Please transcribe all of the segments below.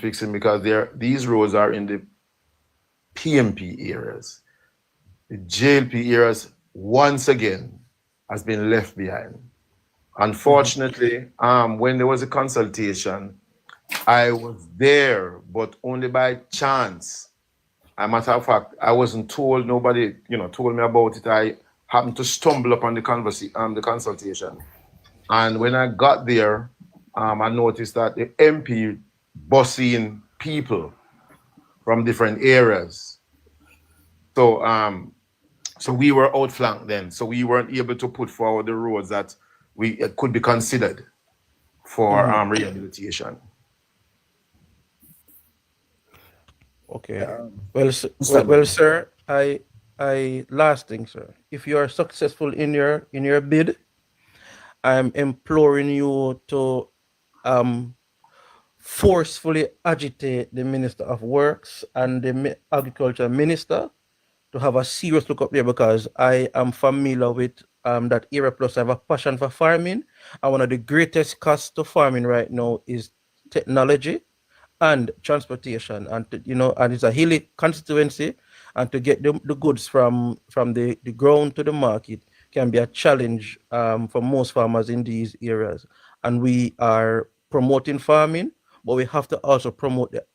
fixing because these roads are in the PMP areas. The JLP areas, once again, has been left behind. Unfortunately, when there was a consultation, I was there, but only by chance. As a matter of fact, I wasn't told, nobody, told me about it. I happened to stumble upon the consultation. And when I got there, I noticed that the MP bussing people from different areas. So so we were outflanked then. So we weren't able to put forward the roads that we could be considered for rehabilitation. Okay. Well, sir, I last thing, sir. If you are successful in your bid, I'm imploring you to forcefully agitate the Minister of Works and the Agriculture Minister to have a serious look up there, because I am familiar with that area. Plus, I have a passion for farming, and one of the greatest costs to farming right now is technology and transportation, and and it's a hilly constituency, and to get the goods from the ground to the market can be a challenge for most farmers in these areas. And we are promoting farming, but we have to also promote the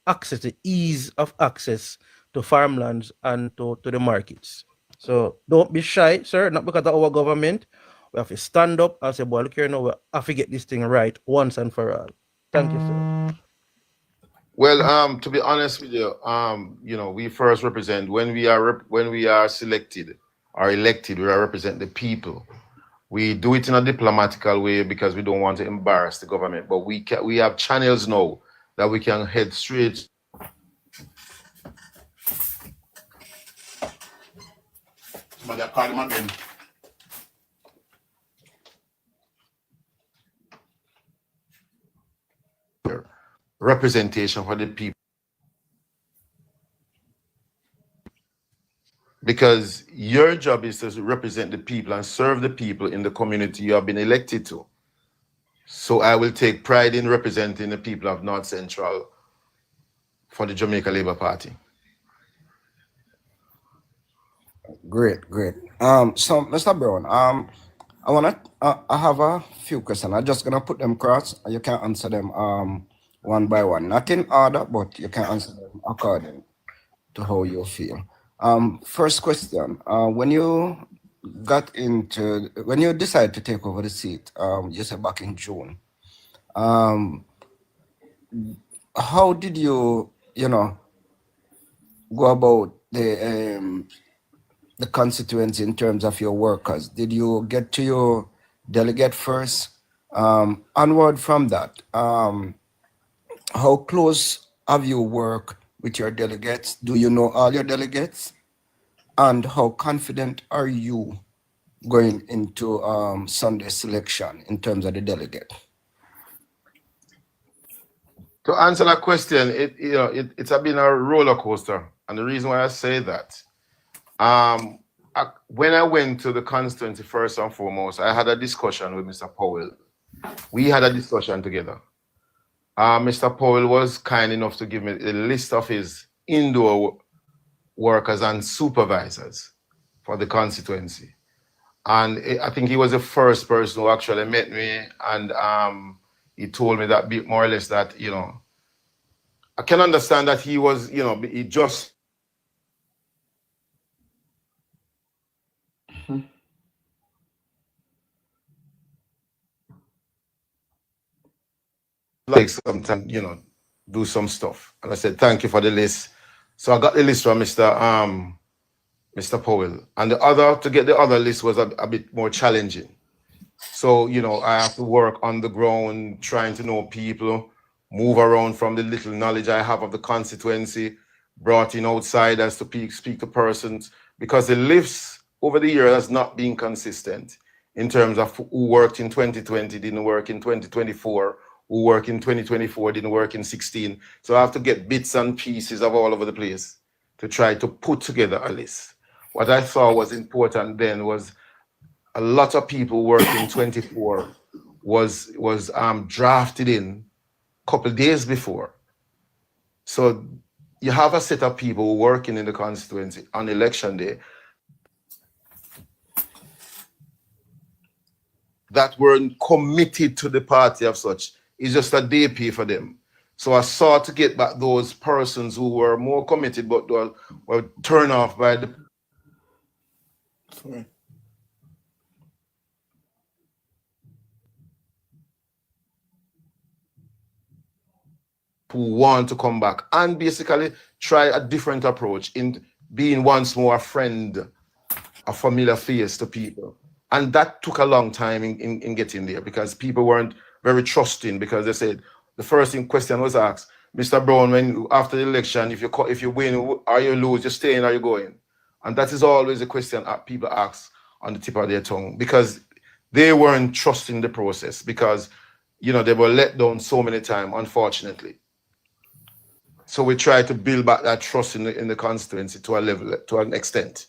ease of access to farmlands and to the markets. So don't be shy, sir, not because of our government. We have to stand up and say, boy, look here now, we have to get this thing right once and for all. Thank you, sir. Well, to be honest with you, we first represent when we are selected or elected, we represent the people. We do it in a diplomatical way because we don't want to embarrass the government. But we have channels now that we can head straight. Somebody call him again. Representation for the people. Because your job is to represent the people and serve the people in the community you have been elected to. So I will take pride in representing the people of North Central for the Jamaica Labour Party. Great. So Mr. Brown, I have a few questions. I'm just gonna put them across, and you can answer them one by one. Not in order, but you can answer them according to how you feel. First question: when you decided to take over the seat, you said back in June. How did you go about the constituency in terms of your workers? Did you get to your delegate first? Onward from that, how close have you worked with your delegates? Do you know all your delegates? And how confident are you going into Sunday selection in terms of the delegate? To answer that question, it's been a roller coaster, and the reason why I say that, when I went to the constituency, first and foremost, I had a discussion with Mr. Powell. We had a discussion together. Mr. Powell was kind enough to give me a list of his indoor workers and supervisors for the constituency. And I think he was the first person who actually met me, and he told me that more or less that, I can understand that he was, he just like some time, do some stuff. And I said, thank you for the list. So I got the list from Mr. Powell. And to get the other list was a bit more challenging. So, I have to work on the ground, trying to know people, move around from the little knowledge I have of the constituency, brought in outsiders to speak to persons, because the lists over the years has not been consistent in terms of who worked in 2020, didn't work in 2024, who worked in 2024, didn't work in 16. So I have to get bits and pieces of all over the place to try to put together a list. What I saw was important then was a lot of people working 24 was drafted in a couple of days before. So you have a set of people working in the constituency on election day that weren't committed to the party of such. It's just a day pay for them. So I sought to get back those persons who were more committed but were turned off by the Sorry. who want to come back and basically try a different approach in being once more a friend, a familiar face to people. And that took a long time in getting there because people weren't very trusting because they said the first thing question was asked, Mr. Brown, when after the election, if you win or you lose, you're staying or you going? And that is always a question people ask on the tip of their tongue because they weren't trusting the process because they were let down so many times, unfortunately. So we try to build back that trust in the constituency to a level, to an extent.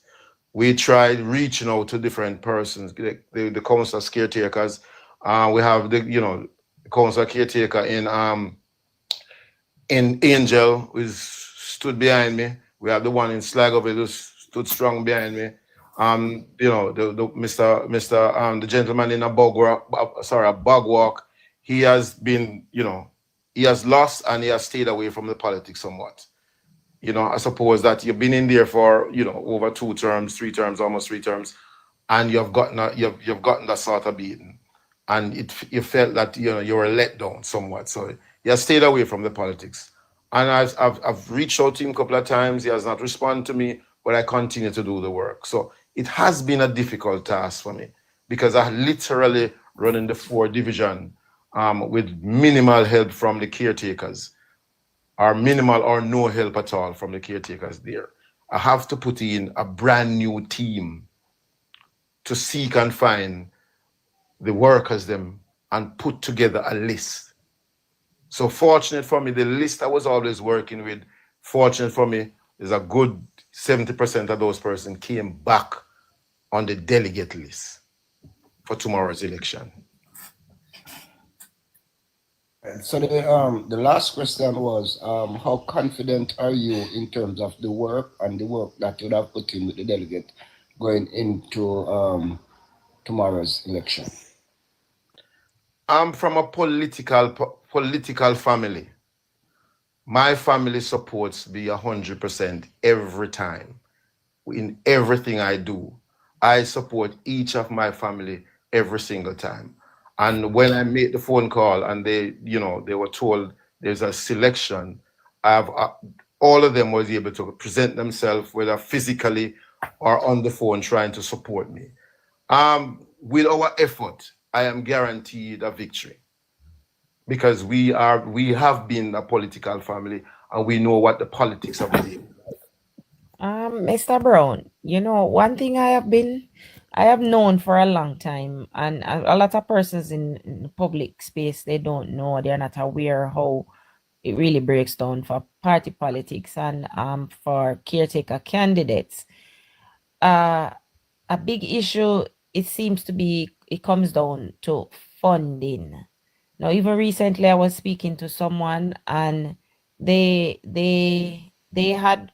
We tried reaching out to different persons, the council caretakers. We have the council caretaker in Angel who stood behind me. We have the one in Slagoville who stood strong behind me. The Mr. The gentleman in a bog walk. He has been, he has lost and he has stayed away from the politics somewhat. I suppose that you've been in there for over 2 terms, 3 terms, almost 3 terms, and you've gotten that sort of beating, and you felt that you were let down somewhat. So he has stayed away from the politics, and I've reached out to him a couple of times. He has not responded to me, but I continue to do the work. So it has been a difficult task for me because I literally run in the 4 division with minimal help from the caretakers. Or minimal or no help at all from the caretakers there. I have to put in a brand new team to seek and find the workers them and put together a list. So fortunate for me, the list I was always working with, fortunate for me, is a good 70% of those persons came back on the delegate list for tomorrow's election. So the last question was, how confident are you in terms of the work and the work that you have put in with the delegate going into tomorrow's election? I'm from a political family. My family supports me 100% every time. In everything I do, I support each of my family every single time. And when I made the phone call and they were told there's a selection, I've all of them was able to present themselves, whether physically or on the phone, trying to support me. With our effort, I am guaranteed a victory because we have been a political family and we know what the politics of the day. Mr. Brown, one thing I have known for a long time, and a lot of persons in the public space, they don't know, they're not aware how it really breaks down for party politics and for caretaker candidates. A big issue, it seems to be, it comes down to funding. Now, even recently, I was speaking to someone, and they had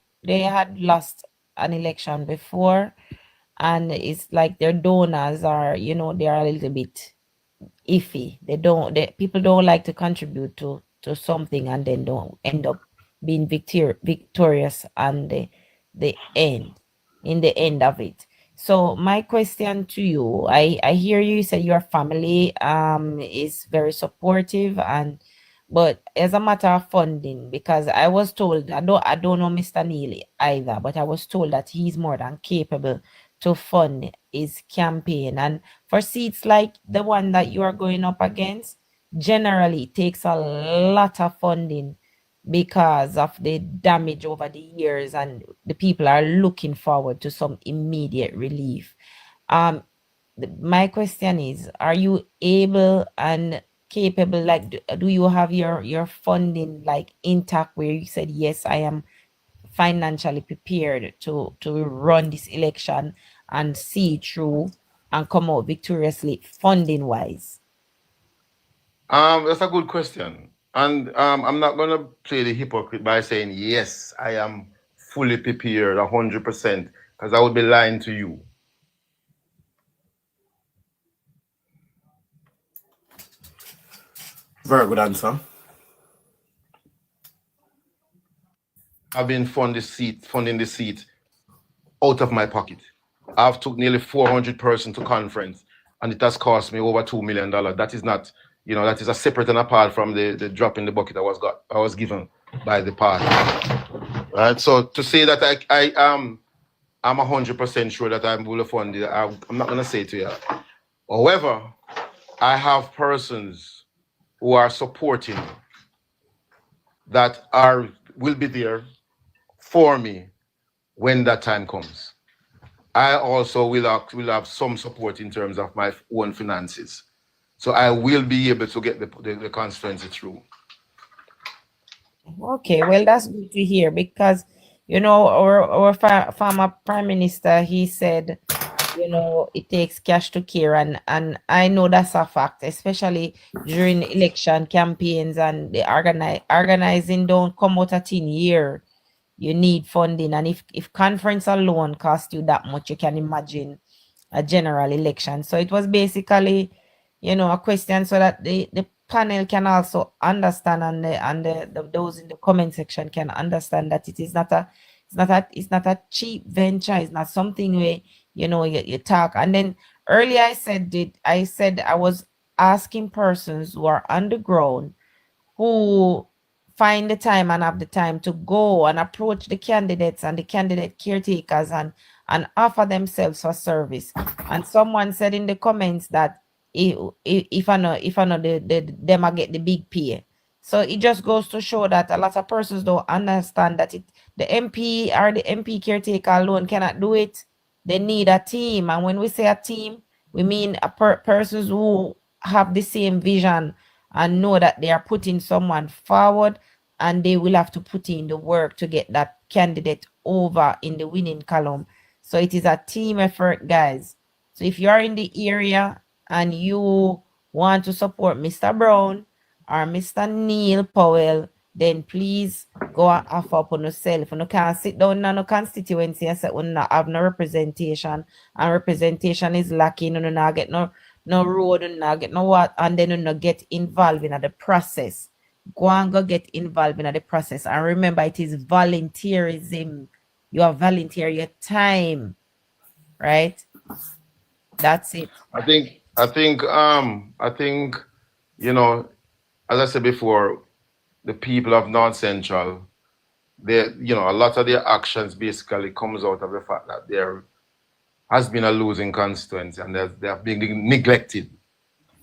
lost an election before, and it's like their donors are, they are a little bit iffy. People don't like to contribute to something and then don't end up being victorious and the end in the end of it. So my question to you, I hear you say your family is very supportive, but as a matter of funding, because I was told, I don't know Mr. Neely either, but I was told that he's more than capable to fund his campaign. And for seats like the one that you are going up against, generally it takes a lot of funding because of the damage over the years, and the people are looking forward to some immediate relief. My question is, are you able and capable, like, do you have your funding like intact, where you said, yes, I am financially prepared to run this election and see it through and come out victoriously funding wise? That's a good question. And I'm not going to play the hypocrite by saying, yes, I am fully prepared 100%, because I would be lying to you. Very good answer. I've been funding the seat out of my pocket. I've took nearly 400 persons to conference, and it has cost me over $2 million. That is not, that is a separate and apart from the drop in the bucket I was given by the party. Right. So to say that I'm 100% sure that I'm will fund it, I'm not gonna say to you. However, I have persons who are supporting me that will be there for me when that time comes. I also will have some support in terms of my own finances. So I will be able to get the constituency through. Okay, well, that's good to hear because, our former prime minister, he said, it takes cash to care, and I know that's a fact, especially during election campaigns and the organizing don't come out a thin year. You need funding, and if conference alone cost you that much, you can imagine a general election. So it was basically, a question so that the panel can also understand, and those in the comment section can understand that it is not a cheap venture. It's not something where you talk. And then earlier I said I was asking persons who are on the ground, who find the time and have the time to go and approach the candidates and the candidate caretakers and offer themselves for service. And someone said in the comments that if I know them I get the big pay. So it just goes to show that a lot of persons don't understand that the MP or the MP caretaker alone cannot do it. They need a team, and when we say a team, we mean persons who have the same vision and know that they are putting someone forward, and they will have to put in the work to get that candidate over in the winning column. So it is a team effort, guys. So if you are in the area and you want to support Mr. Brown or Mr. Neil Powell, then please go and offer up on yourself. You can't sit down in no constituency and say, have no representation, and representation is lacking, not get no road, not get no what, and then not get involved in the process. Go get involved in the process. And remember, it is volunteerism. You are volunteer your time, right? That's it. I think, as I said before, the people of North Central, a lot of their actions basically comes out of the fact that there has been a losing constituency, and they have been neglected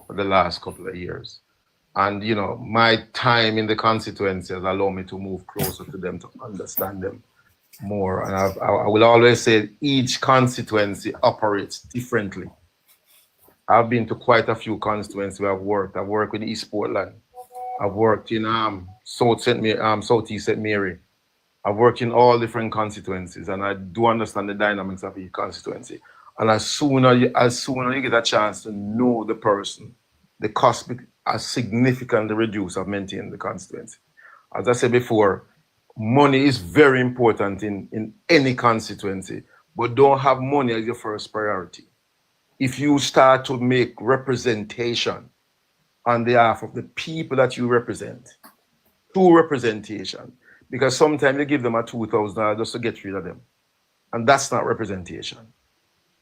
for the last couple of years. And my time in the constituency has allowed me to move closer to them, to understand them more. And I will always say each constituency operates differently. I've been to quite a few constituencies where I've worked. I've worked with East Portland. I've worked in Southeast St. Mary. I've worked in all different constituencies, and I do understand the dynamics of each constituency. And as soon as you get a chance to know the person, the cost are significantly reduced of maintaining the constituency. As I said before, money is very important in any constituency, but don't have money as your first priority. If you start to make representation on behalf of the people that you represent, true representation, because sometimes you give them a $2,000 just to get rid of them. And that's not representation.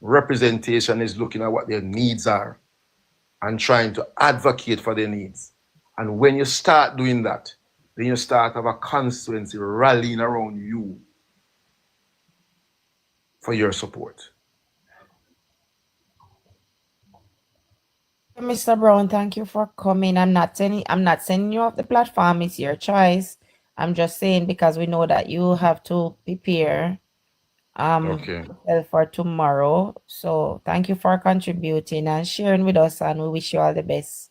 Representation is looking at what their needs are and trying to advocate for their needs. And when you start doing that, then you start have a constituency rallying around you for your support. Mr. Brown, thank you for coming. I'm not sending you off the platform. It's your choice. I'm just saying because we know that you have to prepare Okay. for tomorrow. So thank you for contributing and sharing with us, and we wish you all the best.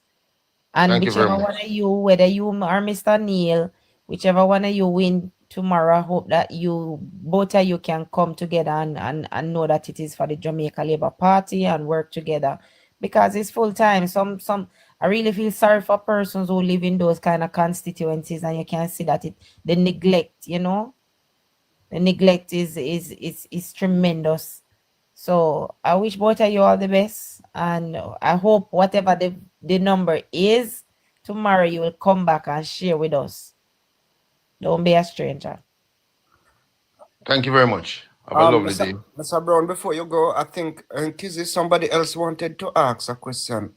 And Thank you very whichever much. one of you, whether you or Mr. Neil, whichever one of you win tomorrow, I hope that both of you can come together and know that it is for the Jamaica Labour Party and work together, because it's full time. I really feel sorry for persons who live in those kind of constituencies, and you can see that the neglect, the neglect is tremendous. So I wish both of you all the best, and I hope whatever the number is tomorrow, you will come back and share with us. Don't be a stranger. Thank you very much. Have a lovely day. Mr. Brown, before you go, I think Kizzy, somebody else wanted to ask a question.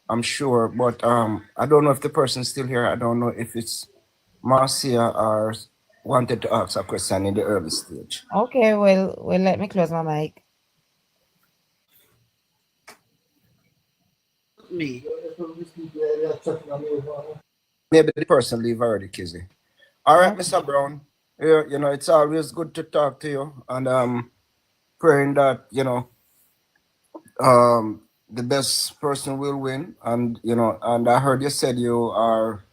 I'm sure, but I don't know if the person's still here. I don't know if it's Marcia or wanted to ask a question in the early stage. Okay, well, let me close my mic. Me. Maybe the person leave already, Kizzy. All right, Mr. Brown. It's always good to talk to you, and praying that the best person will win. And and I heard you said you are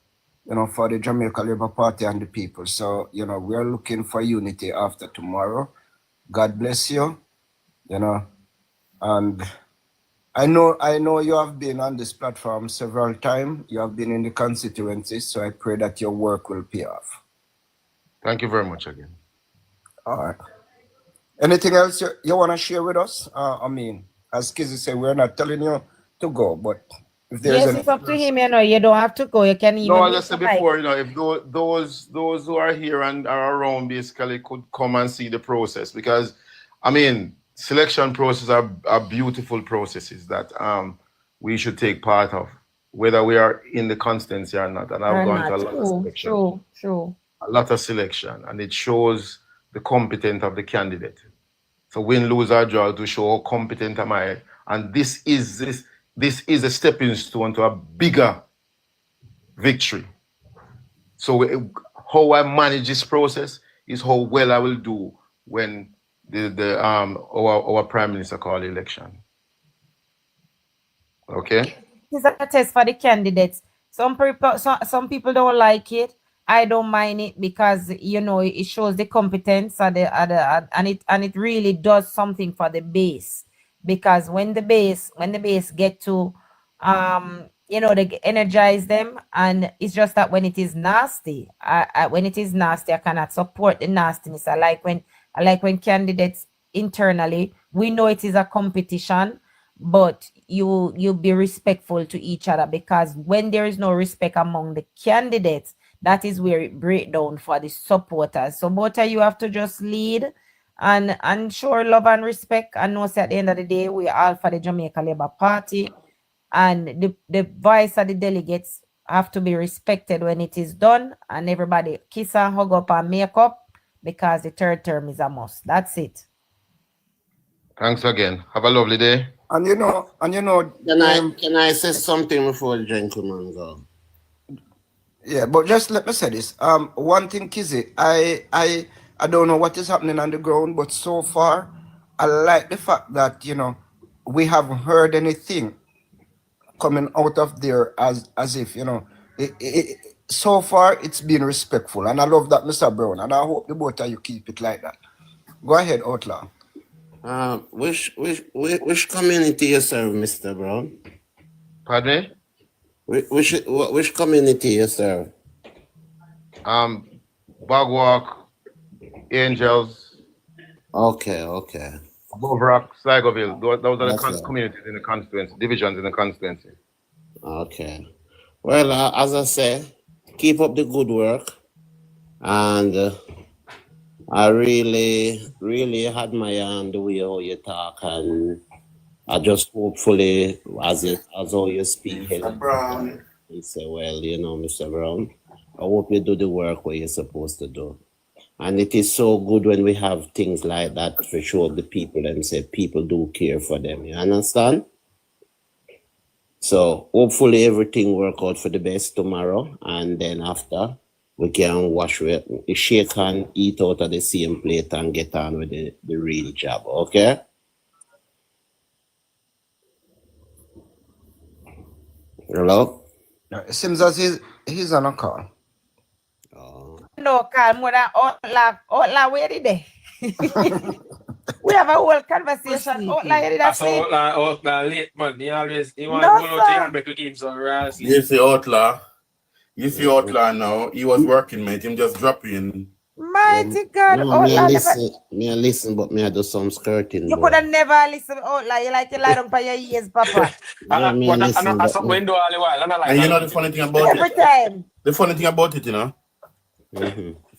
for the Jamaica Labour Party and the people. So we are looking for unity after tomorrow. God bless you. And I know you have been on this platform several times. You have been in the constituency, so I pray that your work will pay off. Thank you very much again. All right. Anything else you want to share with us? As Kizzy said, we're not telling you to go, but if there's Yes, it's up to him. You don't have to go. You can even. No, as I said before, if those who are here and are around basically could come and see the process, because selection processes are beautiful processes that we should take part of, whether we are in the constituency or not. And I've gone to a lot of selection. True. A lot of selection, and it shows the competence of the candidate. So win, lose, or draw, to show how competent am I. And this is a stepping stone to a bigger victory. So how I manage this process is how well I will do when our Prime Minister call the election. Okay? It's a test for the candidates. Some people don't like it. I don't mind it because it shows the competence and it really does something for the base. Because when the base get to they energize them, and it's just that when it is nasty, I cannot support the nastiness. I like when candidates internally, we know it is a competition, but you be respectful to each other, because when there is no respect among the candidates, that is where it breaks down for the supporters. So both of you have to just lead and show love and respect, and know at the end of the day, we are all for the Jamaica Labour Party, and the voice of the delegates have to be respected when it is done, and everybody kiss and hug up and make up, because the third term is a must. That's it. Thanks again. Have a lovely day. And Can I say something before the gentleman go? Yeah, but just let me say this. One thing, Kizzy, I don't know what is happening on the ground, but so far, I like the fact that we haven't heard anything coming out of there as if so far it's been respectful, and I love that, Mr. Brown, and I hope the both of you keep it like that. Go ahead, Outlaw. Which community you serve, Mr. Brown? Pardon me? Which community you serve? Bagwalk, Angels. Okay. Above Rock, Sligoville. Those are the communities in the constituency, divisions in the constituency. Okay. Well, as I say, keep up the good work, and I really admire the way how you talk, and I just hopefully as how you speak, Mr. Brown. you say, well, Mr. Brown, I hope you do the work what you're supposed to do. And it is so good when we have things like that to show the people and say people do care for them. You understand? So hopefully everything work out for the best tomorrow, and then after we can shake hand, eat out of the same plate, and get on with the real job. Okay? Hello? It seems as he's on a call. No, Carl, more than Outlaw, where did they? we have a whole conversation. Outlaw, you did I I saw say? outlaw late, man. He always, he want to No, go out here sir. and make a game so rare. You see Outlaw. You see Outlaw now. He was working, mate. Him just drop in. Mighty God, No, me Outlaw a never. listen, but me I do some skirting. You Boy. could have never listened to Outlaw. You like to lie down by your ears, Papa. Yeah, me a listen, I but saw me. window all the while. And I like And you that know the video. funny thing about Every it? time. The funny thing about it, you know?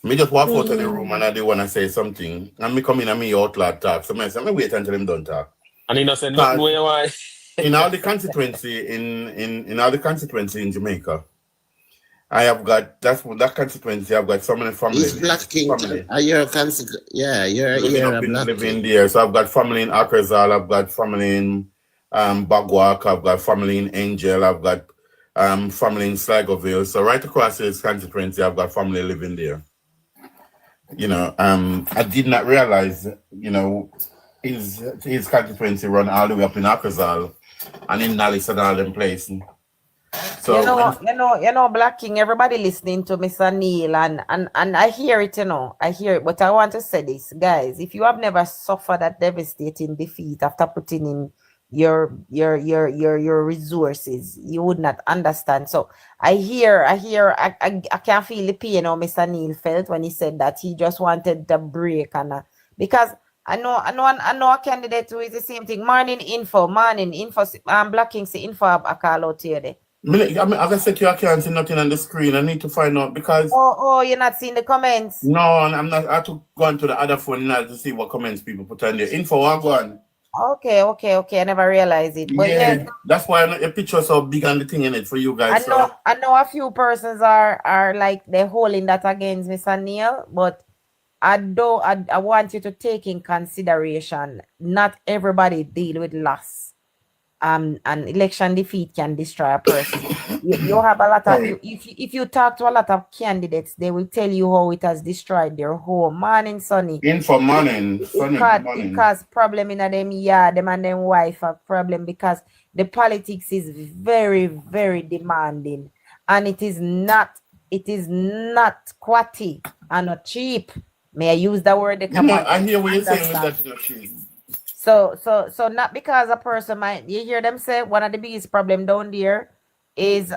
Me just walk out of the room and I do want to say something. And me come in and me Outlaw talk. So I say, me wait until him done talk. And he not said nothing where you want. In all the constituency in all the constituency in Jamaica, I have got that constituency. I've got so many families. He's Black King. Family. You're a yeah, you're a Black living King. there. So I've got family in Akersal, I've got family in Bagwak, I've got family in Angel, I've got family in Sligoville. So right across this constituency, I've got family living there. You know, I did not realize, you know, his constituency run all the way up in Akersal and in Nallis and all them places. So you know, Black King, everybody listening to Mr. Neil and I hear it, you know, I hear it, but I want to say this, guys, if you have never suffered that devastating defeat after putting in your resources, you would not understand. So I can feel the pain how Mr. Neil felt when he said that he just wanted the break and because I know a candidate who is the same thing. Morning info. Black King say info I call out here there. I mean, as I said to you, I can't see nothing on the screen. I need to find out because You're not seeing the comments. no, I'm not. I have to go onto the other phone now to see what comments people put on there. Info, I'm going. Okay. I never realized it. But yeah, that's why the picture so big and the thing in it for you guys. I know a few persons are like they're holding that against Mr. Neil, but I want you to take in consideration not everybody deal with loss. And election defeat can destroy a person. you have a lot of if you talk to a lot of candidates, they will tell you how it has destroyed their home. Morning, Sonny. Info morning. It cause problem in them yard, them and them wife have problem because the politics is very, very demanding. And it is not quatty and not cheap. May I use the word? I hear what you're saying with that. So not because a person might, you hear them say one of the biggest problem down there is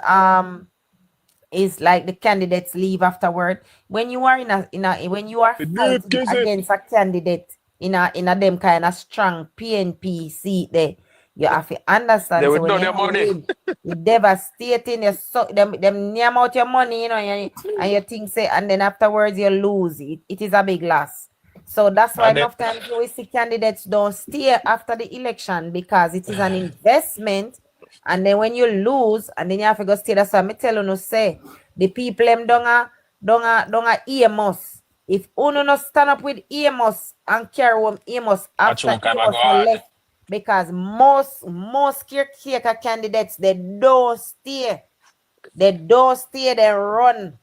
like the candidates leave afterward. When you are when you are fighting against a candidate in a them kind of strong PNP seat there, you have to understand. They so would when know their money. It's devastating. You suck them name out your money, you know, and you think say, and then afterwards you lose. It is a big loss. So that's why enough times we see candidates don't stay after the election because it is an investment. And then when you lose, and then you have to go stay, that's why I tell you no say the people them don't Amos. If uno no stand up with Amos and carry home Amos after Amos left, because most caretaker candidates they don't stay, they run.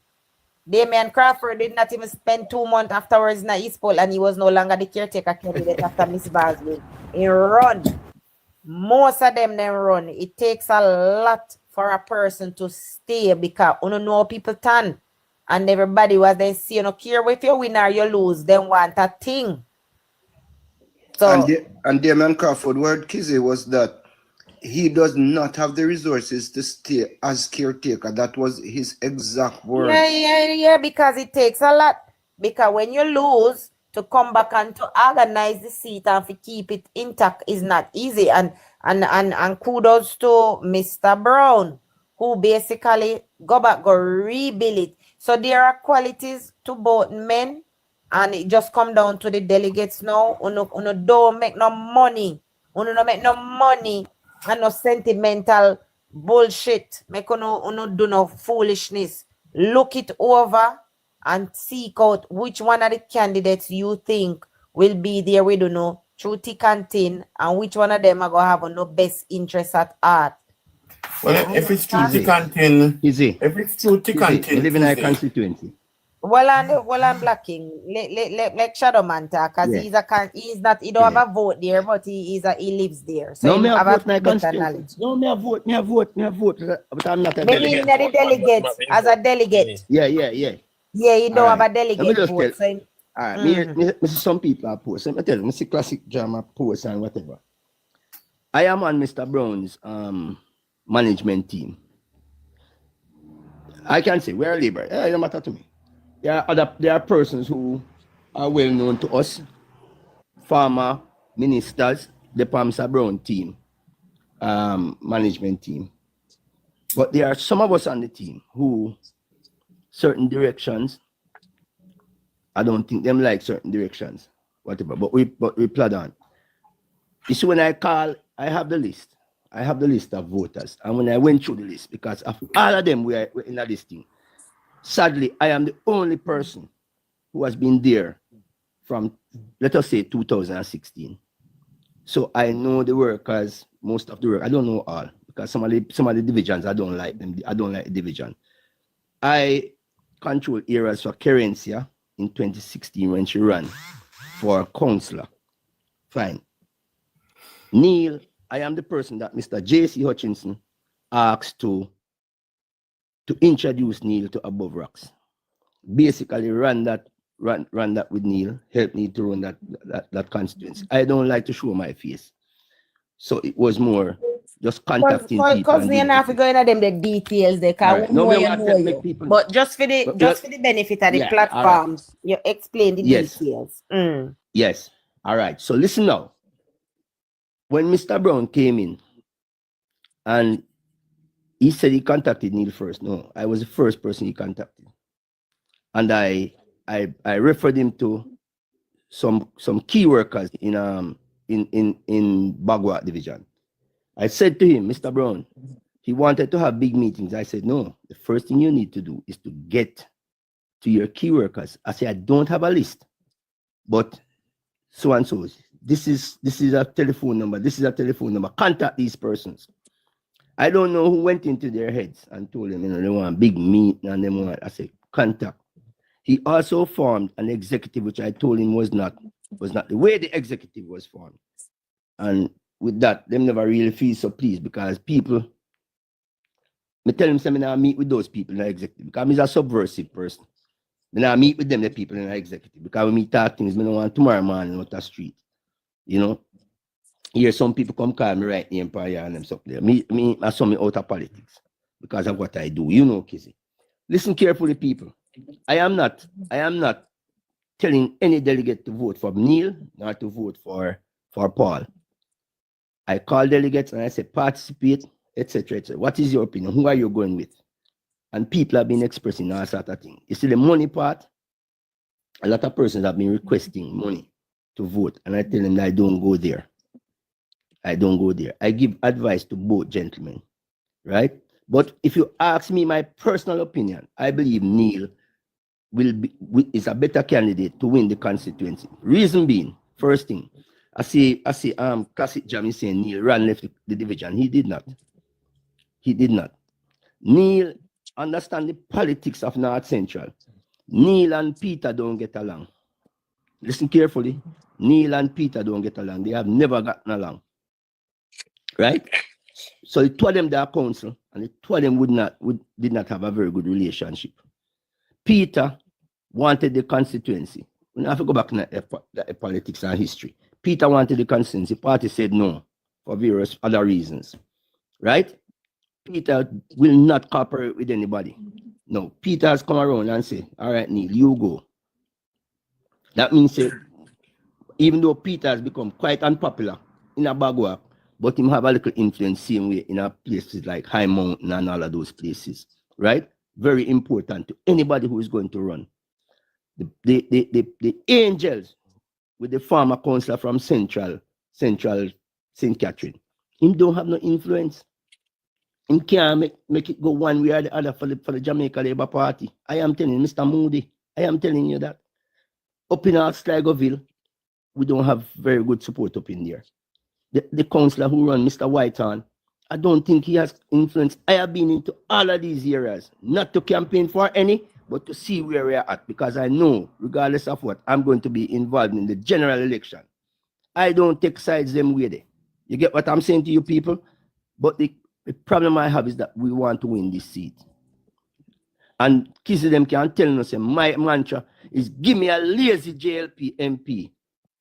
Damian Crawford did not even spend 2 months afterwards in East Pole, and he was no longer the caretaker candidate after Miss Boswell. He run. Most of them then run. It takes a lot for a person to stay because you don't know people turn. And everybody was then see, you don't care if you win or you lose, then want a thing. So and Damian Crawford word Kizzy was that he does not have the resources to stay as caretaker. That was his exact word. Yeah, because it takes a lot. Because when you lose, to come back and to organize the seat and to keep it intact is not easy. And kudos to Mr. Brown, who basically go rebuild it. So there are qualities to both men, and it just come down to the delegates now. Uno don't make no money. Uno don't make no money. And no sentimental bullshit. Make uno do no foolishness. Look it over and seek out which one of the candidates you think will be there with you through thick and thin, and which one of them are gonna have no best interest at heart. Well, if it's true thick and thin, if it's true thick and thin, live in a constituency. Well, I'm Black King. Like Shadow Man talk, because he don't have a vote there, but he lives there. So No, me have vote my better constituency. knowledge. No, me vote, but I'm not a Maybe in delegate. the delegate, as a delegate. Yeah. Yeah, he don't have a delegate vote. So All right, Mhm. me see some people are post. Let me tell you, me see classic drama post and whatever. I am on Mr. Brown's management team. I can say we're labor. It doesn't matter to me. There are persons who are well known to us, former ministers, the Mr. Brown team, management team. But there are some of us on the team who certain directions, I don't think them like certain directions, whatever. But we plod on. You see, when I call, I have the list. I have the list of voters. And when I went through the list, because of all of them were in that listing, sadly, I am the only person who has been there from, let us say, 2016. So I know the workers, most of the work. I don't know all, because some of the divisions, I don't like them. I don't like the division. I control areas for Kerencia in 2016 when she ran for councillor. Fine. Neil, I am the person that Mr. J.C. Hutchinson asked to introduce Neil to Above Rocks. Basically run that with Neil, help Neil to run that constituency. I don't like to show my face. So it was more just contacting people. Because we have to go into them the details they can Right. No, know we you want know to make you. people- But just for the benefit of the Yeah, platforms, you explain the Yes. details. Mm. Yes. All right. So listen now. When Mr. Brown came in and he said he contacted Neil first. No, I was the first person he contacted. And I referred him to some key workers in Bagua division. I said to him, Mr. Brown, he wanted to have big meetings. I said, no, the first thing you need to do is to get to your key workers. I said, I don't have a list, but so and so. This is a telephone number. This is a telephone number. Contact these persons. I don't know who went into their heads and told them, they want big meet and they want. I said, contact. He also formed an executive, which I told him was not the way the executive was formed. And with that, them never really feel so pleased because people, me tell him, I meet with those people in the executive because I'm a subversive person. Then I meet with them, the people in the executive, because when me talk things, I don't want tomorrow morning out the street. Here some people come call me right name for and them stuff there. I saw me out of politics because of what I do. Kizzy. Listen carefully, people. I am not telling any delegate to vote for Neil, nor to vote for Paul. I call delegates and I say participate, etc. etc. What is your opinion? Who are you going with? And people have been expressing all sort of things. You see the money part, a lot of persons have been requesting money to vote, and I tell them that I don't go there. I don't go there. I give advice to both gentlemen, right? But if you ask me my personal opinion, I believe Neil is a better candidate to win the constituency. Reason being, first thing, I see Classic Jam is saying Neil ran left the division. He did not. Neil understand the politics of North Central. Neil and Peter don't get along. Listen carefully. Neil and Peter don't get along. They have never gotten along. Right? So the two of them, they are council, and the two of them did not have a very good relationship. Peter wanted the constituency. We don't have to go back in the politics and history. Peter wanted the constituency. Party said no for various other reasons. Right? Peter will not cooperate with anybody. No, Peter has come around and said, all right, Neil, you go. That means even though Peter has become quite unpopular in a Bagua, but him have a little influence same way in places like High Mountain and all of those places, right? Very important to anybody who is going to run. The angels with the former councillor from Central St. Catherine, him don't have no influence. Him can't make it go one way or the other for the Jamaica Labour Party. I am telling you, Mr. Moody, I am telling you that. Up in our Sligoville, we don't have very good support up in there. The councillor who run, Mr. Whitehorn, I don't think he has influence. I have been into all of these areas, not to campaign for any, but to see where we are at, because I know, regardless of what, I'm going to be involved in the general election. I don't take sides them way there. You get what I'm saying to you people? But the problem I have is that we want to win this seat. And Kizzy them can tell us, say, my mantra is give me a lazy JLP MP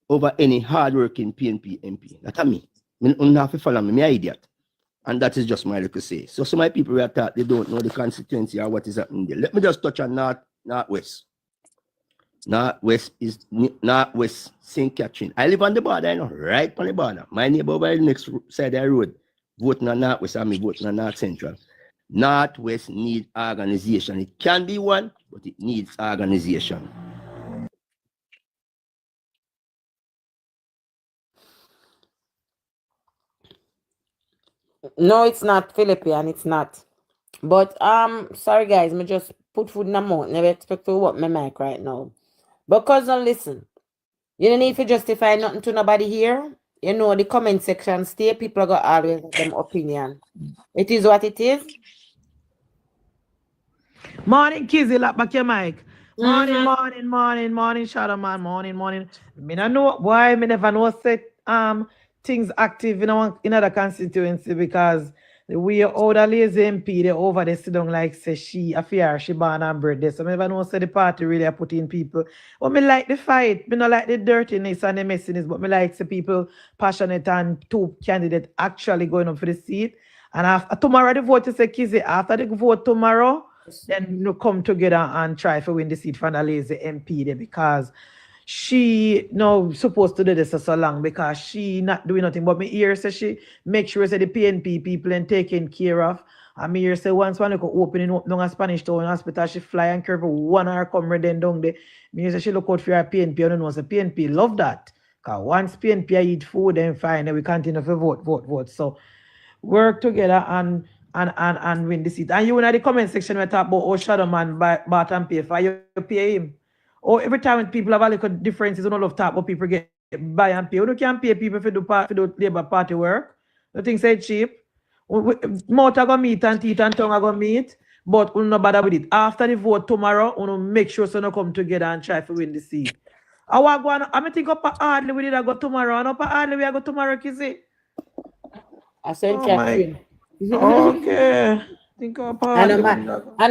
over any hardworking PNP MP. That's me. I don't have to follow me, me idiot. And that is just my little say. So some of my people are thought they don't know the constituency or what is happening there. Let me just touch on Northwest. Northwest St. Catherine. I live on the border, you know, right on the border. My neighbor by the next side of the road, voting on Northwest, and me voting on North Central. Northwest needs organization. It can be one, but it needs organization. No, it's not Philippine, it's not. But sorry guys, me just put food in my mouth. Never expect to work my mic right now. Because listen, you don't need to justify nothing to nobody here. You know the comment section stay, people got always have them opinion. It is what it is. Morning, Kizzy, lock back your mic. Morning, Shadow Man, morning. Me no know why me never know set things active in another constituency because we all the lazy MP they over there sit down like say she affair she born and bred there. So me never know say the party really are putting people. But me like the fight, me not like the dirtiness and the messiness, but me like the people passionate and two candidates actually going up for the seat. And after tomorrow the vote is say Kizzy, after the vote tomorrow, then you come together and try to win the seat from the lazy MP there because she no supposed to do this for so long because she not doing nothing. But me hear say she make sure say the PNP people and taken care of. And me hear say once one look opening up down a Spanish Town hospital, she fly and curve 1 hour come right then down there. Me hear say she look out for her PNP. I don't know, say PNP love that. Cause once PNP eat food, then fine, then we continue to vote. So work together and win the seat. And you in the comment section we talk about Shadow Man bought and pay for you pay him. Or every time when people have a little differences, you don't love talk about people get buy and pay. You can't pay people for do Labour Party work. You think say cheap. Mouth are gonna meet and teeth and tongue are gonna meet, but we'll not bother with it. After the vote tomorrow, we'll make sure so no come together and try to win the seat. I want go on, I think up at Hardly we did I go tomorrow, and up at Hardly we go tomorrow, Kizzy. I sent Oh Catherine. Okay. Think of And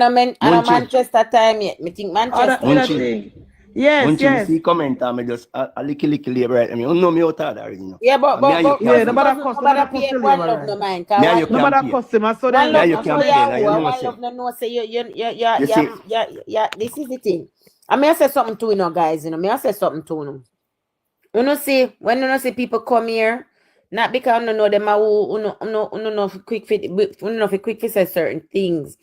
a Manchester time yet. Me think Manchester. Yes. Yes. See comment and me just a little labor right. I mean, no me out of that, you know. Yeah, but Yeah, nobody one love no mind. Yeah, you nobody can pay. customer, so One then love you no can so pay, now you know one say. love no say You this is the thing. I may say something to you know, guys. You know, may I say something to you. You know, see when you know see people come here, not because you know them no quick fit say certain things.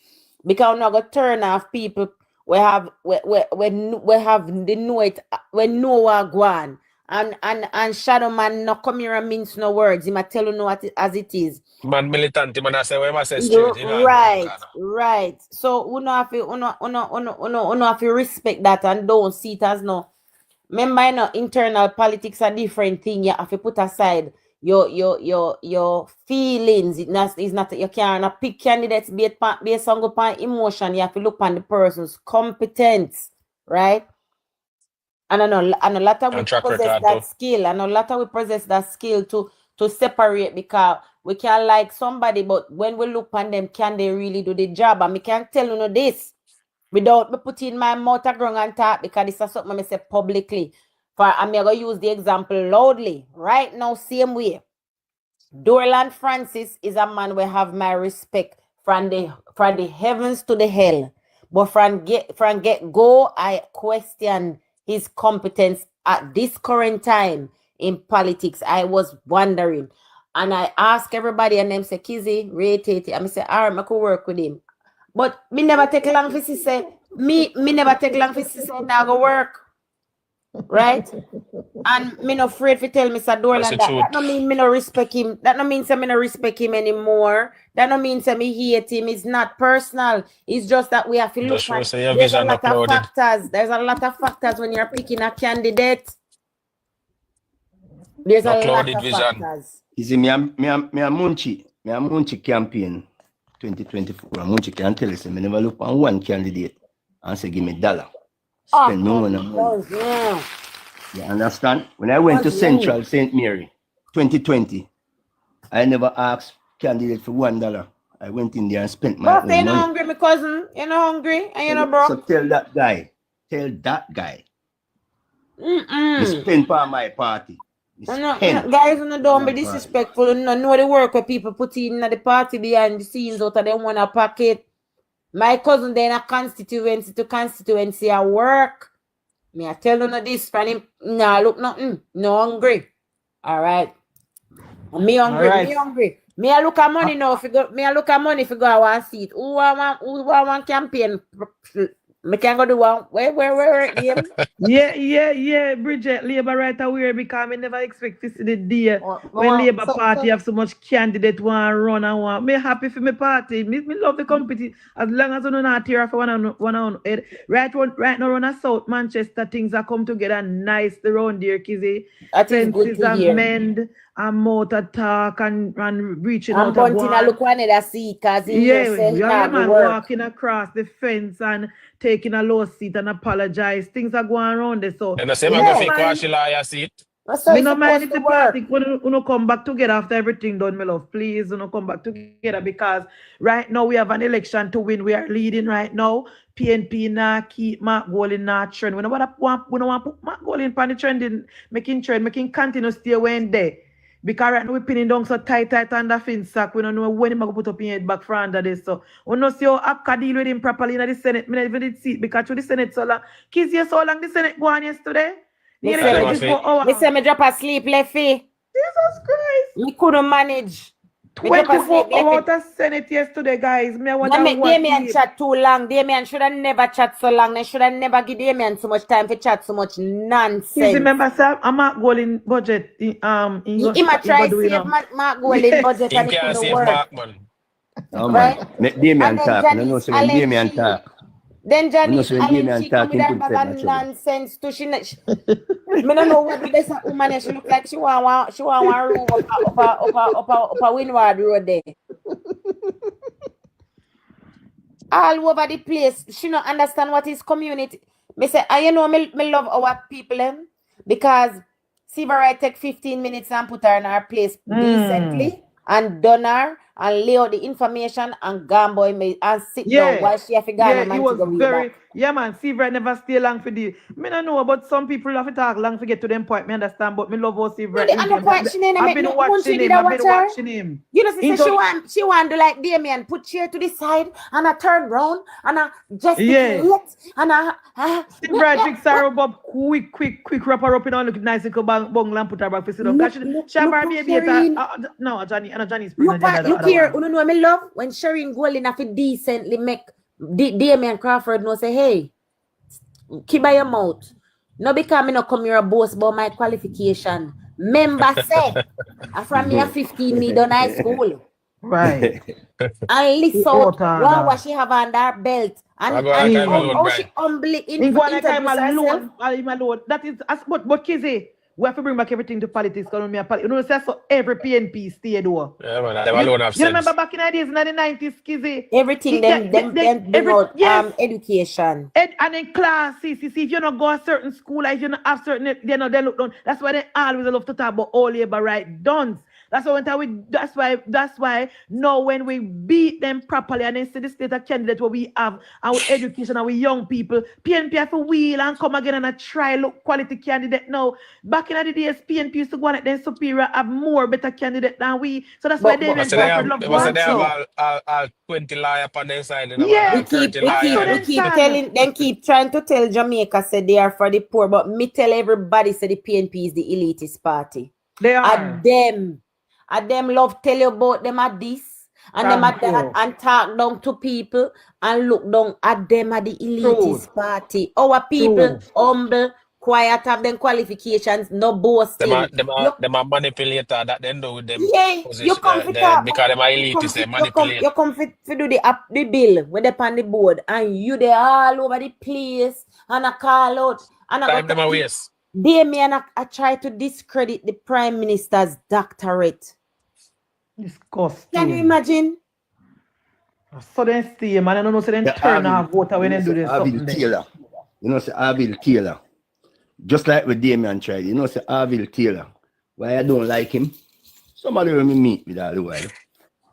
Because we're not gonna turn off people we have the know it when no one go on. And Shadow Man no come here and mince no words. He might tell you know what as it is. Man militant, man, I say, what I say straight, you know. Right. So we have to respect that and don't see it as no. Remember, you know, internal politics are different thing. You have to put aside your feelings. It's not you can't pick candidates based on emotion. You have to look on the person's competence, right? And a lot of we possess that skill. And a lot of we possess that skill to separate because we can like somebody, but when we look on them, can they really do the job? And we can't tell you this without me putting my mouth around and talk because this is something I say publicly. I'm going to use the example loudly. Right now, same way. Dorland Francis is a man we have my respect from the heavens to the hell. But from get go, I question his competence at this current time in politics. I was wondering. And I ask everybody and them say, Kizzy, rate it. And I say, all right, I could work with him. But me never take long for say, me never take long for say now go work. Right? And me no afraid to tell Mr. Dorland that no mean me no respect him. That no mean say me no respect him anymore. That no mean say me hate him. It's not personal. It's just that we have to look at there's a lot of factors. There's a lot of factors when you're picking a candidate. There's a lot of factors. You see, me a Munchi campaign 2024. Munchi can tell us, I never look on one candidate and say, give me $1. Spend no money. Yeah. You understand? When I went to Central St. Mary 2020, I never asked candidate for $1. I went in there and spent my But you're own not money. hungry, my cousin. You're not hungry and you're not broke. So tell that guy. Me Mm-mm. spend for my party. Me spend Guys, don't be for my party. disrespectful. You know the work where people put in at the party behind the scenes out of them want a pocket. My cousin they in a constituency to constituency at work. Me I tell you this from him. Nah, look nothing. No hungry. All right. Me hungry. Alright. Me hungry. Me I look at money now. If you go, me I look at money if you go I want see it. Who want campaign? Me can go do one. Where him? Yeah, Bridget, Labour right away because I never expect to see the day when Labour Party have so much candidate want run and want. Me happy for my party. Me love the competition as long as you not tear off one on head. Right now run a South Manchester things are come together nice around there, Kizzy. That is good Fences to and hear. mend and motor talk and reaching I'm out bunting a one. look one of seat because he Yeah, say he yeah, not man, go work. walking across the fence and taking a low seat and apologize. Things are going around there. So, And the same me I no go fit mind- Kwashila seat. So me he's no mind supposed if to the work. party when come back together after everything done, my love. Please, come back together because right now we have an election to win. We are leading right now. PNP now keep Mark Golin now trend. We don't want to put Mark Golin on the trending, making continue stay when there. Because right now we're pinning down so tight under fin sack. We don't know when he's going to put up in head back for under this. So we don't see how Apka deal with him properly in the Senate. I never did see it because through the Senate so long. Kids here so long the Senate go on yesterday. Me Nearly say- 24 hours. Me say me drop a sleep lefty. Jesus Christ. Me couldn't manage. Me drop a 24 sleep hours lefty. of Senate yesterday, guys. Me I want to watch Damien it. chat too long. Damien should have never chat so long. They should have never give Damien so much time to chat so much nonsense. Please remember, sir, I'm not going budget. He might try to save Mark Golden budget Him and it can't couldn't save work. Mark, man. Oh, Right? man. Let Damien And then talk. I don't know Janice so when Damien Allen, talk. Then Janice when Allen, Damien she come talk, with he that could bag say of much of it. nonsense too. Me don't know what this woman is. She look like she want one room up a Windward Road there. All over the place. She don't understand what is community. Me say, me love our people them because see where I take 15 minutes and put her in her place decently and done her and lay out the information and gamble me and sit down while she have to go Yeah, and he man was to go way very, back. yeah, man. Seaver never stay long for the. Me don't know, but some people have to talk long to get to them point. Me understand, but me love how Seaver. No, the other point, she didn't I've make been no watching him. I I've watch been her. watching him. You know, she He say don't- she want to do like Damien, put chair to the side and I turn round and I gesticulate and I Seaver fix her up quick, wrap her up in all look nice and go bang and put her back for sit down. Look, She have her look, baby. Shireen. No, Johnny's Look, pregnant. look here, you know me love when Shireen go in to decently make Damien Crawford know say, hey, keep by your mouth. No because me no come here a boast about my qualification. Member say, from me a 15 me done high school. Right. And list out what she have under her belt. And I go like I'm alone, how Brian. she humbly In one introduce time herself. alone. That is but Kizzy, we have to bring back everything to politics. You know, say so every PNP stayed though. Yeah, man. Them alone have You remember sense. back in the days in the 90s, Kizzy? Everything education. And in classes, you see, if you don't go a certain school, if you don't have certain, they look down. That's why they always love to talk about all labor right done. That's why now when we beat them properly and then see the state of candidate where we have our education, our young people, PNP have to wheel and come again and try look quality candidate now. Back in the days, PNP used to go on it, then Superior have more better candidate than we. So that's why they But they have all 20 liars upon their side. Yeah, They keep trying to tell Jamaica say they are for the poor, but me tell everybody say the PNP is the elitist party. They are. And them love tell you about them at this and them at that and talk down to people and look down at them at the elitist party. Our people humble, quiet, have them qualifications, no boasting. Them are manipulator that they do with them. Yeah, you come to talk because them are elitist, they manipulate. You come to do the bill when they on the board and you they all over the place and I call out and Time them a waste. Damien, I try to discredit the Prime Minister's doctorate. Disgusting. Can you imagine? So then stay, man. I don't know, so then turn off water when they do this. Taylor. You know, say Arville Taylor. Just like with Damien tried. You know, say Arville Taylor. Why I don't like him? Somebody will meet with all the while.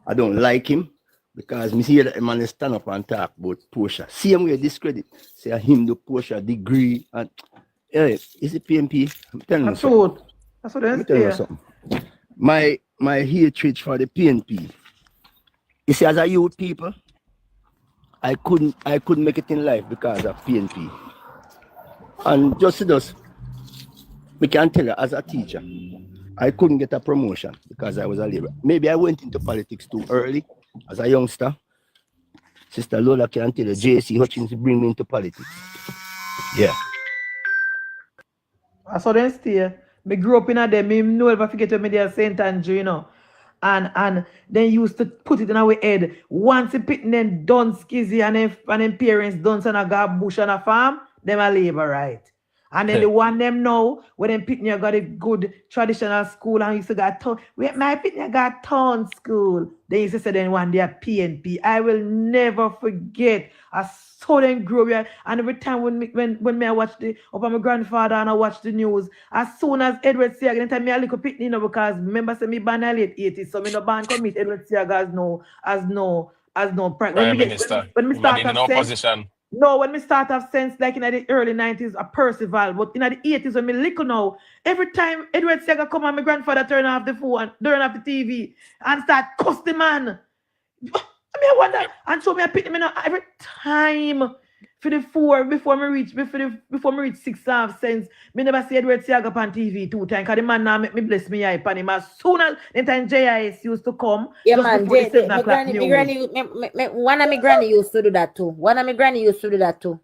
I don't like him. Because me see that the man stand up and talk about Portia. Same way discredit. Say him do Portia degree and hey, is it PMP? I'm telling you That's something. what. That's what Let me they tell you say. something. My hatred for the PNP. You see, as a youth people, I couldn't make it in life because of PNP. And just we can tell you as a teacher, I couldn't get a promotion because I was a labor. Maybe I went into politics too early as a youngster. Sister Lola can tell you, JC Hutchins bring me into politics. Yeah. I saw them stay. Me grew up in a them. Me no ever forget when me there St. Andrew, you know. And then used to put it in our head. Once the pitting them done skizzy and them parents done and a got bush on a farm, them a labor right. And then the one them know when them pitting got a good traditional school and used to got town. My pitting got town school. They used to say then one day a PNP. I will never forget. I saw them grow here. And every time when I watch my grandfather and I watch the news, as soon as Edward Seaga, then tell me a little pitting, you know, because remember say me born in the late 80s, so me no ban commit Edward Seaga as no Prime Minister. when me Man start in have an sense. opposition. No, when me start have sense, like in the early 90s, a Percival, but in the 80s when me little now, every time Edward Seaga come and my grandfather turn off the phone, turn off the TV, and start cuss the man. I wonder, and so me I pick me now every time for the 4 before me reach 6.5 cents. Me never see Edward Seaga on TV 2 times because the man now make me bless me eye pan him as soon as the time JIS used to come. Yeah, just man. before the 7 o'clock news. One of my granny used to do that too. One of my granny used to do that too.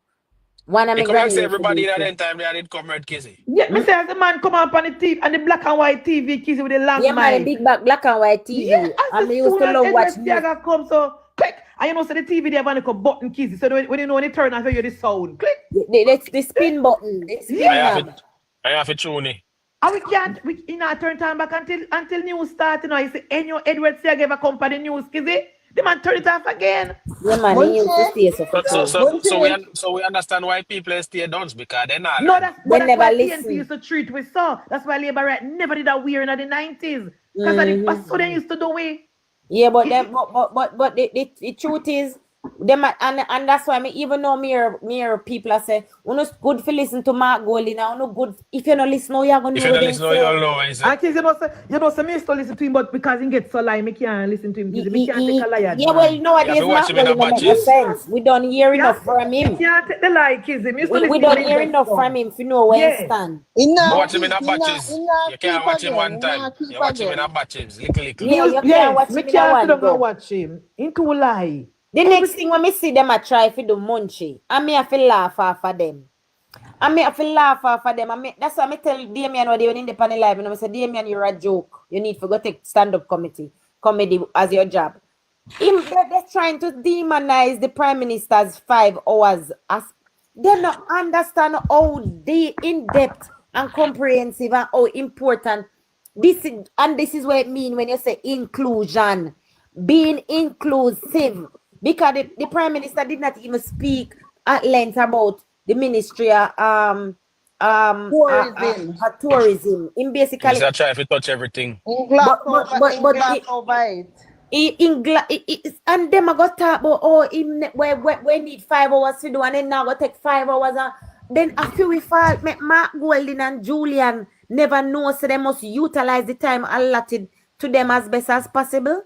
One of my You come granny and say used to do everybody it at too. that time they did Comrade Kizzy. Yeah, me say as the man come up on the TV and the black and white TV kids with the long Yeah, man, mic. the big black and white TV. Yeah, and as me soon used to as love Edward watch news. Seaga come, so click. And you know, so the TV they have a button keys. So when you know when it turn off, you hear the sound. Click. The spin button. The spin knob. I have a tune. And we can't turn time back until news start. You know, you say any Edward Seaga ever come for the news, kizzy? The man turn it off again. Yeah, man, he used to stay so for sure. So we understand why people stay done because they're not. No, that's They that's never why listen. PNP used to treat we saw. That's why Labour right never did that weird in the 90s. Because that's what they used to do we. Yeah, but the truth is, them and that's why me even know mere people are say, "Uno good for listen to Mark Golding, now uno good if you no listen, you're gonna If know you what don't they listen, say." you'll know. Is it? And kids, you know, me used to listen to him, but because he gets so lie, me can't listen to him. Kids, me can't take a lie. Yeah, well, nowadays You have to watch Mark him in a Golding make no batches. sense. We don't hear enough from Me him. can't take the lie, kids. Me used to We listen don't to hear him enough just from him to know where he Yeah. stand. But watch him in a batches. You can't watch him one time. You watch him in a batches. Little. Yeah, you can't watch him me in a can't one sit down go. and watch him. Into a lie. The next thing when me see them, I try to do munchie. And me have to laugh off of them. And me have to laugh off of them. That's why I tell Damien when they were in the panel live. And I say, Damien, you're a joke. You need to go take stand-up comedy as your job. They're trying to demonize the Prime Minister's 5 hours. They don't understand how in-depth and comprehensive and how important this is. And this is what it means when you say inclusion. Being inclusive, because the Prime Minister did not even speak at length about the Ministry of tourism. In basically, He's trying to touch everything. And them I got talk about we need 5 hours to do, and then now go take 5 hours. Then I feel we fall. Mark Golding and Julian never know, so they must utilize the time allotted to them as best as possible.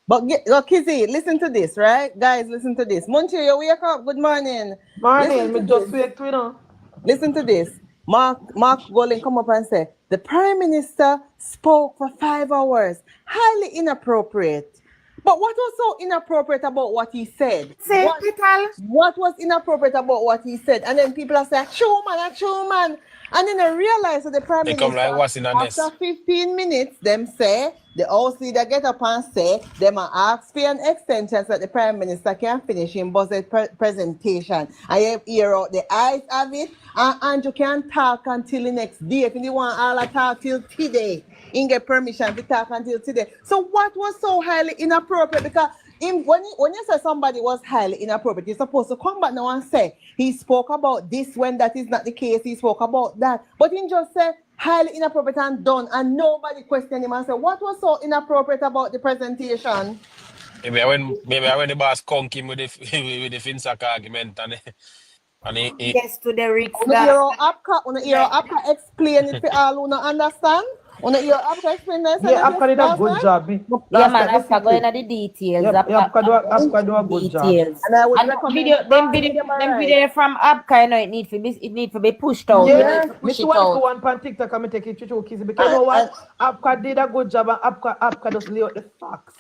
But Kizzy, listen to this, right? Guys, listen to this. Monty, you wake up. Good morning. Morning, me just wake you know. Listen to this. Mark Golding come up and say, the Prime Minister spoke for 5 hours. Highly inappropriate. But what was so inappropriate about what he said? What was inappropriate about what he said? And then people are saying, true man. And then I realize that the Prime They come Minister, like what's in a nest. after 15 minutes, them say, the House leader get up and say, them are ask for an extension so that the Prime Minister can finish his budget presentation. I have hear out the eyes of it, and Andrew can talk until the next day. If you want all to talk till today, he get permission to talk until today. So what was so highly inappropriate? Because when you say somebody was highly inappropriate, you're supposed to come back now and say, he spoke about this when that is not the case, he spoke about that. But he just said, highly inappropriate and done, and nobody questioned him and said, what was so inappropriate about the presentation? Maybe when the boss conk him with the with the Finsack argument and he Yes, to the Ritz Una that. hero Apka explain it for all who don't understand. Una hero Apka explain this and Yeah, Apka did a last good night. job. Me. Yeah, Last man, time, me after see going clip. into the details, Yep, Apka do a good job. details. And I would And recommend video, them all video, them them alright. video from Abka, you know, it need to be pushed out. We need Yeah, to me push too it want to out. go on pan TikTok and me take it to Kizzy because you know what? Apka did a good job and Apka just lay out the facts.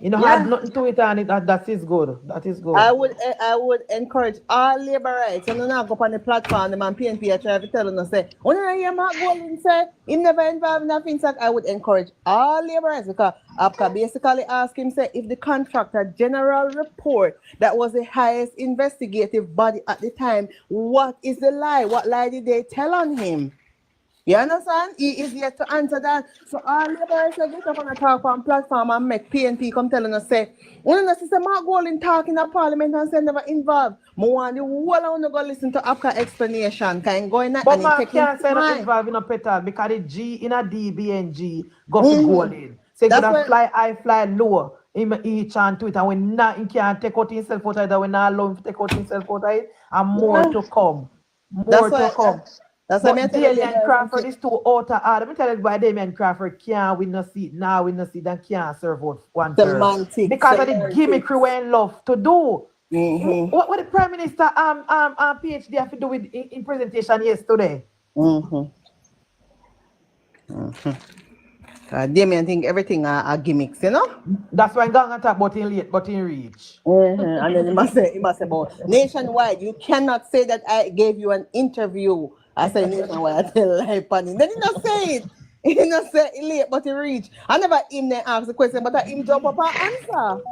You know, Yeah. had nothing to it and that is good. That is good. I would encourage all labor rights. And not go up on the platform, the man PNP are trying to tell them say, when I hear Mark Golding say him never involved in nothing, so I would encourage all labor rights because Apka basically asked him say if the contractor general report that was the highest investigative body at the time, what is the lie? What lie did they tell on him? You understand? He is yet to answer that. So all the boys get up on a talk on platform and make PNP come telling us say, when you see Mark Golding talking at Parliament and say never involved, more and the whole I want to go listen to Apka explanation. Can go in that But and Mark take can't say not time. involved in a petal because the G in a D, B and G go for Golding. So he That's could why- fly high, fly low. Him each and to it, and when not he can't take out himself out of it, when not allow him to take out himself out of it, and more to come. More to come. That's why But I tell you, Damian Crawford is too out of order. Let me tell you why Damian Crawford can't win no seat, now win no seat, and can't serve out one term. Semantics, Because of the semantics. gimmick we love to do. Mhm. What the Prime Minister PhD have to do with in presentation yesterday? Damien think everything are gimmicks, you know? That's why I'm going to talk about in late, but in reach. And then he must say about nationwide. You cannot say that I gave you an interview. I say nationwide. I tell live panning. Then he not say it. He not say it late, but he reach. I never him then ask the question, but I him jump up and answer.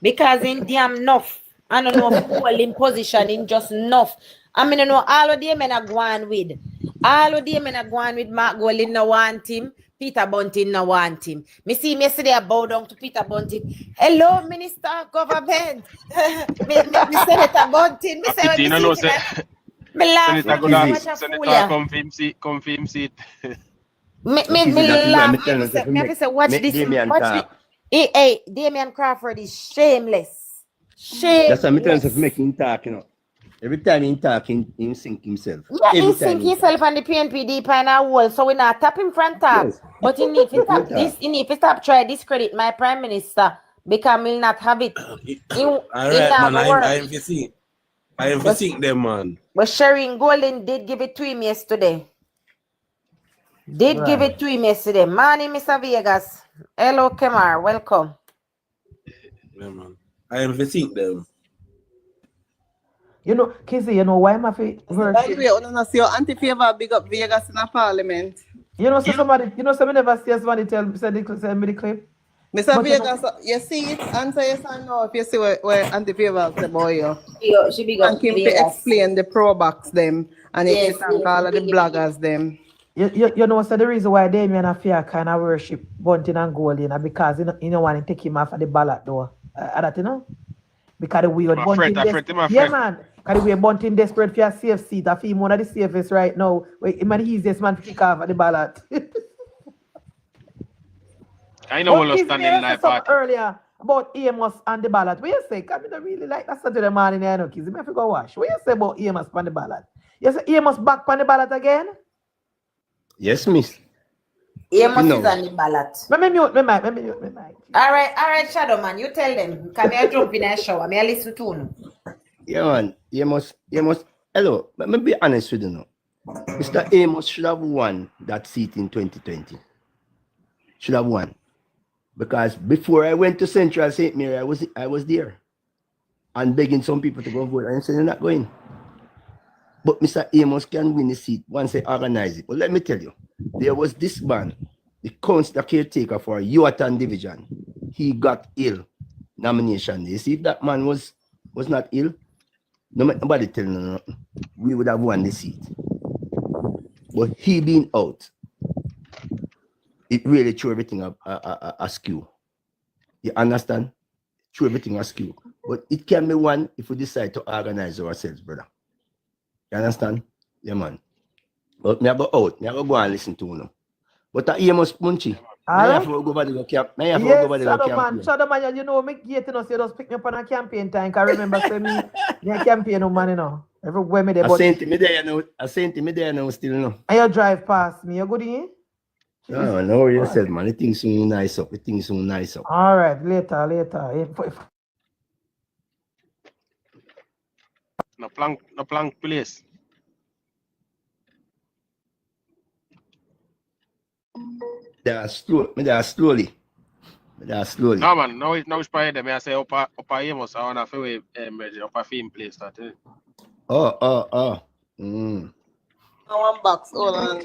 Because in damn enough. I don't know if polling position in just enough. I mean, you know, all of them men are going with. All of them men are going with Mark Golding no want him. Peter Bunting no want him. Me see me yesterday I bow down to Peter Bunting. Hello, Minister of Government. me Senator Bunting. Me say when me you know, see him, me laugh. Senator Me watch a fool ya. come film seat. Me laugh. Me say watch this. Watch this. Hey, Damian Crawford is shameless. That's what I'm telling you, make him talk, you know. Every time he talk, he sink himself. Yeah, Every he time sink himself on the PNP deep in a hole, so we not tap him front top. Yes. But he need to tap this. He need to stop try discredit my Prime Minister because he'll not have it. All right, man. I'm seeing them, man. But Sherry Golden did give it to him yesterday. Give it to him yesterday. Morning, Mr. Vegas. Hello, Kemar. Welcome. Yeah, man. I am seeing them. You know, Kizzy, you know why my favorite? By the way, I don't see your anti-favor big up Vegas in a parliament. You know, so somebody, somebody never see somebody tell me the clip. Mr. But Vegas, you see it? Answer yes or no if you see where anti-favor say about you. She big up And him to Vegas. explain the pro box them and Yes, if you thank all of the bloggers them. You know, so the reason why Damien and Fear kind of worship Bunting and Golding because you know want to take him off of the ballot though. That you know? Because the weird Bunting yeah man. Because the way Bunting desperate for a safe seat, I feel one of the safest right now. Wait, man, the easiest man to kick off at the ballot. I know we'll stand in live party. Earlier about Amos and the ballot. What you say? I don't really like that Saturday morning, you know, kids. I have to go wash. What you say about Amos on the ballot? You say Amos back on the ballot again? Yes, miss. Amos is on the ballot. Let me mute my mic. All right, Shadow Man, you tell them. Come here, jump in a shower. May I listen to you? Yeah, man. Amos. Hello, let me be honest with you now. Mr. Amos should have won that seat in 2020. Should have won. Because before I went to Central St. Mary, I was there. And begging some people to go vote. And I said, they're not going. But Mr. Amos can win the seat once they organize it. But let me tell you, there was this man, the council caretaker for Yuatan Division. He got ill nomination. You see, if that man was not ill, nobody telling him nothing. We would have won the seat. But he being out, it really threw everything askew. You understand? Threw everything askew. But it can be won if we decide to organize ourselves, brother. You understand? Yeah, man. But me go out. Me go and listen to you. But Amos Punchy. I have Hello? to go back to the camp. I have to Yes, go back to the campaign. Shadow man, you know, me getting us, you just pick me up on a campaign time. Can remember say me a campaign man, you know. Everywhere me there, I but sent him there now. I sent him there now still no. and you drive past me, you good in? No, no, you said man. The thing soon nice up. The thing soon nice up. All right, later. No plank place. They are slowly. No man, now it's probably them. I say upper Amos, I wanna feel upper film place that. Oh. One box. Hold on.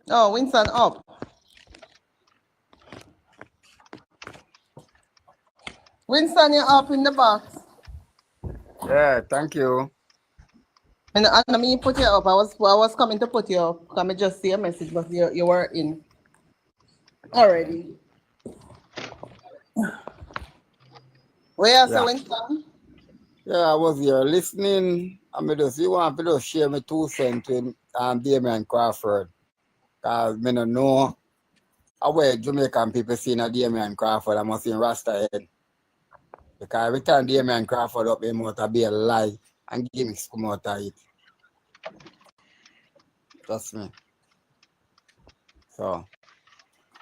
Oh, Winston up. Winston, you're up in the box. Yeah, thank you. And I mean, put you up. I was coming to put you up. Come just see a message, but you were in already. Where is Winston? Yeah, I was here listening. I mean, you want to share my 2 cents with Damian Crawford. Because I don't know how Jamaican people see Damian Crawford. I must see Rasta head. Because every time Damian Crawford up, he must be a lie and gimmicks come out of it. Trust me. So,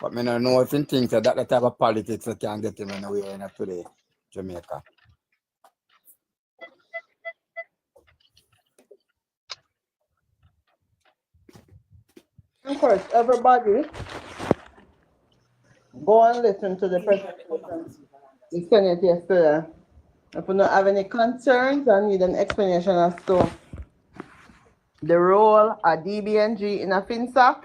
but I don't know if he thinks that the type of politics that can get him anywhere in today, Jamaica. Of course, everybody go and listen to the presentation. We sent it yesterday. If you don't have any concerns and need an explanation as to the role of DBNG in a FinSAC,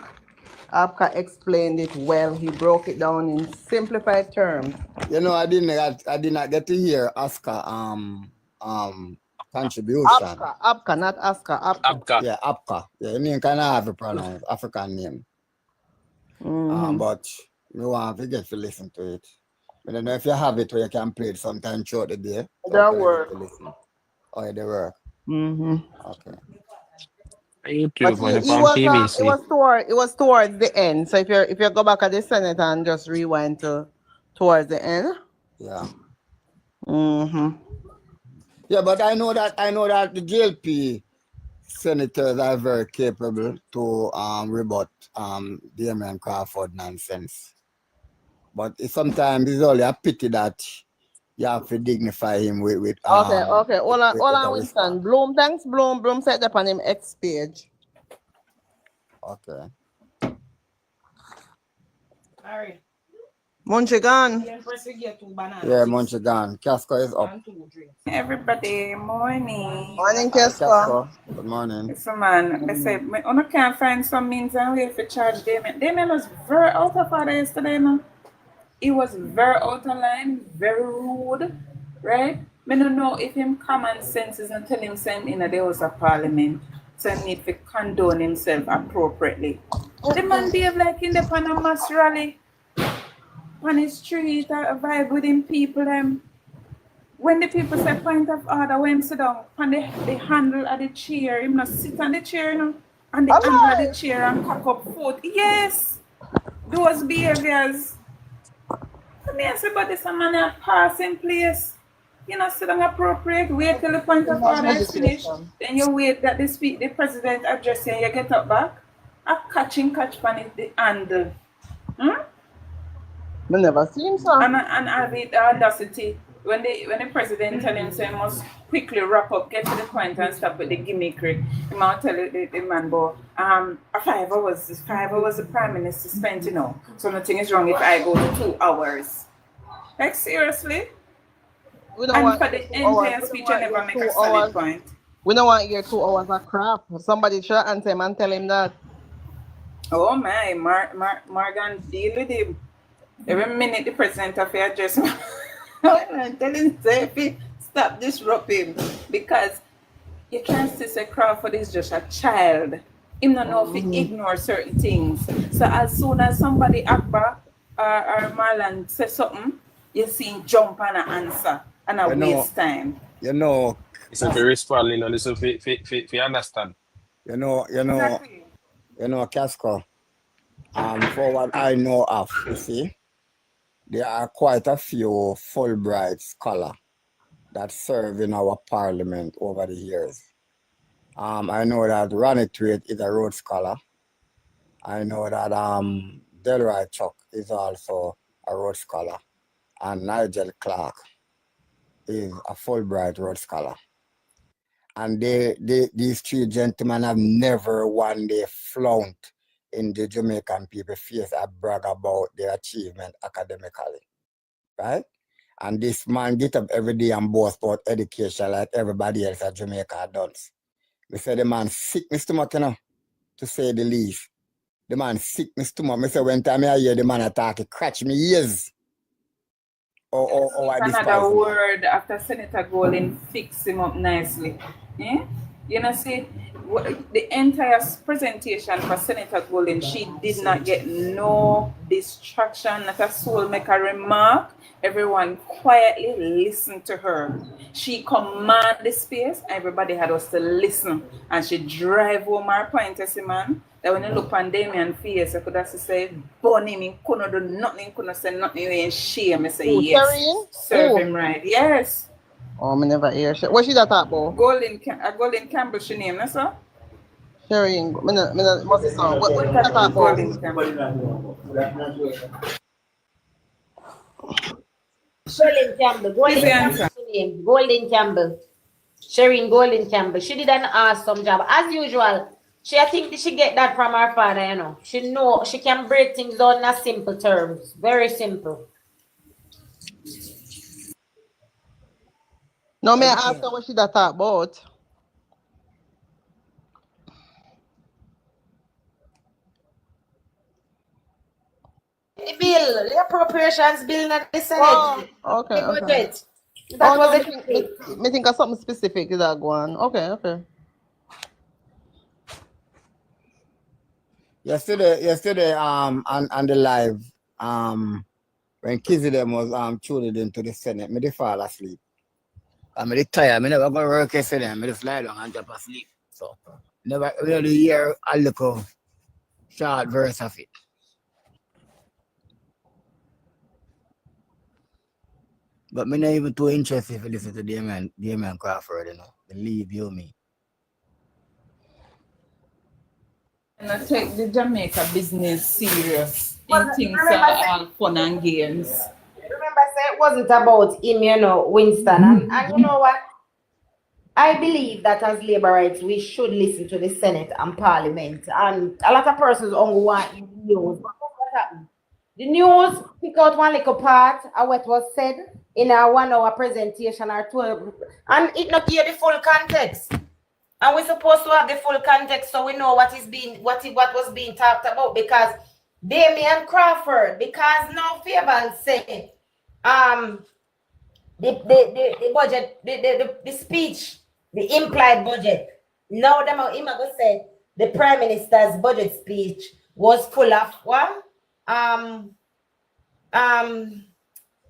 Apka explained it well. He broke it down in simplified terms. You know, I did not get to hear Oscar contribution. Apka, not Oscar. Apka. Yeah, Apka. Yeah, you mean kind of have a pronounce African name. But you want to get to listen to it. I don't know if you have it where you can play it sometime throughout the day. That work. Oh, yeah, they work. Okay. YouTube But on PVC. it was towards the end. So if you go back at the Senate and just rewind towards the end. Yeah. Yeah, but I know that the JLP senators are very capable to rebut Damian Crawford nonsense. But sometimes it's only a pity that you have to dignify him with okay. Hold on, Winston. Bloom, thanks, Bloom. Bloom set up on him X page. Okay. All right. Munchigan. Yeah, Munchigan. Casco is up. Everybody, morning. Morning, Casco. Good morning. It's a man. I said, I can't find some means and way for charge Damien. Damien was very out of order yesterday, no? He was very out of line, very rude, right? I don't know if him common sense is not telling him saying there was a parliament, so he need to condone himself appropriately. The man behave like in the Panama rally. On his street, I vibe with him people. When the people say point of order, when him sit down, and the handle of the chair, him not sit on the chair, you know, and the handle of the chair and cock up foot. Yes, those behaviors. I mean, I say, but this man a passing place. You know, sit down appropriate, wait till the point of order is finished. Then you wait that the president address you and you get up back. A catch pan it the handle. I never seen so. And have the audacity when the president tell him say must quickly wrap up, get to the point and stop with the gimmickry. He might tell the man, but 5 hours the prime minister spent, you know. So nothing is wrong if I go to 2 hours. Like seriously? We don't and want for the entire speech I never make a solid point. We don't want to hear 2 hours of crap. Somebody should answer him and tell him that. Oh my, Morgan, deal with him. Every minute the president of the address, I'm telling him, stop disrupting because you can't say Crawford is just a child. Him don't know if he ignore certain things. So as soon as somebody Akbar or Marlon says something, you see him jump and answer and waste time. You know. It's a very respond, you know, listen, if you understand. Exactly. You know, Casco. For what I know of, you see, there are quite a few Fulbright scholars that serve in our parliament over the years. I know that Ronnie Tweed is a Rhodes Scholar. I know that Delroy Chuck is also a Rhodes Scholar, and Nigel Clark is a Fulbright Rhodes Scholar. And these three gentlemen have never one day flounced in the Jamaican people face and brag about their achievement academically, right? And this man get up every day and boast about education like everybody else at Jamaica does. We say the man sick me stomach, you know, to say the least. The man sick me stomach. Me say when time I hear the man attack, it catch me ears. I despise another him. word after Senator Golden fix him up nicely. Eh? You know, see, the entire presentation for Senator Golden, she did not get no distraction, not a soul make a remark. Everyone quietly listened to her. She commanded the space, everybody had us to listen. And she drive home her point, you see, man, that when you look on Damian face, I could have said, Bonnie, me couldn't do nothing, couldn't say nothing, in shame. I say, yes, serve him right. Yes. Oh, me never hear. What she that talk about? Golden Campbell, she name, that's all. Sherry, what's the song? What she that talk about? Golden Campbell. Sherlyn Campbell, Golden Campbell, Shereen Golden Campbell. She did an awesome job as usual. I think she get that from her father, you know. She know she can break things down in simple terms, very simple. No, may I ask her what she that talk about? The bill, the appropriations bill, not the Senate. Oh, okay, the budget. okay. That was me think of something specific is that going. Okay. Yesterday, on the live, when Kizzy them was tuned into the Senate, me they fall asleep. I'm really tired. I never go to work yesterday. I just lie down and drop asleep. So never really hear a little short verse of it. But me not even too interested if you listen to Damian Crawford, you know. Believe you me. And take the Jamaica business serious. And things are all fun and games. Remember, say it wasn't about him, you know, Winston. And you know what? I believe that as Labourites, we should listen to the Senate and Parliament. And a lot of persons only want news. But what happened? The news pick out one little part of what was said in a 1 hour presentation or 2, and it not give the full context. And we're supposed to have the full context so we know what was being talked about, because Damian Crawford, because no favor say the budget, the speech, the implied budget. Now them him go say the Prime Minister's budget speech was full of what?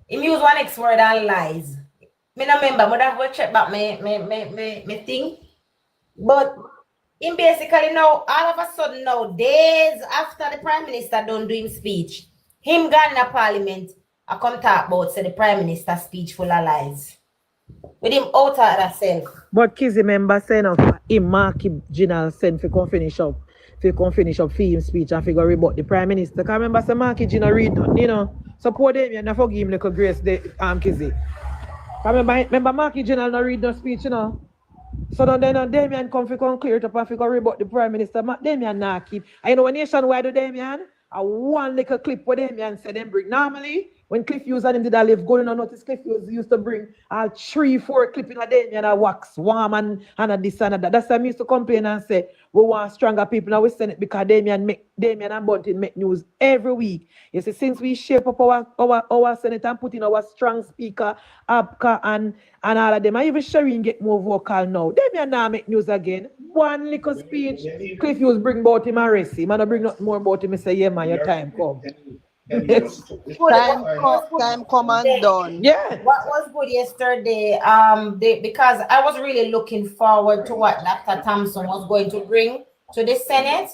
He used one X word and lies. Me no remember, but I will check back me thing. But in basically now, all of a sudden now, days after the Prime Minister done doing speech, him gone in Parliament, I come talk about say the Prime Minister speech full of lies. With him out of herself. But Kizzy member saying of him Marky General sent for come finish up for him speech and figure about the Prime Minister. Because remember say Marky General read, you know, support him and forgive him like a grace Kizzy. Remember Marky General not read no speech, you know. So then Damian come clear it up and figure about the Prime Minister. Damian not keep. And you know when nationwide do Damian? A one little clip where Damian said them bring. Normally, when Cliff Hughes and him did a live going on notice, Cliff Hughes used to bring 3-4 clip in a Damian a wax warm and a this and that. That's why I used to complain and say we want stronger people now we send it because Damian and Bunting make news every week. You see, since we shape up our Senate and put in our strong speaker, Abka and all of them, and even Shireen get more vocal now. Damian now make news again. One little speech, Cliff Hughes bring about him and rest him. And I bring nothing more about him and say, yeah man, your time come. Time come and done. Yeah. What was good yesterday? Because I was really looking forward to what Dr. Thompson was going to bring to the Senate.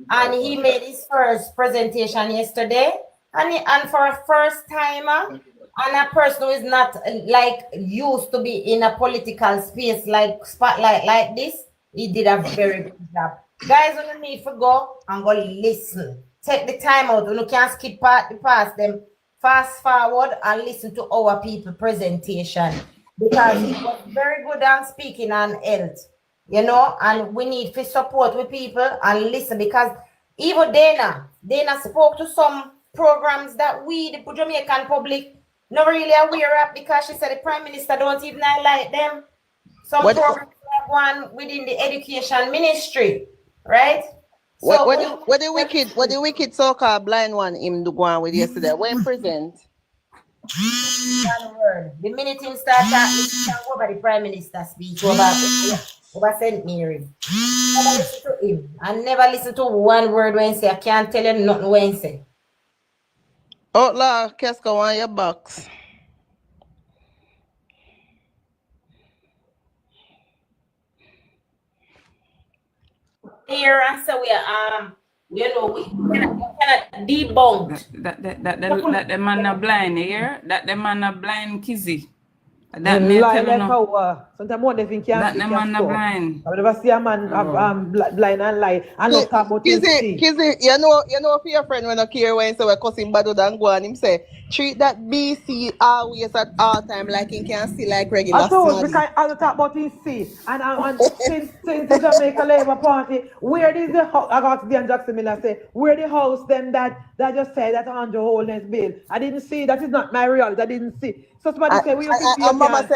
and he made his first presentation yesterday. And for a first timer and a person who is not like used to be in a political space like spotlight like this, he did a very good job. Guys, you don't need to go and go listen. Take the time out. You can't skip past them. Fast forward and listen to our people presentation, because it was very good on speaking on health, you know, and we need to support with people and listen, because even Dana spoke to some programs that we, the Jamaican public, not really aware of, because she said the Prime Minister don't even highlight them. Some programs like one within the education ministry, right? So What the wicked so-called blind one him do go on with yesterday? When present? One word. The minute him start talking, he can go by the Prime Minister speech over St. Mary. Never listen to him. I never listen to one word when he say. I can't tell you nothing when he say. Outlaw, Keska on your box. Here and so we cannot debunk That the man a blind here. That the man a blind kizzy. That Lie me like tell you no. how sometimes more they think That the man a blind. I never see a man blind and lie. And not talk about his see. Kizzy, you know for your friend when I care when say we're cussing bad than go on him say treat that BC always at all time like he can see like regular. I told because I talk about his see and since the Jamaica Labour Party, where is the house? I got to Dan Jackson Miller say where the house them that just said that Andrew Holness bill. I didn't see, that is not my reality. I didn't see. So somebody say we have to Mama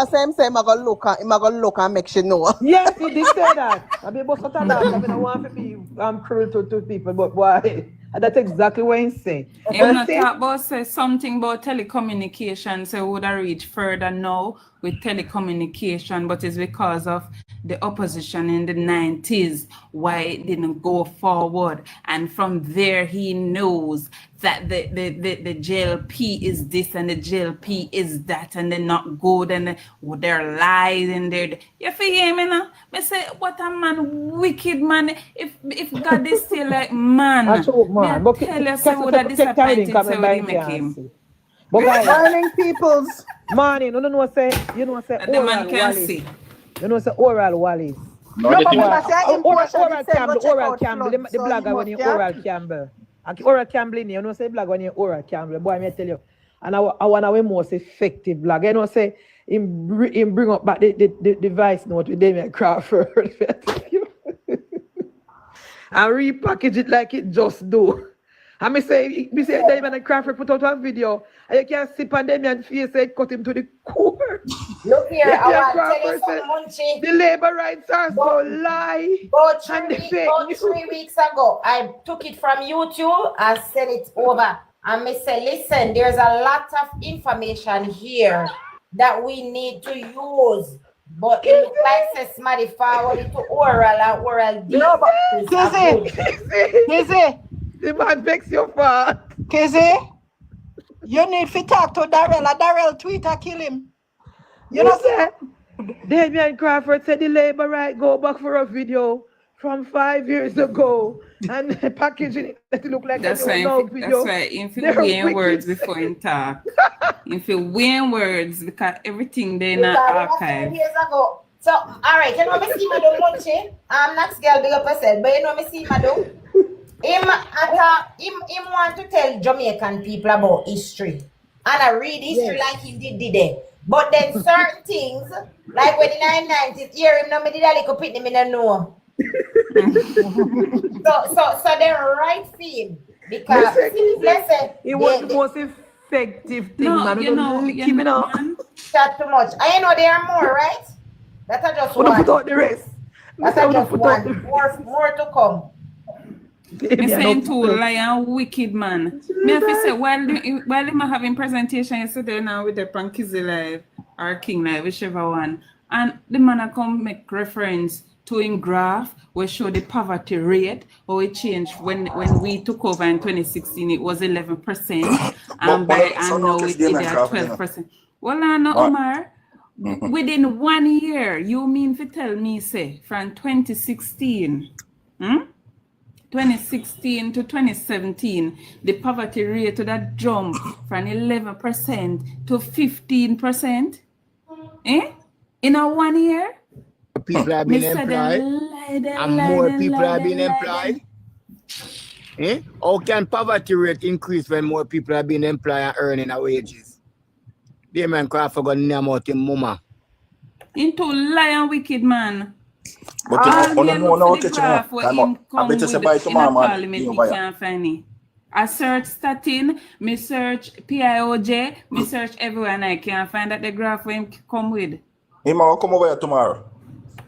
say I'm gonna look and make sure know. Yes, he did say that. I mean, but sometimes I don't want to be cruel to people, but why? That's exactly what he's saying. Even not talk about say something about telecommunication, so we would have reached further now with telecommunication, but it's because of the opposition in the 90s why it didn't go forward. And from there he knows that the JLP is this and the JLP is that, and they're not good, and they're lies, and they're you feel me now? I say what a man, wicked man. If God is still like man, I tell you so would have disappointed so would he make him. But morning peoples. Morning, you know say the man can see. You know say Oral Wallis. Oral Campbell, the blogger when you Oral Campbell. Oral Campbell in here, you know say blog when you Oral Campbell. Boy, I tell you. And I want our most effective blog. You know say him bring up back the voice note with Damien Crawford. And repackage it like it just do. And me say Damien Crawford put out a video and you can see Pandemian face say cut him to the core. Look here, I want to tell you something, Munchie. The labor rights are so lie. About 3 weeks ago, I took it from YouTube and sent it over. And me say, listen, there's a lot of information here that we need to use. But it looks like somebody forward it to oral and oral. No, but Kizzy. The man begs your part. Kizzy, you need to talk to Darrell. Darrell Twitter kill him. You know say Damien Crawford said the labor right go back for a video from 5 years ago and packaging it that it look like that's a video. That's why if you weigh words before you talk. If you weigh words because everything they in an archive. Years ago. So all right, you know me see Madam Munchie. I'm not scared big up herself, but you know me see Madam. Him want to tell Jamaican people about history. And I read history like he did there. But then certain things, like when in the 1990s, hear him now, me did a little pit him in the know. So they're right for him. Because it was the most effective thing, man. You know, Chat too much. I know there are more, right? That's just one. Put out the rest. That's just one. More to come. Me saying too lion wicked man. Me have to say while him having presentation yesterday now with the Pankizzy Live or King Live, whichever one, and the man a come make reference to in graph where show the poverty rate or it changed when we took over in 2016 it was 11% and now it's at 12%. Well I know Omar. Within 1 year, you mean to tell me say from 2016 2016 to 2017, the poverty rate would have jumped from 11% to 15%. In a 1 year? People are being employed, and more people are being employed. How can poverty rate increase when more people are being employed and earning a wages? The man cry for God name out in mama. Into lie and wicked man. But All you me know, look no for the kitchen. graph where him I come bet you with say by in a tomorrow morning. parliament, You me buy it. can't find it. I search statin, me search PIOJ, me search everywhere and I can't find that the graph where him come with. He will come over here tomorrow.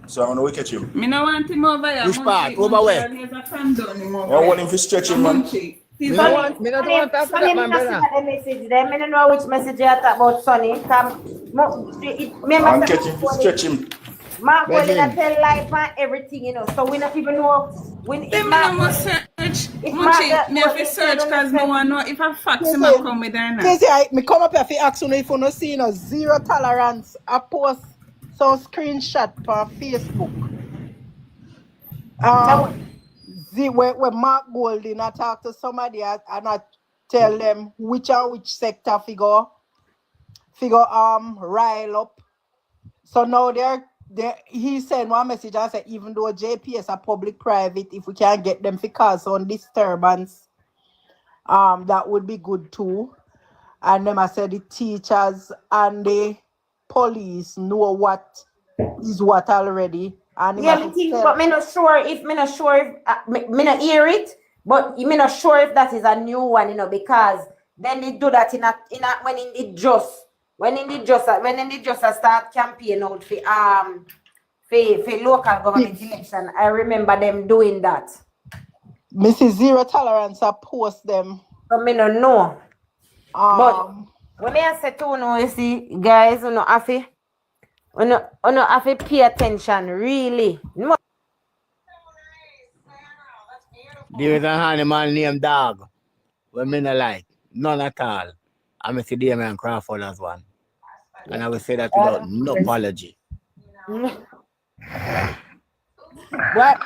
So I'm going to catch him. Me no want him over here. Which part? Over where? There's a fan down him over I there. want him to stretch him, man. Me not want that for that, man, brother. The message there. I don't know which message you talk about, Sonny. I'm catching him to stretch him. Mark will tell life and everything, you know. So we not even know when Them man must search. Munchie, me have to search because no one know if a fax him a come with or not. Me come up here to ask you if you no see no zero tolerance. I post some screenshot for Facebook. Where Mark Golding I talk to somebody and I tell them which sector figure rile up. So now he sent one message and said even though JPS are public private, if we can get them to cause on disturbance, that would be good too. And then I said the teachers and the police know what is what already. And yeah, but me not sure if me not hear it, but me not sure if that is a new one, you know, because then they do that when in the just start campaign out for local government election. I remember them doing that. Mrs. Zero Tolerance I post them. So me no know. But when I say to you see, guys, you know, have to pay attention, really. There is an animal named Dog. When me not like. None at all. I may see Damien Crawford as one. And I will say that without no apology. What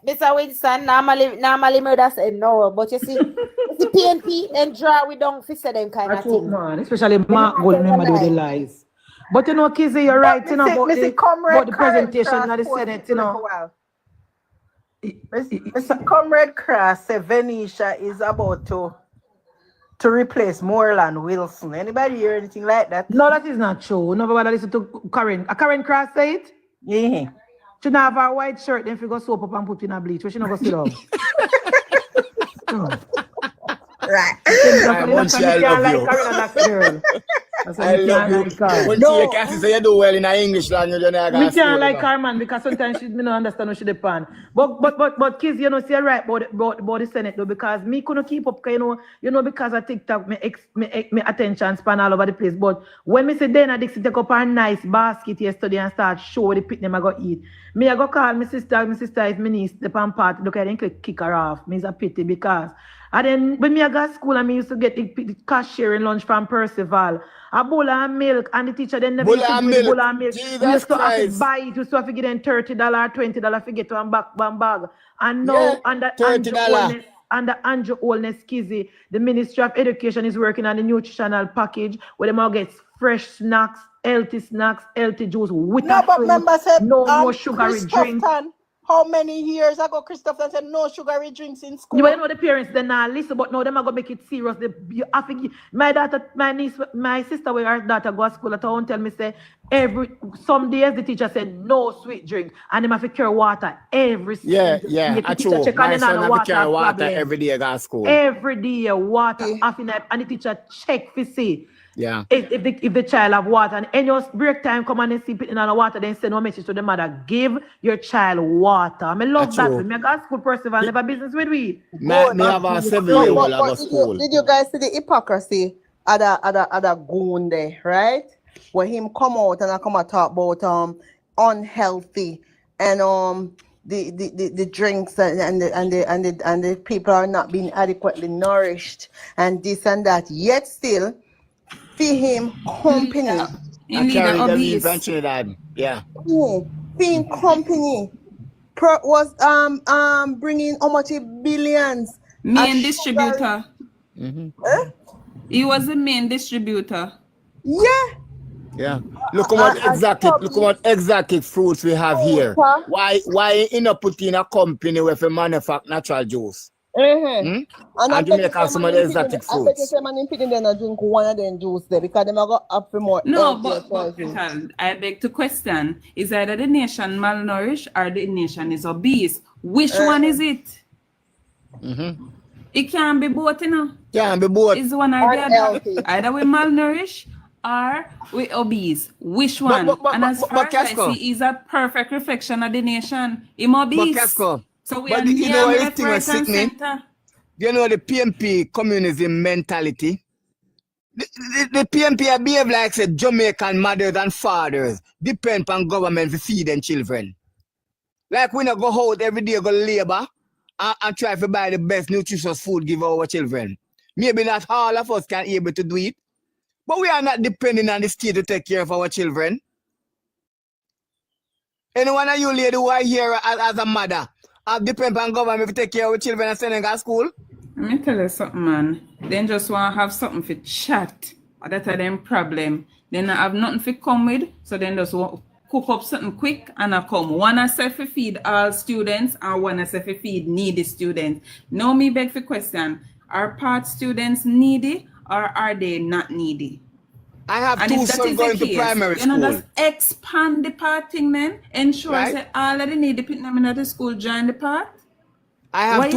Mr. Winston normally murder say no, but you see PNP and draw we don't fix them kind of thing. Man, especially Mark Gold remember do the lies. But you know, Kizzy, you're right, you know, about the presentation of the Senate, you know. Mr. Comrade Cross said Venetia is about to replace Moreland Wilson. Anybody hear anything like that? No, that is not true. Nobody listen to Karen. Karen Cross say it? Yeah. She not have her white shirt, then she go soap up and put in a bleach. She not go sit down. Right. I love you. I love you. No. You can't say you do well in English language. We can't like her, man, because sometimes she don't understand what she depend. But kids, you know, say right about the Senate though, because me couldn't keep up, you know, because of TikTok, me attention span all over the place. But when me say Dana Dixie take up her nice basket yesterday and start show the pit them I go eat, me I go call my sister is my niece, the pan part, look at them kick her off. Me is a pity because. And then when me I got school and me used to get the cash sharing lunch from Percival. A bowl of milk and the teacher then never used to give me bowl of milk. We used to have to buy it, we used to have to give them $30, $20 to get one bag. And now under Andrew Holness Kizzy, the Ministry of Education is working on the nutritional package where them all get fresh snacks, healthy juice with no sugary drinks. How many years ago Christopher said no sugary drinks in school? You know the parents then listen, but now them are gonna make it serious. You have to, my niece, my sister, where her daughter go to school at home, tell me say some days the teacher said no sweet drink, and them have to carry water every true. My son have to carry water every day at school. Every day water, and the teacher check for see. Yeah. If the child have water and in your break time come and see putting on the water, then send no message to the mother. Give your child water. I love that. Me got school Percival never business with we. Me have a 7-year-old at school. Did you guys see the hypocrisy of the goon there, right? Where him come out and I come and talk about unhealthy and the drinks and the people are not being adequately nourished and this and that. Yet still fee him company. I carry the leave and Trinidad. Yeah. Feeing company. bringing how much billions. Main distributor. He was the main distributor. Yeah. Yeah. Look what exotic fruits we have here. Why you not put in a company with a manufacture natural juice? And you make out some of the exotic fruits. I bet you say man in they not drink one of them juice there because them are go up for more. No, but I beg to question: is either the nation malnourished or the nation is obese? Which one is it? It can't be both, you know. Can't be both. It's one or the other. Either we malnourished or we obese. Which one? And as far as I see, is a perfect reflection of the nation. I'm obese. So we are near left, right, and center. You know the PMP communism mentality. The PMP behave like say Jamaican mothers and fathers depend on government to feed them children. Like we not go out every day go labor and try to buy the best nutritious food give our children. Maybe not all of us can able to do it, but we are not depending on the state to take care of our children. Anyone of you lady who are here as a mother depend on government to take care of our children and send them to school? Let me tell you something, man. Then just want to have something for chat. That's a them problem. Then I have nothing to come with, so then just want cook up something quick and I come. One I say for feed all students and one I say for feed needy students. Now me beg for question. Are part students needy or are they not needy? I have two sons going to primary school. You know, just expand the part thing, man. Ensure that all of the needy put them in the school join the part. I have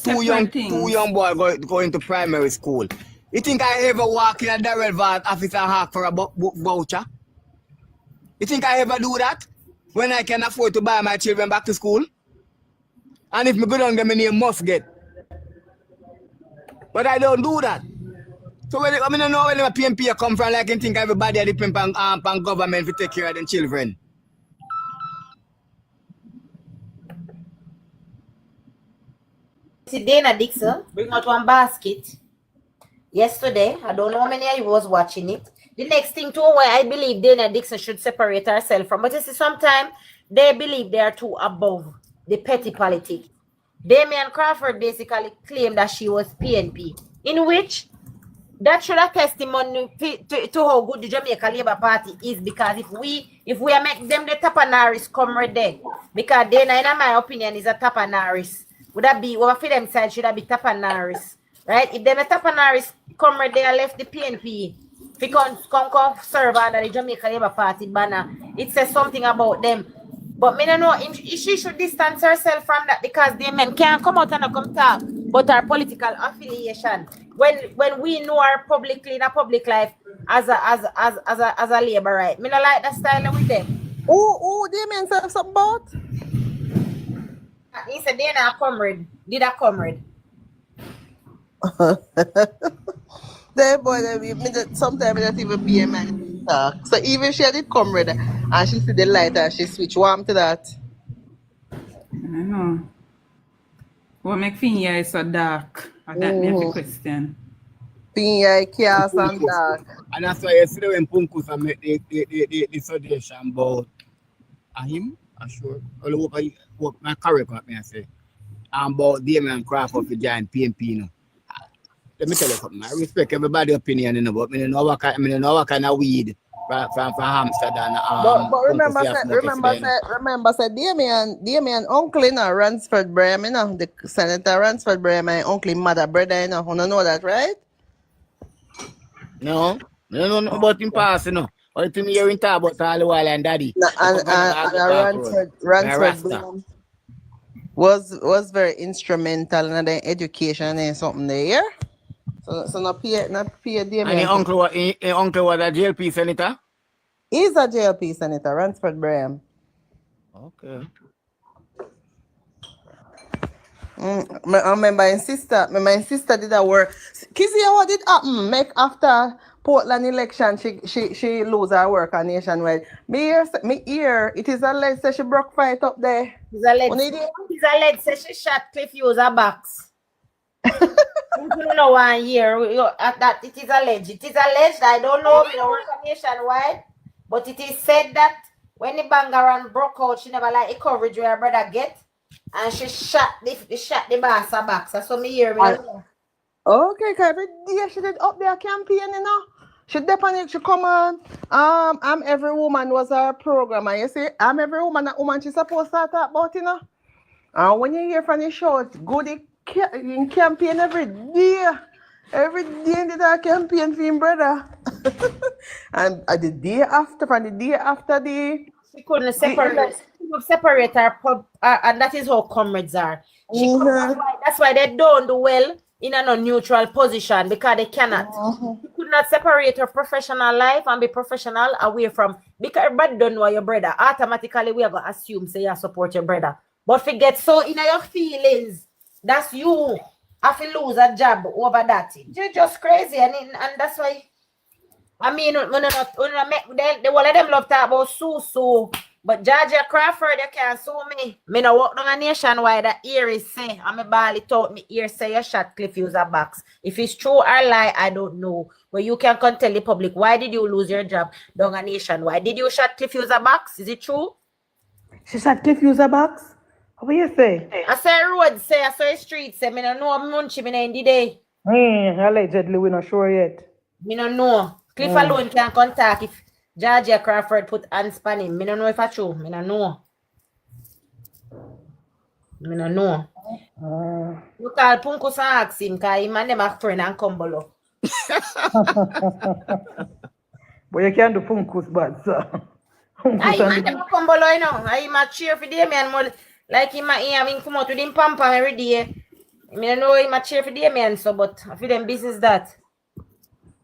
two young boys going to primary school. You think I ever walk in a Darrell office and ask for a book voucher? You think I ever do that when I can afford to buy my children back to school? And if me go down, them name must get. But I don't do that. So when I don't know where the PMP come from, like I think everybody depend on government to take care of them children. See, Dana Dixon bring out one basket yesterday. I don't know how many of you was watching it. The next thing too, where I believe Dana Dixon should separate herself from, but you see, sometimes they believe they are too above the petty politics. Damian Crawford basically claimed that she was PNP, in which that should have testimony to how good the Jamaica Labour Party is, because if we make them the Tapanaris come right there, because Dana, in my opinion, is a Tapanaris. Would that be over for them side should that be Tapanaris, right? If them the Tapanaris come right there left the PNP, if you come serve under the Jamaica Labour Party banner, it says something about them. But me don't know if she should distance herself from that, because the men can't come out and come talk about our political affiliation when we know her publicly in a public life as a labor right. Me don't like that style with them. Oh, the men say something about? He said they're not a comrade. Did a comrade. Sometimes it doesn't even be a man talk. So even she did comrade and she see the light and she switch warm to that. I don't know. What make Finya is so dark? That me have a question. Finya, chaos and dark. And that's why yesterday when Punkus make the suggestion about him, I'm sure. All my correct what me I say. About Damian Crawford for giant PMP, you know. Let me tell you something. I respect everybody's opinion, you know, but I don't know what kind of weed from Amsterdam. But remember, Damian uncle, you know, Ransford Braham, you know, the Senator Ransford Braham, my uncle, mother, brother, you know, you know that, right? No, I don't know about him past, you know. Or to me, you're in talk about all the while and daddy. And Ransford Braham was very instrumental in the education and something there. So not pay Damian. And your uncle was a JLP senator? He's a JLP senator, Ransford Braham. Okay. I remember my sister did that work. Kizzy, what did happen? Make after Portland election, she lose her work on nationwide. Me hear it is alleged that she broke fight up there. It's alleged that she shot Cliff user box. You don't know 1 year that it is alleged. It is alleged. I don't know. We don't work on nationwide, but it is said that when the bangaran broke out, she never like the coverage where her brother get. And she shot the boss a box. That's what me hear. Me know. Okay, cause every day she did up there campaign, you know. She definitely she come on. I'm Every Woman was her program, and you see, I'm Every Woman, that woman she supposed to talk about, you know. And when you hear from the show, it's good in campaign every day. Every day did a campaign for him brother. And the day after, from the day after she couldn't separate. She could separate her pub, and that is how comrades are. That's why they don't do well in a neutral position, because they cannot. You could not separate your professional life and be professional away from, because everybody don't know your brother. Automatically, we are going to assume say you support your brother. But forget so in your feelings, that's you have to lose a job over that. You're just crazy, and that's why. I mean, they one of them love talk about sue. But Georgia Crawford, you can't sue me. Me no walk down a nationwide that ear is say, I'm a ball it out, me ear say you shot Cliff user box. If it's true or lie, I don't know. But you can come tell the public, why did you lose your job down a nationwide? Did you shot Cliff user box? Is it true? She shot Cliff user box? What you say? I say road say, I say street say, me no know munchie me in the day. Allegedly, we not sure yet. Me no know. Cliff alone can contact if Georgia Crawford put hands on him. Me no know if it's true. Me no know. You call Punkus and ask him, because him and them are friend and come below. But you can't do Punkus bad, sir. I man them come below, you know. I ma cheer for them and like him having come out with him pamper every day. Me no know him a cheer for them and so, but for them business that.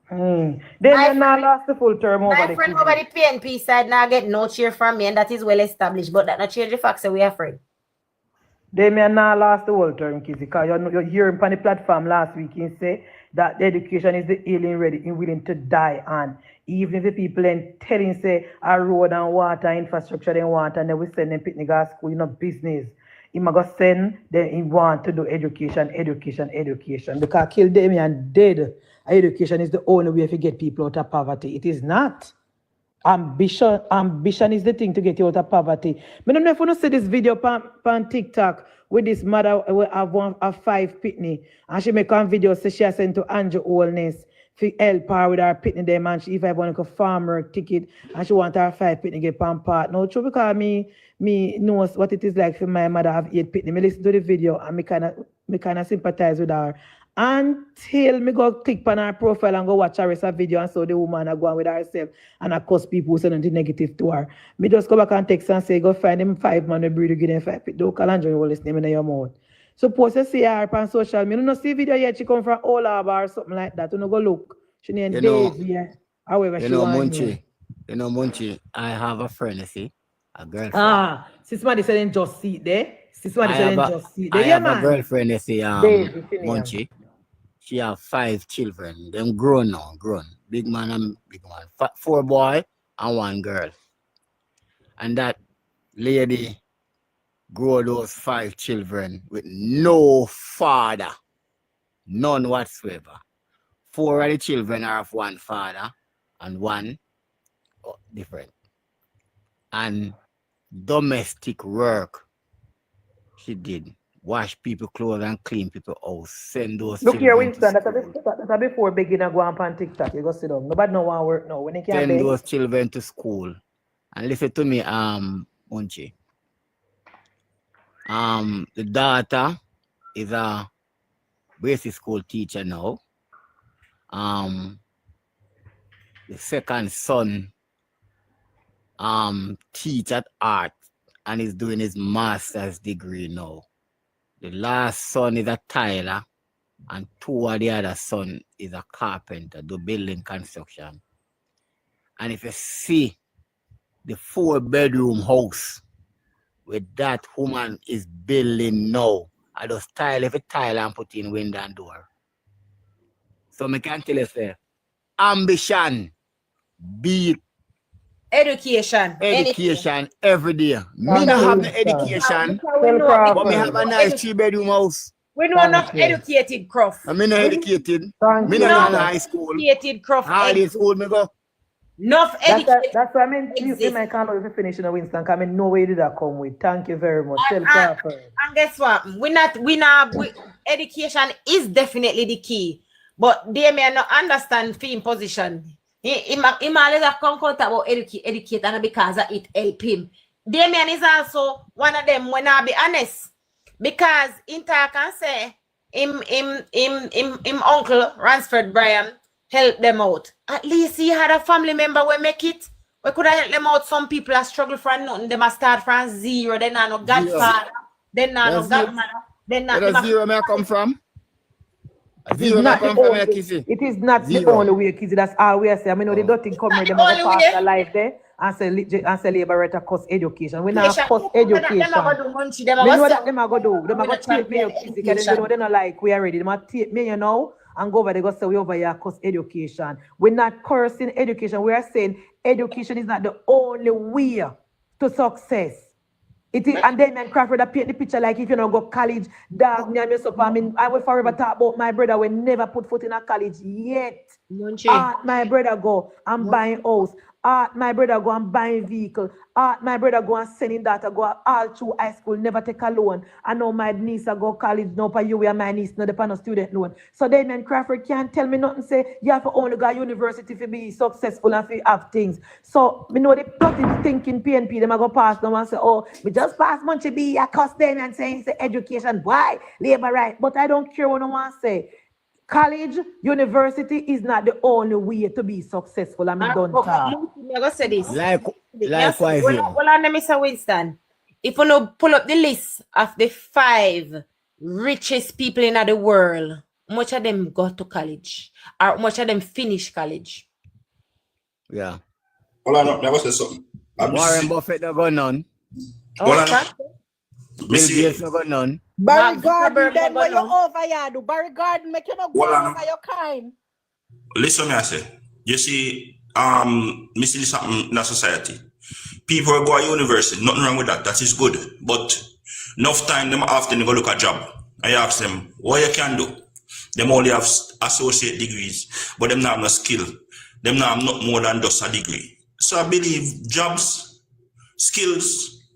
They may not last the full term over my the friend over the PNP side now get no cheer from me, and that is well established, but that not change the fact that we are afraid. They may not last the whole term, Kizzy, because you're hearing on the platform last week, he say that the education is the alien ready and willing to die on. Even if the people ain't telling say a road and water infrastructure they want, and then we send them picnic at school, you know, business. He might go send, then he want to do education. Because kill them and dead. Education is the only way to get people out of poverty. It is not. Ambition is the thing to get you out of poverty. I don't know if you see this video on TikTok with this mother who have 5 pitney, and she make a video say she has sent to Andrew Holness to help her with her pitney them, and she if I want a farmer ticket and she want her 5 pitney get pan part. No true, because me knows what it is like for my mother have 8 pitney. Me listen to the video and me kinda sympathize with her. Until me go click on her profile and go watch her rest of video and so the woman go on with herself and I curse people who say nothing negative to her. Me just go back and text and say, go find them 5 man, we breed to give them 5. Don't call and join all this name in your mouth. Suppose you see her on social media. You don't see video yet, she come from All Harbor or something like that. You know, go look. She named Daisy, however she wants. You know, Munchie, I have a friend, you see, a girlfriend. Since somebody said just see it there. I have a girlfriend, you see, Munchie. She have 5 children. Them grown now, big man and big man. 4 boy and 1 girl. And that lady grow those 5 children with no father, none whatsoever. 4 of the children are of 1 father and 1 different. And domestic work she did. Wash people clothes and clean people house. Send those look here, Winston, that's before beginner go on TikTok. You go sit down. Nobody no want work now. When they can't send those children to school. And listen to me, Munchie. The daughter is a basic school teacher now. The second son teach at art and is doing his master's degree now. The last son is a tiler, and 2 of the other son is a carpenter, do building construction. And if you see the 4-bedroom house with that woman is building now, I just tile every tile and put in window and door. So I can tell you, say, ambition beat education every day. Me not have the education, but me have a nice 3-bedroom house. We know enough educated, Croft. I mean not educated. Me not in high school. Educated, Croft. All in school me go. Enough education. That's why I mean, you might can't know if you finish in a Winston, because I mean, no way did that come with. Thank you very much. Tell Crawford. And guess what? Education is definitely the key. But they may not understand film position. He always have come out about educate and because it help him. Damien is also one of them when I be honest. Because Inter can say him uncle Ransford Brian help them out. At least he had a family member who make it. We could have helped them out. Some people are struggle for nothing. They must start from zero. Then no godfather. Then no godmother. Then where does zero may come from? It is not the only way, Kizzy. That's all we say. I mean, they don't think come here, they might pass their life there and say labor right cost education. We not cost education. We know that them are going to do. They are going to take me, Kizzy, because they know they not like we already. They might take me, you know, and go over. They go say we over here cost education. We're not cursing education. We are saying education is not the only way to success. It is, and then Crawford paint the picture like if you know go college, dog near me. So I mean, I will forever talk about my brother. We never put foot in a college yet. My brother go and buying house. My brother go and buying vehicle. My brother go and sending daughter go all through high school, never take a loan. I know my niece go college now for you and my niece no depend on student loan. So then Crawford can't tell me nothing. Say you have to only go to university to be successful and to have things. So me know they plotting thinking PNP. Them I go pass them and say, oh, we just pass Munchie B. I cost them and saying say education. Why labor right? But I don't care what I want to say. College, university is not the only way to be successful. I'm done talk. I'm gonna say this. Likewise. Well, Mr. Winston, if you know pull up the list of the 5 richest people in the world, much of them go to college, or much of them finish college. Yeah. Hold on, never say something. Warren Buffett don't go none. Bill Gates don't go none. Barry Garden, then when you over here, do Barry Garden make you not go over your kind? Listen, I say, you see, me see something in the society. People go to university, nothing wrong with that. That is good. But enough time, them often go look at job. I ask them, what you can do? Them only have associate degrees, but them not have no skill. Them not have not more than just a degree. So I believe jobs, skills,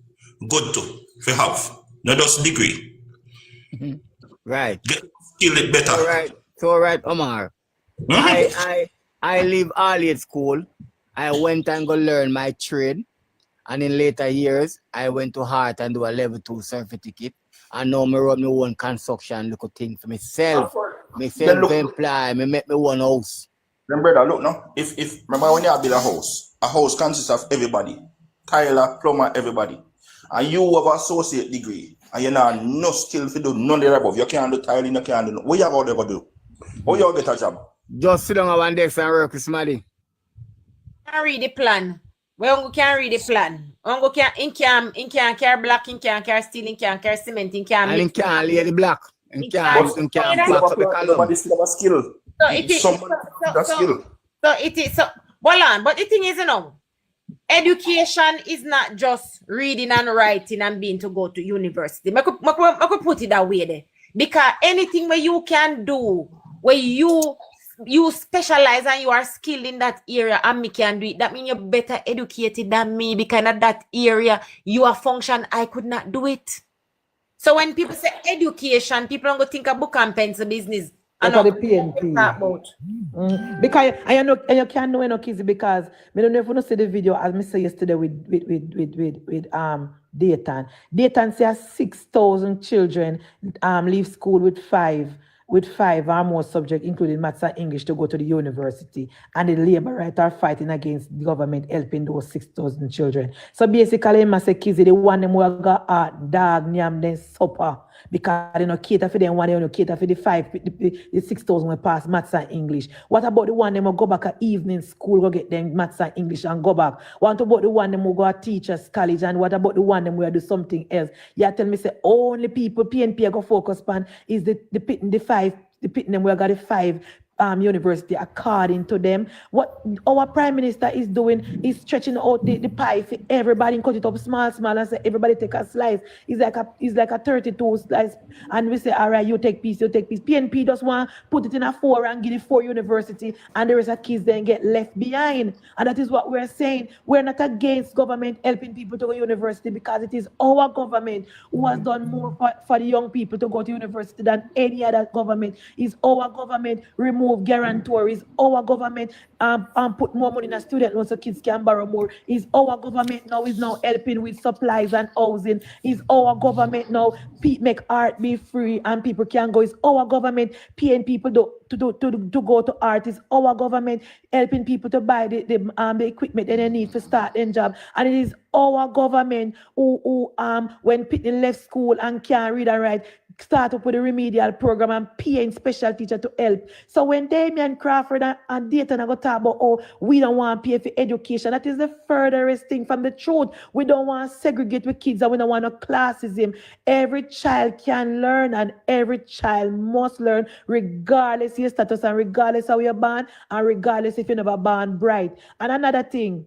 good to have. Not just degree. Right. Skill it better. So right, Omar. I leave Harriet school. I went and go learn my trade. And in later years, I went to Hart and do a level 2 certificate. And now I run my own construction little thing for myself. Myself employ, me make my own house. Then brother, look now. If remember when you build a house consists of everybody. Tyler, plumber, everybody. And you have an associate degree. And you know no skill to do none of the above. You can't do tiling, you can't do no. What you going to do? How you get a job? Just sit down on one desk and work with somebody. Can't read the plan. We can't read the plan. In can't carry block, in can't carry steel, in can't carry cement, in can't. And in can't lay the block. In can't flat up the column. Everybody still have a skill. So it is. So it is. So hold on. But the thing is, you know, education is not just reading and writing and being to go to university. I could put it that way there. Because anything where you can do, where you specialize and you are skilled in that area and me can do it, that means you're better educated than me because in that area you are function, I could not do it. So when people say education, people don't go think of book and pencil business. That's what the PNP. Because I know, and you can't know Kizzy because I don't know if you see the video as I said yesterday with Dayton. Dayton says 6,000 children leave school with five or more subjects, including maths and English, to go to the university. And the labor rights are fighting against the government helping those 6,000 children. So basically, I say Kizzy, the one them who got dog, nyam, then supper. Because they don't cater for them, one they don't cater for the 6,000 will pass maths and English. What about the one them will go back at evening school, go get them maths and English and go back? What about the one them will go at teachers college, and what about the one them will do something else? You tell me say only people PNP go focus on is the pitting them we got the 5 university according to them. What our prime minister is doing is stretching out the pie for everybody and cut it up small and say everybody take a slice. It's like a 32 slice, and we say, all right, you take piece. PNP just want put it in a 4 and give it 4 university, and the rest of kids then get left behind. And that is what we're saying. We're not against government helping people to go to university, because it is our government who has done more for the young people to go to university than any other government. It's our government remove guarantors. Our government put more money in a student loan so kids can borrow more. It's our government now is now helping with supplies and housing. It's our government now make art be free and people can go. It's our government paying people to go to art. It's our government helping people to buy the equipment that they need to start their job. And it is our government who when people left school and can't read and write, start up with a remedial program and paying special teacher to help. So when Damian Crawford and Dayton go talk about, oh, we don't want to pay for education, that is the furthest thing from the truth. We don't want to segregate with kids and we don't want no classism. Every child can learn and every child must learn regardless of your status and regardless of how you're born and regardless if you're never born bright. And another thing,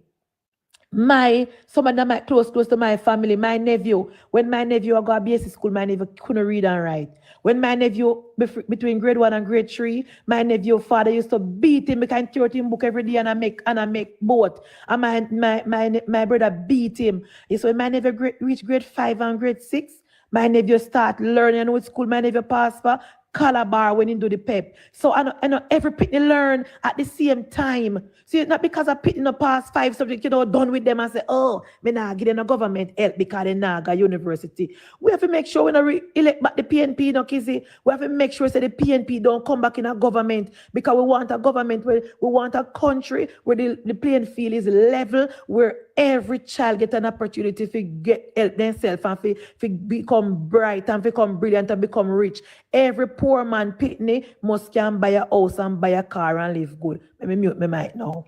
someone that might close to my family, my nephew, when my nephew go to basic school, my nephew couldn't read and write. When my nephew, between grade 1 and grade 3, my nephew father used to beat him because he throw him book every day and I make both. And my brother beat him. So when my nephew reach grade 5 and grade 6, my nephew start learning with school. My nephew pass for Calabar when he do the pep. So I know every pitney learn at the same time. So it's not because I pitney no pass 5 subjects, done with them and say, oh, me nah give them a government help because they nah got university. We have to make sure we don't elect back the PNP, no Kizzy. We have to make sure say the PNP don't come back in a government, because we want a government where we want a country where the playing field is level, where every child get an opportunity to get help themselves and to become bright and become brilliant and become rich. Every poor man pitney must can buy a house and buy a car and live good. Let me mute my mic now.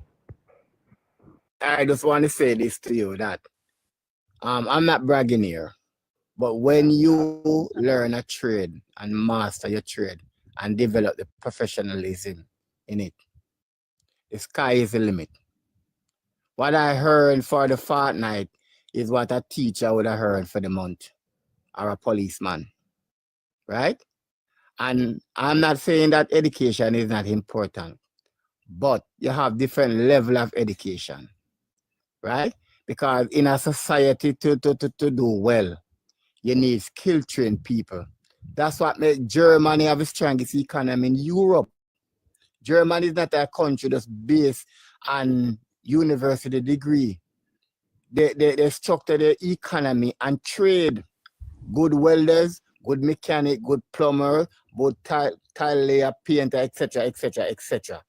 I just want to say this to you that I'm not bragging here, but when you learn a trade and master your trade and develop the professionalism in it, the sky is the limit. What I heard for the fortnight is what a teacher would have heard for the month, or a policeman, right? And I'm not saying that education is not important, but you have different level of education, right? Because in a society to do well, you need skill trained people. That's what makes Germany have the strongest economy in Europe. Germany is not a country that's based on university degree. They structure their economy and trade. Good welders, good mechanic, good plumber, good tile layer, painter, etc., etc., etc.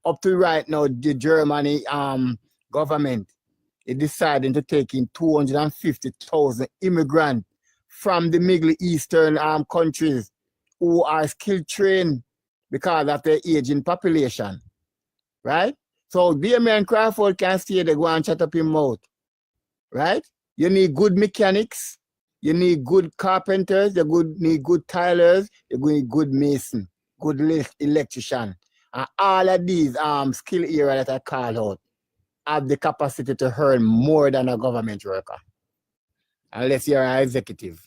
Up to right now, the Germany government is deciding to take in 250,000 immigrants from the Middle Eastern countries who are skill trained because of their aging population, right? So Damian Crawford can stay there, go and shut up his mouth, right? You need good mechanics, you need good carpenters, you need good tilers, you need good mason, good electrician. And all of these skill areas that I call out have the capacity to earn more than a government worker, unless you're an executive.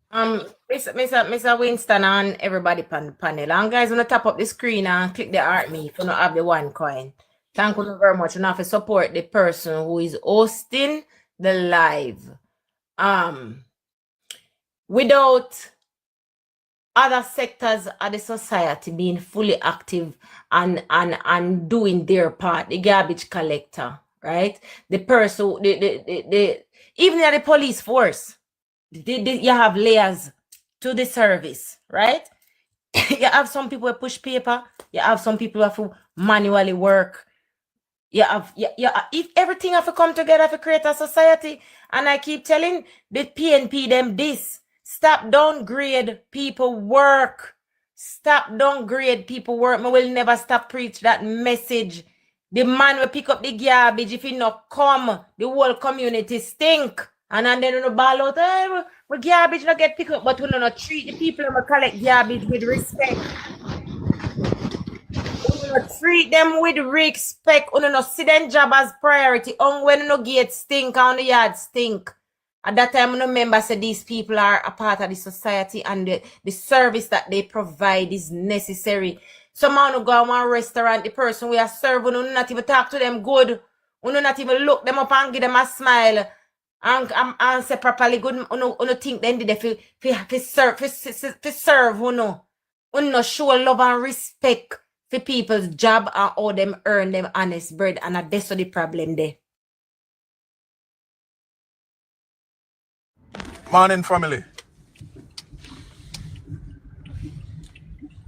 Mr. Winston and everybody on the panel. And guys, when you tap up the screen and click the art me if you don't have the $1. Thank you very much. And have to support the person who is hosting the live. Without other sectors of the society being fully active and doing their part, the garbage collector, right? The person, even the police force. You have layers to the service, right? You have some people who push paper. You have some people who have to manually work. If everything have to come together to create a society. And I keep telling the PNP them this. Stop downgrade people work. Stop downgrade people work. I will never stop preach that message. The man will pick up the garbage. If he not come, the whole community stink. And then you ball out, we garbage not get picked up, but we not treat the people who collect garbage with respect. treat them with respect. You no see them job as priority. When you no gate stink, on the yard stink. At that time, I remember say these people are a part of the society and the service that they provide is necessary. Some man who go to one restaurant, the person we are serving, you not even talk to them good. You not even look them up and give them a smile and say properly good. You think then they serve, you know. You no show love and respect for people's job and how them earn them honest bread, and that's the problem there. Morning, family.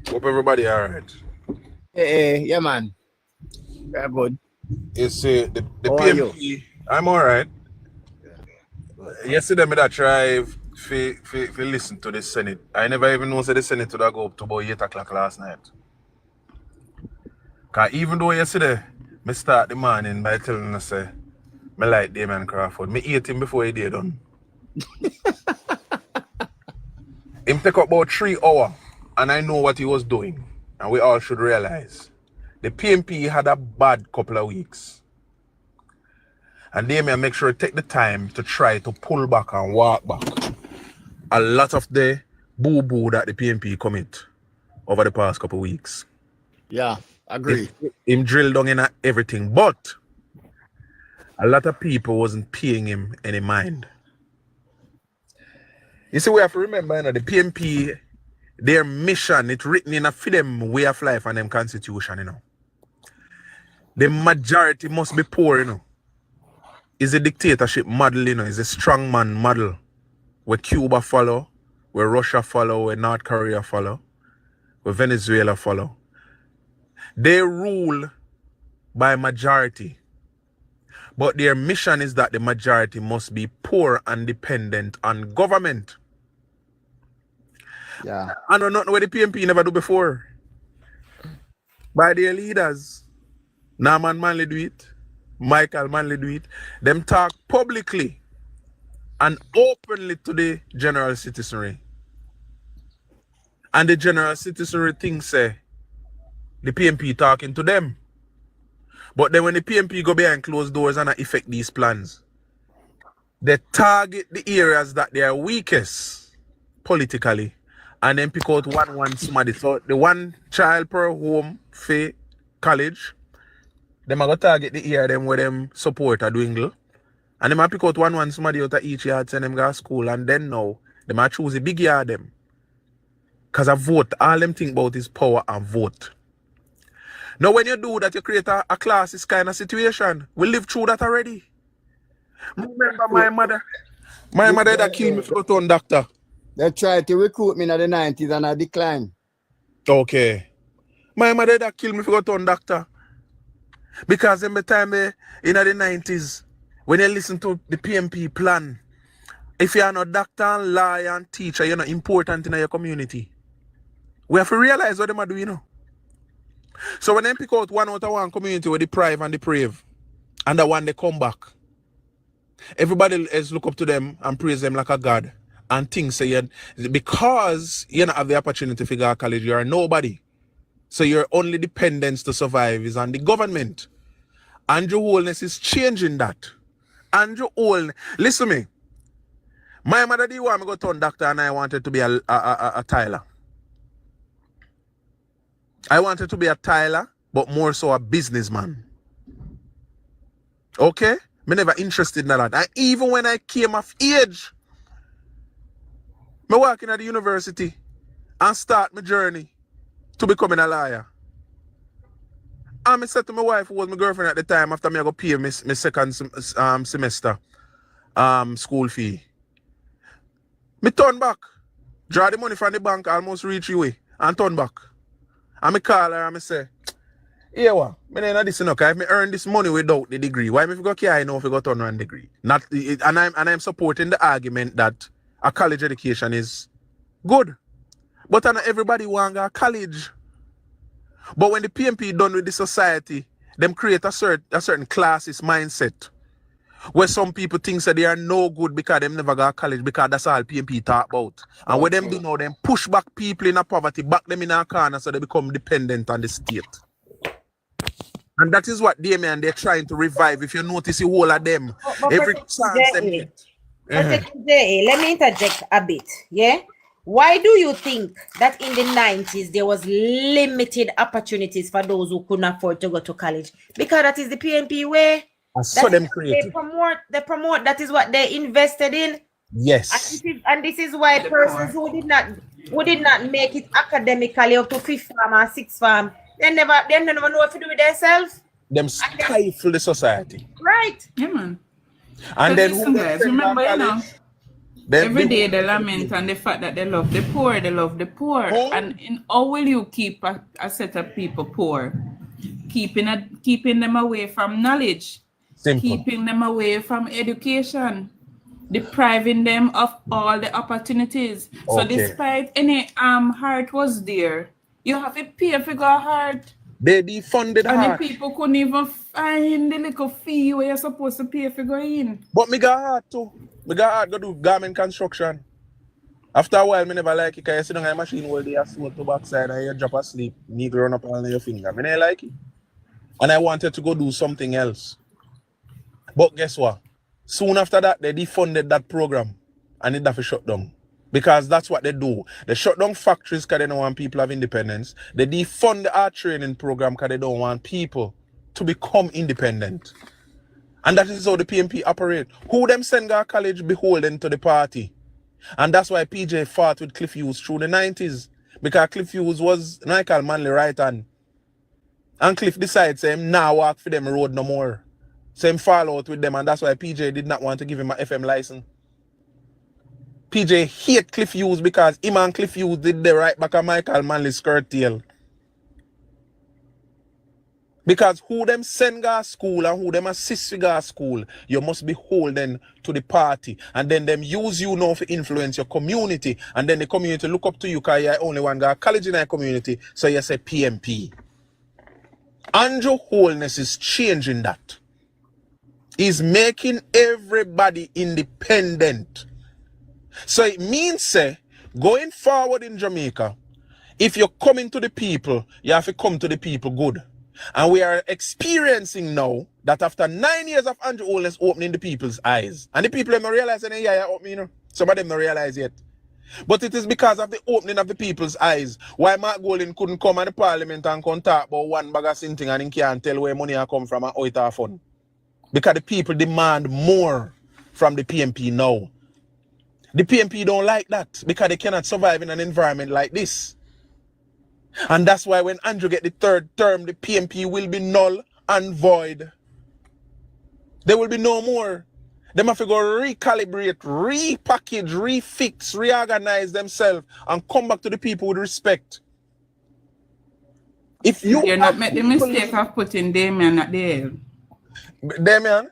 Hope everybody alright. Hey, yeah, man. Very good. You see, the How are you? PMP, I'm alright. Yesterday, I try to listen to the Senate. I never even know that the Senate would go up to about 8 o'clock last night. Because even though yesterday, I start the morning by telling them, say, I like Damien Crawford. I ate him before he did done. Him take up about 3 hours, and I know what he was doing. And we all should realize the PMP had a bad couple of weeks. And they may make sure to take the time to try to pull back and walk back a lot of the boo-boo that the PMP commit over the past couple of weeks. Yeah, agree. Him drilled down in everything, but a lot of people wasn't paying him any mind. You see, we have to remember, you know, the PMP, their mission, it's written in a for them way of life and them constitution, you know. The majority must be poor, you know. It's a dictatorship model, you know, it's a strongman model. Where Cuba follow, where Russia follow, where North Korea follow, where Venezuela follow. They rule by majority. But their mission is that the majority must be poor and dependent on government. Yeah. I know nothing what the PMP never do before. By their leaders. Norman Manley do it. Michael Manley do it. Them talk publicly and openly to the general citizenry. And the general citizenry thinks say the PMP talking to them. But then when the PMP go behind closed doors and affect these plans, they target the areas that they are weakest politically and then pick out one somebody. So the one child per home for college, them are going to target the area them where them support a dwindle. And them are pick out one somebody out of each yard, send them go to school, and then now they might choose a big yard them. Because a vote, all them think about is power and vote. Now when you do that, you create a classist kind of situation. We live through that already. Remember my mother that killed me for go turn doctor. They tried to recruit me in the 90s and I declined. Okay. My mother that killed me for go turn doctor. Because in the time in the 90s, when you listen to the PMP plan, if you are not doctor, lawyer, and teacher, you're not important in your community. We have to realize what they are doing, you know. So when they pick out one out of one community with the deprived and depraved, and the one they come back, everybody else look up to them and praise them like a god and think say because you don't have the opportunity to go to college, you are nobody. So your only dependence to survive is on the government. Andrew Holness is changing that. Andrew Holness, listen to me. My mother didn't want me to go turn doctor and I wanted to be a Tyler. I wanted to be a Tyler, but more so a businessman. Okay? Me never interested in that. And even when I came of age, me working at the university and start my journey to becoming a lawyer. And I said to my wife, who was my girlfriend at the time, after me I go pay my second semester school fee. Me turn back, draw the money from the bank, almost reach away, and turn back. And me call her and me say, "Here what? Me not this enough. If me earn this money without the degree, why me if go care enough if I go turn around degree? Not and I'm supporting the argument that a college education is good. But not everybody want to go to college. But when the PMP done with the society, them create a certain classist mindset. Where some people think that they are no good because them never go to college because that's all PMP talk about. And what them do now, them push back people in a poverty, back them in a corner so they become dependent on the state. And that is what Damien they're trying to revive. If you notice the whole of them, every chance them get. Let me interject a bit. Yeah. Why do you think that in the 90s there was limited opportunities for those who couldn't afford to go to college? Because that is the PNP way. I saw them create. They promote. That is what they invested in. Yes. And this is why persons who did not make it academically up to fifth farm or sixth farm, they never know what to do with themselves. Them stifle the society. Right. Yeah, man. And then listen, guys, remember, you know, every day they lament on the fact that they love the poor, And how will you keep a set of people poor? Keeping them away from knowledge, Simple. keeping them away from education, depriving them of all the opportunities. So despite any heart was there, you have to pay for your heart. They defunded and heart. the people couldn't even find the little fee where you're supposed to pay for going in. But me got heart too. Me got heart go do garment construction. After a while, me never like it because you sit on a machine where they are sold to backside and you drop asleep, knee run up on your finger. Me never like it. And I wanted to go do something else. But guess what? Soon after that, they defunded that program and it have to shut down. Because that's what they do. They shut down factories because they don't want people to have independence. They defund the art training program because they don't want people to become independent. And that is how the PMP operate. Who them send our college beholden to the party? And that's why PJ fought with Cliff Hughes through the 90s. Because Cliff Hughes was Michael Manley right hand. And Cliff decides him now walk for them road no more. So him fall out with them, and that's why PJ did not want to give him an FM license. PJ hate Cliff Hughes because him and Cliff Hughes did the right back of Michael Manley's skirt tail. Because who them send go school and who them assist you go school, you must be beholden to the party. And then them use you now to influence your community. And then the community look up to you because you're only one guy college in our community. So you say PMP. Andrew Holness is changing that. He's making everybody independent. So it means, say, going forward in Jamaica, if you're coming to the people, you have to come to the people good. And we are experiencing now that after 9 years of Andrew Holness opening the people's eyes, and the people don't realize that opening, you know, some of them don't realize yet. But it is because of the opening of the people's eyes why Mark Golding couldn't come at the parliament and come talk about one bag of something and he can't tell where money come from and how it are fun. Because the people demand more from the PMP now. The PMP don't like that because they cannot survive in an environment like this. And that's why when Andrew get the third term, the PMP will be null and void. There will be no more. They have to go recalibrate, repackage, refix, reorganize themselves and come back to the people with respect. If you're not make the mistake of putting Damien at the end. Damien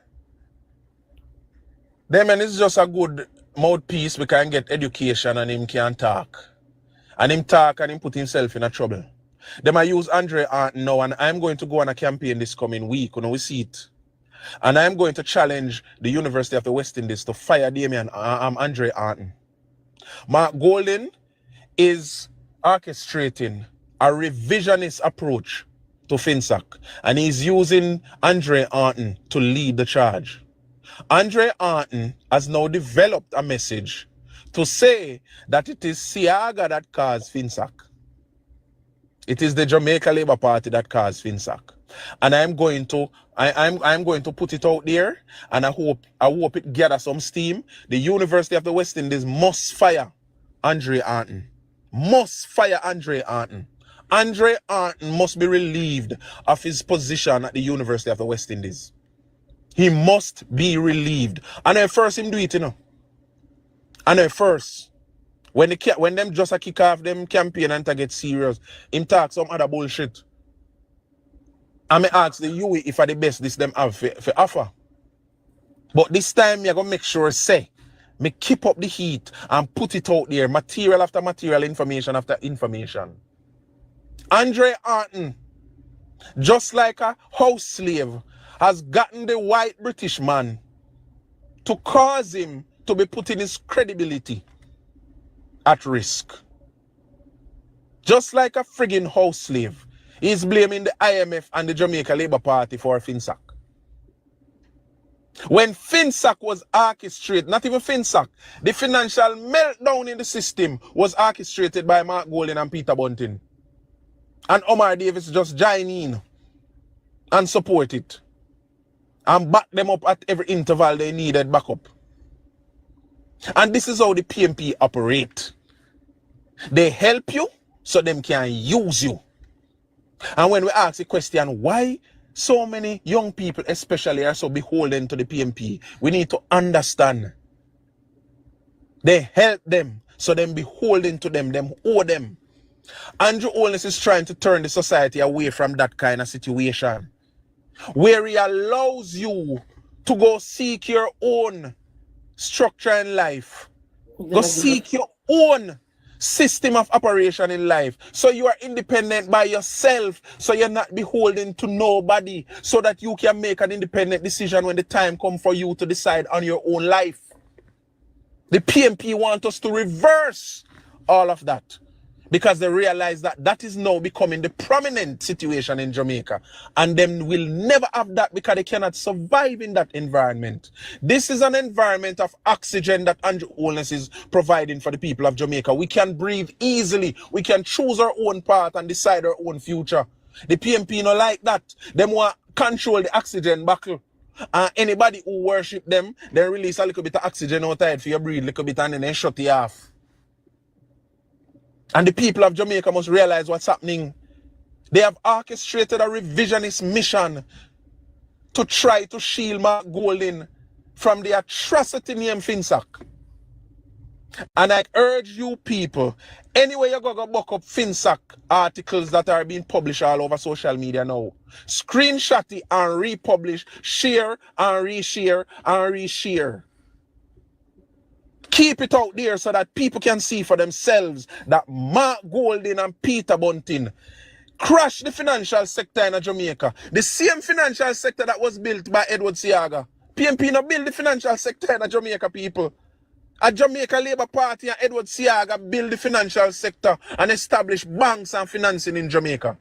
is just a good mouthpiece. We can get education and him can talk. And him talk and him put himself in a trouble. They might use Andre Arnton now, and I'm going to go on a campaign this coming week when we see it. And I'm going to challenge the University of the West Indies to fire Damien Andre Arnton. Mark Golding is orchestrating a revisionist approach to FinSac, and he's using Andre Arnton to lead the charge. Andre Arnton has now developed a message to say that it is Siaga that caused FinSac. It is the Jamaica Labour Party that caused FinSac. And I'm going to put it out there, and I hope it gathers some steam. The University of the West Indies must fire Andre Arnton. Must fire Andre Arnton. Andre Arnton must be relieved of his position at the University of the West Indies. He must be relieved. And at first him do it, you know. And at first, when them just a kick off them campaign and to get serious, him talk some other bullshit. I may ask the UE if are the best this them have for offer. But this time me I gonna make sure say me keep up the heat and put it out there, material after material, information after information. Andre Arnton, just like a house slave, has gotten the white British man to cause him to be putting his credibility at risk. Just like a friggin' house slave, He's blaming the IMF and the Jamaica Labour Party for FinSac. When FinSac was orchestrated, not even FinSac, the financial meltdown in the system was orchestrated by Mark Golding and Peter Bunting. And Omar Davis just join in and support it. And back them up at every interval they needed backup. And this is how the PMP operate. They help you so them can use you. And when we ask the question, why so many young people especially are so beholden to the PMP, we need to understand. They help them, so them beholden to them owe them. Andrew Holness is trying to turn the society away from that kind of situation, where he allows you to go seek your own structure in life. Go seek your own system of operation in life. So you are independent by yourself. So you're not beholden to nobody. So that you can make an independent decision when the time comes for you to decide on your own life. The PMP want us to reverse all of that. Because they realize that that is now becoming the prominent situation in Jamaica. And them will never have that because they cannot survive in that environment. This is an environment of oxygen that Andrew Holness is providing for the people of Jamaica. We can breathe easily. We can choose our own path and decide our own future. The PMP not like that. Them want control the oxygen buckle. Anybody who worship them, they release a little bit of oxygen outside for you breathe a little bit and then they shut you off. And the people of Jamaica must realize what's happening. They have orchestrated a revisionist mission to try to shield Mark Golding from the atrocity named FinSac. And I urge you people, anyway you go buck up FinSac articles that are being published all over social media now. Screenshot it and republish, share and reshare and reshare. Keep it out there so that people can see for themselves that Mark Golding and Peter Bunting crashed the financial sector in Jamaica. The same financial sector that was built by Edward Seaga. PMP not build the financial sector in Jamaica, people. A Jamaica Labour Party and Edward Seaga build the financial sector and establish banks and financing in Jamaica.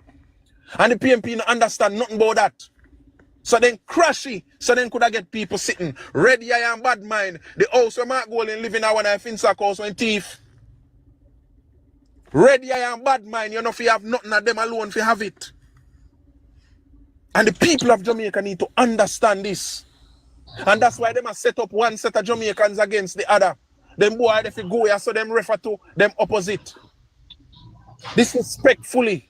And the PMP not understand nothing about that. So then crashy, so then could I get people sitting ready eye and bad mind. The house where Mark Golding living now when I FinSac house when thief. Ready eye and bad mind, you know if you have nothing of them alone if you have it. And the people of Jamaica need to understand this. And that's why they must set up one set of Jamaicans against the other. Them boy if you go here, so them refer to them opposite. Disrespectfully.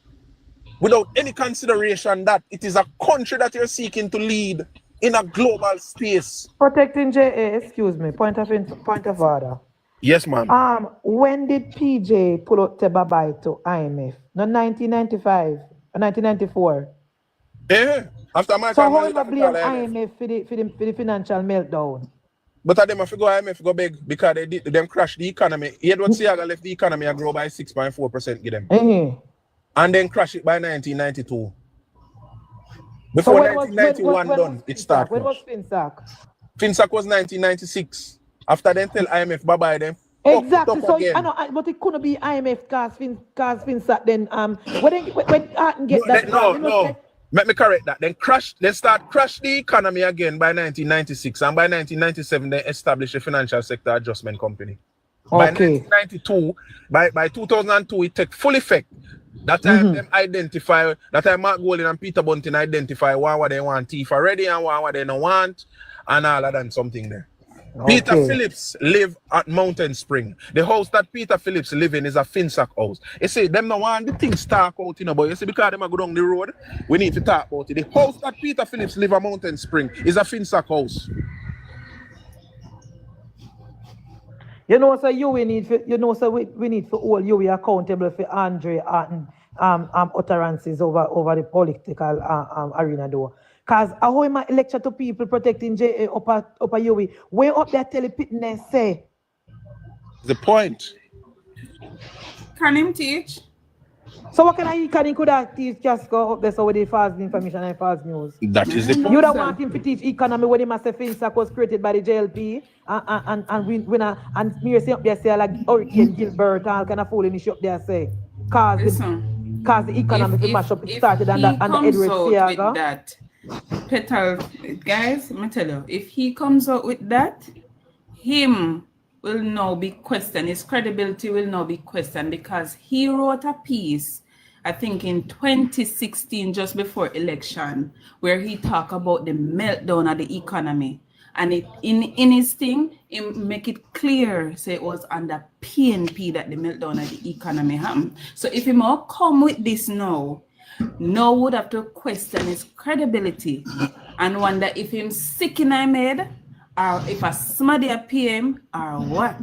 Without any consideration that it is a country that you're seeking to lead in a global space. Protecting JA, excuse me, point of order. Yes, ma'am. When did PJ pull out Tebabai to IMF? Not 1995 or 1994. Yeah. After my so time, how do you blame IMF for the financial meltdown? But them have to go IMF go big because they did them crash the economy. Edward Seaga left the economy and grow by 6.4%. Give them. And then crash it by 1992. Before so 1991 done, it started. When was FinSac? FinSac was 1996. After then tell IMF bye-bye then. Exactly. So I know, but it couldn't be IMF cause FinSac then when Arten get that. No. Let me correct that. Then start crash the economy again by 1996, and by 1997 they established a financial sector adjustment company. By 1992, by 2002 it take full effect. That time them identify, that time Mark Golding and Peter Bunting identify what they want thief already and what they don't want, and all of that something there. Peter Phillips live at Mountain Spring. The house that Peter Phillips live in is a FinSac house. You see, them no want the things talk out, but you see, because them go down the road, we need to talk about it. The house that Peter Phillips live at Mountain Spring is a FinSac house. You know, so we need for all you accountable for Andre utterances over the political arena though. Because how am I lecture to people protecting JA upper Yui? Where up there tele-pitness say? The point. Can him teach? So what can he could have teach just go up there so with the false information and false news? That is the point. You don't want him to teach economy when the massive FinSac was created by the JLP and me say up there say like Hurricane Gilbert all kind of fooling up there say. Cause cause the economy to mash up. It started on the Edward Siaga. With that, Petal, guys, let me tell you, if he comes out with that, him will now be questioned. His credibility will now be questioned because he wrote a piece, I think in 2016, just before election, where he talked about the meltdown of the economy. And it in his thing, he make it clear, say it was under PNP that the meltdown of the economy happened. So if he more come with this now would have to question his credibility and wonder if him sick in his head or if a somebody a PM or what.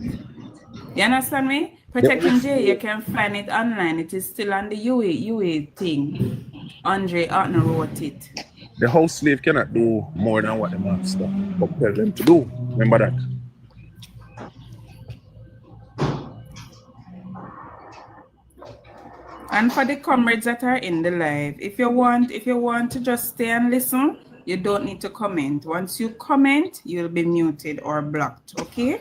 You understand me? Protecting J, you can find it online. It is still on the UA thing. Andre Artner wrote it. The house slave cannot do more than what the master tell them to do. Remember that. And for the comrades that are in the live, if you want to just stay and listen, you don't need to comment. Once you comment, you'll be muted or blocked, okay?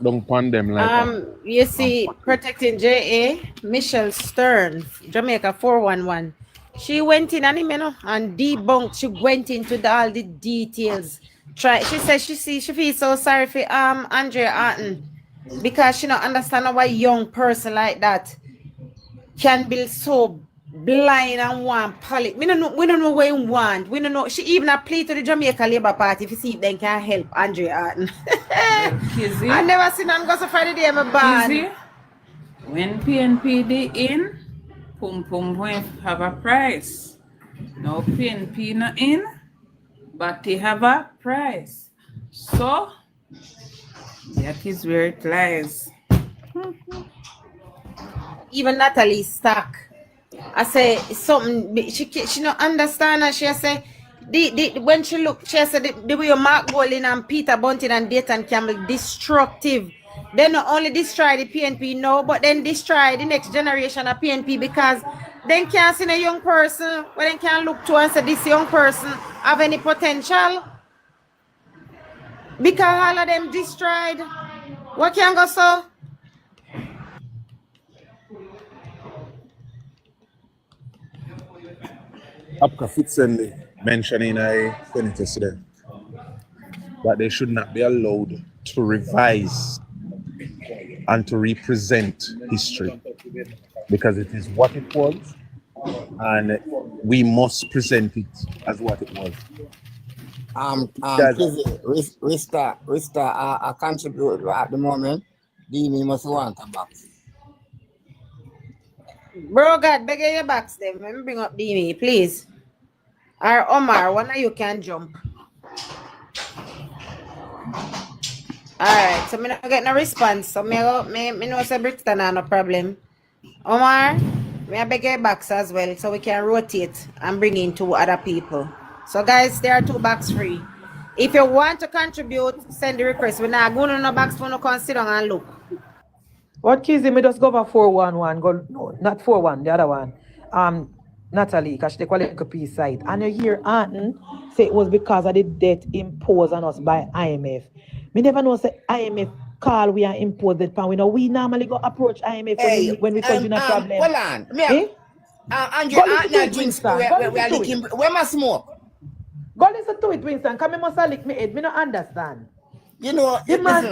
Don't pandem like you see, protecting JA, Michelle Stern, Jamaica 411. She went in and debunked. She went into all the details. She said she feels so sorry for Andrea Arton because she don't understand how a young person like that can be so blind and want politics. We don't know what he want. We don't know. She even applied to the Jamaica Labour Party to see if they can help Andrea Arton. I never seen them go so far the day my band. When PNP in, pum pum have a price. No PNP not in, but they have a price. So that is where it lies. Even Natalie Stark, I say something. She don't understand. And she say when she look, she said the way Mark Bolin and Peter Bunting and Dayton Campbell destructive. They not only destroy the PNP now, but then destroy the next generation of PNP because they can't see a young person where they can look to and say this young person have any potential. Because all of them destroyed. What can go so? Apka Fitzenley mentioning a senator today that they should not be allowed to revise and to represent history because it is what it was and we must present it as what it was. Rista, I contribute at the moment. Dini must want a box. Bro, God, beg your box then. Let me bring up Dini, please. Or Omar, one of you can jump. Alright, so me not get no response. So me know say Brixton no problem. Omar, me I beg your box as well so we can rotate and bring in 2 other people. So guys, there are 2 box free. If you want to contribute, send the request. We're not going to no box for no consider and look. What Kizzy, me just go over 411, go no, not 41, the other one. Natalie, because they call it a peace site. And you hear Anton say it was because of the debt imposed on us by IMF. Me never know say IMF call we are imposed that pound. We normally go approach IMF when we cause a problem. Hold on. Andrew, where my smoke? Go listen to it, Winston. Come, me must lick me head. Me don't understand. You know, the man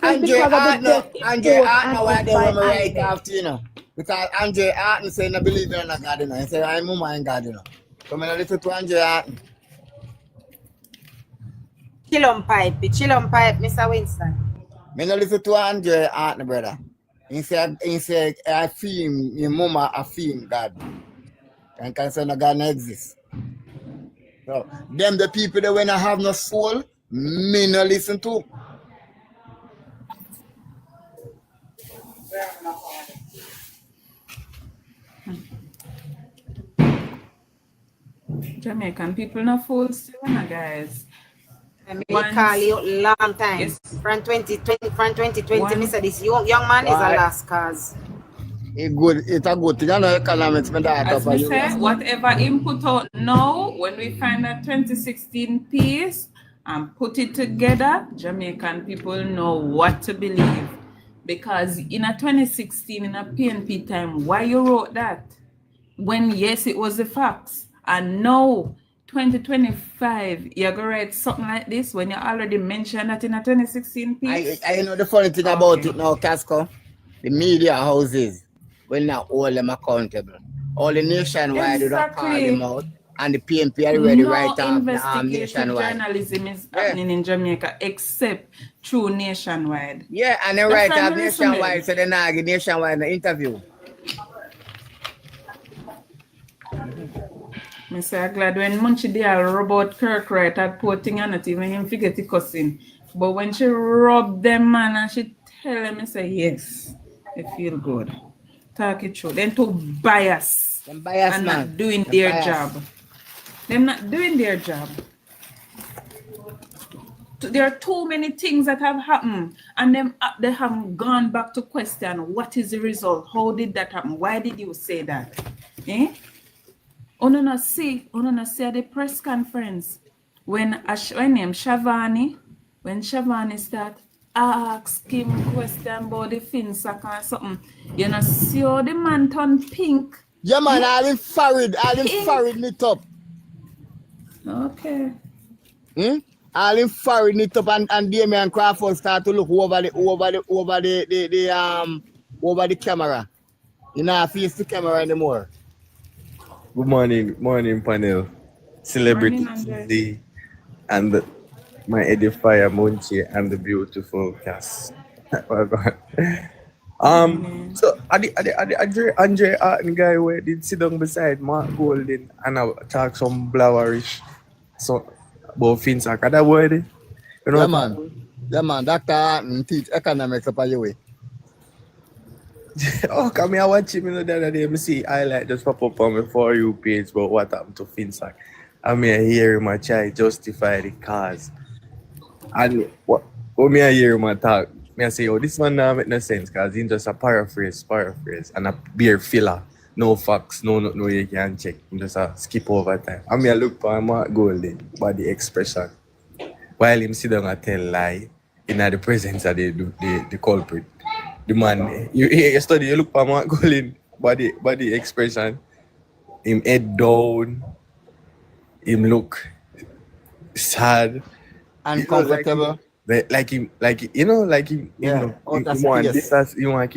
Andrew, why they want me right after, you know. Because Andrew Arton say no believe in a God, you know. He say I'm in God, you know. Come in a listen to Andrew Arton. Chill on pipe, Mr. Winston. Me no listen to Andrew Arton, brother. He said I feel your mama I feel God. And can say no God no exist. So them the people that when I have no soul, me no listen to. Jamaican people no fools still, guys. I mean, call you long time. Yes. From 2020, me say this young man is a last cause. It's a good thing. I know economics, but as we say, whatever input out now, when we find that 2016 piece and put it together, Jamaican people know what to believe. Because in a 2016, in a PNP time, why you wrote that? When yes, it was the facts. And now, 2025, you're going to write something like this when you already mentioned that in a 2016 piece? I know the funny thing about it now, Casco. The media houses will not hold them accountable. All the nationwide will not call them out, and the PNP are ready right No off investigative nationwide. journalism is happening in Jamaica except through nationwide. Yeah, and then right off nationwide, so they're not getting nationwide in the interview. I say I'm glad when Munchie Dial rub out Kirkright had poor thing and not even him forget the cussing. But when she rub them man and she tell him, I say yes, I feel good. Talk it through. Then too bias. Them bias, and man. not doing Them their bias. job. Them not doing their job. There are too many things that have happened, and them they haven't gone back to question what is the result, how did that happen, why did you say that? Eh? Onona see at the press conference when name Shavani, when Shavani start ask him question about the FinSac or something, you know, see how the man turn pink. Yeah, man, all him forehead knit up. Okay. All him forehead knit up, and Damian Crawford start to look over the camera. You know, face the camera anymore. Good morning panel. Celebrity Morning, Andre. Tuesday and my edifier Munchie and the beautiful cast. Oh God. So the Andre Artin guy where did sit down beside Mark Golden and I talk some blowerish so about FinSac. That word, you know. Yeah, man. Dr. Artin teach economics up your way. Oh, come here, watch him the other day. I see highlight just pop up on my For You page about what happened to FinSac. I hear him try justify the cause. And when I hear him talk, I say, oh, this one now make no sense because he's just a paraphrase, and a bare filler. No facts, no you can check. He just a skip over time. I look for Mark Golden body expression. While him sit down and tell lie in the presence of the culprit. The man, you study, you look for Mark Golden body expression, him head down, him look sad, uncomfortable. You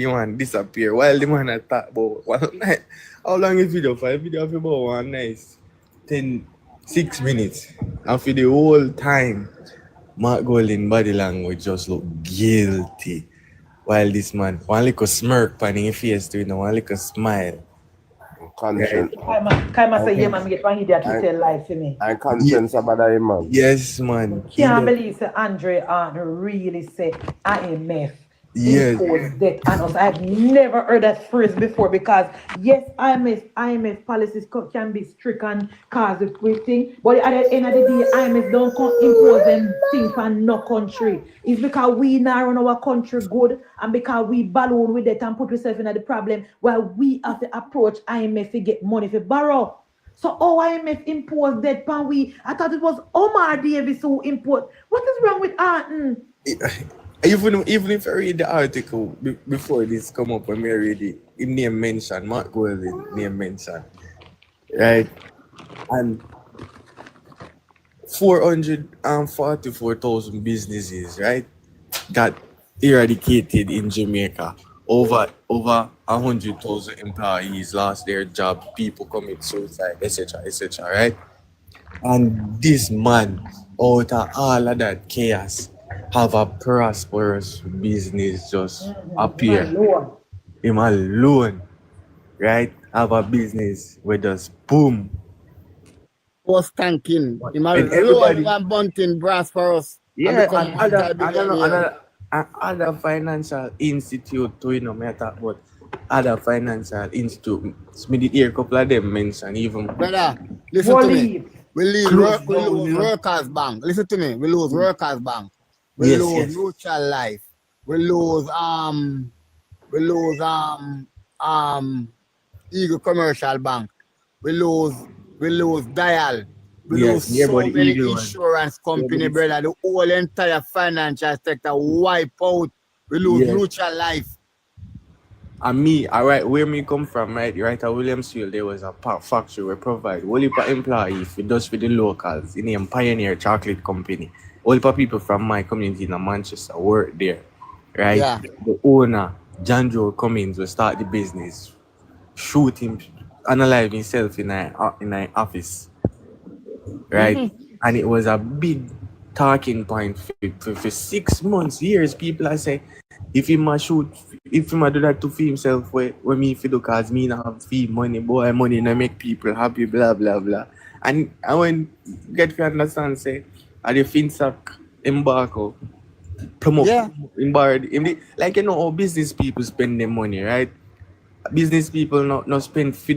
want disappear. While the man attack about 1 night. How long is video for? Video for about 1 night, 6 minutes, and for the whole time, Mark Golden body language just look guilty. While this man, one little smirk on his face, one little smile. Conscience. Kaima say, yeah, man, get one idiot to tell lies to me. And conscience about that, man. Yes, man. Can't believe say Andre really say IMF yes. impose debt on us. I've never heard that phrase before because yes, IMF policies can be strict and cause a quick thing, but at the end of the day, IMF don't impose them things on no country. It's because we now run our country good and because we balloon with it and put ourselves in the problem where we have to approach IMF to get money to borrow. So IMF impose debt pan we. I thought it was Omar Davis who import. What is wrong with Artin? Even if I read the article before this come up, when I read it, him name mentioned, Mark Golden name mentioned, right? And 444,000 businesses, right, got eradicated in Jamaica. Over 100,000 employees lost their job, people commit suicide, etc., right? And this man, out of all of that chaos, have a prosperous business just appear. Him alone, right? Have a business where just boom. Was tanking. Him alone and bunting brass for us. Yeah, and other financial institute too, me I talk about other financial institute. Me did hear a couple of them mention even. Brother, listen to me. We lose Workers Bank. Listen to me. We lose Workers Bank. We lose Neutral Life. We lose Eagle Commercial Bank. We lose Dial. We Yes, lose yeah, so but the many eagle was. insurance Yeah, but company, it's, brother. The whole entire financial sector wipe out. We lose yes. mutual life. And me, alright, where me come from, right at Williamsfield, there was a factory we provide only for employees for just for the locals in a Pioneer Chocolate Company. All for people from my community in Manchester work there, right? Yeah. The owner, John Joe Cummings, will start the business, shoot him, analyze himself in an office, right? And it was a big talking point for 6 months, years. People are say, if he might shoot, if he might do that to fee himself, when me fi do cause me not have fee money, boy, money not make people happy, blah blah blah. And when get to understand, say, at the FinSac embargo, promote, Yeah. embargo, like you know how business people spend their money, right? Business people not spend for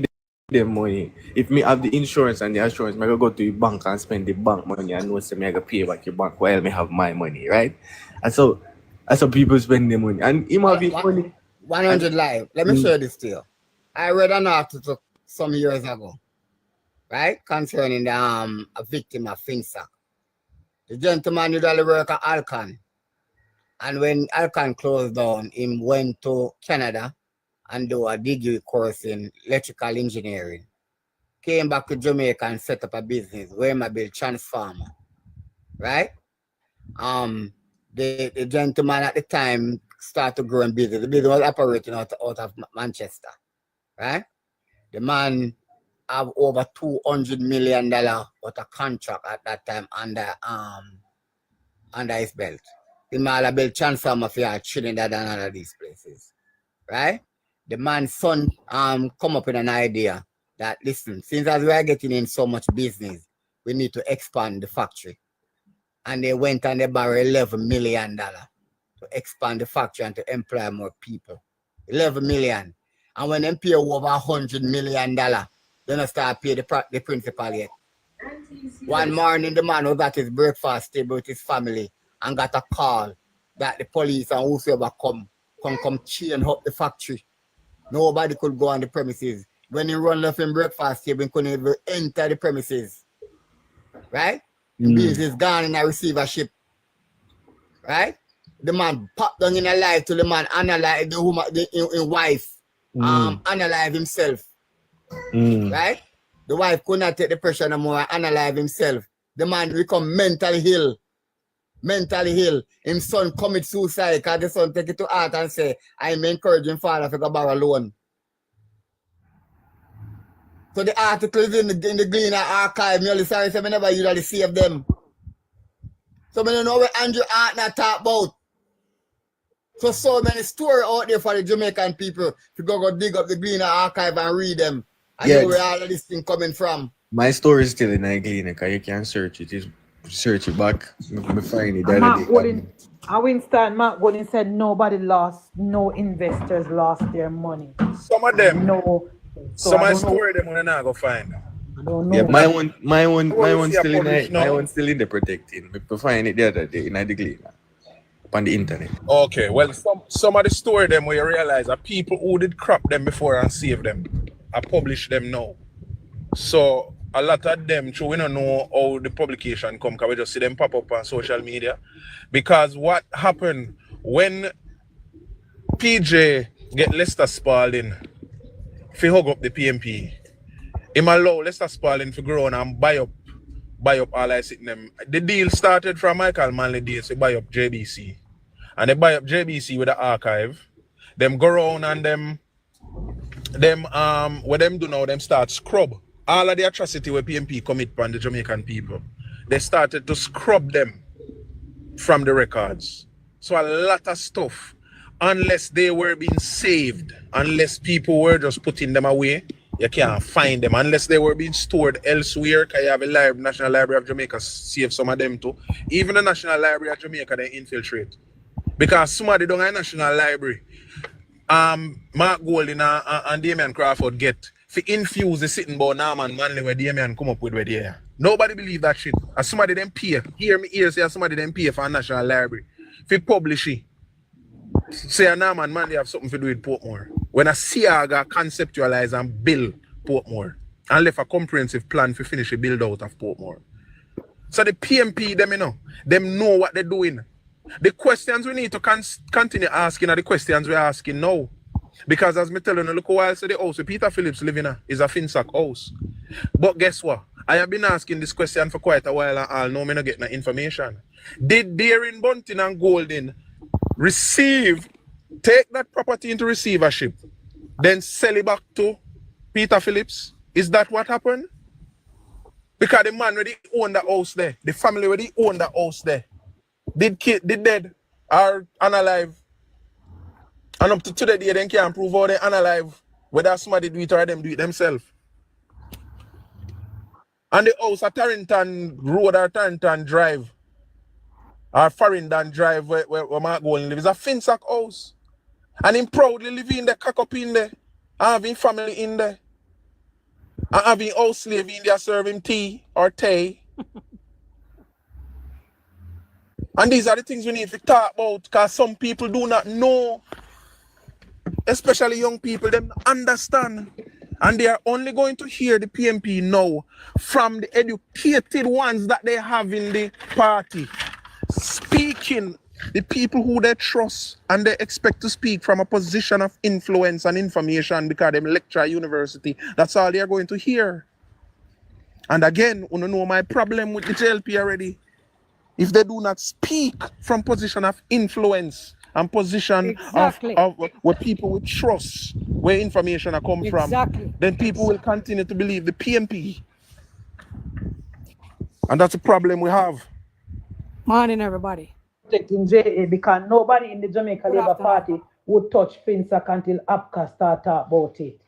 them money. If me have the insurance and the assurance, I go to the bank and spend the bank money and know say me I go pay back your bank while me have my money, right? And so that's how people spend their money. And him have his money. 100 live. Let me show you this to you. I read an article some years ago, right, concerning a victim of FinSac. The gentleman usually work at Alcon, and when Alcon closed down, he went to Canada and do a degree course in electrical engineering. Came back to Jamaica and set up a business where I built transformer, right? The gentleman at the time started to grow in business. The business was operating out of Manchester, right? The man have over $200 million worth of contract at that time under his belt. The man built transformer for Trinidad and all of these places, right? The man's son come up with an idea that, listen, since as we are getting in so much business, we need to expand the factory. And they went and they borrowed $11 million to expand the factory and to employ more people. 11 million. And when they pay over $100 million, they don't start pay the principal yet. One morning, the man was at his breakfast table with his family and got a call that the police and whoever come chain up the factory. Nobody could go on the premises. When he run left in breakfast table, he couldn't even enter the premises. Right? The business gone in a receivership. Right? The man popped down in a life to the man analyze the woman, the wife, analyze himself. Right? The wife could not take the pressure no more and analyze himself. The man become mentally ill. Mentally ill. His son commit suicide because the son take it to heart and say, I'm encouraging father to go borrow loan. So the article is in the Gleaner archive. Me only sorry, so I never usually save them. So I don't know what Andrew Artner talk about. So many stories out there for the Jamaican people to go dig up the Gleaner archive and read them. I know where all of this thing coming from. My story is still in Gleaner because you can search it. Just search it back. Me find it. Mark Golden said nobody lost, no investors lost their money. Some of them. No. Some of story them when I go find. I don't know. Yeah, my one still in the protecting. We find it the other day in the Gleaner on the internet. Okay, well, some of the story them where you realize that people who did crap them before and save them, I publish them now. So a lot of them, we don't know how the publication come, because we just see them pop up on social media. Because what happened when PJ get Lester Spalding to hug up the PMP, him allow Lester Spalding to grow on and buy up all I sitting them. The deal started from Michael Manley days to buy up JBC. And they buy up JBC with the archive. Them go around and them what them do now, them start scrub all of the atrocity where PMP commit upon the Jamaican people. They started to scrub them from the records. So a lot of stuff, unless they were being saved, unless people were just putting them away, you can't find them. Unless they were being stored elsewhere, because you have a National Library of Jamaica save some of them too. Even the National Library of Jamaica, they infiltrate. Because somebody don't have a National Library. Mark Golden and Damian Crawford get to infuse the sitting bout Norman Manley where Damian come up with where they are. Nobody believe that shit. As somebody them pay, hear me here say somebody them pay for a National Library. If you publish it, say a Norman Manley have something to do with Portmore. When a Siaga conceptualize and build Portmore. and left a comprehensive plan to finish the build out of Portmore. So the PMP, them, them know what they're doing. The questions we need to continue asking are the questions we're asking now. Because as me telling you, look a while, so the house Peter Phillips living in is a Finsack house. But guess what? I have been asking this question for quite a while and I'll know me not get no information. Did Darren Bunting and Golden take that property into receivership, then sell it back to Peter Phillips? Is that what happened? Because the man already owned the house there. The family already owned the house there. Did dead or unalive? And up to today, they can't prove how they unalive, whether somebody do it or them do it themselves. And the house at Tarrington Road or Tarrington Drive, or Farringdon Drive, where Mark Golden lives, is a Finsack house. And him proudly living there, cock up in there, and having family in there, and having house slave in there serving tea or tea. And these are the things we need to talk about, because some people do not know, especially young people, them understand. And they are only going to hear the PMP now from the educated ones that they have in the party, speaking the people who they trust and they expect to speak from a position of influence and information because they lecture at university. That's all they are going to hear. And again, you know my problem with the JLP already. If they do not speak from position of influence and position of where people will trust where information are come from, then people will continue to believe the PMP. And that's a problem we have. Morning, everybody. Protecting JA because nobody in the Jamaica Labour Party would touch Finsack until APCA start talk about it.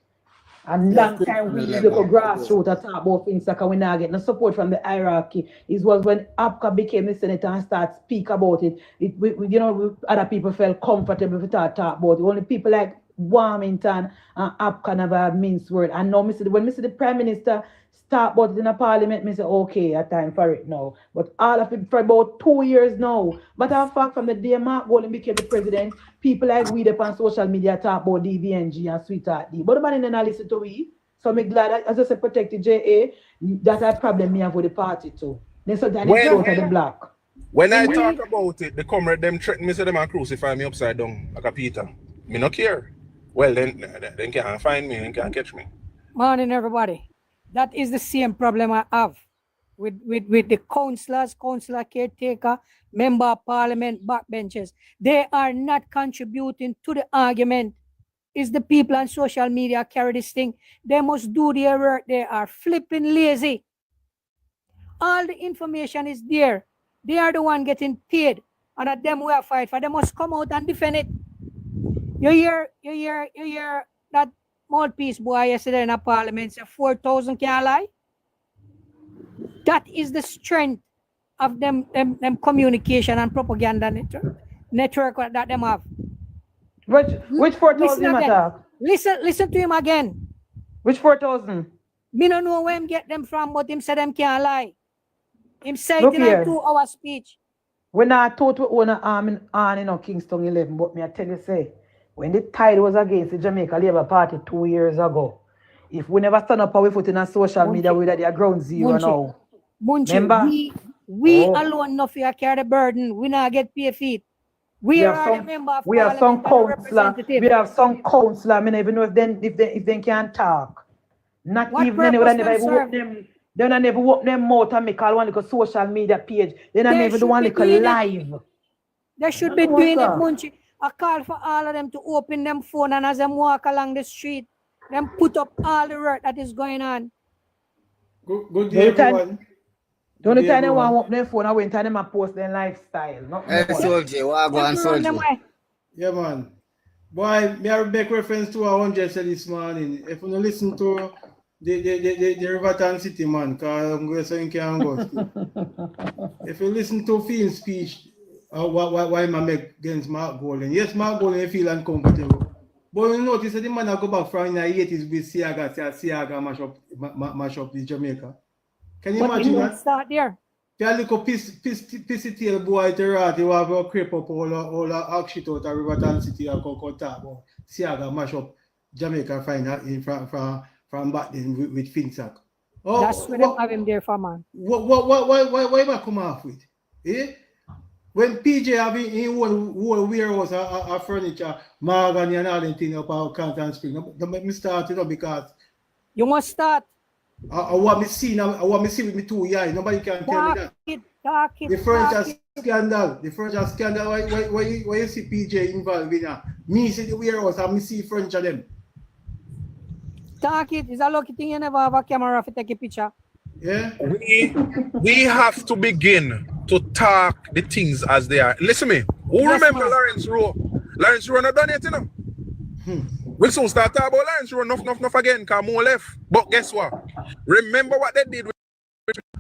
And long time we look at grassroots talk about Finsack and we not get no support from the hierarchy. It was when APCA became the senator and start speak about it. Other people felt comfortable to talk about it. Only people like Warmington and APCA never had mince word. And now when the Prime Minister start about it in a parliament, I say, okay, a time for it now. But all of it for about 2 years now. But in fact, from the day Mark Golden became the president, people like we up on social media talk about DVNG and Sweetheart D. But the man didn't listen to we. So I'm glad that, as I said, protected JA, that's a problem me have with the party too. Then so that is out of the block. When I talk about it, the comrade them threaten me, say them and crucify me upside down like a Peter. Me no care. Well, then can't find me, then can't catch me. Morning, everybody. That is the same problem I have with the councillors, councillor caretaker, member of parliament, backbenchers. They are not contributing to the argument. It's the people on social media carry this thing. They must do their work. They are flipping lazy. All the information is there. They are the one getting paid. And at them we are fight for. They must come out and defend it. You hear that mouthpiece boy yesterday in a parliament say 4,000 can't lie. That is the strength of them communication and propaganda network that them have. Which 4,000 matter? Listen to him again. Which 4,000? Me don't know where him get them from, but him say them can't lie. Him say it in a 2-hour speech. When I thought we own an arm in Kingston 11, but me I tell you say, when the tide was against the Jamaica Labour Party 2 years ago, if we never stand up our foot in a social media, we're at the ground zero now. Remember? We alone not fear carry the burden. We not get paid feet. We have some councillor. We have some councillor. I mean, even know if they can't talk. Not what even they never open them. They never open them mouth and make all one like a social media page. They never do one like a live. They should be doing it, Munchie. I call for all of them to open them phone and as them walk along the street, them put up all the work that is going on. Good day, everyone. The only time they want to open their phone, I went to them and post their lifestyle. Yeah, man. Boy, may I make reference to what 100 said this morning. If you listen to the Riverton City man, because I'm going to say you can't go. If you listen to Fiend's speech, why I make against Mark Golden. Yes, Mark Golden feel uncomfortable. But you notice that the man go back from the 80s with Siaga mash up the Jamaica. Can you imagine that? Start there. You look at pissy tail boy to rat, you have a creep up all the act shit out of Riverton City and talk about Siaga mash up Jamaica from from back then with FinSac. Oh, That's what them have him there for, man. Why am I come off with? Eh? When PJ have in whole warehouse of furniture, mahogany and all them things up our Canton Spring, don't make me start, because you must start. I want me see now. I want me see with me 2 eyes. Nobody can tell me that. The furniture scandal. The furniture scandal. Why you see PJ involved in that? Me see the warehouse and me see furniture them. Talk it. It's a lucky thing you never have a camera to take a picture. Yeah. We have to begin to talk the things as they are. Listen to me. Who remember Lawrence Rowe? Lawrence Rowe not done it, you know. We'll soon start talking about Lawrence Rowe enough again, because more left. But guess what? Remember what they did with,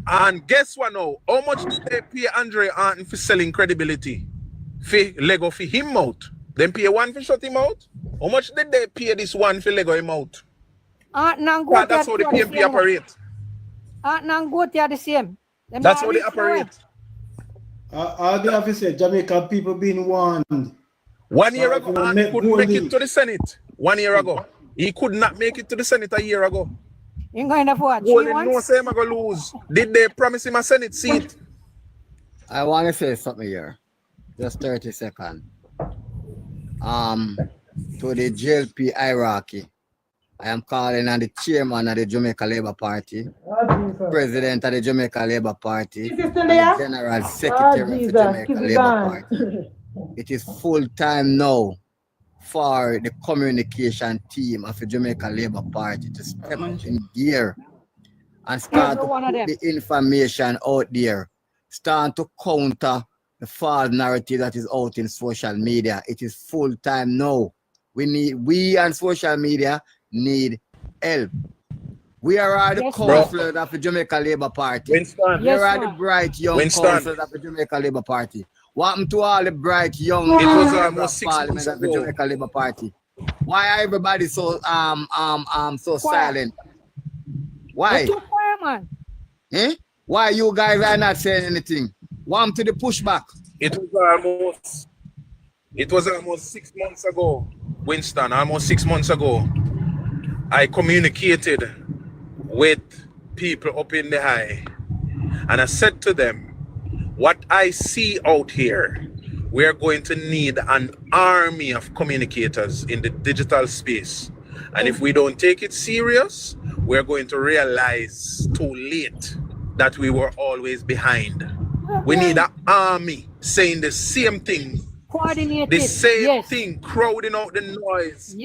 and guess what now? How much did they pay Andre Anton for selling credibility? For Lego for him out? Then pay one for shut him out? How much did they pay this one for Lego him out? That's how the PMP operate. Nangote are the same. That's how they operate. All the officer, Jamaican people being warned. 1 year ago, Ant couldn't make it to the Senate. 1 year ago. He could not make it to the Senate a year ago. You going to what? No say I'm going to lose. Did they promise him a Senate seat? I want to say something here. Just 30 seconds. To the JLP hierarchy, I am calling on the chairman of the Jamaica Labour Party, president of the Jamaica Labour Party, and the general secretary of the Jamaica Labour Party. It is full time now for the communication team of the Jamaica Labour Party to step in gear and start to put the information out there, start to counter the false narrative that is out in social media. It is full time now. We and social media need help. We are the councillors of the Jamaica Labour Party. We are the bright young councillors of the Jamaica Labour Party. What happened to all the bright young parliament of the Jamaica Labour Party? Why are everybody so so silent? Why? Man. Eh? Why you guys are not saying anything? What happened to the pushback? It was almost 6 months ago, Winston, almost 6 months ago. I communicated with people up in the high, and I said to them, what I see out here, we are going to need an army of communicators in the digital space. And if we don't take it serious, we're going to realize too late that we were always behind. We need an army saying the same thing. Coordinated. The same thing, crowding out the noise,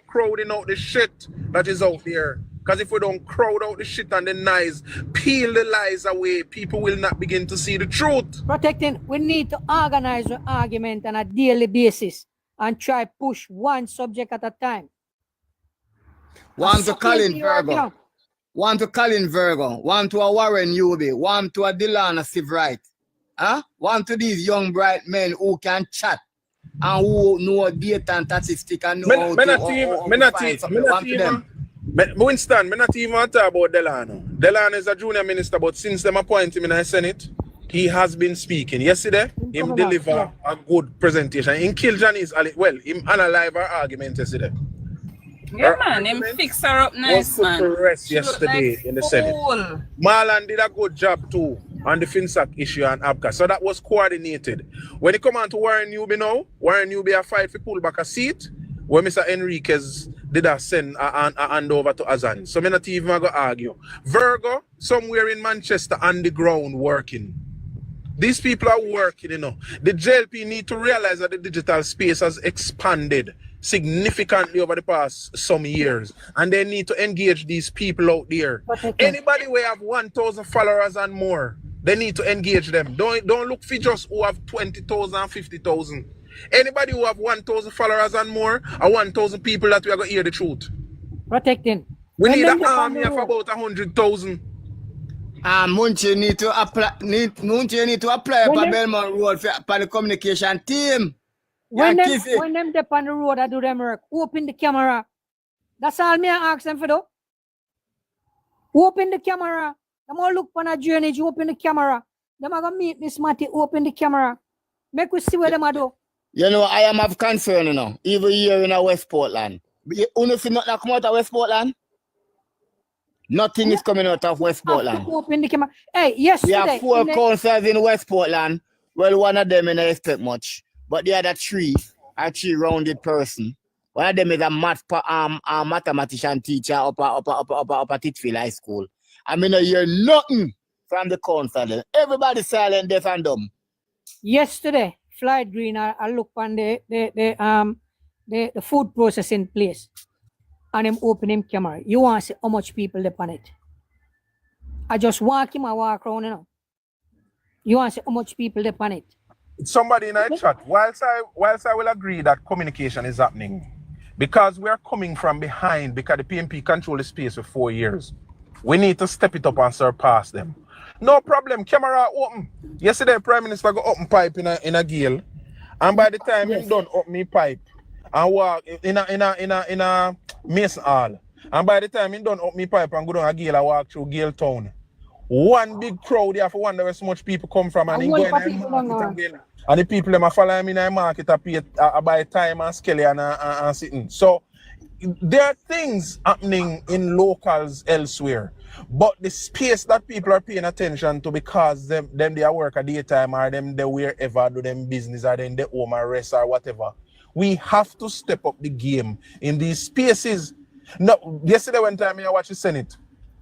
crowding out the shit that is out there. Because if we don't crowd out the shit and the noise, peel the lies away, people will not begin to see the truth. Protecting, we need to organize the argument on a daily basis and try push one subject at a time. One to Colin Virgo, one to Colin Virgo, one to a Warren Newby, one to a Delana Sivrite. One to these young bright men who can chat and who know data and statistics and know how to Winston, I'm not even talk about Delano. Delano is a junior minister, but since them appoint him in the Senate, he has been speaking. Yesterday, him deliver a good presentation. In Kiljan's, well, him analyze our argument yesterday. Yeah, man, him fix her up nice, man. Rest yesterday in the Senate. Marlon did a good job too on the FinSac issue and ABCA. So that was coordinated. When it come on to Warren Newby now, Warren Newby a fight for pull back a seat where Mr. Enriquez did a send a hand over to Azan. So I'm not even going to argue. Virgo, somewhere in Manchester on the ground working. These people are working, you know. The JLP need to realize that the digital space has expanded significantly over the past some years. And they need to engage these people out there. Anybody who have 1,000 followers and more, they need to engage them. Don't look for just who have 20,000 and 50,000. Anybody who have 1,000 followers and more, or 1,000 people that we are going to hear the truth. Protecting. We need an army of about 100,000. Munchie need to apply for Belmont Road for the communication team. When them dep on the road, I do them work. Open the camera. That's all me I ask them for though. Open the camera. Them all look on a journey, you open the camera. Them are gonna meet Miss Matty, open the camera. Make we see what them are do. You know, I am of concern, you know, even here in West Portland. You see nothing come out of West Portland? Nothing is coming out of West Portland. Open the camera. Hey, We yesterday. have 4 councillors in West Portland. Well, one of them I don't expect much, but the other 3 are 3-rounded person. One of them is a mathematician teacher up at Titfield High School. I mean, I hear nothing from the council. Everybody silent, deaf and dumb. Yesterday, Floyd Green, I look on the food processing place, and him open him camera. You want to see how much people they on it? I just walk him, I walk around, you know. You want to see how much people they on it? Somebody in our chat, whilst I will agree that communication is happening, because we are coming from behind, because the PMP control the space for 4 years, we need to step it up and surpass them. No problem, camera open. Yesterday, Prime Minister go open pipe in a gale, and by the time he done open me pipe and walk in a Mason Hall, and by the time he done open me pipe and go down a gale and walk through Gale Town, one big crowd, you have to wonder where so much people come from, and he go in the market again. And the people them are following me in the market buy time and skelly and sitting. So there are things happening in locals elsewhere, but the space that people are paying attention to, because them they are work at daytime, or them they wherever do them business, or them they home or rest or whatever. We have to step up the game in these spaces. No, yesterday one time I watched the Senate.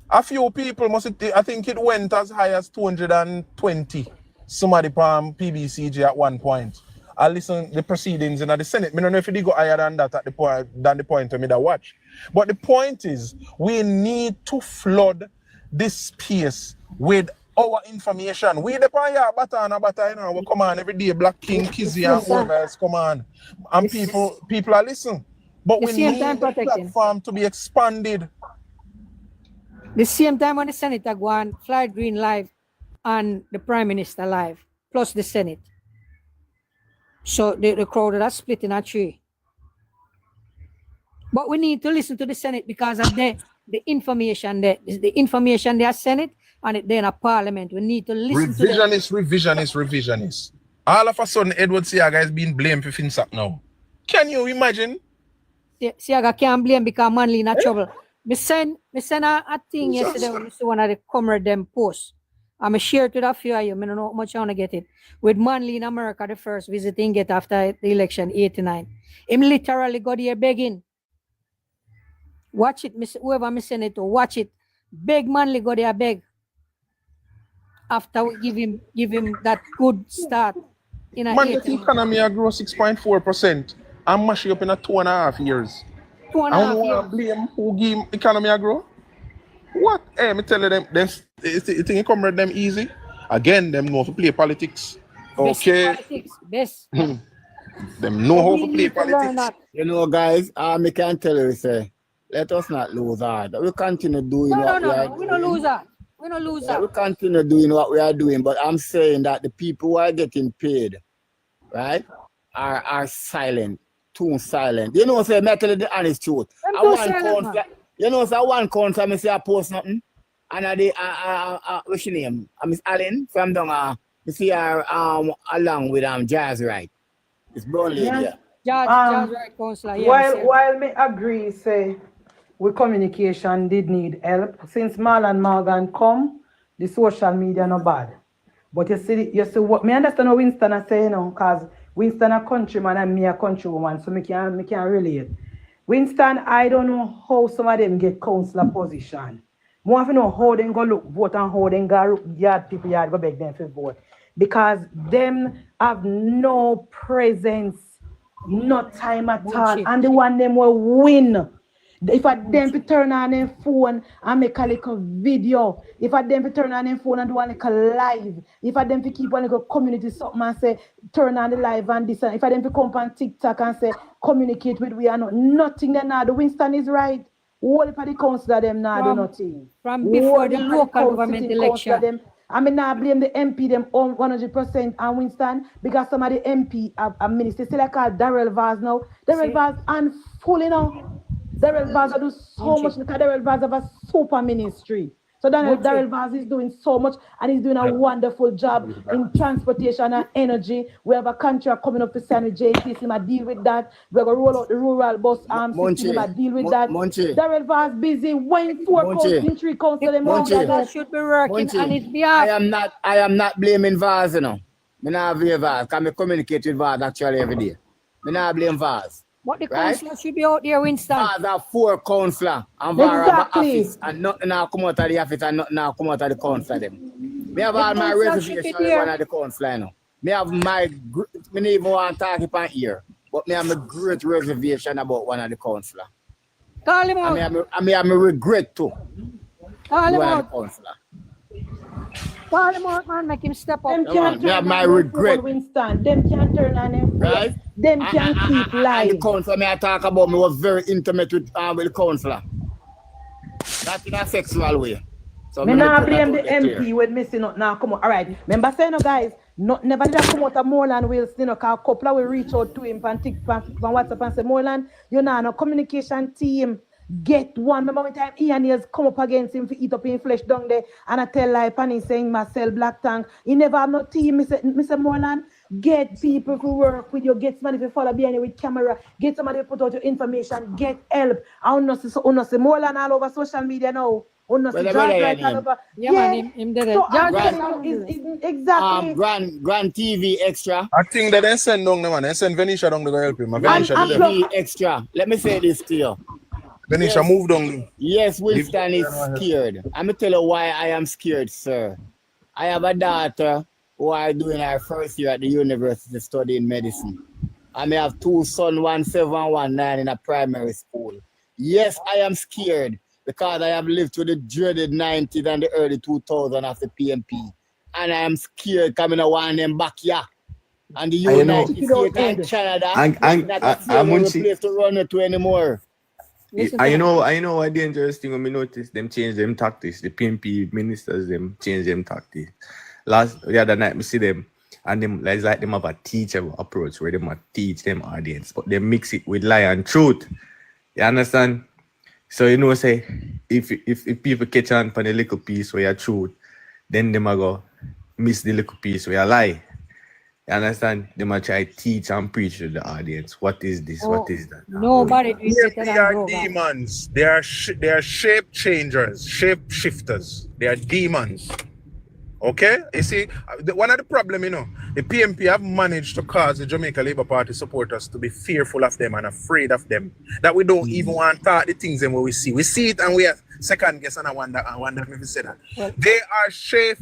A few people I think it went as high as 220. Somebody from PBCG at one point. I listened to the proceedings in the Senate. I don't know if it did go higher than that at the point where me that watch. But the point is, we need to flood this space with our information. We depend on Bata, you know, we come on every day, Black King, Kizzy, and whoever else come on. And people are listening. But we need the platform to be expanded. The same time when the Senate are going, Floyd Green live and the Prime Minister live, plus the Senate. So the crowd are split in a tree. But we need to listen to the Senate because of the information there. The information they are Senate and then a Parliament. We need to listen to them. Revisionist. All of a sudden, Edward Siaga is being blamed for FinSac now. Can you imagine? Siaga can't blame because Manley in trouble. Me send a thing yesterday when I see one of the comrade them posts. I'm share to that few of you. I don't know how much I want to get it. With Manley in America, the first visiting get after the election, 89. Him literally got here begging. Watch it, whoever me send it to, watch it. Beg Manley got there beg. After we give him that good start. In a Man, the economy will grow 6.4% and mash up in 2.5 years. 2.5 years. Blame who give economy a grow? What? Hey, me tell you them you think you come with them easy? Again, them know how to play politics. Okay. Best. Them know how to play politics. You know, guys, I can tell you, say, let us not lose heart. We continue doing what we are doing. We don't lose that. We don't lose that. We continue doing what we are doing, but I'm saying that the people who are getting paid, right, are silent, too silent. You know, say, me tell you the honest truth. You know, so one council, I say I post nothing, and what's your name? Miss Allen from down I see her along with Jazz Right. It's brown lady. Yeah. Jazz Right councillor. While me agree, say with communication did need help. Since Marlon Morgan come, the social media no bad. But you see what me understand what Winston is saying now, because Winston a countryman and me a countrywoman, so me can relate. Winston, I don't know how some of them get councillor position. I want to know how they go look vote and how they go yard people yard go beg them for vote. Because them have no presence, no time at all. And the one them will win. If I them to turn on their phone and make a little video, if I them to turn on their phone and do a little live, if I them to keep one little community something and say turn on the live and this, and if I them to come on TikTok and say communicate with we are not nothing then now. The Winston is right. All if the councillor them now do nothing. From before the local government election. I mean now blame the MP them on 100% and Winston because some of the MP are ministers still like Darrell Vaz now. Darrell Vaz and full you know. Darrell Vaz do so much because Darrell Vaz have a super ministry. So Darrell Vaz is doing so much, and he's doing a wonderful job in transportation and energy. We have a contract coming up to sign with JLP, so he deal with that. We're going to roll out the rural bus system, he deal with that. Darrell Vaz busy, when 4 counts, in 3 counts, that should be working on his behalf. I am not blaming Vaz, you know. I not blame Vaz, because I communicate with Vaz actually every day. I not blame Vaz. But the councillor should be out there, Winston. Vaz have 4 councillors and Vaz have an office, and nothing now come out of the office and nothing now come out of the councillor them. I have all my reservation with one of the councillor, you know. I have my, I don't even want to talk about here, but I have a great reservation about one of the councillor. Call him out. I have my regret too. Call him out. Call him out, man. Make him step up. Them can't turn my on regret. Winston. Them can't turn on him. Right? Them can't keep live. And the councillor I talk about, me was very intimate with the councillor. Not in a sexual way. So me not blame the MP with missing out now. Come on. All right. Remember saying, no, guys, never did I come out of Moreland Wills, you know, because a couple will reach out to him and WhatsApp and say, Moreland, you know, no communication team. Get one. Remember when time Ian has come up against him to eat up in flesh down there, and I tell life and he's saying Marcel Black Tank. He never have no team, Mr. Moreland. Get people to work with you, get somebody to follow behind you with camera, get somebody to put out your information, get help. I don't see Moreland all over social media now. Yeah, man, him did it. So exactly. Grand TV extra. I think that they send down the man. They send Venetia down to go help him. Grand TV extra. Let me say this to you. Venetia, move down. Yes, Winston is scared. I'm going to tell you why I am scared, sir. I have a daughter who are doing her first year at the university studying medicine. I may have 2 sons, 1 7 and 1 9 in a primary school. Yes, I am scared because I have lived through the dreaded 90s and the early 2000s of the PMP. And I am scared coming to one of them back here. And the United States and Canada, not a place to run it to anymore. I know a dangerous thing when we notice them change them tactics. The PMP ministers them change them tactics. The other night we see them and them it's like them have a teachable approach where they might teach them audience, but they mix it with lie and truth. You understand? So you know say if people catch on for the little piece where you truth, then they might go miss the little piece where you lie. You understand? They might try to teach and preach to the audience. What is this? What is that? Nobody They are demons. They are shape changers, shape shifters. They are demons. Okay? You see, one of the problems, you know, the PMP have managed to cause the Jamaica Labour Party supporters to be fearful of them and afraid of them. That we don't even want to talk the things them what we see. We see it and we are second guess and I wonder if we say that. Well, they are shape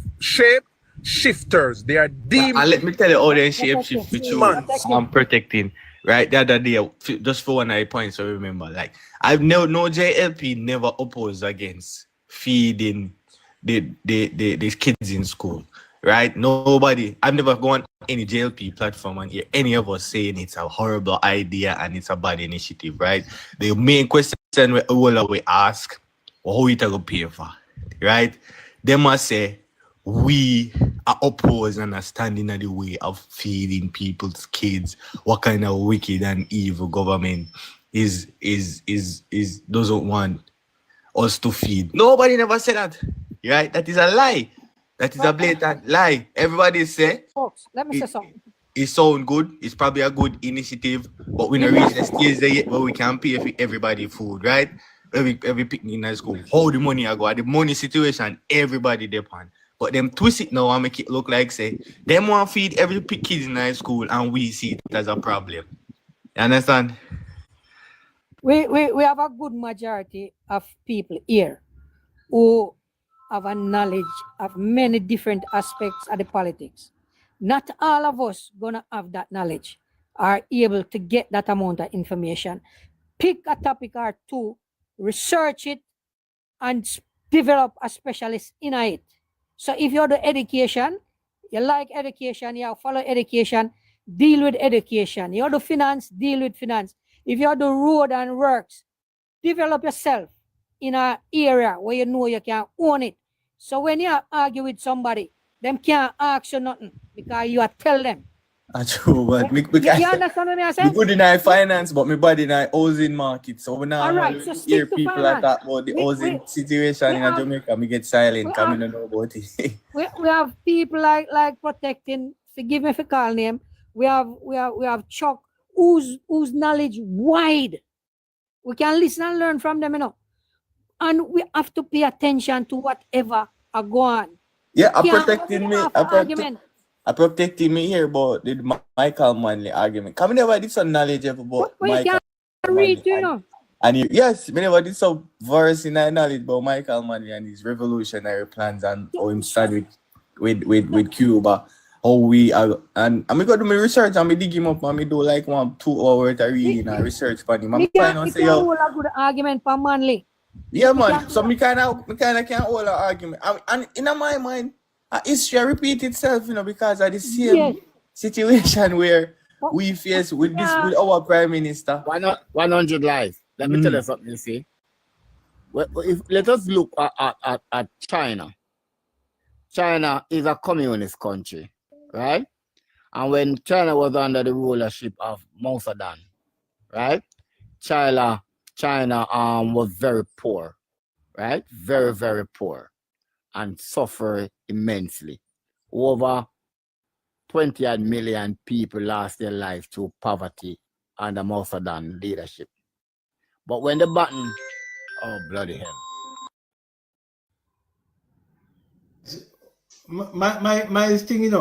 shifters. They are demons. And let me tell you how they shape shift with you. I'm protecting. Right, the other day, just for one of the points I remember, like I've no JLP never opposed against feeding the kids in school. Right? Nobody, I've never gone on any JLP platform and hear any of us saying it's a horrible idea and it's a bad initiative, right? The main question we ask, well, how it going to pay for? Right? They must say we are opposed and are standing in the way of feeding people's kids. What kind of wicked and evil government is doesn't want us to feed? Nobody never said that. Right? That is a lie. That is a blatant lie. Everybody say, folks, let me say something. It sounds good. It's probably a good initiative, but we don't reach the stage there yet where we can pay for everybody food, right? Every picnic in high school. How the money I go? At the money situation, everybody depend. But them twist it now and make it look like say them want to feed every kids in high school and we see it as a problem. You understand? We have a good majority of people here who have a knowledge of many different aspects of the politics. Not all of us gonna have that knowledge, are able to get that amount of information. Pick a topic or two, research it, and develop a specialist in it. So if you're the education, you like education, you follow education, deal with education. You're the finance, deal with finance. If you're the road and works, develop yourself in an area where you know you can own it. So when you argue with somebody, them can't ask you nothing because you are tell them. True, but me, You understand what I say? me good in our finance, but my body in our housing market. So now All right, when so we hear stick to people that finance. talk about the We, housing we, situation we in have, Jamaica, me get silent we because I have, don't know about it. we have people like protecting, forgive me for call name. We have Chuck whose knowledge wide. We can listen and learn from them, And we have to pay attention to whatever are going. Yeah, I'm protecting me. argument. Protecting me here about the Michael Manley argument. Come never did some knowledge about But you Michael can read, Manley. And yes, me never did some verse in that knowledge about Michael Manley and his revolutionary plans and how him stand with Cuba. How we are, and I go do my research and me dig him up and me do like 1-2 hours of reading and research for him. Me find can out say yo. hold a good argument for Manley. Yeah, man. So me kind of can't hold an argument. And in my mind, history repeat itself, because of the same situation where we face with our prime minister. 100 life. Let me tell you something. You see, let us look at China. China is a communist country, right? And when China was under the rulership of Mao Zedong, right? China was very poor, right? Very, very poor and suffered immensely. Over 20 million people lost their life through poverty under Mao Zedong leadership. But when the button, oh bloody hell. My thing,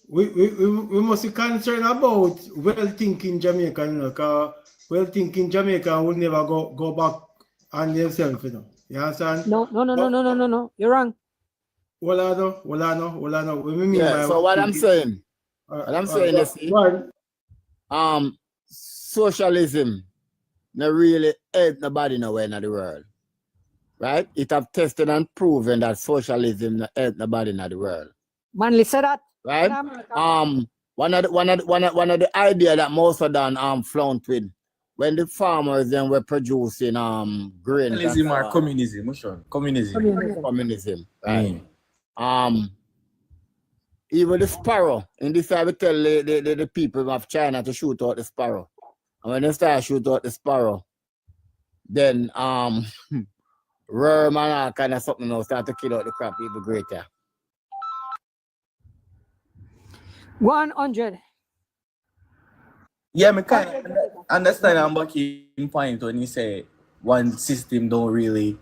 we must be concerned about well-thinking Jamaican, because well-thinking Jamaican will never go back on themselves, You understand? No. You're wrong. Well, I know. What we mean by So what I'm saying, socialism not really help nobody nowhere in the world. Right? It have tested and proven that socialism not help nobody in the world. Manley said that. Right? One of the idea that most of them flaunt with when the farmers then were producing grain. Capitalism or communism, Communism. Right. Even the sparrow. In this I will tell the people of China to shoot out the sparrow. And when they start shoot out the sparrow, then worm and all kind of something else start to kill out the crop even greater. 100. Yeah, me kind of understand I'm backing point when you say one system don't really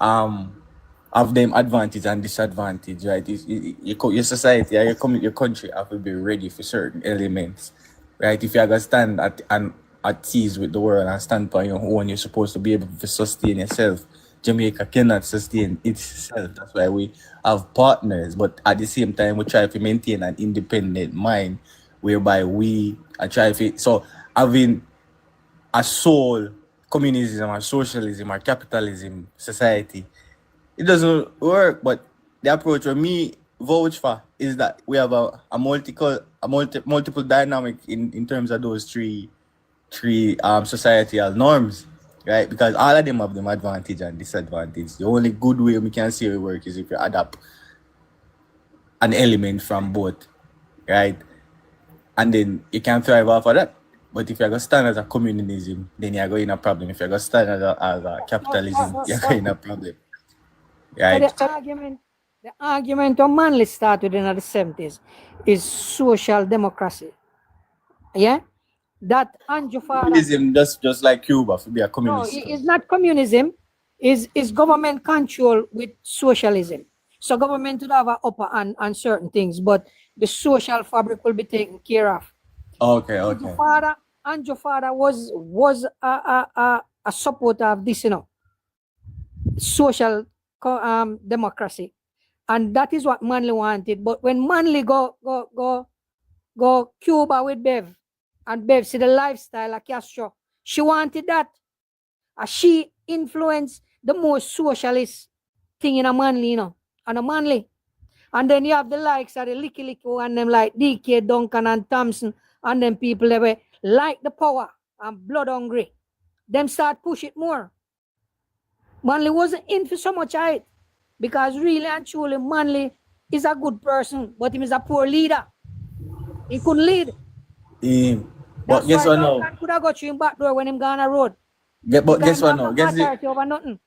have them advantage and disadvantage, right? Your society or your country have to be ready for certain elements, right? If you're gonna stand at ease with the world and stand on your own, you're supposed to be able to sustain yourself. Jamaica cannot sustain itself. That's why we have partners, but at the same time, we try to maintain an independent mind, whereby we are trying to. So having a sole communism or socialism or capitalism society, it doesn't work. But the approach that me vouch for is that we have a multiple dynamic in terms of those three societal norms, right? Because all of them have them advantage and disadvantage. The only good way we can see it work is if you adapt an element from both, right? And then you can thrive off of that. But if you're going to stand as a communism, then you're going to a problem. If you're going to stand as a capitalism, you're going to a problem. Right? So the argument of Manley started in the 70s is social democracy. Yeah? That communism just like Cuba to be a communist. No, it's not communism. Is government control with socialism. So government would have an upper hand on certain things, but the social fabric will be taken care of. Okay. Andrew father was a supporter of this, social democracy, and that is what Manley wanted. But when Manley go Cuba with Bev, and Bev see the lifestyle of Castro, she wanted that. She influenced the most socialist thing in a Manley, and a Manley. And then you have the likes of the Licky and them like DK, Duncan and Thompson, and them people that were like the power and blood hungry. Them start push it more. Manley wasn't in for so much of it, because really and truly Manley is a good person, but he is a poor leader. He couldn't lead. But That's guess why what now? Duncan could have got you in back door when him gone on the road. But guess Because what him now? have Guess the, authority over nothing.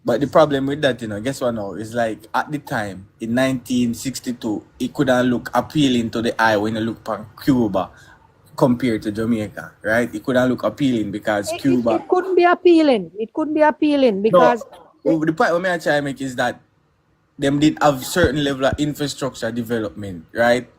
but the problem with that, guess what now? Is like at the time in 1962, it couldn't look appealing to the eye when you look on Cuba compared to Jamaica, right? It couldn't look appealing because Cuba. It couldn't be appealing. It couldn't be appealing because The point what I'm trying to make is that them did have certain level of infrastructure development, right?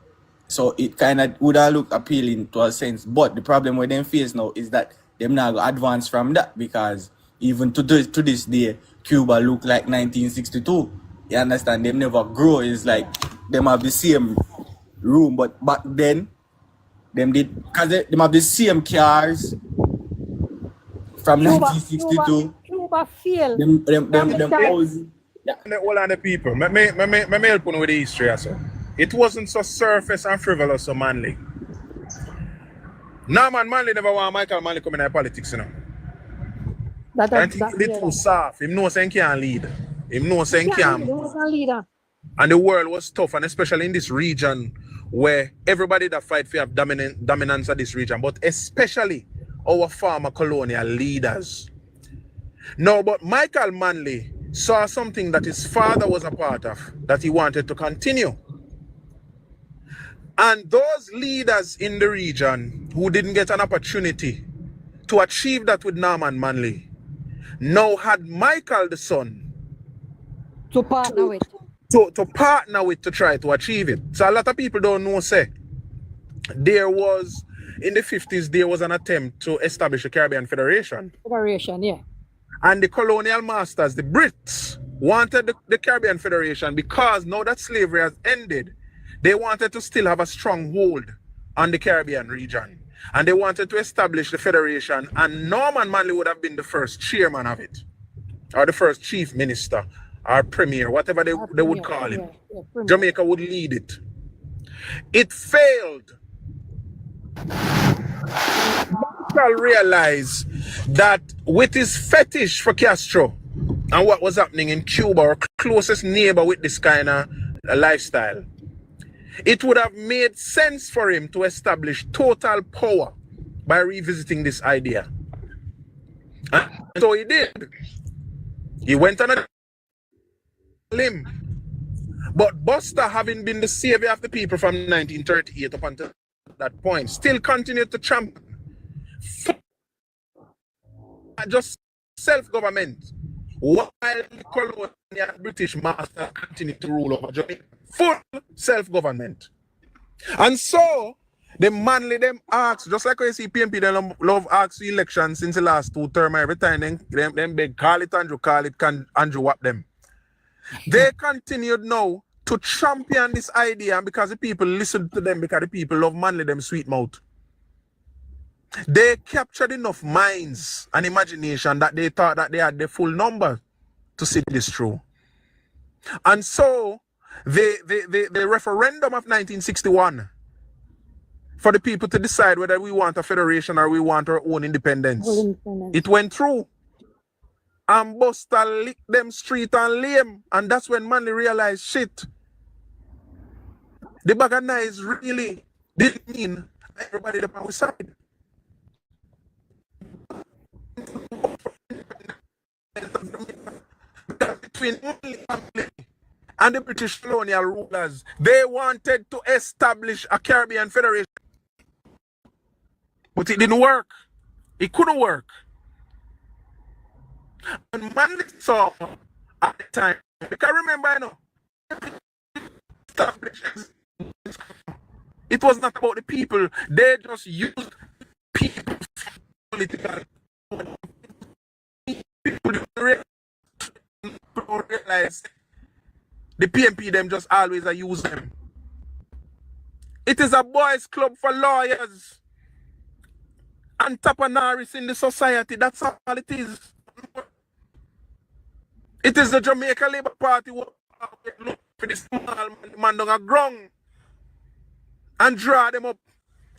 So it kind of would have look appealing to a sense. But the problem with them face now is that them now go advance from that because even to this day, Cuba look like 1962. You understand? Them never grow. It's like them have the same room, but back then, them did because them have the same cars from 1962. Cuba failed. Them all on the people. Me help you with the history also. It wasn't so surface and frivolous so Manley. Norman Manley never want Michael Manley come in politics, I think he too soft. Him know saying can't lead. Him know saying can't. And the world was tough, and especially in this region where everybody that fight for have dominance of this region, but especially our former colonial leaders. No, but Michael Manley saw something that his father was a part of that he wanted to continue. And those leaders in the region who didn't get an opportunity to achieve that with Norman Manley now had Michael the son to partner with. To partner with to try to achieve it. So a lot of people don't know, say, there was, in the 50s, there was an attempt to establish a Caribbean Federation. Federation, yeah. And the colonial masters, the Brits, wanted the Caribbean Federation because now that slavery has ended, they wanted to still have a strong hold on the Caribbean region. And they wanted to establish the Federation, and Norman Manley would have been the first chairman of it, or the first chief minister, or premier, whatever they would call him. Jamaica would lead it. It failed. Michael realized that with his fetish for Castro and what was happening in Cuba, our closest neighbor with this kind of lifestyle, it would have made sense for him to establish total power by revisiting this idea. And so he did. He went on a limb. But Buster, having been the savior of the people from 1938 up until that point, still continued to champion just self-government while the colonial British master continued to rule over Jamaica. Full self-government. And so the Manley them ask, just like you see PMP, they love ask elections since the last 2 terms. Every time them beg call it can Andrew whap them. They continued now to champion this idea, and because the people listened to them, because the people love Manley them sweet mouth. They captured enough minds and imagination that they thought that they had the full number to see this through. And so the referendum of 1961 for the people to decide whether we want a federation or we want our own independence. It went through. And Buster licked them street and lame. And that's when Manley realized, shit, the bag of knives really didn't mean everybody on our side. Between Manley and the British colonial rulers, they wanted to establish a Caribbean Federation. But it didn't work. It couldn't work. And Manley saw at the time, because remember, it was not about the people. They just used people politically. People don't realize the PMP them just always use them. It is a boys' club for lawyers, entrepreneurs in the society. That's all it is. It is the Jamaica Labour Party who look for the small man on the ground and draw them up,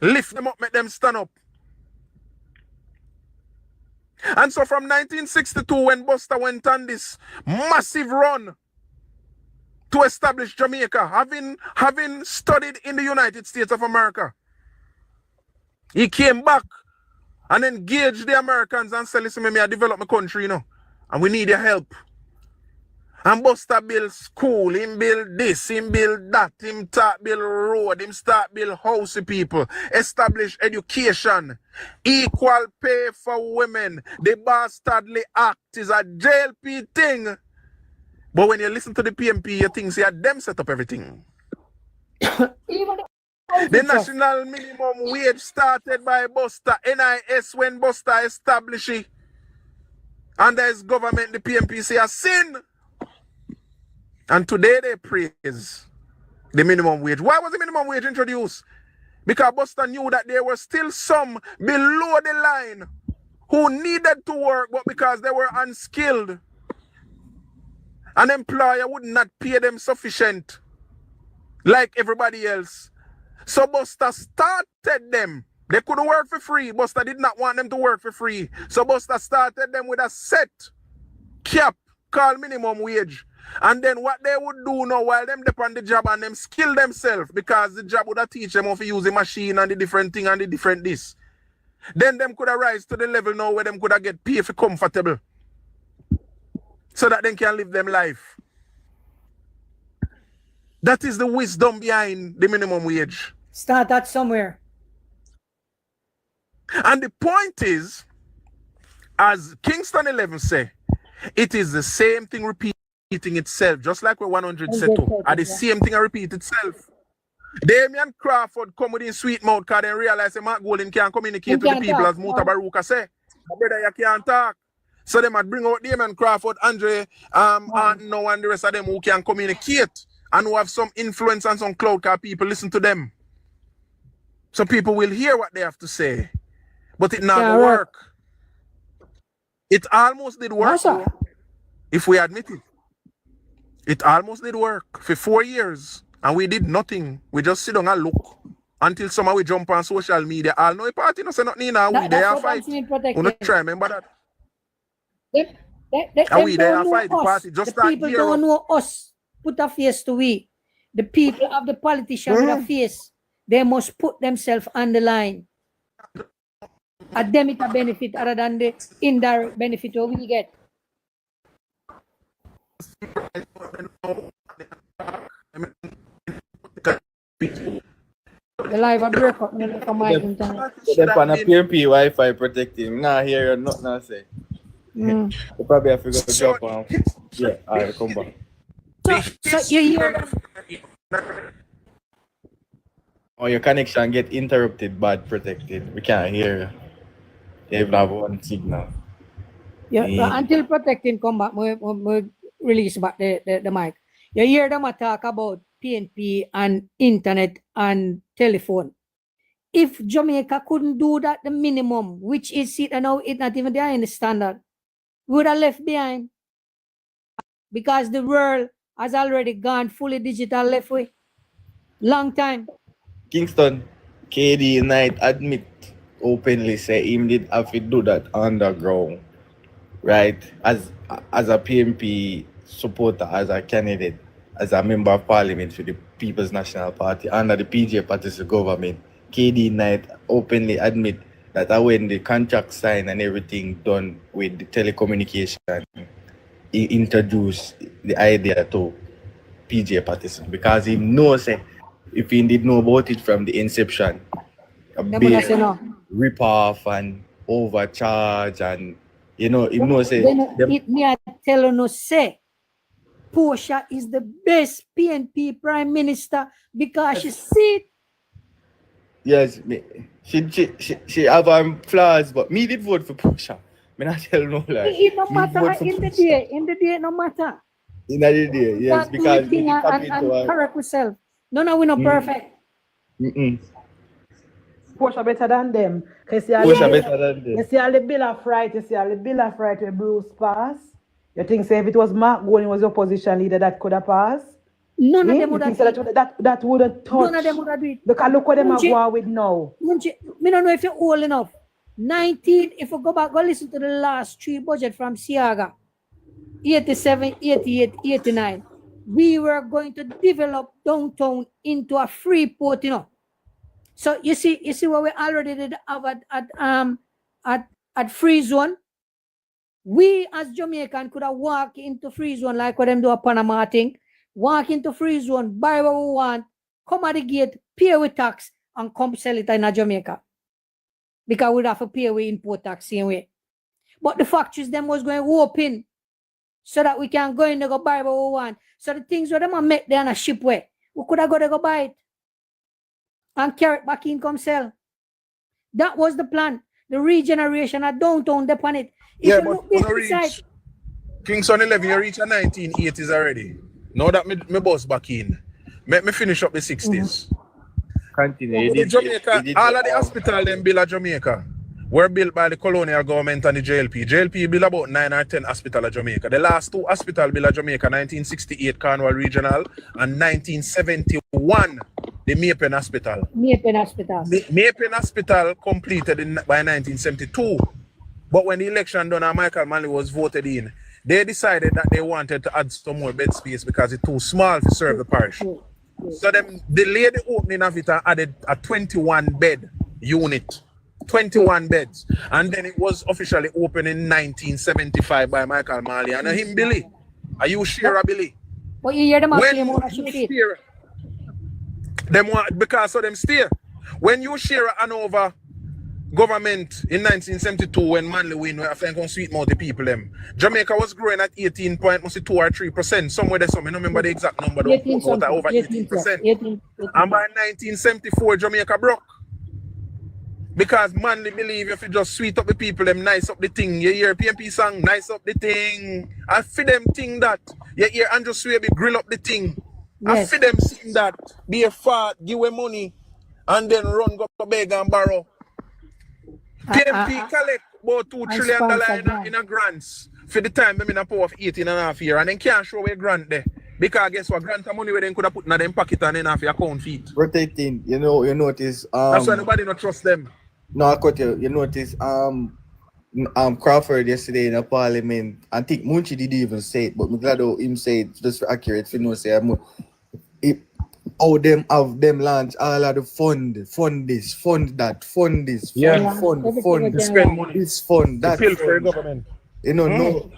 lift them up, make them stand up. And so from 1962, when Buster went on this massive run to establish Jamaica, having studied in the United States of America, He came back and engaged the Americans and said, listen, me I develop my country, you know, and we need your help. And Buster build school, him build this, him build that, him start build road, him start build house for people, establish education, equal pay for women. The Bastardly Act is a JLP thing. But when you listen to the PMP, you think see them set up everything. The national minimum wage started by Buster, NIS when Buster established it. Under his government, the PMP say a sin. And today they praise the minimum wage. Why was the minimum wage introduced? Because Buster knew that there were still some below the line who needed to work, but because they were unskilled, an employer would not pay them sufficient like everybody else. So Buster started them. They couldn't work for free. Buster did not want them to work for free. So Buster started them with a set cap called minimum wage. And then what they would do now while them depend on the job and them skill themselves, because the job would have teach them how to use the machine and the different thing and the different this. Then them could have rise to the level now where them could have get paid for comfortable. So that they can live them life. That is the wisdom behind the minimum wage. Start that somewhere. And the point is, as Kingston 11 say, it is the same thing repeating itself, just like where 100 said to. And the same thing repeat itself. Damian Crawford come with his sweet mouth because they realize that Mark Golden can't communicate with the people as Muta Baruka say. Brother, you can't talk. So they might bring out Damian Crawford, Andre, and the rest of them who can communicate and who have some influence and some clout because people listen to them. So people will hear what they have to say. But it not work. It almost did work, if we admit it. It almost did work for 4 years, and we did nothing. We just sit down and look until somehow we jump on social media. All no party no say nothing now. We there fight. We not try. Remember that. We there fight the party. Just the people don't know us. Put a face to we. The people of the politician with a face. They must put themselves on the line. A them it a benefit other than the indirect benefit we get. The live will break up. Them on a PMP Wi-Fi protecting. Nah, hear nothing I say. You probably have to go jump on. Yeah, alright, come back. So you hear Oh, your connection get interrupted, bad protected. We can't hear you. They even have one signal. Yeah, until protecting come back, we release back the mic. You hear them talk about PNP and internet and telephone. If Jamaica couldn't do that, the minimum, which is it, and now it's not even there in the standard, we would have left behind. Because the world has already gone fully digital left way. Long time. Kingston, KD Knight admit openly say him did have to do that underground, right? As a PMP supporter, as a candidate, as a member of parliament for the People's National Party under the PJ Party's government, KD Knight openly admit that when the contract signed and everything done with the telecommunication, he introduced the idea to PJ Patterson because he knows if he did know about it from the inception, a big rip off and overcharge, and he knows me I tell you say Portia is the best PNP Prime Minister because she see. Yes, she have flaws, but me did vote for Portia. Me not tell no lie. It no matter in the day no matter. In the day, yes, because we and correct yourself. No, we not perfect. Portia better than them. Portia better than them. You see all the Bill of Rights, where Bruce passed. You think say if it was Mark Golding was the opposition leader that could have passed? None of them would have that would have touched. None of them would have do it. Because look what them are going with now. Me don't know if you're old enough. 19, if you go back, go listen to the last 3 budget from Siaga. 87, 88, 89. We were going to develop downtown into a free port, So you see what we already did have at free zone. We as Jamaican could have walked into free zone like what them do a Panama thing. Walk into free zone, buy what we want, come at the gate, pay with tax, and come sell it in Jamaica. Because we'd have to pay with import tax same way. But the factories them was going to open so that we can go in there go buy what we want. So the things where them make there on a ship way, we could have got to go buy it and carry it back in, come sell. That was the plan. The regeneration of downtown, upon it. If Yeah, you but look when this I side, reach Kingston 11, you reach a 1980s already. Now that me bus back in, make me finish up the 60s. Continue. The Jamaica, all of the hospital them built at Jamaica were built by the colonial government and the JLP. JLP built about 9 or 10 hospitals at Jamaica. The last 2 hospitals built at Jamaica, 1968 Cornwall Regional and 1971 the Maypen Hospital. Maypen Hospital. The Maypen Hospital completed by 1972. But when the election done and Michael Manley was voted in, they decided that they wanted to add some more bed space because it's too small to serve the parish. So them delayed the opening of it and added a 21 bed unit. 21 beds. And then it was officially opened in 1975 by Michael Marley. And him, Billy. Are you sure, Billy? But you hear them When claim ownership you fee. share, them want, because of them stay. When you share Hanover government in 1972 when Manley win, I think on sweet mouth the people them. Jamaica was growing at 18 point, must be 2 or 3%. Somewhere there, some I don't remember the exact number, though, 18 but over 18%. 18. And by 1974, Jamaica broke. Because Manley believe if you just sweet up the people, them nice up the thing. You hear PMP song, nice up the thing. I feel them think that. You hear Andrew Swaby grill up the thing. I Yes. feel them sing that. Be a fart, give away money, and then run go to beg and borrow. PMP collect about $2 trillion in a grants for the time them in a power of 18.5 years, and then can't show a grant there. Because guess what, grant of money where they could have put in them pocket and then off your account feet. Protecting, you notice That's why nobody not trust them. No, I cut you. You notice Crawford yesterday in the parliament. I think Munchi didn't even say it, but I'm glad how him say it just for accurate. For no say how them have them launch all of the fund this, fund that, fund this, fund, spend money. this fund, that. The for government. You know, no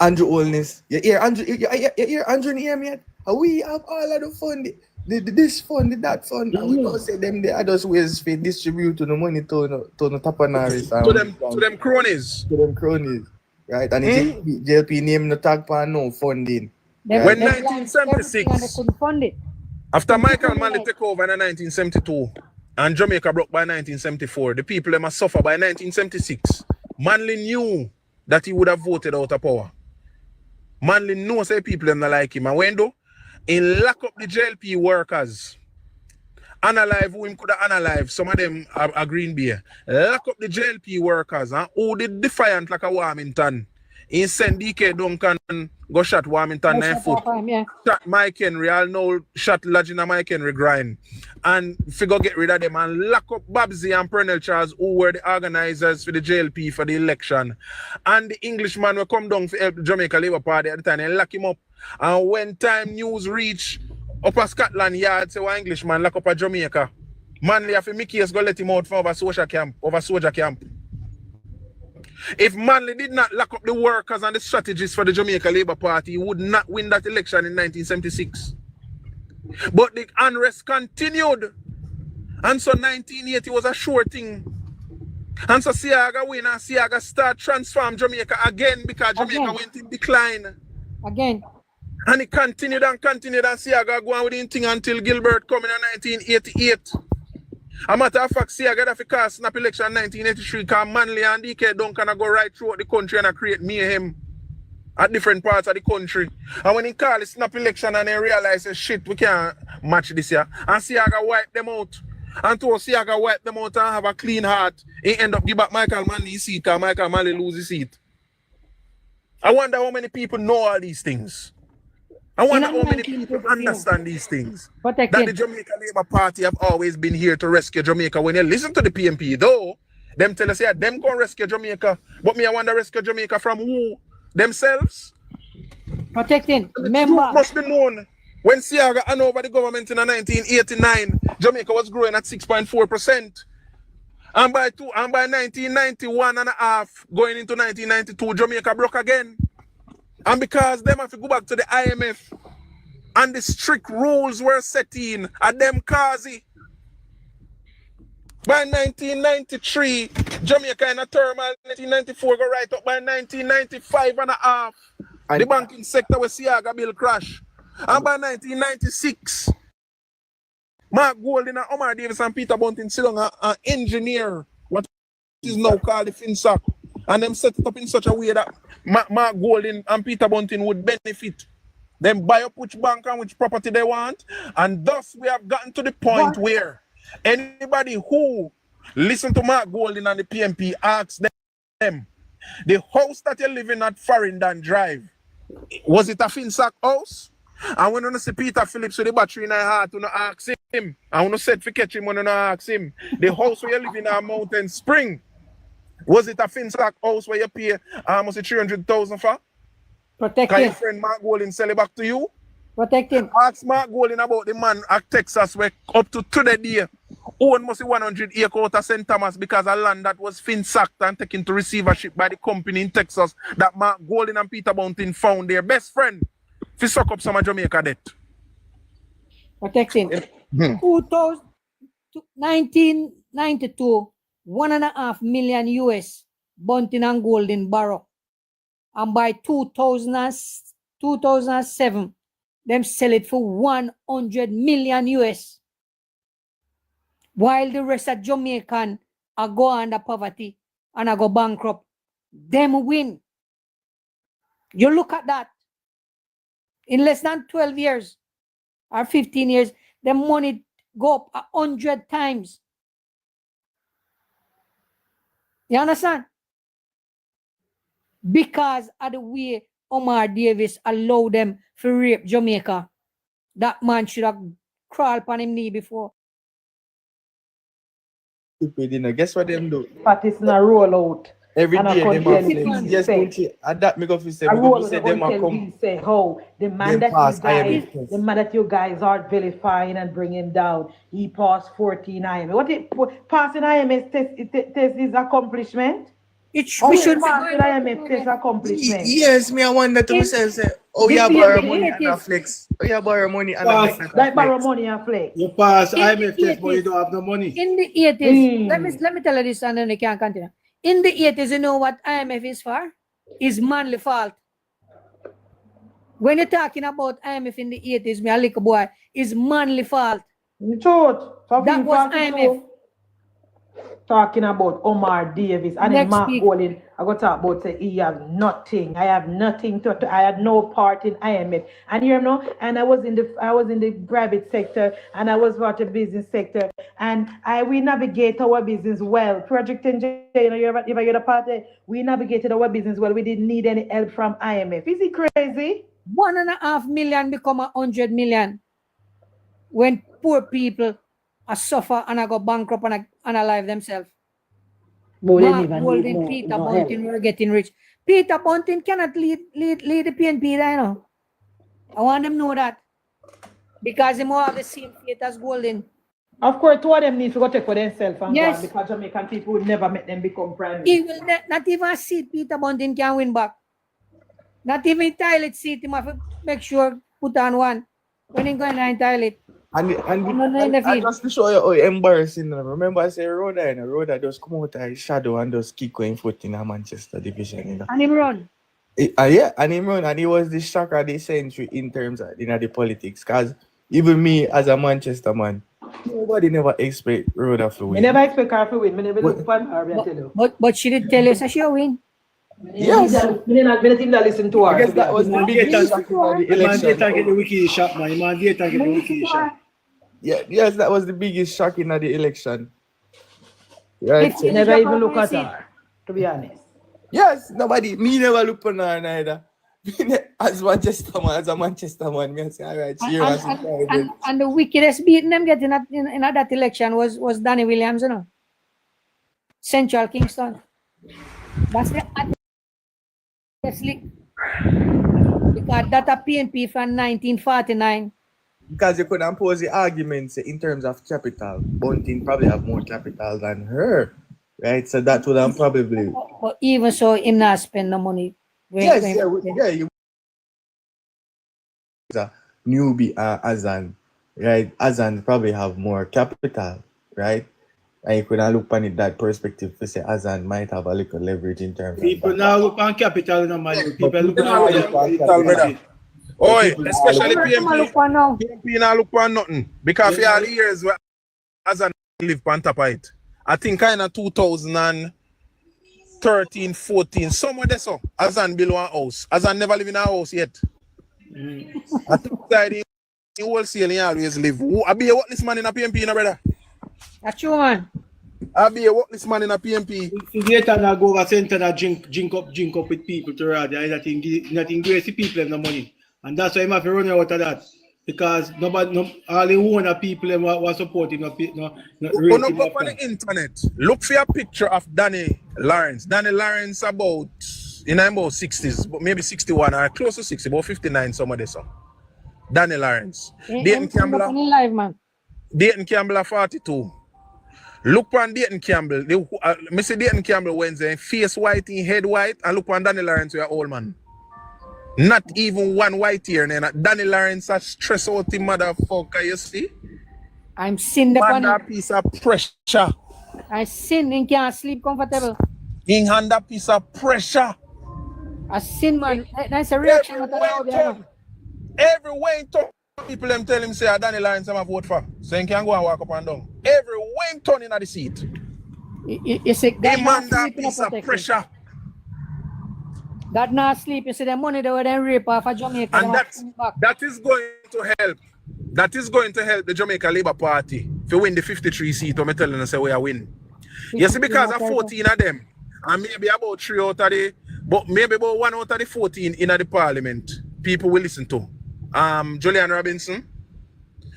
Andrew Olness. You hear Andrew in here yet? We have all of the fund. This fund, that fund, and we don't say them they are just ways to distribute to the money to the Tapanaris. To them cronies. To them cronies. Right? And JLP name no tag for no funding. When 1976, fund it. after Michael Manley took over in 1972, and Jamaica broke by 1974, the people them must suffer by 1976. Manley knew that he would have voted out of power. Manley knows say people them not like him. And when though, in lock up the JLP workers, unalive who him could have unalive, some of them are Green Bay. Lock up the JLP workers and who did defiant like a Warmington. He sent DK Duncan go shot Warmington 9 foot. Shot Mike Henry, all know shot Lagina Mike Henry grind. And figure get rid of them and lock up Babsy and Pernell Charles, who were the organizers for the JLP for the election. And the Englishman will come down for help the Jamaica Labour Party at the time and lock him up. And when time news reach upper Scotland Yard, say one Englishman lock up a Jamaica. Manley have Mickey has go let him out from over soldier camp. If Manley did not lock up the workers and the strategists for the Jamaica Labour Party, he would not win that election in 1976. But the unrest continued. And so 1980 was a sure thing. And so Siaga win and Siaga start transform Jamaica again because Jamaica went in decline. Again. And it continued and Siaga go on with the thing until Gilbert come in 1988. A matter of fact, Siaga had to cast snap election in 1983 because Manley and DK Duncan go right throughout the country and create mayhem at different parts of the country. And when he called the snap election and they realized, shit, we can't match this year. And Siaga wiped them out. And to Siaga wipe them out and have a clean heart, he end up give back Michael Manley his seat because Michael Manley lose his seat. I wonder how many people know all these things. I wonder how many people understand these things. That the Jamaica Labour Party have always been here to rescue Jamaica. When you listen to the PMP, though, them tell us, yeah, them go rescue Jamaica. But me, I wonder rescue Jamaica from who? Themselves? Protecting. Remember. Must be known. When Siaga hand over the government in 1989, Jamaica was growing at 6.4%. And by 1991 and a half, going into 1992, Jamaica broke again. And because them have to go back to the IMF, and the strict rules were set in, and them causey. By 1993, Jamaica in a turmoil. 1994 go right up by 1995 and a half. The banking sector was Siaga bill crash. And by 1996, Mark Golding and Omar Davis and Peter Bunting sit down and engineer what is now called the FinSac. And them set it up in such a way that Mark Golding and Peter Bunting would benefit. Them buy up which bank and which property they want. And thus we have gotten to the point where anybody who listen to Mark Golding and the PMP asks them, the house that you're living at Farringdon Drive, was it a FinSac house? And when you see Peter Phillips with the battery in her heart, you ask him. And when you said to catch him, when you ask him, the house where you live in a Mountain Spring, was it a FinSac house where you pay almost 300,000 for? Protect Can him. your friend Mark Golding sell it back to you? Protect him. Ask Mark Golding about the man at Texas where up to today own must be 100 acres out of St. Thomas because of land that was FinSacked and taken to receivership by the company in Texas that Mark Golding and Peter Bunting found their best friend to suck up some of Jamaica debt. Protect him. 1992, $1.5 million US, Bunting and Golding borrow. And by 2007, them sell it for 100 million US. While the rest of Jamaican are go under poverty and are go bankrupt, them win. You look at that. In less than 12 years or 15 years, the money go up 100 times. You understand? Because of the way Omar Davis allowed them to rape Jamaica. That man should have crawled on his knee before. Stupid, you know. Guess what them do? But it's not roll out. Every And I day can't them have tell flex. you Yes, say. Munchie. And that make up say, I roll say out them are tell come. you say, oh, the man Them that pass you guys, IMF test. the man that you guys are vilifying and bring him down, he passed 14 IMF. What it passing IMF test is accomplishment? We should pass IMF test accomplishment. Yes, me I wonder to myself say, oh yeah, borrow money and a flex. Oh yeah, borrow money and a flex. Like borrow money and flex. You pass In IMF the test, but you 80s. don't have no money. In the 80s, let me tell you this and then I can continue. In the 80s, you know what IMF is for? Is manly fault. When you're talking about IMF in the 80s, me a little boy, is manly fault. Truth. That was IMF. Talking about Omar Davis and then Next Mark week. Golding, I got to talk about say he have nothing. I have nothing to I had no part in IMF. And you know, and I was in the private sector and I was part of business sector and we navigate our business well. Project NJ, you know, if I get a part there, we navigated our business well. We didn't need any help from IMF. Is it crazy? 1.5 million become 100 million when poor people are suffer and I go bankrupt and alive themselves. But they Mark never Golding, need Peter no Bunting help. were getting rich. Peter Bunting cannot lead the PNP there, you know. I want them to know that. Because they more have the same fate as Golding. Of course, two of them need to go take for themselves and Yes. go on because Jamaican people would never make them become prime He minister. will not even a seat Peter Bunting can win back. Not even toilet seat, he must make sure put on one. When he go in the toilet. And just to show you how embarrassing. Remember I say Rhoda, you know, Rhoda just come out of his shadow and just keep going foot in a Manchester division. You know. And him run. Yeah, and him run, and he was the shocker of the century in terms of the politics. Cause even me as a Manchester man, nobody never expect Rhoda to I win. never expect her to win. I never look for her, I tell you. But she did tell us that she'll win. Yes. I didn't listen to her. I guess that was the biggest shock of the election. Man, get the wiki shot, man. Man, get the wiki shot. Yeah, yes, that was the biggest shock in the election. Right. I never even look at her, to be honest. Yes, nobody. Me never look on her neither. As a Manchester man, me say, all right, serious. And the wickedest beating them getting in that election was Danny Williams, you know. Central Kingston. That's the because that a PNP from 1949 Because you couldn't pose the argument say, in terms of capital. Bunting probably have more capital than her, right? So that would have probably. But even so, him not spend the money. Yes, you a newbie Azan, right? Azan probably have more capital, right? And you could look on it that perspective to say Azan might have a little leverage in terms People of now look on capital in money. People look on capital. Oi, especially PMP. now. PMP now look on nothing. Because for all the years where Azan live on top of it. I think kind of 2013, 14, somewhere there so. Azan build one house. Azan never live in a house yet. I think that in wholesale he always live. I be a worthless man in a PMP, no brother. That's you, man. I be a worthless man in a PMP. Later now go over center and drink up with people to rather nothing grace the people have no money. And that's why I'm have to run out of that. Because all the owner people were supporting no go on the internet. Look for a picture of Danny Lawrence. Danny Lawrence about 60s, but maybe 61 or close to 60, about 59 some of this song. Danny Lawrence. Dayton Campbell. Dayton Campbell 42. Look on Dayton Campbell. Me see Dayton Campbell Wednesday, face white, in head white, and look on Danny Lawrence, we are old man. Not even one white here. Danny Lawrence a stress out the motherfucker, you see? I'm seeing the man, that piece of pressure. I seen him can't sleep comfortable. In hand a piece of pressure. I seen man. That's a reaction. Every way people them tell him say Danny Lawrence I'm a vote for. So he can go and walk up and down. Every way turn in at the seat. You see, that man that piece of pressure. That not sleep. You see the money they were then rape off of Jamaica. And that is going to help. That is going to help the Jamaica Labour Party to win the 53 seat. I'm telling you, say we are win. You see, because of 14 of them, and maybe about 3 out of the, but maybe about 1 out of the 14 in the parliament, people will listen to. Julian Robinson.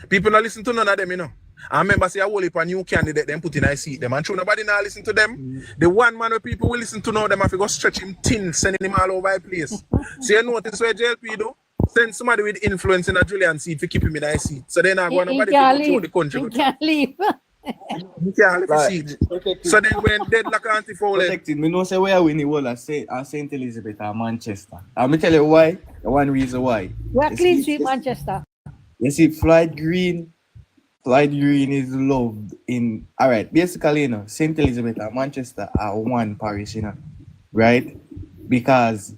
People not listen to none of them, you know. I remember say a whole heap of new candidate them put in I seat them and true nobody now listen to them. The one man of people will listen to now them have to go stretch him thin, sending him all over the place. So you notice where JLP do? Send somebody with influence in a Julian seat to keep him in a seat. So then I go nobody to control the country. He can't leave. He can't leave the seat. So then when deadlock anti-foul protected, me know say where I win the whole at St. Elizabeth or Manchester. I'll tell you why. The one reason why. We are clean sweep Manchester. You see, Floyd Green is loved in, all right, basically, you know, St. Elizabeth and Manchester are one parish, you know, right? Because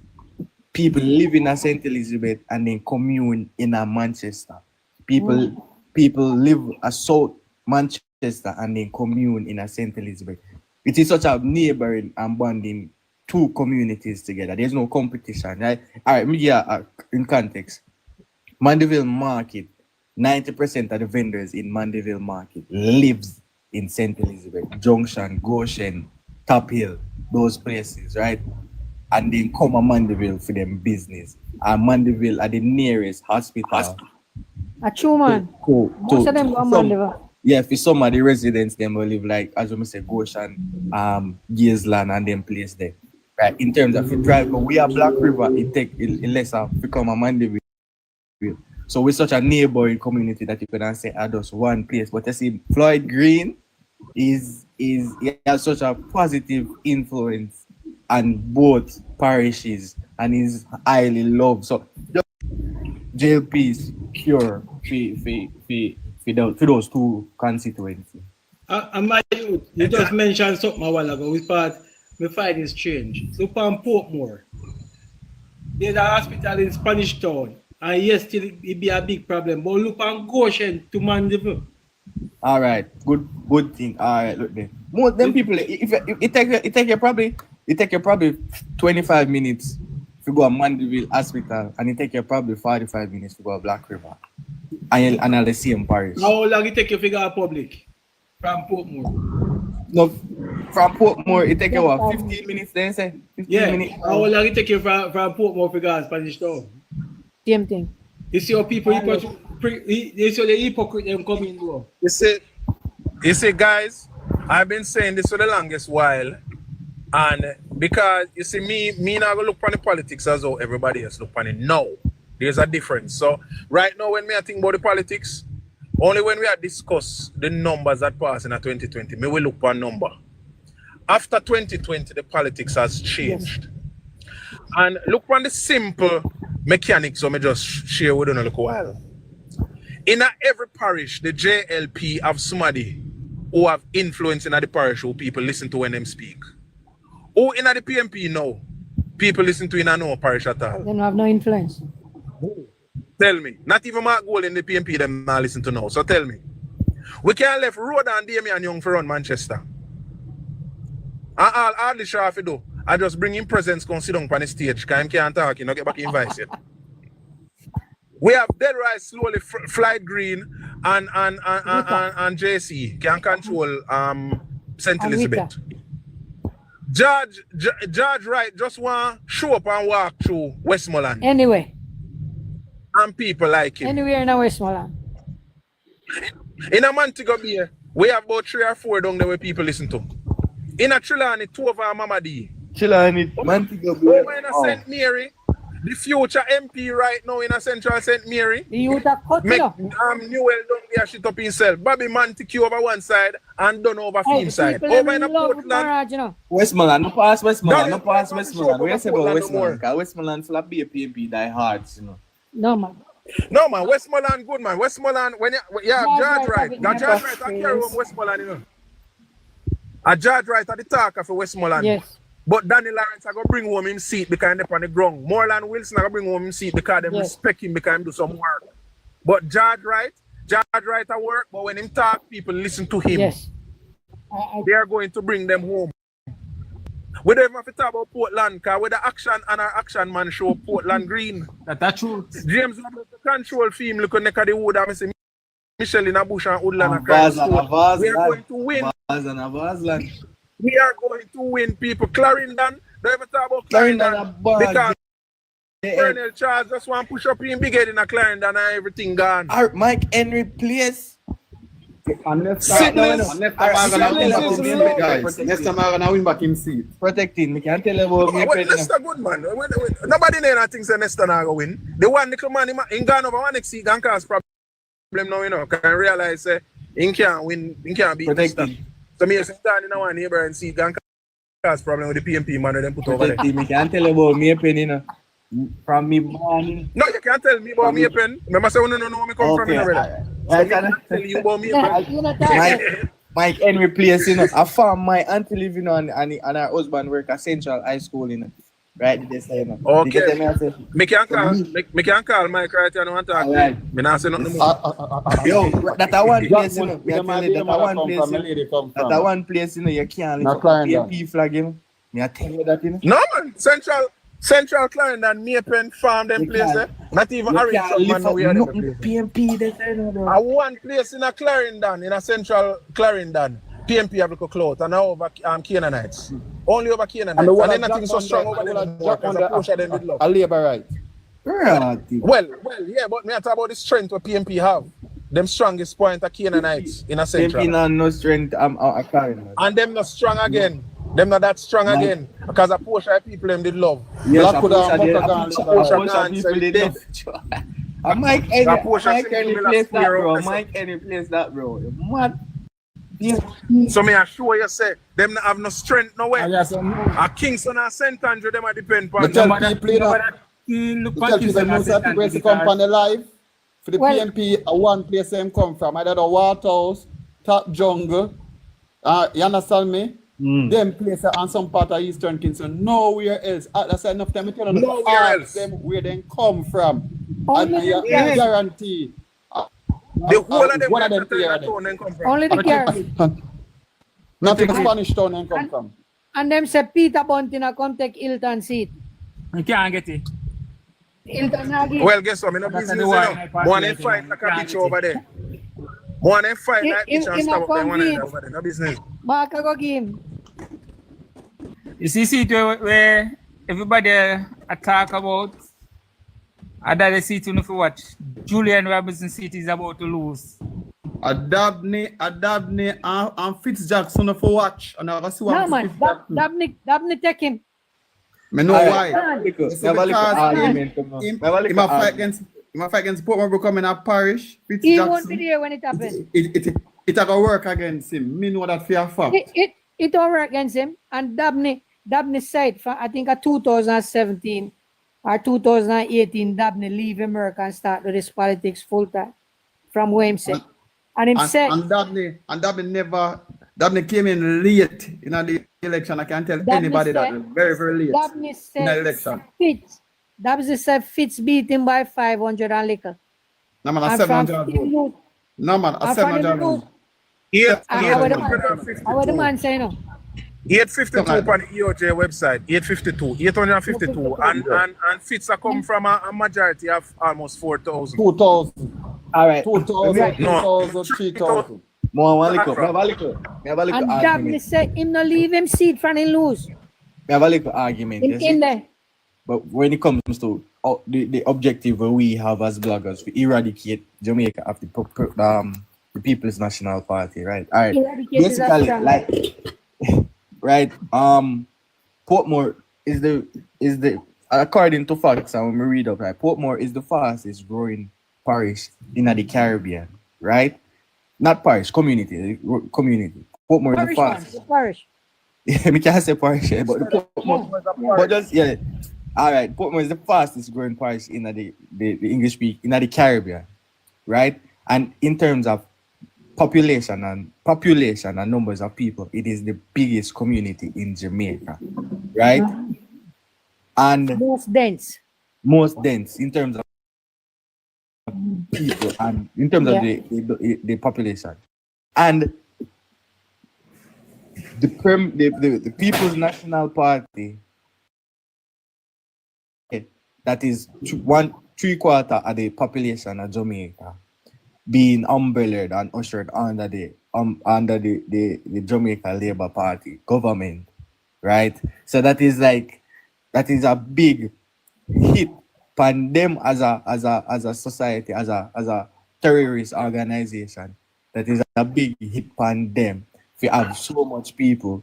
people live in a St. Elizabeth and then commune in a Manchester. People live a South Manchester and then commune in a St. Elizabeth. It is such a neighboring and bonding two communities together. There's no competition, right? All right, in context, Mandeville Market, 90% of the vendors in Mandeville Market lives in St. Elizabeth, Junction, Goshen, Top Hill, those places, right? And then come to Mandeville for them business. And Mandeville are the nearest hospital. A true man. Most of them go Mandeville. Yeah, for some of the residents, them will live like, as we say, Goshen, Gizland, and them place there. Right? In terms of drive, but we are Black River, it take less to become a Mandeville. So we're such a neighboring community that you can say at just one place. But you see, Floyd Green he has such a positive influence on both parishes and is highly loved. So JLP's cure for those two constituencies. And my youth, you just mentioned something a while ago. We find it strange. Look on Portmore. There's a hospital in Spanish Town. And yes, still it be a big problem. But look on Goshen to Mandeville. All right, good thing. All right, look there. Most them people, if it take you probably 25 minutes to go to Mandeville Hospital, and it take you probably 45 minutes to go to Black River, and at the same parish. How long it take you to go to public from Portmore? No, from Portmore it take you what, 15 minutes? Then say 15 minutes. How long it take you from Portmore to go to Spanish Town? Same thing. You see how people, you see the hypocrite them coming though. You see, guys, I've been saying this for the longest while, and because you see me not gonna look on the politics as though everybody else look on it. No, There's a difference. So right now when me I think about the politics, only when we are discuss the numbers that pass in a 2020, me will look for a number. After 2020, the politics has changed. And look on the simple mechanics so me just share with you in a little while. In every parish, the JLP have somebody who have influence in the parish who people listen to when them speak. Who in the PMP now, people listen to in no parish at all. They don't have no influence. Tell me. Not even Mark Gold in the PMP them not listen to now. So tell me. We can't left Road and Damian Young for run Manchester. And all the sheriff do, I just bring him presence, come sit down on the stage, because he can't talk, you know, get back invites yet. We have Dead Rise slowly, Flight Green and JC can control St. Elizabeth. Judge Wright just want to show up and walk through Westmoreland. Anyway. And people like him. Anywhere in Westmoreland. In a Montego Bay, we have about 3 or 4 down there where people listen to. In a Trelawney, 2 of our Mama D. Trelawney, Montego Bay. Over in a St. Mary, the future MP right now in a Central St. Mary. The youth are cut up. Newell down there shit up himself. Bobby Montague over one side and done over Fim side. Over in a Portland. Westmoreland, no pass Westmoreland, no pass Westmoreland. We say about Westmoreland, because Westmoreland full of PMP die hard, you know. No man. No man, Westmoreland good man. Westmoreland, when you have Judge Wright. Now Judge Wright I carry home Westmoreland, you know. A Judge Wright at the talker for Westmoreland. Yes. But Danny Lawrence I go bring home him seat because he's on the ground. Moreland Wilson I go bring home him seat because they respect him because he do some work. But Judge Wright at work, but when him talk, people listen to him. Yes. They are going to bring them home. We don't even have to talk about Portland, because with the action and our action man show Portland Green. That's true. James Roberts, the control film, look on neck of the wood, and I say Michelle in a bush and Woodland and crime store. We are going to win. We are going to win, people. Clarendon, don't even talk about Clarendon. Because Colonel Charles just want to push up in big head in a Clarendon and everything gone. Mike Henry place. Next time I'm gonna win back in seat. Protecting, me can't tell you about me. Nesta good man. Nobody there thinks that Nesta not gonna win. The one little man in Ghana over one next seat can cause problem now, you know. Can realize he can't win, he can't beat Nesta. So me say stand in one neighbor and see can cause problem with the PMP man them put over there. Me can't tell you about me pen, you know. From me morning. No, you can't tell me about me pen. Remember say no know me come from you brother. I can't tell you about me pen. Mike Henry place, you know. I found my auntie living on and her husband work at Central High School, you know. Right this time, you know. Okay. Me can call Mike right here and want to talk to him. Me not say nothing more. Yo, that one place, you know. That one place, you know, you can't live up PMP flag, you know. Me I tell you that, you know. No man, Central Clarendon, Maypen, farm them place there. Not even Orange man now we are there. PMP there. I one place in a Clarendon, in a Central Clarendon. PMP have look close and now over Canaanites. Only over Canaanites. And then nothing so strong over them because a push of them with love. A labor right. Well, yeah, but me I talk about the strength what PMP have. Them strongest point are Canaanites in a Central. PMP no strength a Clarendon. And them not strong again. Them not that strong again because a portion of people them did love. Yes, a portion of people did love. Mike Henry place that, bro. Mike Henry place that, bro. Mad. So me assure you say them not have no strength no way. A Kingston and St. Andrew them are depend on. Tell people most of the people come on the live for the PMP one place them come from. Either the Waterhouse, Top Jungle. You understand me? Them places on some part of Eastern Kingston, nowhere else. That's enough time to tell them them where they come from. And I guarantee the whole of them one of them here come from. Only the Caribbean. Nothing Spanish town they come from. And them say Peter Bontina come take Hilton seat. You can't get it. Hilton Nagi. Well, guess what? I'm in a business now. One and fight like a bitch over there. One and fight like bitch and stop up there. One and over there. No business. Mark go game. You see where everybody talk about that seat you know for watch. Julian Robinson seat is about to lose. A Dabney and Fitzjackson for watch. And I see no man, Dabney take him. Me know why. Because You see, because him a fight against Portmore becoming a parish. He won't be there when it happens. It a go work against him. Me know that for a fact. It will work against him. And Dabney said, for, I think, 2017 or 2018, Dabney leave America and start with his politics full time from where him said. And him said, Dabney came in late in the election. I can tell anybody that very, very late Dabney in the said election. Dabney said Fitz beat him by 500 and little. No man, a 700. No man, a 700. What the man say no? 852 on the EOJ website. 852. And Fitz come from a majority of almost 4,000. 2,000. All right. 2,000, 2,000, 3,000. And Dabney said him not leave him seat from him lose. We have a little argument. In there. But when it comes to the objective we have as bloggers to eradicate Jamaica of the People's National Party, right? All right. Basically, like, right. Portmore is the according to facts, and when we read up, right, Portmore is the fastest growing parish in the Caribbean, right? Not parish, community. Portmore is the fastest. Parish. I can't say parish, but but just yeah. All right, Portmore is the fastest growing parish in the English speak in the Caribbean, right? And in terms of population and numbers of people, it is the biggest community in Jamaica, right? And most dense in terms of people and in terms of the population. And the People's National Party, that is 3/4 of the population of Jamaica, being umbrellaed and ushered under the Jamaica Labour Party government, right? So that is a big hit on them as a society, as a terrorist organization. That is a big hit on them. If you have so much people.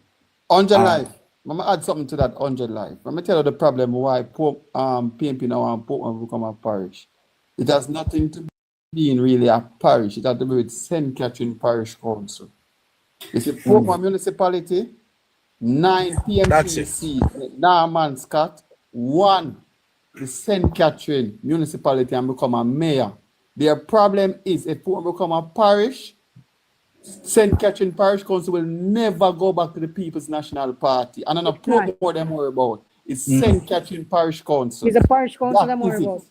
100 life. I'm gonna add something to that 100 life. Let me tell you the problem why PNP now and Portmore become a parish. It has nothing to being really a parish. It has to do with St. Catherine Parish Council. It's a Portmore municipality, 9 PNP seats, Norman Scott, 1 the St. Catherine municipality and become a mayor. Their problem is if Portmore become a parish, St. Catherine Parish Council will never go back to the People's National Party. And I know Portmore them worry about. It's St. Catherine Parish Council. It's a parish council them worry about.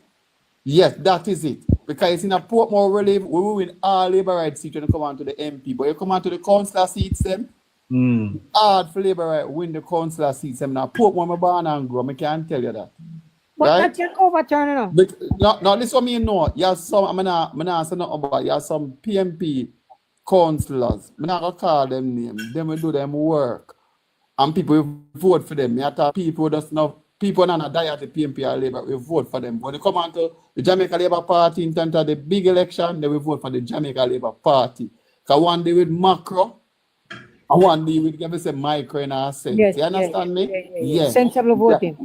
Yes, that is it. Because in a Portmore we win all Labour rights seats when you come on to the MP. But you come on to the councillor seats them, hard for Labour right win the councillor seats them. Now Portmore my born and grow, I can't tell you that. But right? that can overturn it now. No, this one me know. You have some, I'm not saying nothing about, you have some PMP councillors. I'm not going to call them names. Them will do them work. And people will vote for them. You have to people that's not, people not die at the PMP or Labour, we vote for them. When they come on to the Jamaica Labour Party in terms of the big election, they will vote for the Jamaica Labour Party. Because one day with macro, and one day with give us a micro in our sense. Yes, you understand me? Yeah. Sensible voting.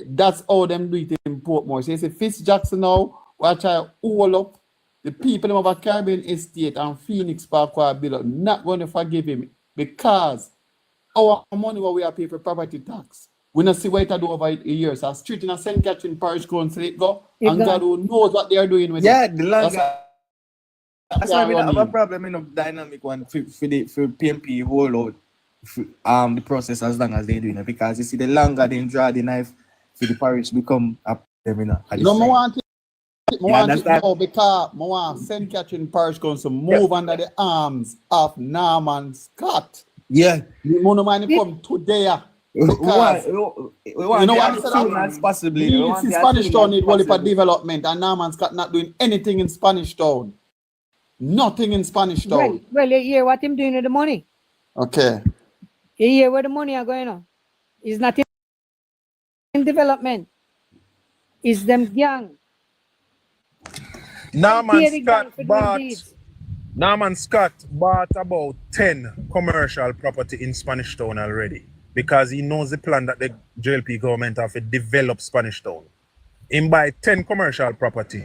That's how them do it in Portmore. So you see Fitz Jackson now, we try all up the people of a Caribbean estate and Phoenix Park were built, not going to forgive him because our money what we are paying for property tax. We not see what it do over the years. A street in a St. Catherine Parish Council it go, and God who knows what they are doing with it. Yeah, the land. That's why we don't have a problem in a dynamic one for PMP hold out the process as long as they doing it, because you see the longer they draw the knife for the parish become a problem. Because St. Catherine Parish Council move under the arms of Norman Scott. Yeah. The money come today. We want as soon as possibly. Spanish Town need only for development, and Norman Scott not doing anything in Spanish Town. Nothing in Spanish Town. Well, you hear what him doing with the money. Okay. You hear where the money are going on. It's not in development. It's them gang. Norman Scott bought about 10 commercial property in Spanish Town already. because he knows the plan that the JLP government have to develop Spanish Town. Him buy 10 commercial property.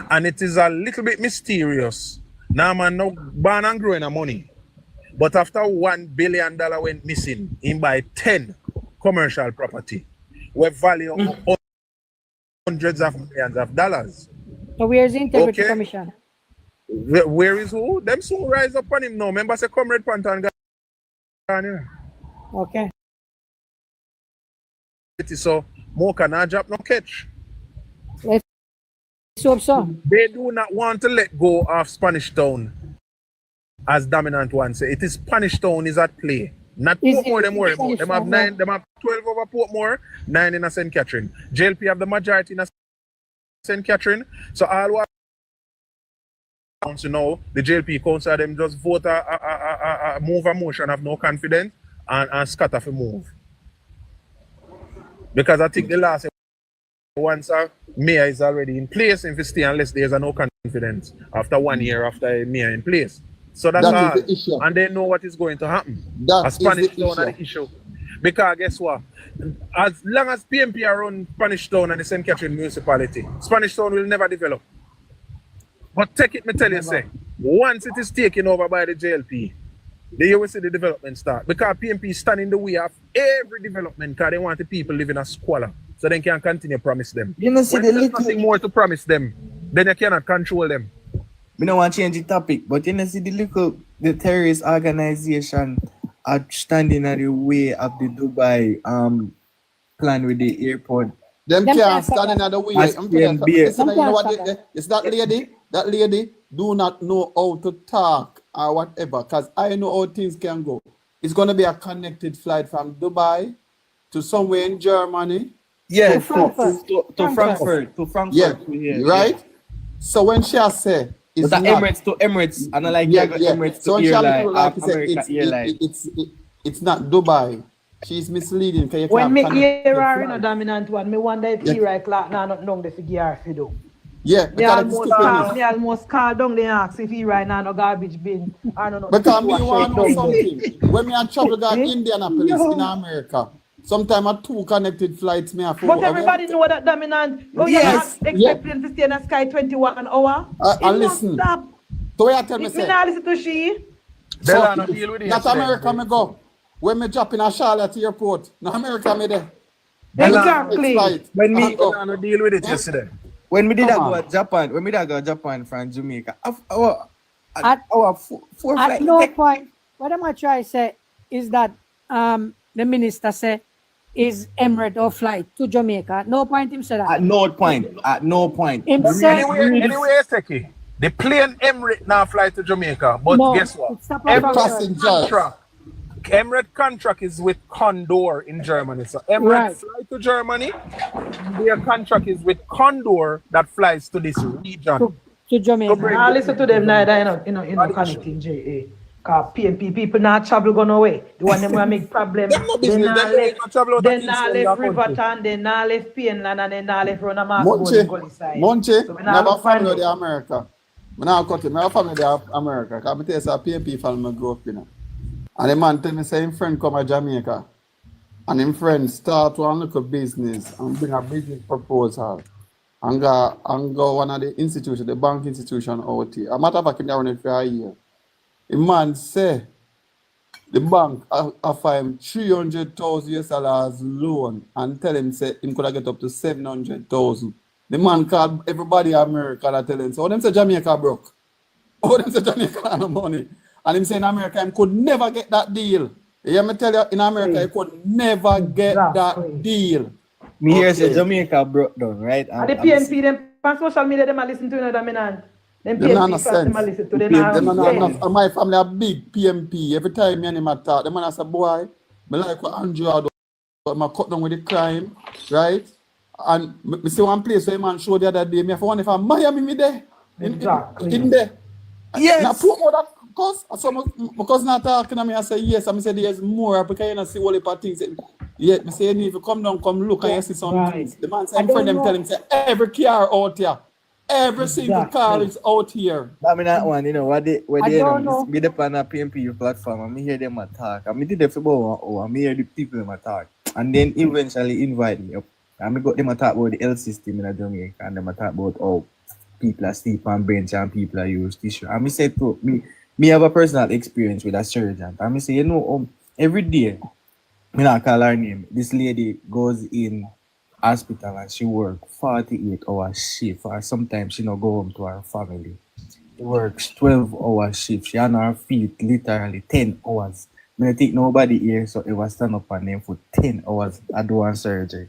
And it is a little bit mysterious. Now man no born and growing a money. But after $1 billion went missing, him buy 10 commercial property with value of hundreds of millions of dollars. So where's the Integrity Okay. Commission? Where is who? Them soon rise up on him now. Remember say Comrade Pantan gone here. Okay. So more cannot drop no catch. Let's hope so. They do not want to let go of Spanish Town as dominant one. Say it is Spanish Town is at play. Not Is Portmore it them worry about. Spanish Them have Town? 9, them have 12 over Portmore, 9 in a St. Catherine. JLP have the majority in a St. Catherine. So all what council now, the JLP council them just vote a move a motion of no confidence and scatter for move. Because I think the last once a mayor is already in place, if you stay unless there's no confidence after 1 year after a mayor in place. So that's That is all. the issue. And they know what is going to happen. That a is Spanish the Town issue. are the issue. Because guess what? As long as PMP are on Spanish Town and the St. Catherine municipality, Spanish Town will never develop. But take it, me tell you, say, once it is taken over by the JLP, then you will see the development start. Because PMP stand in the way of every development because they want the people live in a squalor. So they can continue promise them. You know, see When the there's little. nothing more to promise them, then you cannot control them. We don't want to change the topic, but you know, see the terrorist organization are standing at the way of the Dubai plan with the airport. Them Them can't can't stand in stop the way. As I'm telling you, PNB. listen, Them you know can't what? stop that. It's that lady do not know how to talk or whatever. Because I know how things can go. It's going to be a connected flight from Dubai to somewhere in Germany. Yeah, To Frankfurt. to Frankfurt. To Frankfurt. Yeah, to here, right? So when she say it's But the not, Emirates to Emirates, and I like yeah, yeah, yeah. Emirates So to when she airline, like you said, America airline. it's not Dubai. She's misleading because you When can't me connect hear the her in a flight. dominant one, me wonder if Yeah. he right clock now not long the figure her fi do. Yeah, Me because it's almost call down the ask if he right now no garbage bin or no because me wash want it to know down there. something. When me a travel to Eh? Indianapolis in America, sometimes a 2 connected flights me have But everybody know that dominant. Oh, Yes, you yeah. expect him to stay in the sky 21 an hour? It And must listen. stop. So where I tell me If me say, not listen to she, They'll not deal with it. that America me go. When me drop in a Charlotte airport, no America me there. exactly. When me They'll not deal with it yesterday. when we did Come go on. to Japan, when we did go to Japan from Jamaica, At- our four At flight no take- point, what I'm trying to say is that the minister say is Emirate or flight to Jamaica. No point him say that. at no point. At no point. Him say Anyway, Seki, the plane Emirates now fly to Jamaica, but no, guess what? it's stop The at Frankfurt. passengers. Contract. Emirates contract is with Condor in Germany. So Emirates Right. fly to Germany. Their contract is with Condor that flies to this region. To Jamaica. Now listen to them neither, you know, connecting JA. Cause PNP people not travel go away. The one them will make problem. Them no They business. not Them don't even travel out left. of They not Kingston, left your country. Riverton. They not left Pienland, and they not left Rona Mark Gully side. Monche, So we me not have a look find family out. in America. Me now cut it. Me have a family in America. Because I tell you, say, PNP family me grow up in. And the man tell me, say, him friend come to Jamaica. And him friend start one little business and bring a business proposal. And go one of the institution, the bank institution out here. A matter of fact, him there running for a year. The man say, the bank offer him $300,000 loan and tell him say him could get up to 700,000. The man called everybody in America and tell him, so them say Jamaica broke. Oh, them say Jamaica had no money. And him say in America him could never get that deal. You hear me tell you, in America he could never get that deal. Me here say Okay. Jamaica broke down, right? And the PNP, them on social media, them a listen to you know, dominant. Them Them not PNP no fans, them a sense. listen to them. Them not Them enough. And my family are big PMP. Every time me and him a talk, them man a say, boy, me like what Andrew do, but I cut down with the crime, right? And me see one place where man showed the other day, me have one if I'm Miami me there. In there. Yes. Now put more that cause. So my cousin are talking to me, I say yes. I say there's more because you know see all the things. Yeah, me say you need to come down, come look and you see some things. The man say I friend don't them know. tell him say every car out here. Every single car is out here. I mean that one, you know, what they I don't know. me the on a PMP platform and me hear them attack. I me did the football and me hear the people them attack. And then eventually invite me up. And me got them attack about the health system in Jamaica and them attack about how people are sleep on bench and people are use tissue. And me say to me have a personal experience with a surgeon. And me say, you know, every day, me not call her name. This lady goes in hospital and she work 48-hour shift, or sometimes she not go home to her family. She works 12-hour shift. She on her feet literally 10 hours. I don't think nobody here so ever stand up on them for 10 hours and do one surgery,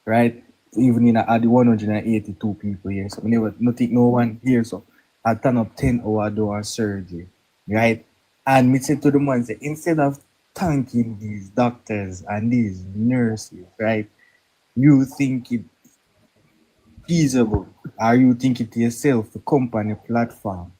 right? Even in the 182 people here, so I never think no one here so I turn up 10 hours do one surgery, right? And me say to the man say instead of thanking these doctors and these nurses, right? You think it feasible, or you think it yourself to come on a platform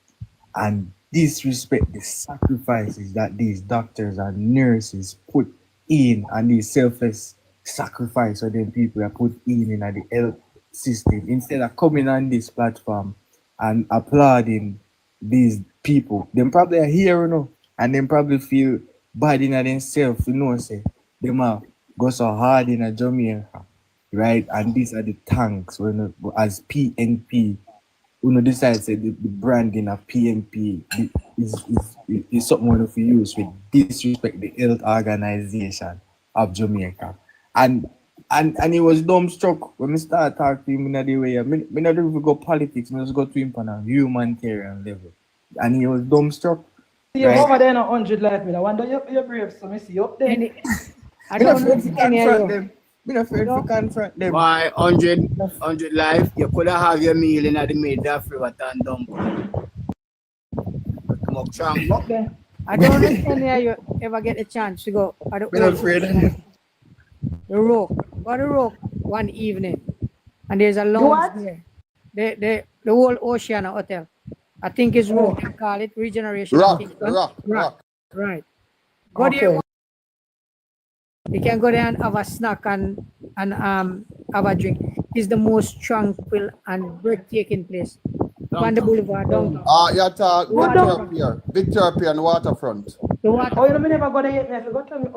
and disrespect the sacrifices that these doctors and nurses put in and these selfless sacrifice of them people are put in the health system, instead of coming on this platform and applauding these people. Them probably are here, you know, and them probably feel bad in themselves, you know, say them are go so hard in a Jamaica. Right, and these are the thanks when as PNP, you know, decide say the branding of PNP is something if you use with disrespect the health organization of Jamaica, and he was dumbstruck when we start talking to him in the way. Me not even go politics, me just go to him on a humanitarian level, and he was dumbstruck. See right? Over there in 100 life, I wonder you're brave, so me see you up there. I don't confront them. Me not afraid to confront them. Why 100 life? You could have your meal in the mid of river and dump. Come up strong. Up there. I don't know if any of you ever get a chance to go. I don't know. The Rock. Go to Rock one evening. And there's a lounge there. The whole Oceana Hotel. I think it's Rock. They call it Regeneration. Rock. Right. Go there. You can go there and have a snack and have a drink. It's the most tranquil and breathtaking place. On the boulevard downtown. You talk Victor Pier and Waterfront. The water. Oh, you never go there yet. Go tell me.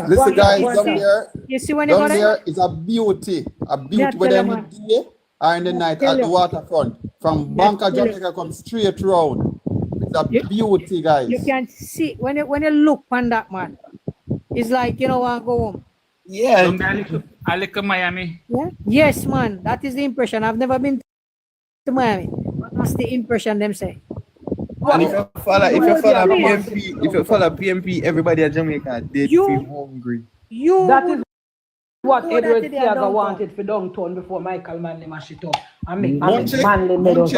Listen, guys, down there. You see when you go there is a beauty. Whether in the day or in the night at the waterfront. From Bank of Jamaica come straight round. It's a beauty, guys. You can see when you look on that, man. It's like, you know, I go home. Yeah. I like Miami. Yeah. Yes, man. That is the impression. I've never been to Miami. But that's the impression them say. And if you follow PMP, everybody at Jamaica, they feel hungry. That is what Edward Siaga wanted for downtown before Michael Manley mashed it up. And Manley Meadows.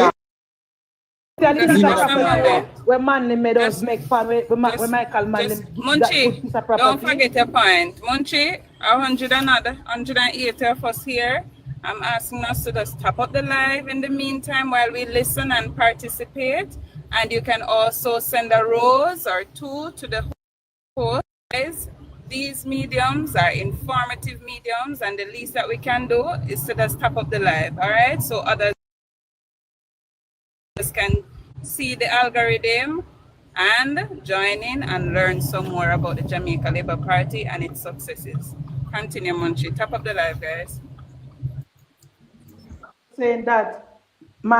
When Manley Meadows make fun with Michael Manley. Munchie, don't forget your point. Munchie, 180 of us here. I'm asking us to just tap up the live in the meantime while we listen and participate. And you can also send a rose or two to the host. These mediums are informative mediums, and the least that we can do is to just tap up the live, all right? So others can see the algorithm and join in and learn some more about the Jamaica Labour Party and its successes. Continue, Munchie. Tap up the live, guys. Saying that my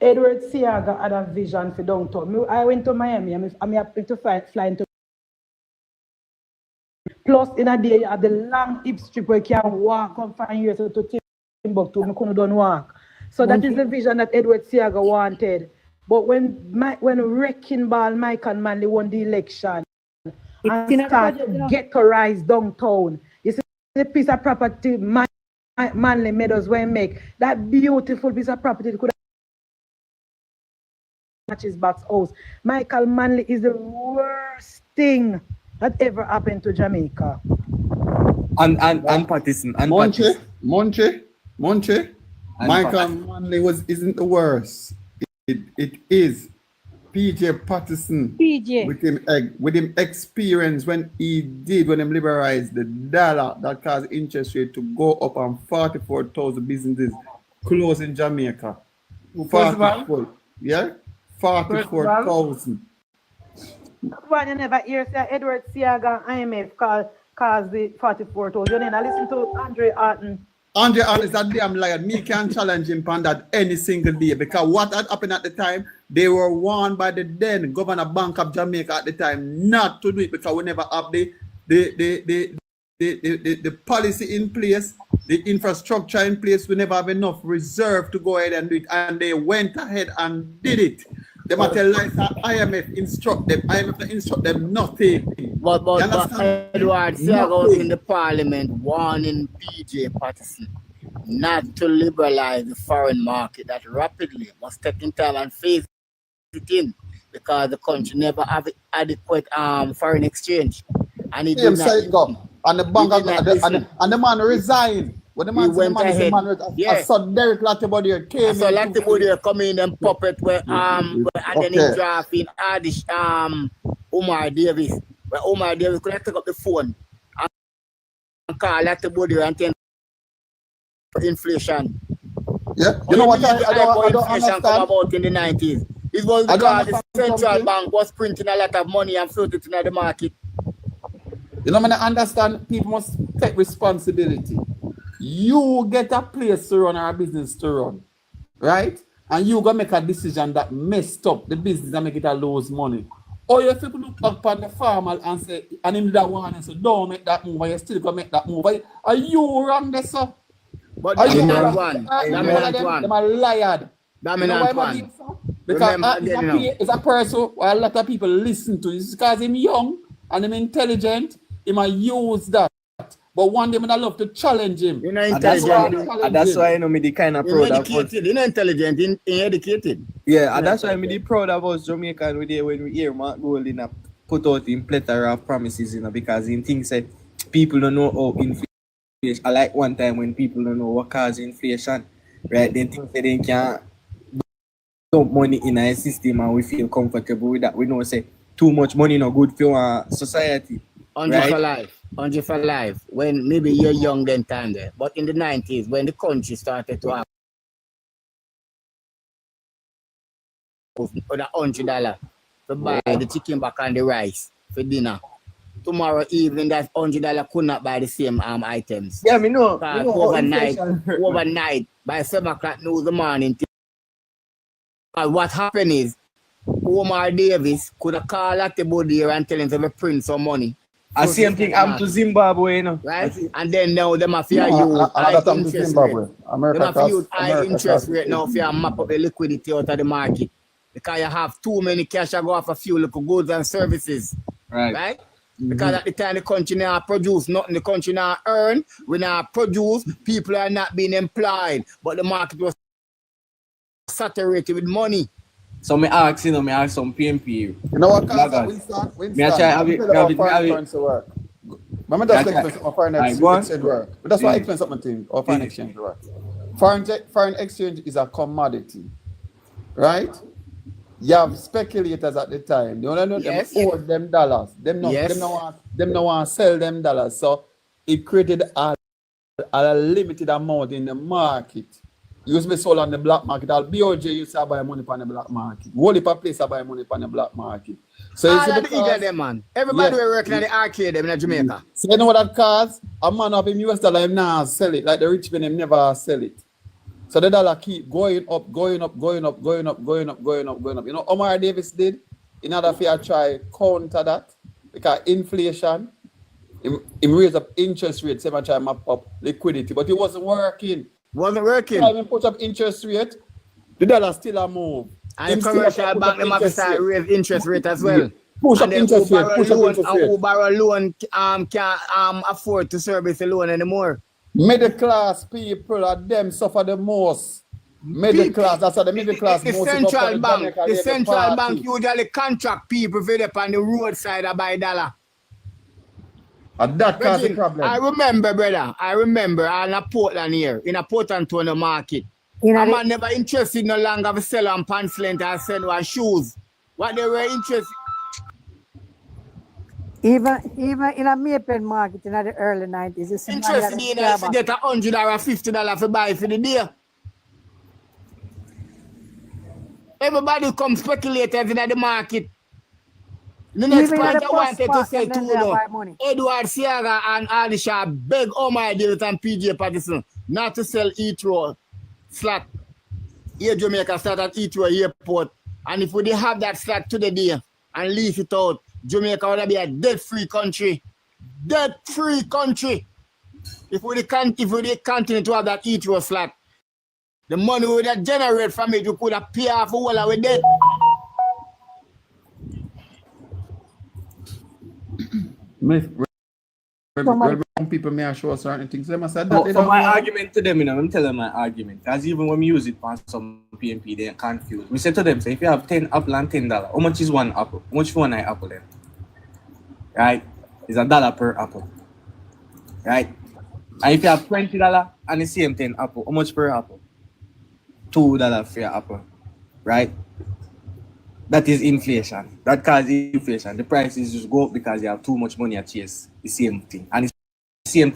Edward Siaga had a vision for downtown. I went to Miami. I'm happy to fly into. Plus, in a day, you have the long hip strip where you can walk from 5 years to Timbuktu. I couldn't don't walk. So that is the vision that Edward Siaga wanted. But when Wrecking Ball, Mike and Manley won the election and start to ghettoize downtown, you see the piece of property Manley Meadows were make, that beautiful piece of property could match his back house. Michael Manley is the worst thing that ever happened to Jamaica. And Patterson. And Monche. Michael Manley isn't the worst. It is. PJ Patterson. PJ. With him experience when him liberalized the dollar, that caused interest rate to go up on 44,000 businesses close in Jamaica. 44, yeah? 44,000. One you never hear say Edward Siaga IMF caused the 44,000. You never listen to Andre Arton. Andre Arton is a damn liar. Me can't challenge him on that any single day because what had happened at the time, they were warned by the then Governor Bank of Jamaica at the time not to do it because we never have the policy in place, the infrastructure in place. We never have enough reserve to go ahead and do it, and they went ahead and did it. They might tell like IMF instruct them. IMF instruct them nothing. But Edward Siaga in the parliament warning PJ Patterson not to liberalize the foreign market that rapidly, must take in time and phase it in because the country never have adequate foreign exchange. And he did not. And the bank and the man resigned. When the man went ahead, I saw Derek Latibody came in. So Latibody come in and puppet where and then he draft in Umar Davis. Where Umar Davis could have take up the phone and call Latibody and tell inflation. Yeah, you know what I don't understand come about in the 90s. It was because the central bank was printing a lot of money and floating it in the market. You know, I understand people must take responsibility. You get a place to run or a business to run, right? And you go make a decision that messed up the business and make it a lose money. Or if you look up on the farmer and say, and him that one and say, don't make that move, you still gonna make that move. Are you wrong there, sir? But dominant one. Them are liar. Dominant one. Because it's a person who a lot of people listen to. It's because him young and him intelligent. He might use that. But one day I love to challenge him. You're not intelligent. That's why I know me the kind of proud of us. You're not intelligent, you're educated. Yeah, and that's why I'm the proud of us Jamaican when we hear Mark Gold put out in plethora of promises, because in things that people don't know how inflation. I like one time when people don't know what causes inflation, right? They think that they can dump money in a system and we feel comfortable with that. We know say too much money not good for our society. 100 for life. When maybe you're young then time there, but in the 90s when the country started to have $100 to buy the chicken back and the rice for dinner. Tomorrow evening that $100 could not buy the same items. Yeah, me know. Overnight by 7 o'clock in the morning. What happened is Omar Davis could have called at the body here and tell him to print some money. The same thing happened to Zimbabwe, you know. Right? And then now them have fear you high interest rate. Them have you high interest rate now if you map up the liquidity out of the market. Because you have too many cash to go off a few little goods and services. Right? Because at the time the country now produce nothing, the country now earn, we now produce, people are not being employed, but the market was saturated with money. So me ask some PMP. You know what, Winston? Me try have it. Remember that's explain foreign exchange work. But that's why I explain something to you, or foreign exchange work. Foreign exchange is a commodity, right? You have speculators at the time. They only know them owe them dollars. Them no want to sell them dollars. So it created a limited amount in the market. Used to be sold on the black market. All BOJ used to buy money on the black market. Whole heap of place to buy money on the black market. So you see the them, man. Everybody will working at the arcade them in Jamaica. So you know what that cause? A man of him US dollar him now sell it. Like the rich man him never sell it. So the dollar keep going up. You know, Omar Davis did in order for you to try counter that because inflation, him raise up interest rates, same try map up liquidity, but it wasn't working. Time he put up interest rate, the dollar still a move. And the commercial bank them have to start raise interest rate as well. Push up interest rate. And who borrow loan can't afford to service the loan anymore. Middle class people are them suffer the most. Middle class, that's how the middle class the central bank usually contract people for them on the roadside to buy dollar. And that causes the problem. I remember, brother. On a Portland here, in a Port Antonio market. A man never interested no longer to sell on pants length and sell on shoes. what they were interested. Even in a Maypen market in the early 90s, you see money Interested in if you get $100 or $50 for buy for the day. Everybody come speculate in the market. The next even point the I bus wanted to park, say them to there you, buy money. Edward Sierra and Alisha beg all my dealers and PJ Patterson not to sell Heathrow slot. Here Jamaica start at Heathrow Airport. And if we didn't have that slot today and leave it out, Jamaica would be a debt-free country. Debt-free country. If we continue to have that Heathrow slot, the money we would generate from it, we could have pay off all our debt. When people may show certain things, they must have that. So my argument to them, I'm telling them my argument. Because even when we use it for some PNP, they're confused. We say to them, say, if you have 10 apple and $10, how much is one apple? How much for one apple then? Right? It's $1 per apple. Right? And if you have $20 and the same 10 apple, how much per apple? $2 for your apple. Right? That is inflation. That causes inflation. The prices just go up because you have too much money at chase. The same thing. And the same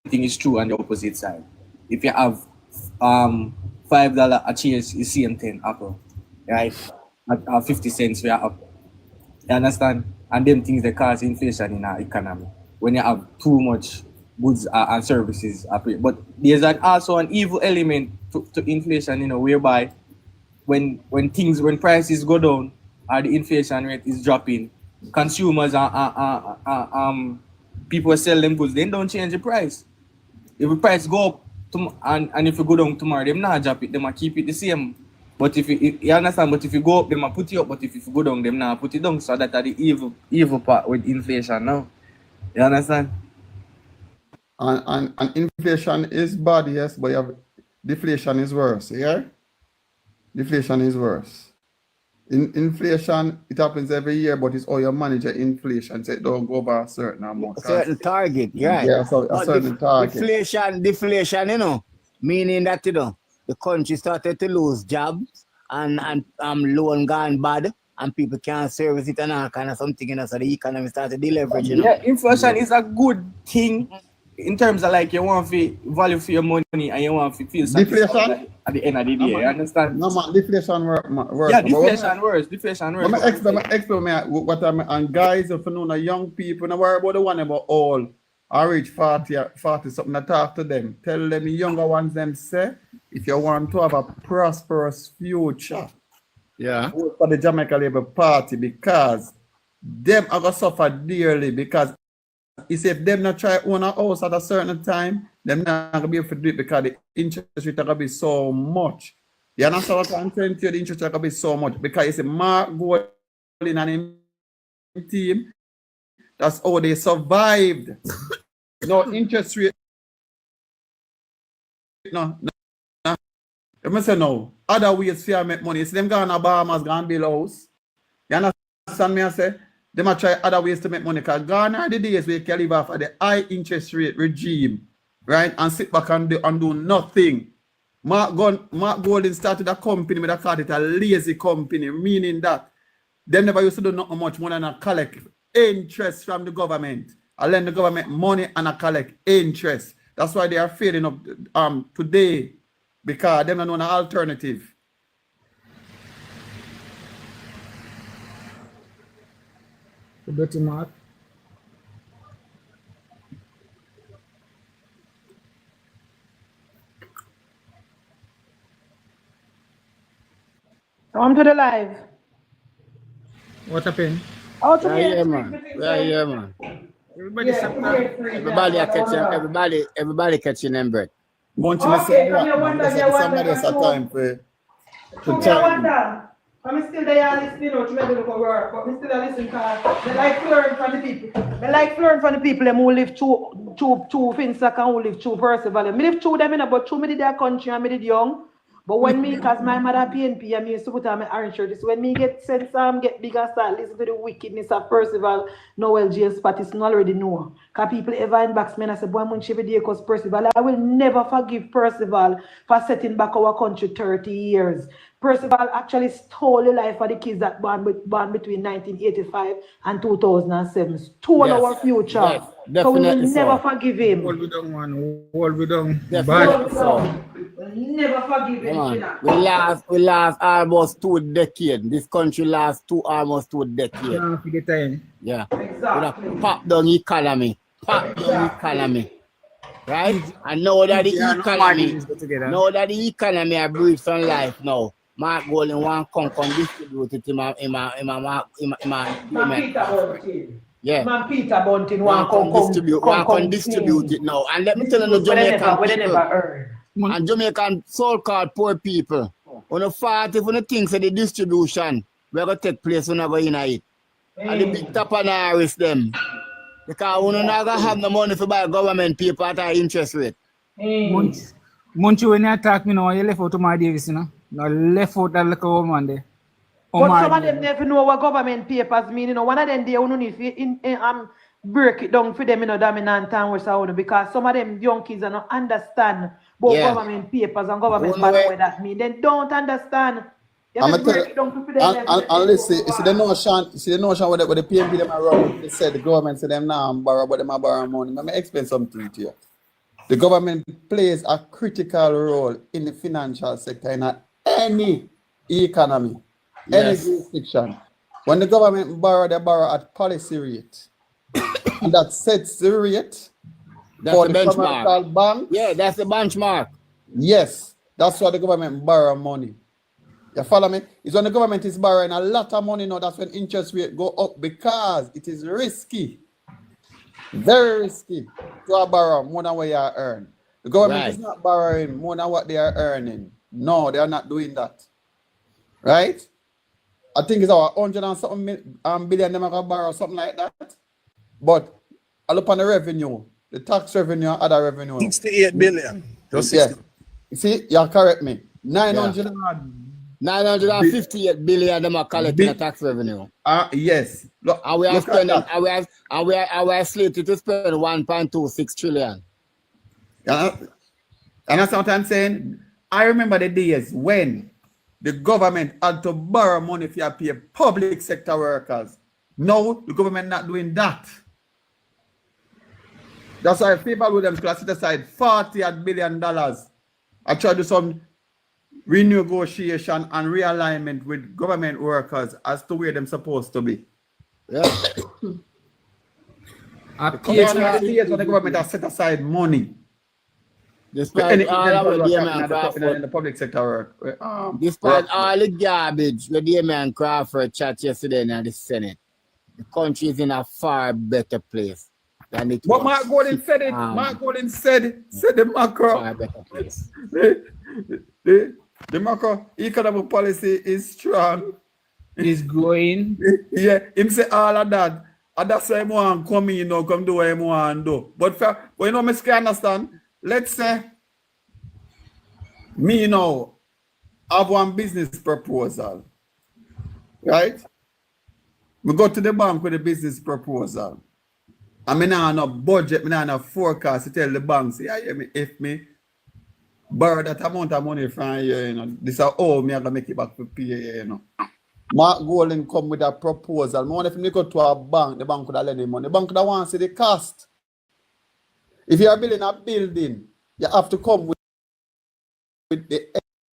thing is true on the opposite side. If you have $5 a chase, the same 10 apple. Right? At 50 cents for your apple. You understand? And them things that cause inflation in our economy. When you have too much goods and services. But there's also an evil element to inflation, whereby when prices go down or the inflation rate is dropping, consumers people sell them goods, they don't change the price. If the price go up and if you go down tomorrow, them not drop it, they might keep it the same. But if you understand, but if you go up, they might put it up, but if you go down, them not put it down. So that's the evil part with inflation now. You understand? And inflation is bad, yes, but deflation is worse, yeah? Deflation is worse. Inflation, it happens every year, but it's all you manage your inflation, so it don't go over a certain amount. A certain target, right? Yeah, so a certain target. Deflation, meaning that, the country started to lose jobs and loan gone bad and people can't service it and all kind of something, so the economy started deleveraging. Yeah, inflation is a good thing in terms of like you want to value for your money and you want to feel satisfied at the end of the day. You understand? No, man, deflation works. Yeah, deflation works. Deflation works. Explain what I mean. And guys, if you know young people, don't worry about the one about all. I reach 40 something, I talk to them. Tell them younger ones them say, if you want to have a prosperous future, vote for the Jamaica Labour Party because them are going to suffer dearly because if them not try own a house at a certain time, them not going to be able to do it because the interest rate are going to be so much. You understand what I'm saying to you? The interest rate are going to be so much because it's a Mark Gold in an team. That's how they survived. No interest rate. No. Let me say no. Other ways to make money. See them going to Bahamas, going to build a house. You understand me? I say? They might try other ways to make money because gone are the days where you can live off of the high interest rate regime, right? And sit back and do nothing. Mark Golden started a company, but I call it a lazy company, meaning that they never used to do not much more than a collect interest from the government. I lend the government money and I collect interest. That's why they are failing up today because they don't know an alternative. Dirty Mark. Come to the live. What happened? Yeah, man. Everybody catching them bread. Somebody has a time for time. I'm still there listening out to me look at work, but I'm still listening because they like to learn from the people. They like to learn from the people who live two Finsack and who live two Percival. I live two them in but two me did their country and me did young. But when me, cause my mother PNP and me used to put on my orange shirt, this when me get sense get bigger start listen to the wickedness of Percival, Noel James Patterson already know. Cause people ever inbox me and I say, boy, I'm every day cause Percival. I will never forgive Percival for setting back our country 30 years. Percival actually stole the life of the kids that born between 1985 and 2007. Stole Yes, our future. yes, So we will definitely never so. forgive him. Hold we down, man. Hold we down. Definitely so. We'll never forgive Yeah, him for man. that. We last almost 2 decades. This country last almost 2 decades. Can't forget time. Yeah. With Exactly. a pop down economy. Pop down economy. Right? And now that the Yeah, no more economy, things go together. now that the economy I breathe some life now. Mark Golden want come distribute it in my Man Peter Bunting. yeah. Man Peter Bunting Want want come distribute it now. And let me tell you, the Jamaican where they people never earn. and Jamaican so-called poor people, on the fact if the things of the distribution we're gonna take place when I go in it. And the big top and Harris them. Because we not gonna have the money to buy government paper at our interest rate. Munch, when you attack me now, you left out to my Davis, you know. No left out that little woman there. But some of them never know what government papers mean. You know, one of them they only need to break it down for them, you know, dominant and what's out because some of them young kids don't understand about government papers and government what that mean. They don't understand. You have to break it down for them. And listen, you see the notion with the PMP them around, they said the government said them now borrow, but them are borrow money. Let me explain something to you. The government plays a critical role in the financial sector in any economy, any jurisdiction. When the government borrow, they borrow at policy rate. And that sets the rate for the commercial bank. Yeah, that's the benchmark. Yes, that's why the government borrow money. You follow me? It's when the government is borrowing a lot of money now, that's when interest rate go up because it is risky. Very risky to borrow more than what you earn. The government is not borrowing more than what they are earning. No, they are not doing that. Right? I think it's our 100 and something billion them are going to borrow something like that. But I look on the revenue, the tax revenue and other revenue. 68 billion. Just 60. You see, you correct me. 958 billion them are collecting tax revenue. Yes. Look, and we are spending and we are slated to spend 1.26 trillion. And that's what I'm saying. I remember the days when the government had to borrow money for pay public sector workers. Now the government not doing that. That's why people with them set aside $40 billion. I try to do some renegotiation and realignment with government workers as to where them supposed to be. Yeah. The government has set aside money. Despite all of the public sector work. Despite all the garbage where Damien Crawford chat yesterday in the Senate, the country is in a far better place than it was. But Mark Golden said it. Mark Golden said the macro. Far better place. The macro economic policy is strong. It's growing. Yeah, him say all of that. And that's why I want to come in, come do what I want to do. But you know, I can understand. Let's say me now have one business proposal. Right? We go to the bank with a business proposal. And I now have no budget, I now have no forecast to tell the bank, say, if me borrow that amount of money from you, you know, this is how me I gonna make it back for pay, you know. Mark Golden come with a proposal. I wonder if me go to a bank, the bank could have lend him money. The bank could have want to see the cost. If you are building a building, you have to come with the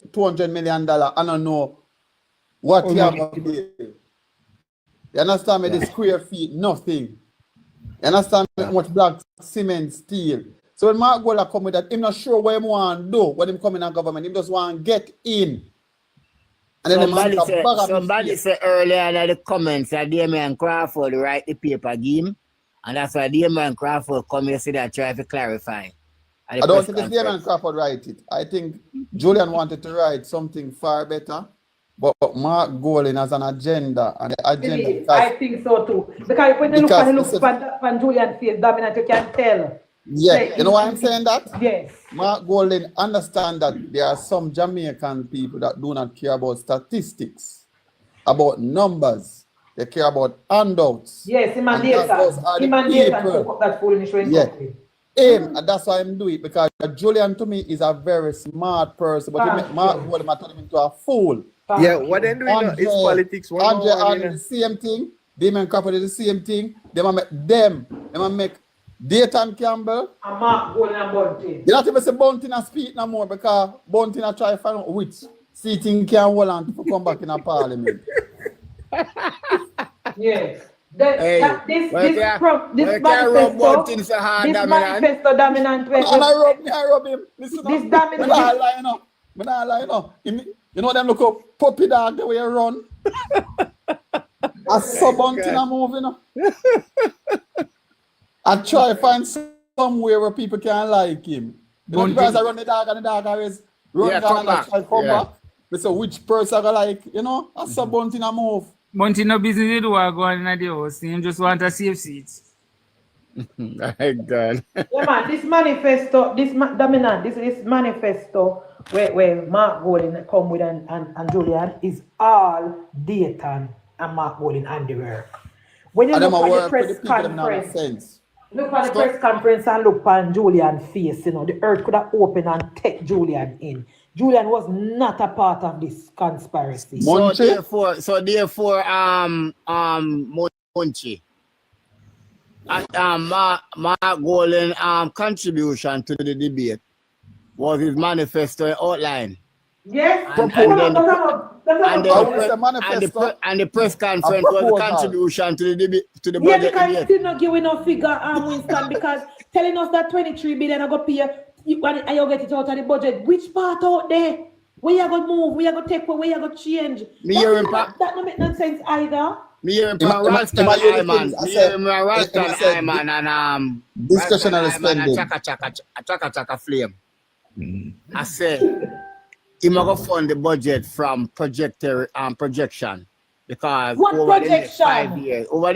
$200 million. I don't know what you have to build. You understand me? The square feet, nothing. You understand me? Much black cement, steel. So when Mark Gola come with that, I'm not sure what he want to do when he come in a government. He just want to get in. And then somebody said earlier in the comments that Damien Crawford write the paper game. And that's why Damien Crawford come yesterday and try to clarify. I don't think it's Damien Crawford write it. I think Julian wanted to write something far better. But Mark Golden has an agenda. And the agenda. I think so too. Because when you look at Julian's face, dominant, you can tell. Yeah, you know why I'm saying that? Yes. Mark Golden understand that there are some Jamaican people that do not care about statistics, about numbers. They care about handouts. Yes, him and Data took up that foolishness when and that's why I'm doing it, because Julian to me is a very smart person, but Mark Golden turned him into a fool. Yeah, what then do we know? It's politics. Andre, One, the same thing. Damon Crawford is the same thing. They might make Dayton Campbell. And Mark Golden and Bunting. You not even say Bunting a speak no more because Bunting a try to find out which seating can hold on to come back in a parliament. Yes. Hey, This manifesto dominant way. And I rub him. Listen, this up. dominant. I not lie now. You know them look up puppy dog the way you run. I saw Bunting a move, you know. I try to find somewhere where people can like him. You know, because I run the dog and the dog always run down and I try to come back. So which person I like, you know, I saw Bunting a move. Bunting no business to do going in the house. He just want a safe seat. My God. Yeah, man, this manifesto, this manifesto where Mark Golden come with and Julian is all Dayton and Mark Golden and the work. When you look at the press conference, look at the press conference and look at Julian's face, you know, the earth could have opened and take Julian in. Julian was not a part of this conspiracy. So therefore, Monchi, Mark Golden contribution to the debate was his manifesto outline. Yes, and the press conference was a contribution to the debate, to the budget. Yeah, because still not giving no figure, Winston, because telling us that 23 billion are going to pay you get it out of the budget. Which part out there? Where you going to move? Where you going to take? Where you going to change? That don't make no sense either. Discretionary spending. Chaka flame. I say, he might fund the budget from projection. Because what over projection? The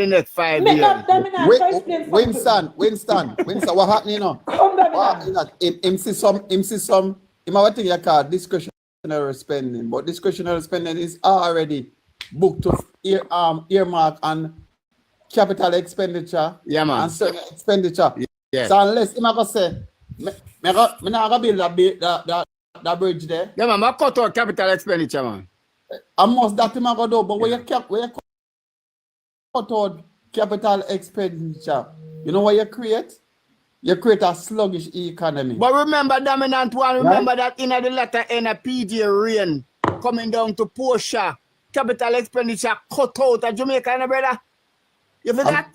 next 5 years. Winston, what happening now? Him see some, him have a thing you call discretionary spending, but discretionary spending is already booked to earmark and capital expenditure. Yeah, man. And certain expenditure. Yeah. So unless him go say, me not gonna build that bridge there. Yeah, man, I cut out capital expenditure, man. I must that him go do, but where you cut out capital expenditure, you know what you create? You create a sluggish economy. But remember, dominant one, remember that in the latter end of PJ rain coming down to Portia, capital expenditure cut out at Jamaica, brother. You feel that?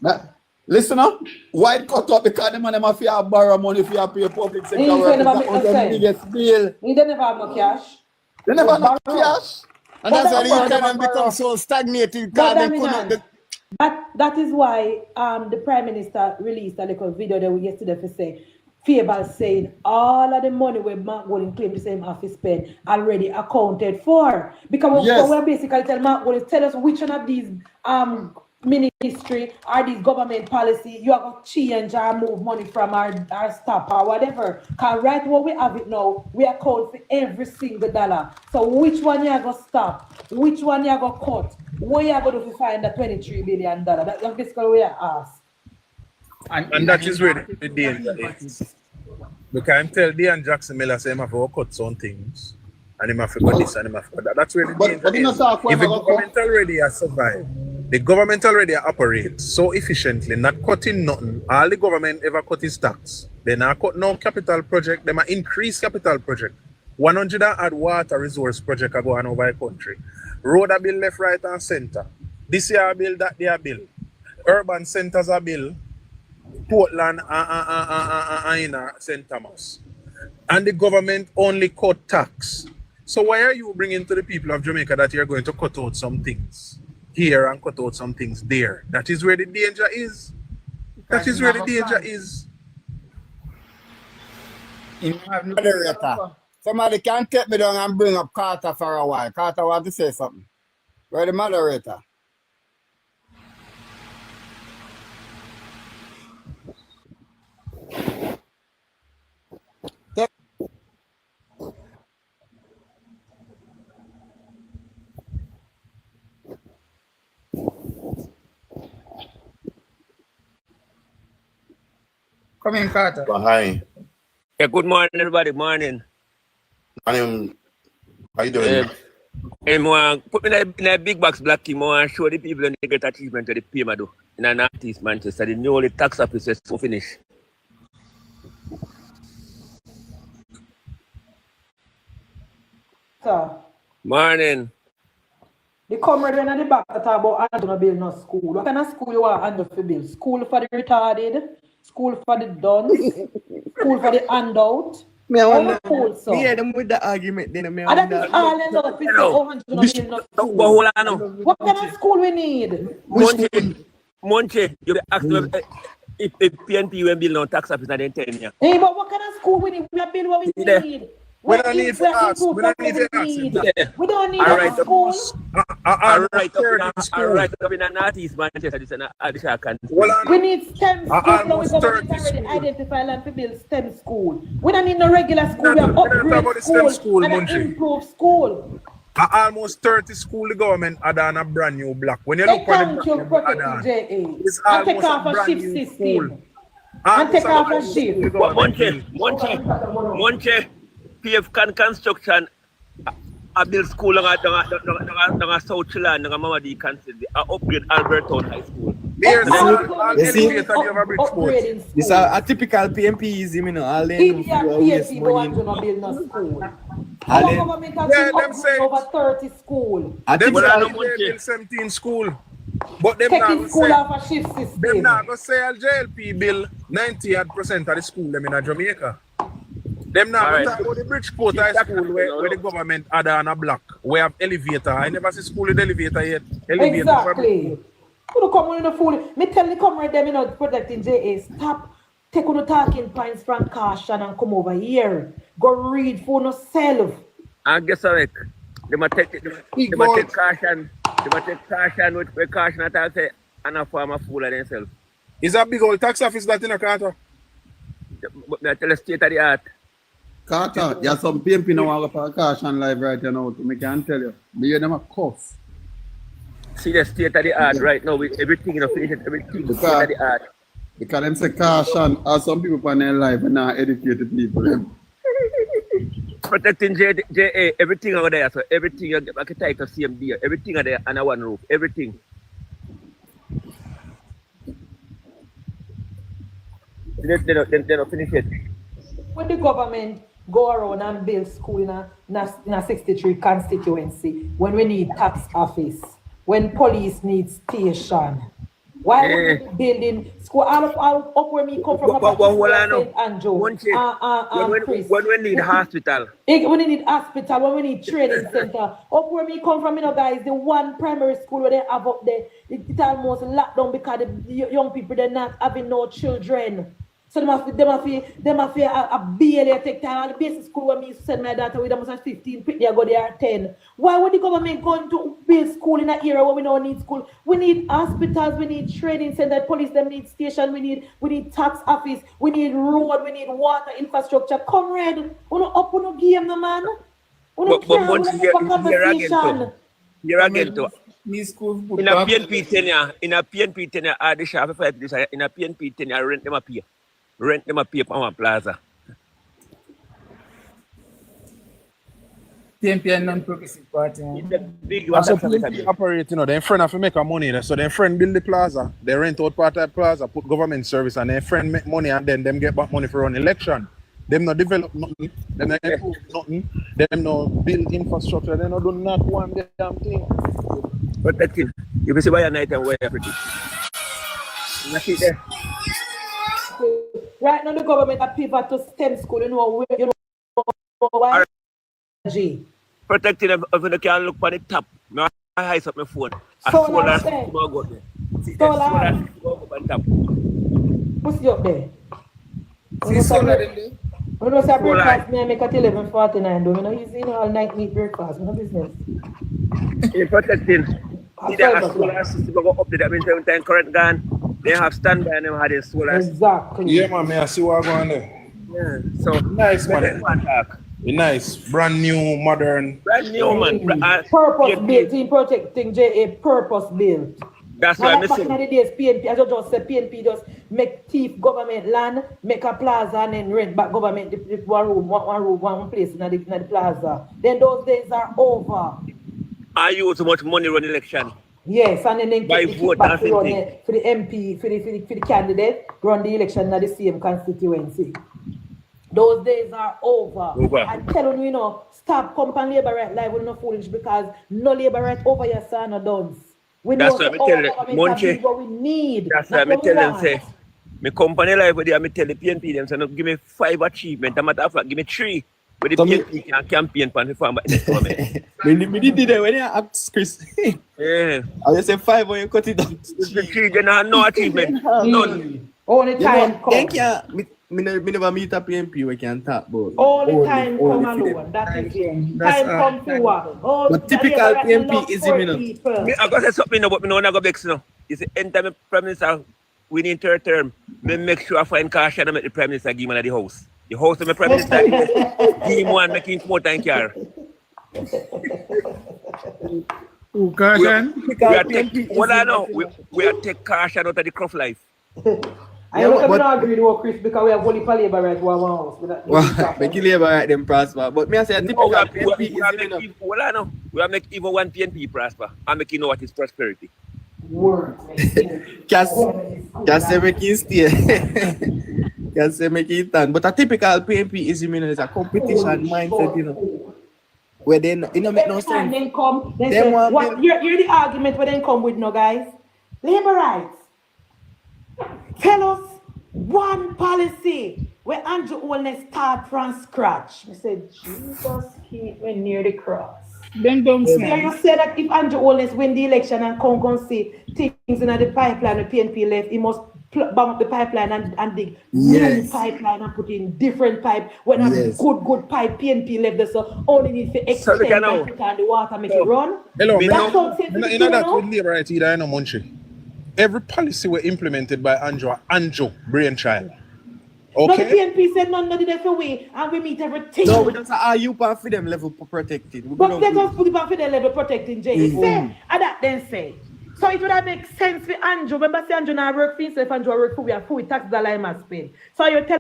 Listen up. Why cut out? Because the man have to borrow money for your pay public sector workers. That was the biggest bill. They never have no cash. They never have no cash. And that's why the economy becomes so stagnated. That is why the Prime Minister released a little video that we yesterday for say, Fable saying all of the money where Mark Golden claimed the same office spend already accounted for. Because we're basically telling Mark Golden, tell us which one of these ministry or these government policy you are going to change or move money from our staff or whatever. Because right where we have it now, we account for every single dollar. So which one you are going to stop? Which one you are going to cut? Where you are going to find the $23 billion? That's basically what you ask. And that is where the danger is. We can tell Dean Jackson Miller say him have to cut some things and him have to cut this and him have to cut that. That's where the danger is. If the government already has survived, the government already operates so efficiently, not cutting nothing. All the government ever cut is tax. They not cut no capital project, they might increase capital project. 100 and add water resource project are going over the country. Road are built left, right, and center. This year are built, that they are built. Urban centers are built. Portland and St. Thomas. And the government only cut tax. So why are you bringing to the people of Jamaica that you're going to cut out some things here and cut out some things there? That is where the danger is. That is where the danger is. Somebody can take me down and bring up Carter for a while. Carter want to say something. Where the moderator? Come in, Carter. Hi. Yeah, good morning, everybody. Morning. How you doing? And more put me in a big box black team, more show the people and they get achievement to the payment do. In an artist Manchester, the new tax officers to finish. Sir, Morning. the comrade in the back talk about Andrew build no school. What kind of school you want Andrew to build? School for the retarded, school for the duns, school for the handout. Me I wonder, School, so. me hear them with the argument then me I And that wonder. is all them other people oh, Andrew build no school. What kind of school we need? Monche, you be asked if PNP will build no tax office in 10 years. Hey, but what kind of school we need? We are building what we need. We don't need to ask. We don't need to ask. We don't need All a right, school. all right, up in the northeast Manchester, this is an additional country. We need STEM school. Now we government already identify land to build STEM school. We don't need no regular school. We have upgrade school and an improved school. Almost 30 school the government add on a brand new block. When you look at the protecting JA. And take off a shift system. And take off a shift. Monche, PF can construction a build school on a South Chilan, on a Mamadi Constituency, upgrade Alberton High School. You see, this a typical PMP easy, you know. All they PMP want to build no school. Our government has been upgrading over 30 schools. Them build 17 school. But them taking school off a shift system. Them not go say JLP bill 90% of the school them in Jamaica. Them not right. Talk about the Bridgeport High School where the government add on a block. We have elevator. I never see school with elevator yet. Elevator exactly. You don't come on in the fool. Me tell the comrade them in protecting JA. Stop take on the talking points from caution and come over here. Go read for yourself. And guess what? They might take caution. They might take caution with caution attack say and a form of fool of themselves. Is that big old tax office that in a Carter? But I tell the state of the art. Carter, there's some PMP now on a caution live right now. I can tell you. But you them a cough. See the state of the art right now with everything, you know, finish everything. The state of the art. Because them say caution, or some people on their life and not educated people. Protecting JA, everything over there. So everything you get back a title CMD, everything are there under one roof. Everything. They don't finish it. When the government go around and build school in a 63 constituency, when we need tax office, when police need station, why would we be building school? All up where me come from, St. Andrew, when we need hospital. When we need hospital, when we need training center, up where me come from, you know, guys, the one primary school where they have up there, it almost locked down because the young people, they're not having no children. So they must be a BLA take time. The basic school where me send my daughter with them 15, they go there 10. Why would the government go to build school in an era where we don't need school? We need hospitals, we need training center, police them need station, we need tax office, we need road, we need water infrastructure. Comrade, we don't up on no game, no man. We don't care, we don't have a conversation. You're again to in a PNP tenure, the shop in a PNP tenure, rent them up here. Rent them a pay for one plaza. PNP and non-progressive party. So PNP operate, you know, their friend have to make a money. So their friend build the plaza, they rent out part of the plaza, put government service, and their friend make money, and then them get back money for run election. Them not develop nothing, them not improve nothing, them not build infrastructure, they not do not one damn thing. But that thing, you can see why a night and where everything. You see there. Right now, the government are pivot to STEM school. You know why? Protecting them if you can look for the top. I hide up my phone. Solar. What's up there? See solar there? When you say breakfast, I make at 11:49. Do you know you see all night meat breakfast? No business. You're protecting. See the solar system go up to that meantime time current gone. They have standby and them had a solar. Exactly. Yeah, man, I see what going there. Yeah, so nice, man. Nice, brand new, modern. Brand new, man. Purpose built in protecting JA. Purpose built. That's why I'm back in the days, PNP, as I just said, PNP just make thief government land, make a plaza, and then rent back government one place in the plaza. Then those days are over. I use so much money run election. Yes, and then they By kick vote back and for thing. the MP, for the candidate, run the election at the same constituency. Those days are over. I'm telling you, stop company labor right life with no foolish because no labor right over your son or dons. We That's know what our I tell government Munchie. what we need. That's not what I what we tell them want. say. My company life with them, I tell the PNP them say no, give me 5 achievements. Matter of fact, give me 3. But the PNP can campaign for the farmer in the government. Me did that when you asked Chris. Yeah. I just say 5 when you cut it down. The 3 then have no achievement. None. Only time come. Me never meet a PNP we can talk about. Only time come alone. That is it. Time come to what? Oh, but typical PNP is Me, I got to say something now, but me no wanna go back now. You see, anytime Prime Minister winning third term, me make sure I find caution and make the Prime Minister give him at the house. The house of my Prime Minister give him one, make him come out and car. Caution? We are take caution out of the craft life. I don't agree with Chris because we have only labor right to our house. Well, make labor right them prosper. But me I say a typical PNP is we are make even one PNP prosper and make you know what is prosperity. Word. Can say make it stay. Can say make it stand. But a typical PNP is is a competition mindset, where they make no sense. Then come, they say, what you're the argument where they come with guys. Labor rights. Tell us one policy where Andrew Holness start from scratch. I said, Jesus, keep me near the cross. Then don't say. So you say that if Andrew Holness win the election and come see things in the pipeline, the PNP left, he must bomb up the pipeline and dig new pipeline and put in different pipe. When a good pipe PNP left there, so only need to extend and put on the water, make it run. Hello, That's that with labor right either, I know Munchie. Every policy were implemented by Andrew brainchild. Okay. No, the PNP said none of the way, and we meet everything. No, we don't say you part for them level protected. But let us put it back for the level protecting Jay. Say, and that then say. So it would have make sense for Andrew. Remember, say Andrew now work for himself, Andrew work for we are full tax the line must pay. So you tell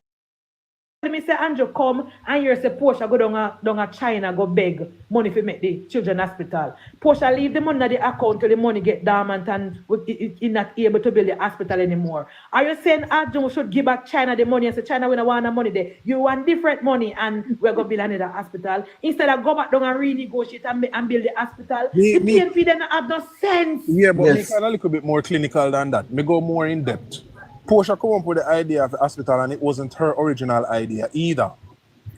me say Andrew come and you're say Portia go down a China go beg money for make the children hospital. Portia leave the money in the account till the money get dormant and it not able to build the hospital anymore. Are you saying Andrew should give back China the money and say China we don't want the money there? You want different money and we're gonna build another hospital instead of go back down and renegotiate and build the hospital? The PNP then have no sense. Yeah, but me kind of a little bit more clinical than that. Me go more in depth. Portia come up with the idea of the hospital and it wasn't her original idea either.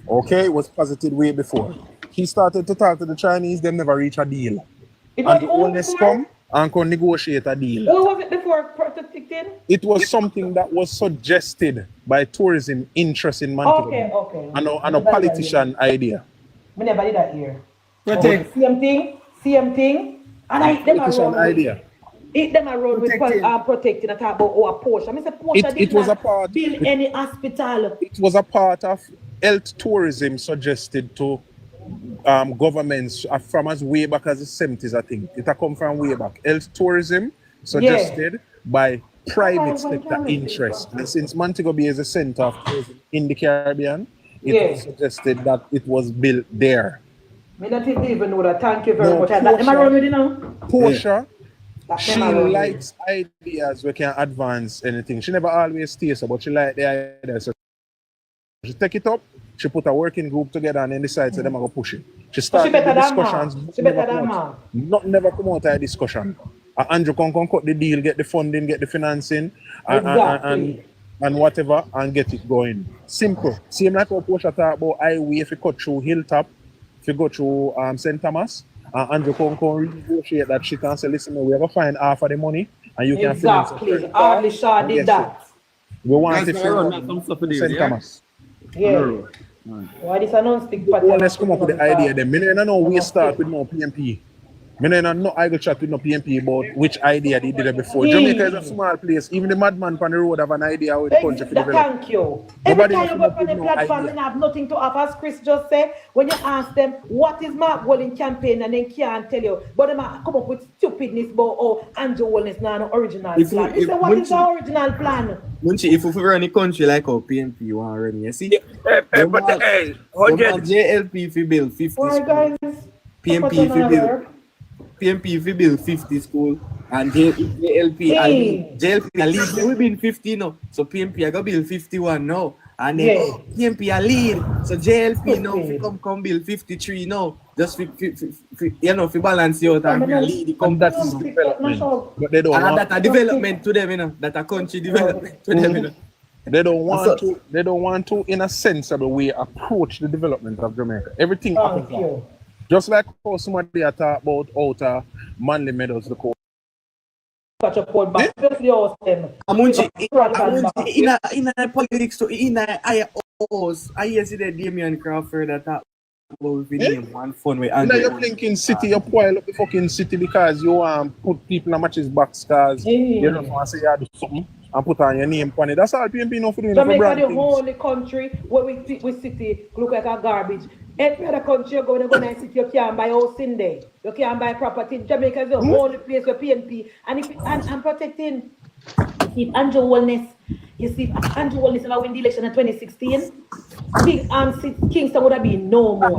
Okay, it was posited way before. He started to talk to the Chinese, them never reach a deal. And the owners come and can negotiate a deal. What was it before protecting? It was something that was suggested by tourism interest in Montego. Okay. And a politician idea. We never did that here. Protect. Same thing. And I them politician idea. It them around with protecting and talk about our Portia. I say Portia it was a part build any hospital. It was a part of health tourism suggested to governments from as way back as the 70s, I think. It come from way back. Health tourism suggested by private sector interest. And since Montego Bay is a center of tourism in the Caribbean, it was suggested that it was built there. I don't even know that. Thank you very much. Am I wrong with you now? Portia, she likes ideas we can advance anything. She never always stays, but she likes the idea. So she take it up, she put a working group together and then decides that they're going to push it. She started the discussions. She better than Ma. Never come out of a discussion. Andrew can cut the deal, get the funding, get the financing, and whatever, and get it going. Simple. Same like how Portia talk about highway, if you cut through Hilltop, if you go through St. Thomas, Andrew can renegotiate that shit and say, listen, we're going to find half of the money and you can finance it. Exactly. Hardly Shaw did that. We want it from St. Thomas. Yeah. Why this non-stick pattern? Let's come up with the idea then. I don't know we start with no PMP. I don't know I go chat with no PMP about which idea they did it before. Jamaica is a small place. Even the madman on the road have an idea how the country develop. Thank you. Every time you go on the platform, they have nothing to offer. As Chris just said, when you ask them what is Mark Walling campaign, and they can't tell you, but they might come up with stupidness about Andrew Wallen's not original plan. They say, what is the original plan? Munchie, if we run a country like our PNP, you want to run, you see? JLP if you build 50 schools. PNP if you build PMP we build 50 school and JLP I lead. JLP I lead. We been 50 now. So PMP I go build 51 now. And then PMP I lead. So JLP now we come build 53 now. Just you know, if balance you out and we lead the company. That is development. But they don't and want that a development to them, you know. That a country development to them, you know. They don't want to, in a sensible way, approach the development of Jamaica. Everything happens now. Just like how somebody talk about outer Manly Meadows, the court. Amunchi, in a politics, in a house, I hear see that Damian Crawford that talk about the name one fun way. You know, you're thinking city, you spoil up the fucking city because you put people in matches box cars. You don't want to say you do something and put on your name on it. That's all PMP know for doing. Jamaica, the only country where we city look like a garbage. Every other country you go to city, you can't buy house in there. You can't buy property. Jamaica is the only place where PMP and protecting. If Andrew Wellness, you see, Andrew Wellness never win the election in 2016. Kingston would have been no more.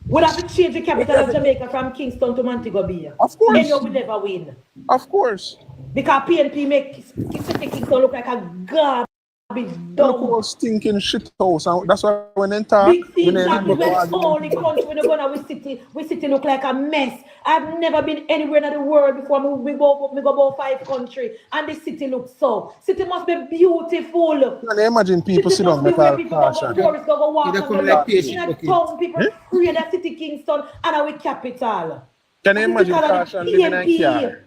Would have to change the capital of Jamaica from Kingston to Montego Bay. Of course. Then you would never win. Of course. Because PNP make Kingston look like a garbage dog. Look stinking shit house. And that's why when they talk, We're the only country when you go now, we city look like a mess. I've never been anywhere in the world before. We go about 5 countries and the city looks so. City must be beautiful. Can you imagine people sit down metal caution? Tourists go walk in a town, people free that city Kingston and our capital. Can you imagine Caution living in a car?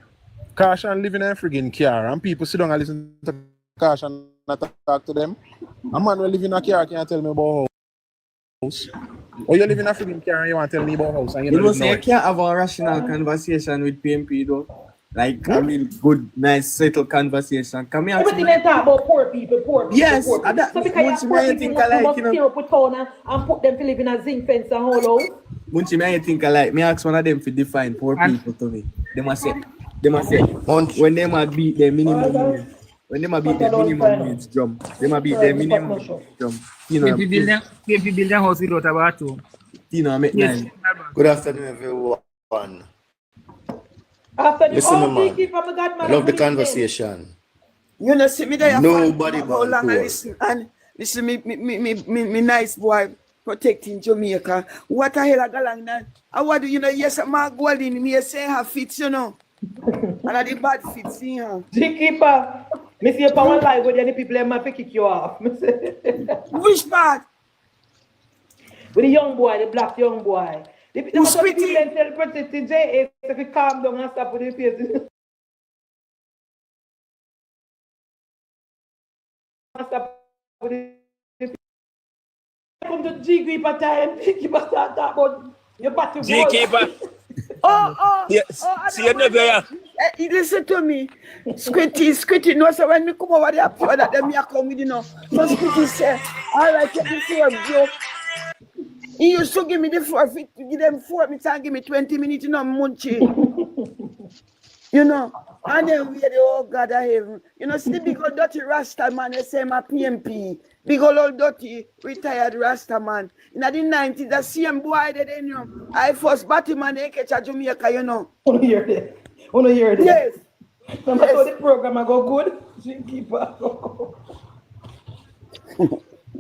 Caution living in a friggin' car and people sit down and listen to Caution and talk to them. A man will live in a car can't tell me about house. Or you live in a friggin' car and you want to tell me about house and you don't know you can't have a rational conversation with PMP though. Like I mean good, nice, settled conversation. Come here. Everything they talk about poor people. Yes, poor people. So because you poor people, you must tear up with town and put them to live in a zinc fence and whole house. Munchi, me I think I like me ask one of them to define poor people to me. They must say when they might beat their minimum wage, when they might beat their minimum wage jump, they might beat their minimum wage jump. You know, PMP build a house without a bathroom. You know, make nice. Good afternoon, everyone. After the Listen, man. I Love the conversation. You know, see me there. Nobody how long I to listen and listen me nice boy protecting Jamaica. What the hell I got along that? I what do you know? Yes, my gold in me say her fits, you know. And I the bad fits in her. Keeper, me see a power lie with any people might kick you off. Which part? With the young boy, the black young boy. Who's pretty? Tell protecting JA if you calm down and stop with the face. Come to G Keeper time, Keeper start talk about your battle. G Keeper. Yes. See you never here. Listen to me. Squitty, no, so when me come over there, for that, then me a come with you know. So Squitty say, all right, take this for a joke. He used to give me the 4 feet, give them 4 minutes and give me 20 minutes, you know, Munchi. You know, and then we had the oh God of heaven. You know, see the big old dirty Rasta man, they say my PMP. Big old dirty retired Rasta man. In the 90s, the same boy that they know. I first Batman, they catch a Jamaica, you know. Wanna hear that? Wanna hear that? Yes. No matter how the program I go good, Keeper.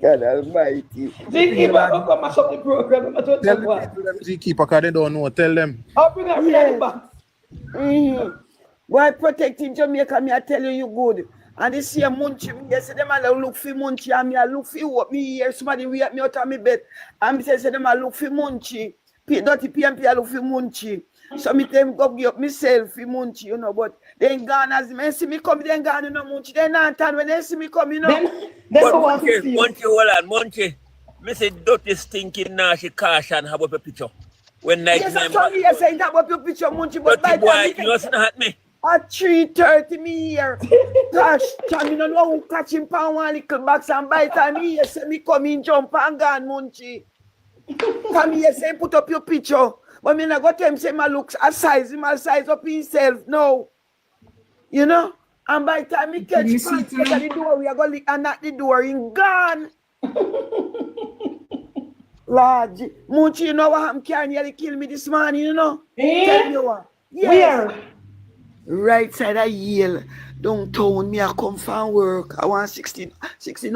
God almighty. Keeper, come mash up the program. Tell the people them Keeper because they don't know. Tell them. I'll bring her back. Why protecting Jamaica, me I tell you good. And this year Munchi, me say them I look for Munchi, and me I look for what me hear somebody wake me out of my bed. And me say them I look for Munchi. Dirty PMP I look for Munchi. So me tell them go give up myself for Munchi, you know, but they ain't gone as me see me come, they ain't gone, you know, Munchi. They not turn when they see me come, you know. Munchi, hold on, Munchi. Me say dirty stinking nasty Caution have up a picture. When night yes, I'm sorry, yes, I ain't have up your picture, Munchi, but by the time you must not me. At 3:30 me here. Gosh, Tommy don't know who catch him pound one little box and by the time he say me come in, jump and gone, Munchi. Come here, say put up your picture. But me not go tell him say my looks a size up himself. No. You know? And by the time he catch pants at the door, we are going to knock the door in gone. Lord, Munchie, you know what happened? Can nearly kill me this morning, you know? Eh? Tell me what. Yes. Where? Right side of Yale, downtown, me I come from work. I want 16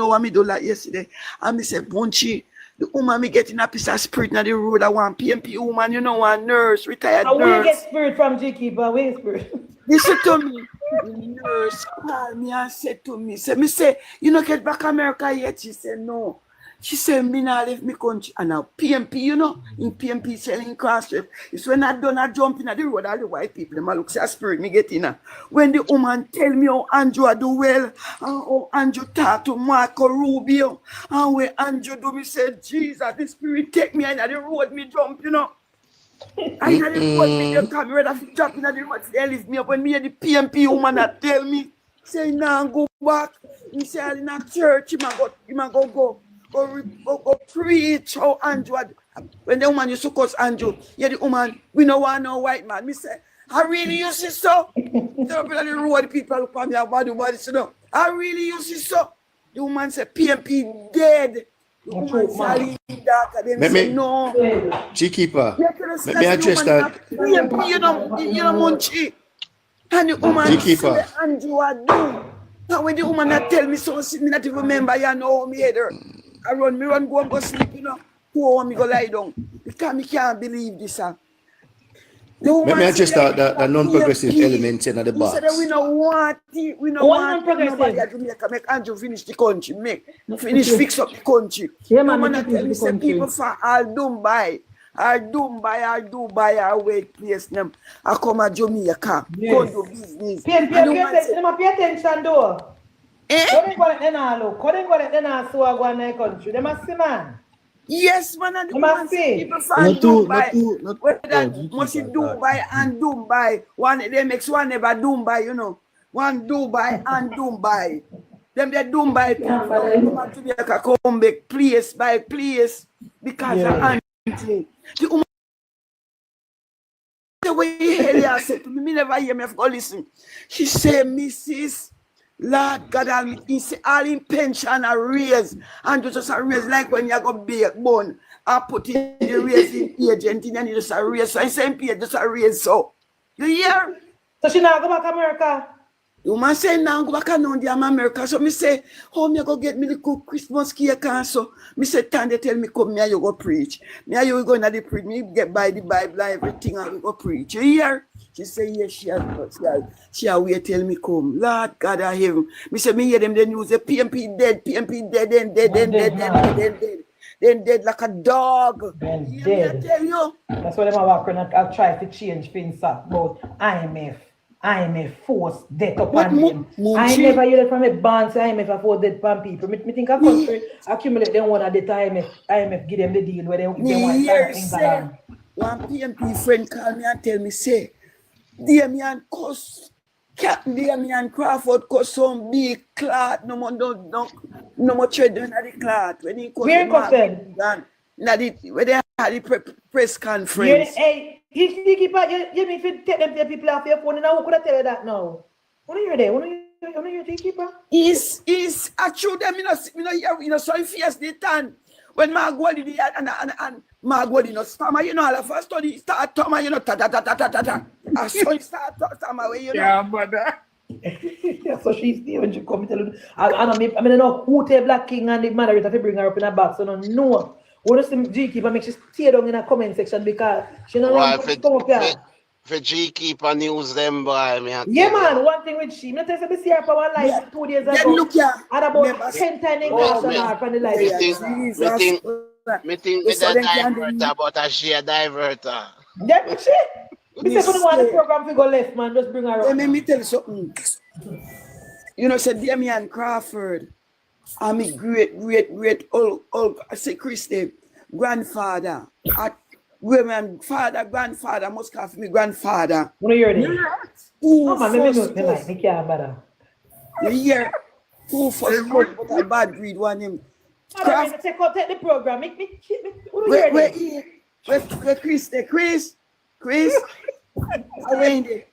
hours me do like yesterday. And me say, Munchie, the woman me getting a piece of spirit on the road. I want PMP woman, you know, one nurse, retired And where you nurse. get spirit from, G-Keeper? Where you spirit? Listen to me. The nurse called me and said to me, say, you know, get back America yet? She said, no. She said, me not leave me country. And now PMP, you know, in PMP selling cross street. It's when I done a jump in the road, all the white people, them a look say a spirit me get in. When the woman tell me how Andrew do well, and how Andrew talk to Marco Rubio, and when Andrew do, me say, Jesus, the spirit take me in the road, me jump, you know. I had the road, me just come ready to drop in the road, they lift me up. When me and the PMP woman that tell me, say, nah, go back. Me say, I'm in a church, you might go preach how Andrew had, when the woman used to curse Andrew, yeah, the woman, we don't want no white man. Me say, I really use it so. The road people look at me about the body, you know. I really use it so. The woman said, PMP dead. The woman said, they say, no. G-Keeper, let me address that. PMP, you know, Munchie. And the woman G-Keeper. said, Andrew are doomed. Now when the woman that tell me so, me not even remember, you know, me header. I run, go and go sleep, you know. Go home, me go lie down. Because me can't believe this, Let me address that non-progressive element in the He said that box. we don't want it, we don't want nobody at Jamaica. Make Andrew finish the country, fix up the country. Yeah, The man, woman make that it tell me finish the say country. people from all Dubai, our wait place them. I come at Jamaica, go Yes. do business. PNP, And the woman say, pay attention, though. eh? Couldn't go let them look. Couldn't go let them so I go in the country. They must see, man. Yes, man, and the They woman must say see. people from Dubai. Not Whether G-Keeper, must it sorry. Dubai and Dubai. One they makes one never Dubai, you know. One Dubai and Dubai. Them the Dubai people come back to Jamaica, come back place by place because of auntie. The woman the way Helia said to me, me never hear me have go listen. She said, Mrs. Lord God Almighty, all in pension are raised, and just a raise like when you go bake bone, I put in the raising agent in and you just a raise. So I say, just a raise. So you hear? So she now go back to America. You must say now go back and the America. So me say, how me go get me the cook Christmas cake and so me say time they tell me come me and you go preach. Me and you go into the preach, me get by the Bible and everything and we go preach. You hear? She say yes, she wait till me come. Lord God of heaven. Me say me hear them the news, the PMP dead, then dead like a dog. Then You hear dead. me I tell you? That's why them are working and try to change things up about IMF force death upon them. I never hear it from a band say IMF force death upon people. Me think a country accumulate them one at the time IMF give them the deal where they want say, one PMP friend call me and tell me, say, Damian cuss, Captain Damian Crawford cuss some big clot, no more tread in the clot. When he cuss where cuss them? When they had the press conference. Hey, you keep you mean to take them to people off your phone and who could I tell you that now? What are you there? What are you keeper? Is actually them you know so fierce the time when Margwadi and Margwadi spammer, you know, all of us study start Toma, you know, ta. And so you start Toma way, you know. Yeah, brother. So she's there when she come tell you. I mean, know who take Black King and the moderator to bring her up in a box. So no. What does the G-Keeper make she stay down in a comment section because she don't know to come up here. For G-Keeper news them boy, yeah, man, one thing with she. I tell you, see her for one live 2 days ago. Look here. And about 10 times in class on her from the live. Me think with a diverter, but she a diverter. Yeah, she. Me say, if you want the program to go left, man, just bring her up. Let me tell you something. You know, said Damian Crawford. I'm a great old I say Christy, grandfather. Women, grandfather, must call for me grandfather. What are you hearing? Oh, man, me can't bother. You hear? Who first spoke about a bad breed one him? Take the program. Where Chris? I went there.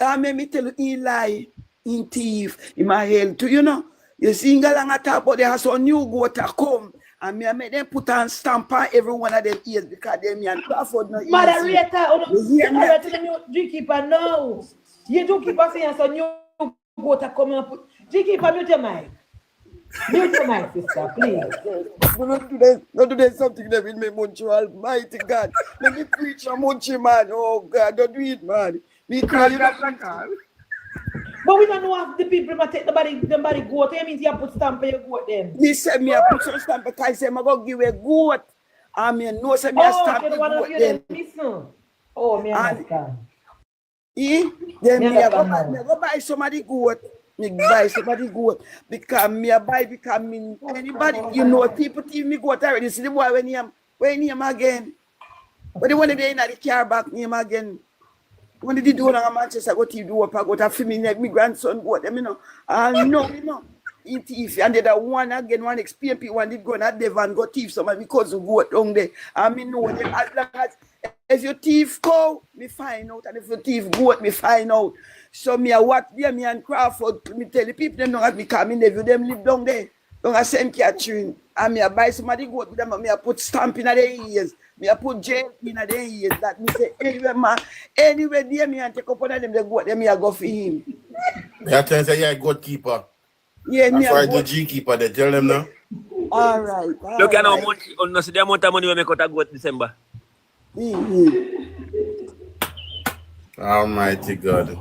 I made me tell you, he lie, in thief, in my head too, you know. You see, Ngalang talk about there has a new goat to come And me I make them put on stamp on every one of them ears because they me and Crawford no easy. Moderator, You hear me? moderator, G-Keeper, no. You do keep us saying so new go to come and put. G-Keeper, mute your mic. Mute your mic, sister, please. Don't do that something that will make Munchie, almighty God. Let me preach on Munchie, man. Oh God, don't do it, man. Me call you. But we don't know if the people might take the body goat. That means you put stamp on your goat then. He said me I put some stamp because he said I'm going to give a goat. I mean, no, say me I stamp the goat then. Oh, me understand. Then me I go buy somebody goat. Me buy somebody goat because me I buy because me anybody you know people think me goat already. See the boy when him again. But the one day in the car back him again. When did he do on Manchester? Go to do up, I got a feeling like my grandson got them, you know. And no, you know, eat thief. And then one again, one XPMP, one did go and that Devon got thief somebody because of goat down there. I mean, no, as long as if you thief cow, me find out, and if you thief goat, me find out. So me, what me and Crawford, me tell the people them don't have me come in there, them live down there, down at St. Catherine. And me I buy somebody goat with them, and me I put stamp in their ears. Me I put JLP in their ears that me say anyway man, anyway there me and take up on them they go there me I go for him. They tell say you're a good keeper. Yeah, me I the G keeper, they tell them now. All right. Look at how much on the amount of money we make out of goat December. Almighty God.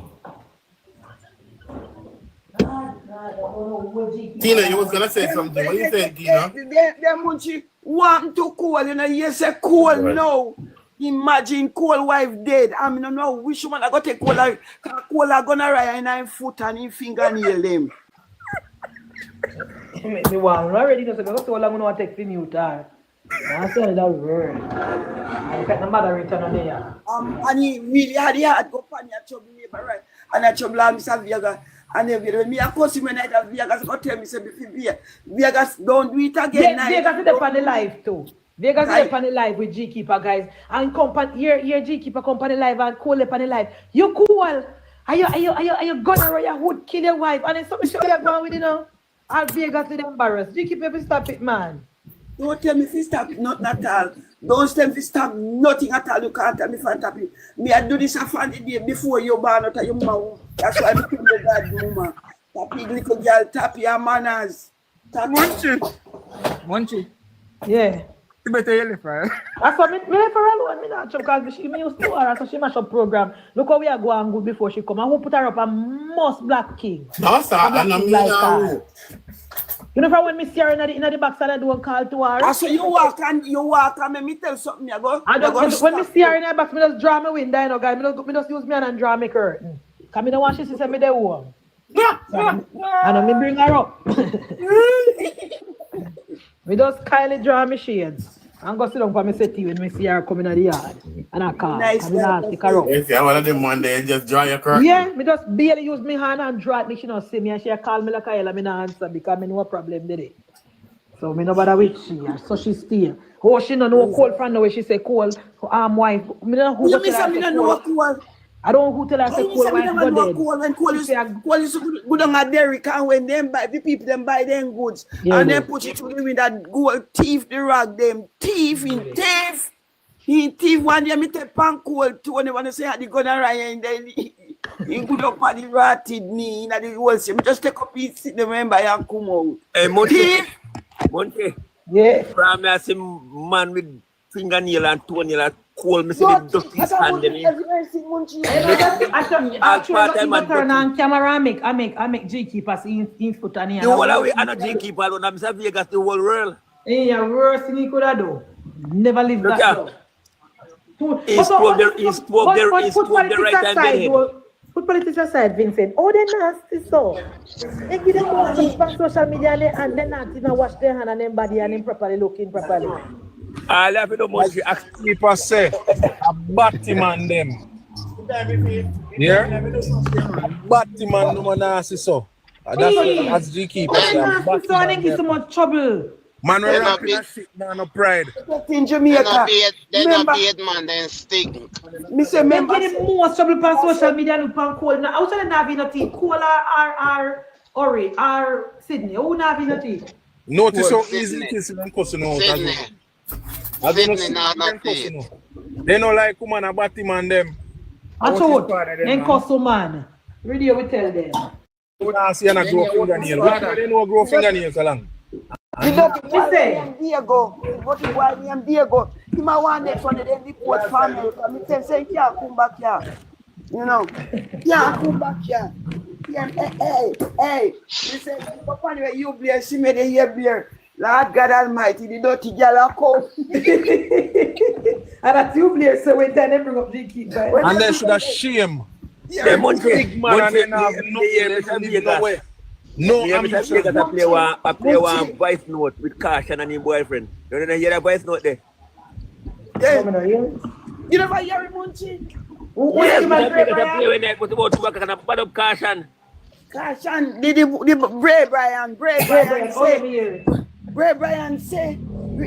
Tina, you was gonna say something. What you saying, Tina? Them Munchie want to call, you know, you say call right. No. Imagine call wife dead. I mean, no, which one I got to call her, gonna ride in her foot and in fingernail them. Me want already know, so because so long I take the new tar. I say that word. I got the mother return on there. And he really had go pan your trouble neighbor, right? And I trouble Mr. Vega. And when me a course when I have Vegas go tell me say Vegas don't do it again. Vegas is on the live too. Vegas is on the live with G-Keeper guys. And company here G-Keeper company live and Cole up on the live. You cool. Are you gonna run your hood, kill your wife? And then something show you're going with you know. All Vegas is embarrassed. G-Keeper stop it, man. Don't tell me if you stop nothing at all. Don't tell me if you stop nothing at all. You can't tell me if you stop it. Me I do this a funny day before you born out of your mouth. That's why I became the God woman. That big little girl tap your manners. Munchie. Yeah. You better yell for her. That's what me for alone. Me not because she me used to her, so she mash up program. Look how we are going good before she come. And who put her up a most black king. No, sir, and I'm like you know from when me see her in the back side, I do a call to her. So you walk and make me tell something. When me see her in the back, me just draw my window, you know, guys. Me just use me and draw my curtain. Because I don't want she to say me the home. And me bring her up. Me just kindly draw my shades. And go sit down for me settee when me see her coming out the yard. And I call. Nice. And I take her up. Yes, yeah, one of them one day just draw your curtain. Yeah, me just barely use my hand and draw it. She not see me and she call me like I me not answer because me know a problem today. So me no bother with she. So she stay. Oh, she no know cold from the way she say cold. Wife. Me don't know who tell her say cold. I don't know who tell her say cold wife go dead. When cold is good on a Derrick and when them buy the people them buy them goods and then put it through with that gold thief the rag them thief. He thief one day me take pan cold to when they want to say the gun around and then he good up on the ratted knee in the whole me just take up his sit them and buy and come out. Hey Monty. Yeah. From me I see man with fingernail and toenail and cold, me see the dusty hand them in. On camera, I make G-Keeper in foot and here. The whole way, I'm not G-Keeper alone, I'm Mr. Vegas, the whole world. Yeah, worst thing he could have done. Never live that down. He's spoke the right time behind. Put politics aside, Vincent. Oh, they're nasty so. They give them all on social media and they're not even wash their hand and them body and them properly looking properly. I love it much. People say a batty man them. Yeah? Batty man no man nasty so. That's G-Keeper. So I think it's so much trouble. Man, we're rapping that shit, man, no pride. In Jamaica. They're not beard, man, then stick. Me say, member. They get most trouble on social media look on Cole. Now, outside of Navi, no team. Cole or Ori, or Sydney. Who Navi, no team? Notice how easy Sydney. it is to cussing out. Sydney. Sydney, not it. They don't like woman a batty man them. I told them cuss man. Radio we tell them. You don't see and grow fingernails. Which one they know grow fingernails along? You don't think Diego, but the boy named Diego, he might want next one of them deport family. I tell say he can't come back here. You know, he can't come back here. Hey, listen, go on where you bear, see me the here bear. Lord God Almighty, the dirty girl come. And that's you bear, so when they bring up the kid. And they should have shame. Yeah, big man and then have nothing. No, I'm just going to play one voice note with Caution and his boyfriend. You don't hear that voice note there? Yeah. You never hear him, Munchie? Yes, I'm going to play when they put about to work and I put up Caution. Caution, the Bray Brian say,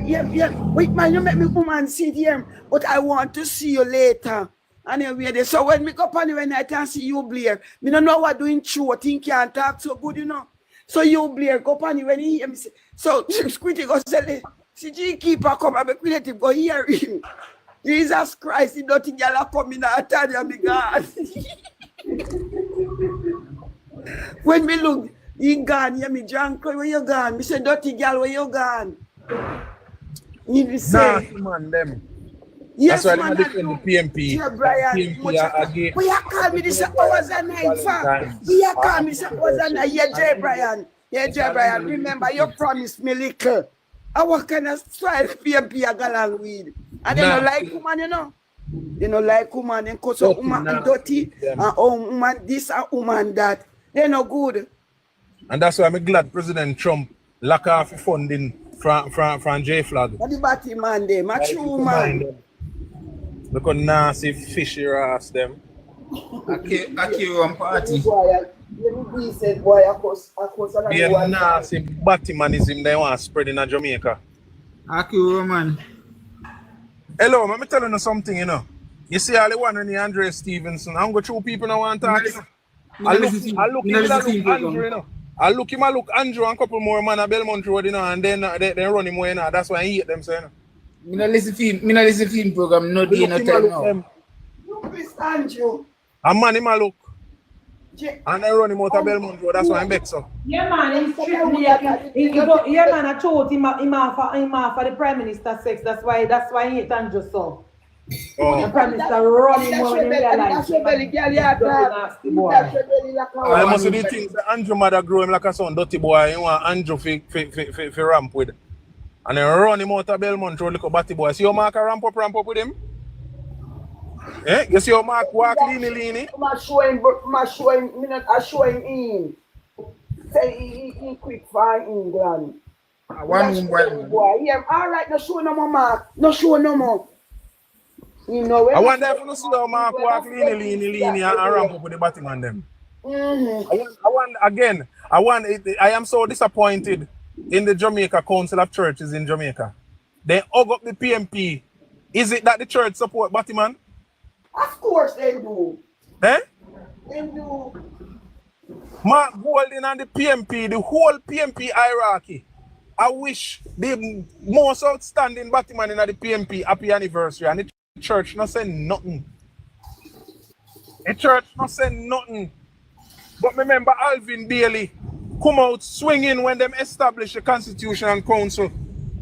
yeah, wait man, you make me come and sit here, but I want to see you later. Anyway, so when me go up on when I can see you, Blair, me don't know what doing true, I think you can't talk so good, you know. So you, Blair, go up on when he hear me say, so Squitty go say, CG keeper come and make creative go hear him. Jesus Christ, he don't think y'all come in and tell you, me God. When me look, he gone, yeah, me John, where you gone? Me say, dirty girl, where you gone? He say, man, them. Yes, that's why man, they defend the PMP. Yeah, Brian, PMP we are call me this hours and night, fam. We are call me this hours and night. Yeah, J. Brian. Yeah, J. Brian. Remember, you promised me little. I what kind of style PMP a galang weed. And they don't like woman, you know. They don't like woman and cause of woman and dirty and woman this and woman that. They're no good. And that's why I'm glad President Trump lock off funding from J Flag. What the batty man there? My true man. Look how nasty fishy ass them. I kill one party. Yeah, nasty Batmanism they want to spread in Jamaica. I kill man. Hello, let me tell you something, you know. You see all the one in the Andre Stevenson. I'm going through people now want to talk. I look Andrew, you know. I look Andrew and a couple more man at Belmont Road, you know, and then they run him away now. That's why I hate them, so you know. Me not listen film program, no day, no time now. Look, Miss Andrew. A man him a look. And they run him out of Belmont Road, that's why I'm back, so. Yeah, man, he's strictly, yeah, man, I told him for the Prime Minister sex, that's why he hate Andrew so. Oh. The Prime Minister running more than realize. I must do things that Andrew mother grow him like a son, dirty boy, you want Andrew for ramp with. And then run him out of Belmont Road, look at batty boy. See how Mark ramp up with him? Eh? You see how Mark walk leany? I show him in. Say he quick for England. One boy. Yeah, all right, no show no more, Mark. No show no more. You know, I wonder if you see how Mark walk leany and ramp up with the Batman them. I am so disappointed in the Jamaica Council of Churches in Jamaica. They hug up the PMP. Is it that the church support Batman? Of course they do. Eh? They do. Mark Golding and the PMP, the whole PMP hierarchy. I wish the most outstanding Batman in the PMP happy anniversary, and the church not saying nothing. The church not saying nothing. But remember Alvin Bailey come out swinging when them establish the Constitution and Council.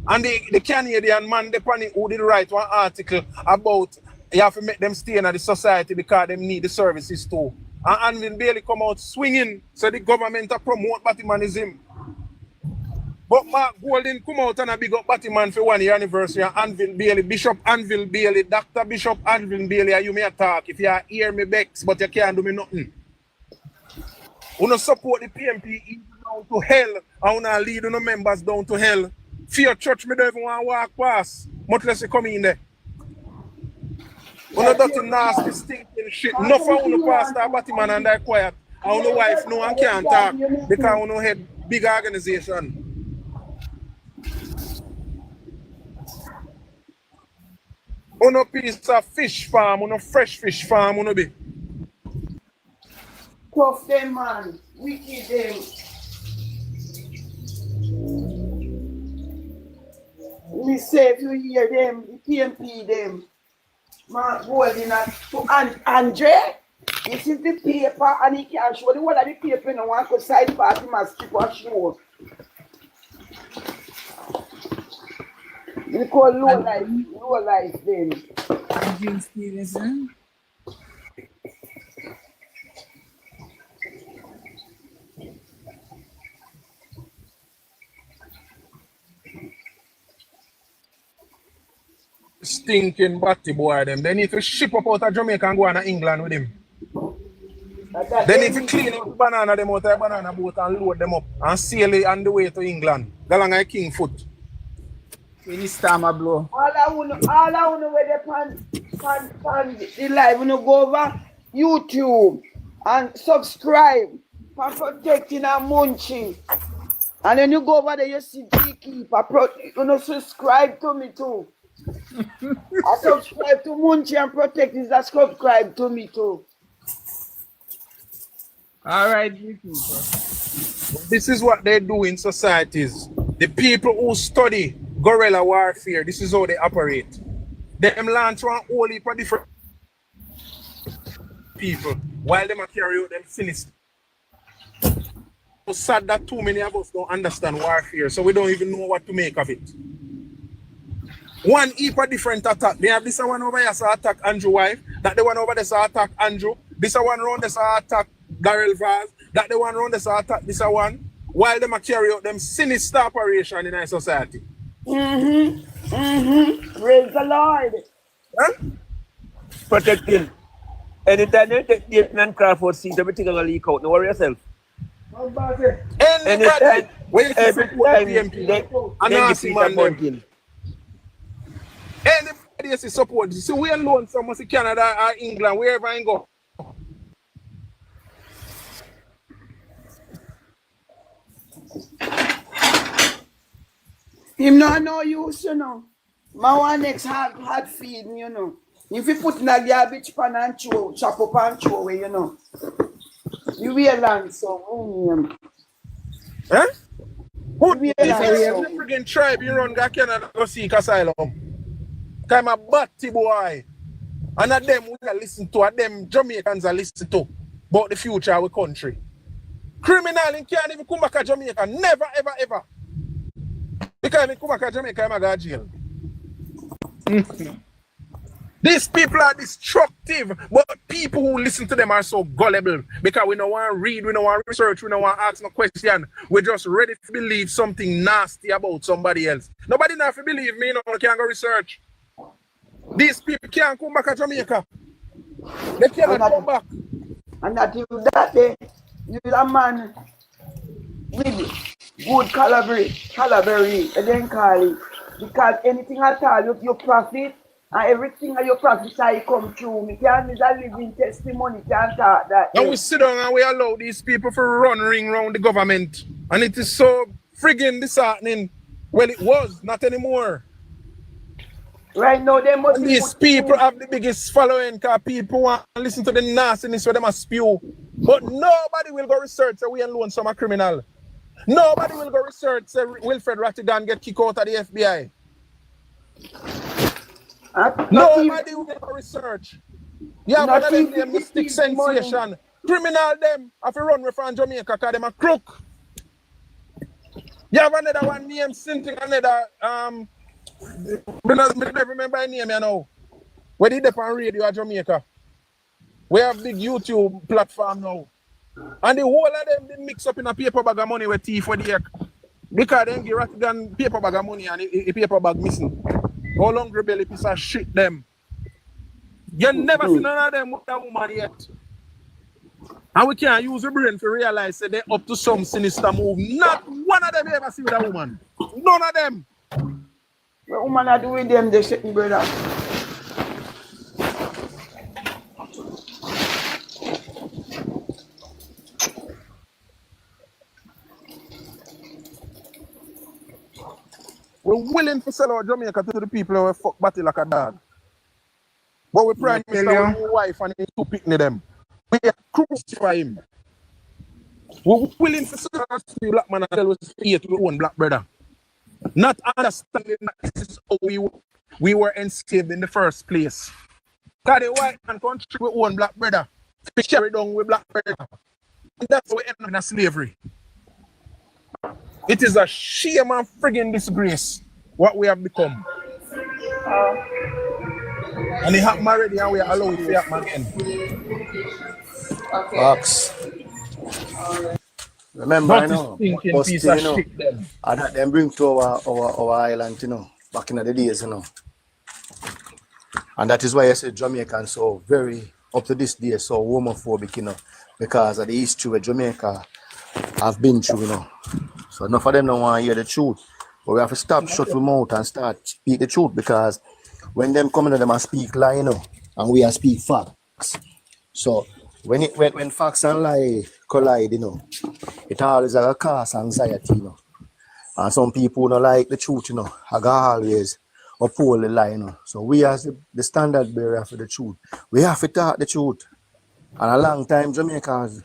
And the Canadian man, who did write one article about you have to make them stay in the society because they need the services too. And Alvin Bailey come out swinging so the government to promote Batmanism. But Mark Golding come out and a big up Batman for 1 year anniversary and Anvil Bailey, Bishop Anvil Bailey, Dr. Bishop Anvil Bailey, and you may talk if you hear me Bex, but you can't do me nothing. You don't support the PMP even down to hell, and you don't lead the members down to hell. For your church, me don't even want to walk past, much less you come in there. You don't do nasty, stinking shit. Enough of you pastor Batman and they're quiet. And your wife no one can't talk because you head big organization. You no piece of fish farm, you no fresh fish farm, you no be. Tough them, man. Wicked them. me say if you hear them, the PMP them, man, holding that to Andre. This is the paper and he can show the one of the paper in one could side party must keep on show. We call low life then. Andrew Stevenson. Stinking batty boy them. They need to ship up out of Jamaica and go on to England with him. They need to clean up the banana them out of the banana boat and load them up and sail it on the way to England. Galanga King foot. When this time I blow. All I want to wear the live, when you go over YouTube and subscribe for protecting and munching. And then you go over there, you see G-Keeper, you subscribe to me too. I subscribe to Munchie and Protect is that subscribe to me too. All right, this is what they do in societies. The people who study guerrilla warfare, this is how they operate. Them launch one whole heap of different people while they carry out them sinister. It's sad that too many of us don't understand warfare, so we don't even know what to make of it. One heap of different attack. They have this one over here so attack Andrew wife, that the one over there so attack Andrew, this one round there so attack Darrell Vaz, that the one round there so attack this one, while they carry out them sinister operation in our society. Praise the Lord. Huh? Protecting. Anytime you take the and Crawford seat, everything will leak out. No worry yourself. Anytime, every time they man anybody else is support. See, we alone from Canada or England, wherever I go. Him not know use, you know. My one next hard feeding, you know. If you put in a garbage pan and chop up and throw away, you know. You will land so. Huh? Who is the friggin' tribe you run to Canada go seek asylum? I'm a batty boy. And of them we are listen to, and them Jamaicans are listen to about the future of our country. Criminal in can't even come back to Jamaica. Never, ever, ever. Because if come back to Jamaica, I'm going to jail. These people are destructive, but people who listen to them are so gullible because we don't want to read, we don't want to research, we don't want to ask no question. We're just ready to believe something nasty about somebody else. Nobody now to believe me, no one can go research. These people can't come back to Jamaica. They can't come back. And that you a man with good calibre, then call it. Because anything at all, you profit, and everything that you profit shall come true. Me can't miss a living testimony, can't talk that. And we sit down and we allow these people to run ring round the government. And it is so friggin' disheartening. Well, it was, not anymore. Right now, they must and these people have the biggest following because people want to listen to the nastiness where they must spew. But nobody will go research that we alone some are criminal. Nobody will go research that Wilfred Rattigan get kicked out of the FBI. Nobody will go research. You have another name, mystic sensation. Criminal them have to run from Jamaica because them a crook. You have another one named something, another I never remember my name, you know. We did that on radio at Jamaica. We have big YouTube platform now. And the whole of them they mix up in a paper bag of money with thief for the egg. Because they give Rattigan paper bag of money and a paper bag missing. How long rebel piece of shit them. You never seen none of them with that woman yet. And we can't use the brain to realize that they're up to some sinister move. Not one of them ever see with a woman. None of them. What woman are doing them, they shit me, brother. We're willing to sell our Jamaica to the people who fuck batty like a dog. But we prime minister with his wife and his two picnic them. We crucify him. We're willing to sell our black man and tell us to hate our own black brother. not understanding that this is how we were enslaved in the first place. Because the white man country with one black brother, we carry down with black brother. And that's how we end up in slavery. It is a shame and friggin' disgrace what we have become. And it happened already and we allow it to happen again. Okay. Fox. Remember, Not you know, thinking piece of shit then. and that them bring to our island, you know, back in the days, you know. And that is why I say Jamaicans so very, up to this day, so homophobic, you know, because of the history where Jamaica have been through, you know. So enough of them don't want to hear the truth. But we have to stop, shut our mouth and start speak the truth, because when them come in them and speak lie, you know, and we are speak facts. So when facts and lie collide, you know, it always cause anxiety, you know. And some people don't like the truth, you know. I got always uphold the lie, you know. So we as the standard bearer for the truth, we have to talk the truth. And a long time Jamaica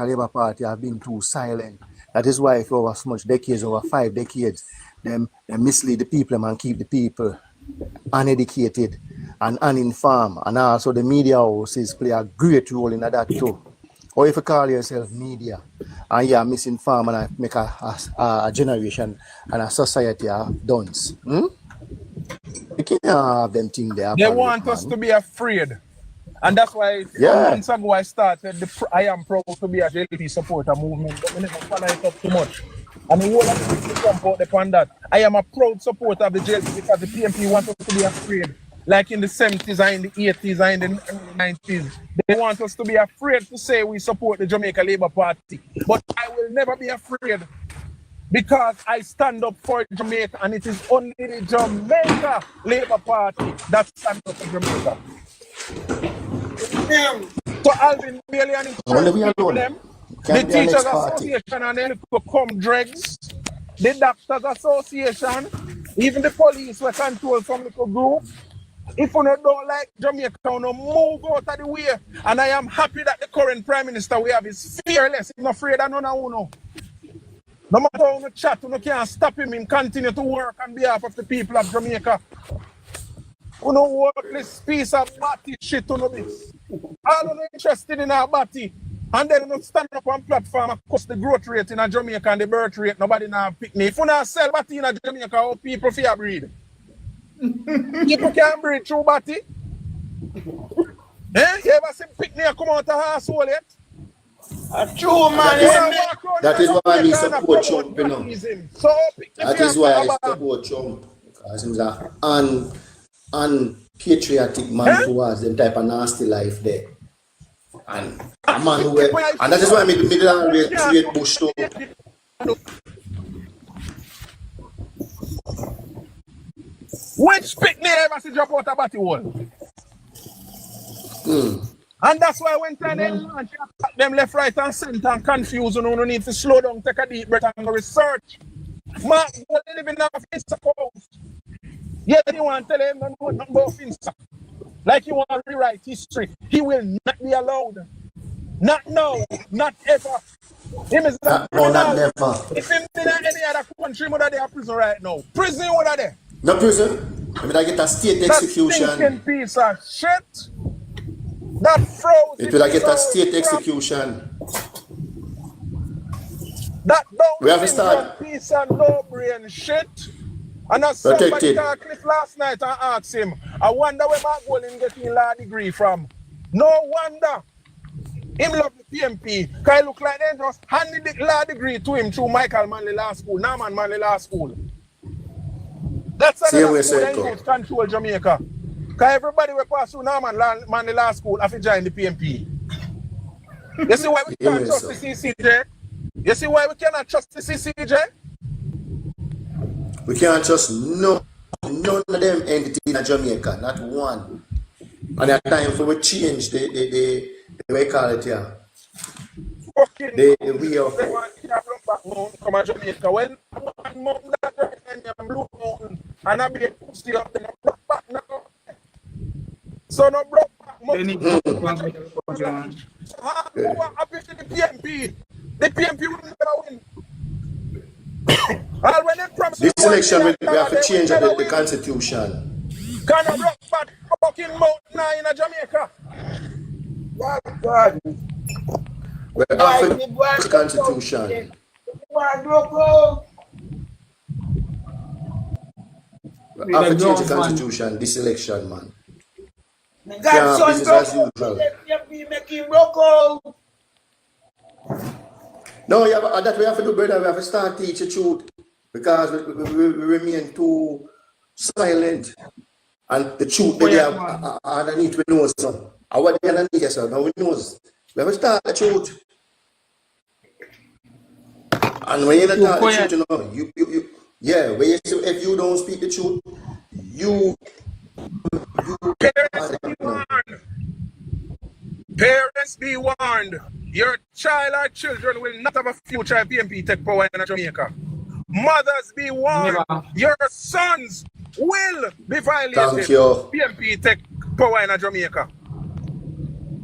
Labour Party have been too silent. That is why for over so much decades, over 5 decades, them mislead the people and keep the people uneducated and uninformed. And also the media houses play a great role in that too. Or if you call yourself media and you are misinformed and make a generation and a society of dunce. You can't have them things there. They want us to be afraid. And that's why months ago I started I am proud to be a JLP supporter movement, but we never follow it up too much. And the whole of the people jump out upon that. I am a proud supporter of the JLP because the PMP want us to be afraid. Like in the 70s and in the 80s and in the 90s. They want us to be afraid to say we support the Jamaica Labour Party. But I will never be afraid because I stand up for Jamaica, and it is only the Jamaica Labour Party that stands up for Jamaica. So Alvin Bailey and them, the Teachers Association and then to come dregs, the Doctors Association, even the police were controlled from the group. If you don't like Jamaica, you move out of the way. And I am happy that the current Prime Minister we have is fearless. He's not afraid of none of you. No matter how you chat, you can't stop him in continue to work on behalf of the people of Jamaica. You know, worthless piece of batty shit on this. All of them interested in our batty. And then you stand up on platform and cost the growth rate in Jamaica and the birth rate. Nobody now pick me. If you not sell batty in Jamaica, how people fear breed? People can't breed through batty. You ever see picnic come out of a household yet? True, man. That is why I support Trump, you know. That is why I support Trump. Because he's an unpatriotic man towards them type of nasty life there. And a man who and that is why I made the always create Bush too. Which picnic ever see drop out of batty hole? And that's why when time they launch, them left, right, and center and confused, you know, you need to slow down, take a deep breath and go research. Mark, they live in a Finsta post. Yeah, you want to tell him nothing about Finsta. Like you want to rewrite history. He will not be allowed. Not now, not ever. Him is not never. If him in any other country, would they are prison right now? Prison, what are they? No prison. I mean, I get a state execution. That stinking piece of shit. That frozen. It will get a state execution. That we have to start piece of no brain shit. And as somebody called Cliff last night and asked him, I wonder where Mark Golden getting law degree from. No wonder. Him love the PMP. Because he look like they just handed the law degree to him through Michael Manley Law School, Norman Manley Law School. That's another school that he control Jamaica. Because everybody will pass through Norman Manley Law School after join the PMP. You see why we can't trust the CCJ? You see why we cannot trust the CCJ? We can't trust none of them entities in Jamaica, not one. And at time for we change the way we call it here. The way of come to Jamaica. When one mountain that Blue Mountain and I be a pussy up there, no back now. So no broke back mountain. What happened to the PMP? The PMP will never win. All when they promise this this election, we have to change the constitution. Can I block bad fucking mouth now in Jamaica? God. We have to change the constitution. We have to change the constitution this election, man. God, son, business as usual. make him broke out. No, that we have to do, brother. We have to start teaching the truth because we remain too silent. And the truth they have underneath we know so. And what they underneath so now we know. We have to start the truth. And when you don't talk the truth, you know, when if you don't speak the truth, you Parents be warned. Your child or children will not have a future if PMP take power in Jamaica. Mothers be warned. Your sons will be violated. Thank you. PMP take power in Jamaica.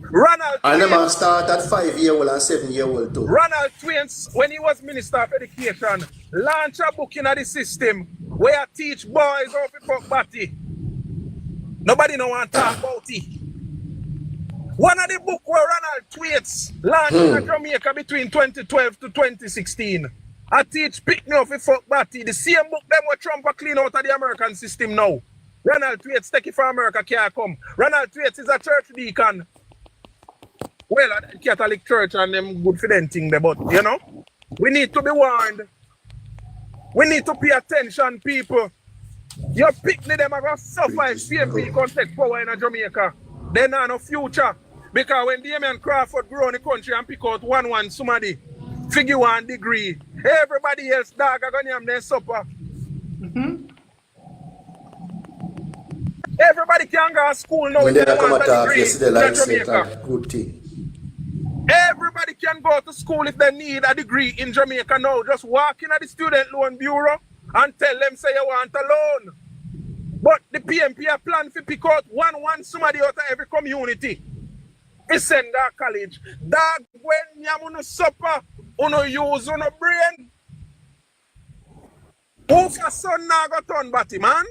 Ronald and them man start at 5-year-old and 7-year-old too. Ronald Twins, when he was Minister of Education, launched a book in the system where I teach boys how to fuck batty. Nobody no want to talk about it. One of the book where Ronald Tweets launched in Jamaica between 2012 to 2016. I teach pick me up for fuck batty. The same book them where Trump clean out of the American system now. Ronald Tweets take it for America can't come. Ronald Tweets is a church deacon. Well, a Catholic church and them good for them thing there, but you know, we need to be warned. We need to pay attention, people. Your picnic them are going to suffer if PMP can take power in Jamaica. They not no future. Because when Damian Crawford grow in the country and pick out one somebody, figure 1 degree, everybody else dog are going to have their supper. Everybody can go to school now. When they come want attack a degree yesterday, in like Jamaica. good thing. Everybody can go to school if they need a degree in Jamaica now. Just walk in at the Student Loan Bureau and tell them say you want a loan. But the PMP are plan to pick out one somebody out of every community. We send that college. Dog, when you have no supper, you no use no brain. Who for son now go turn batty, man?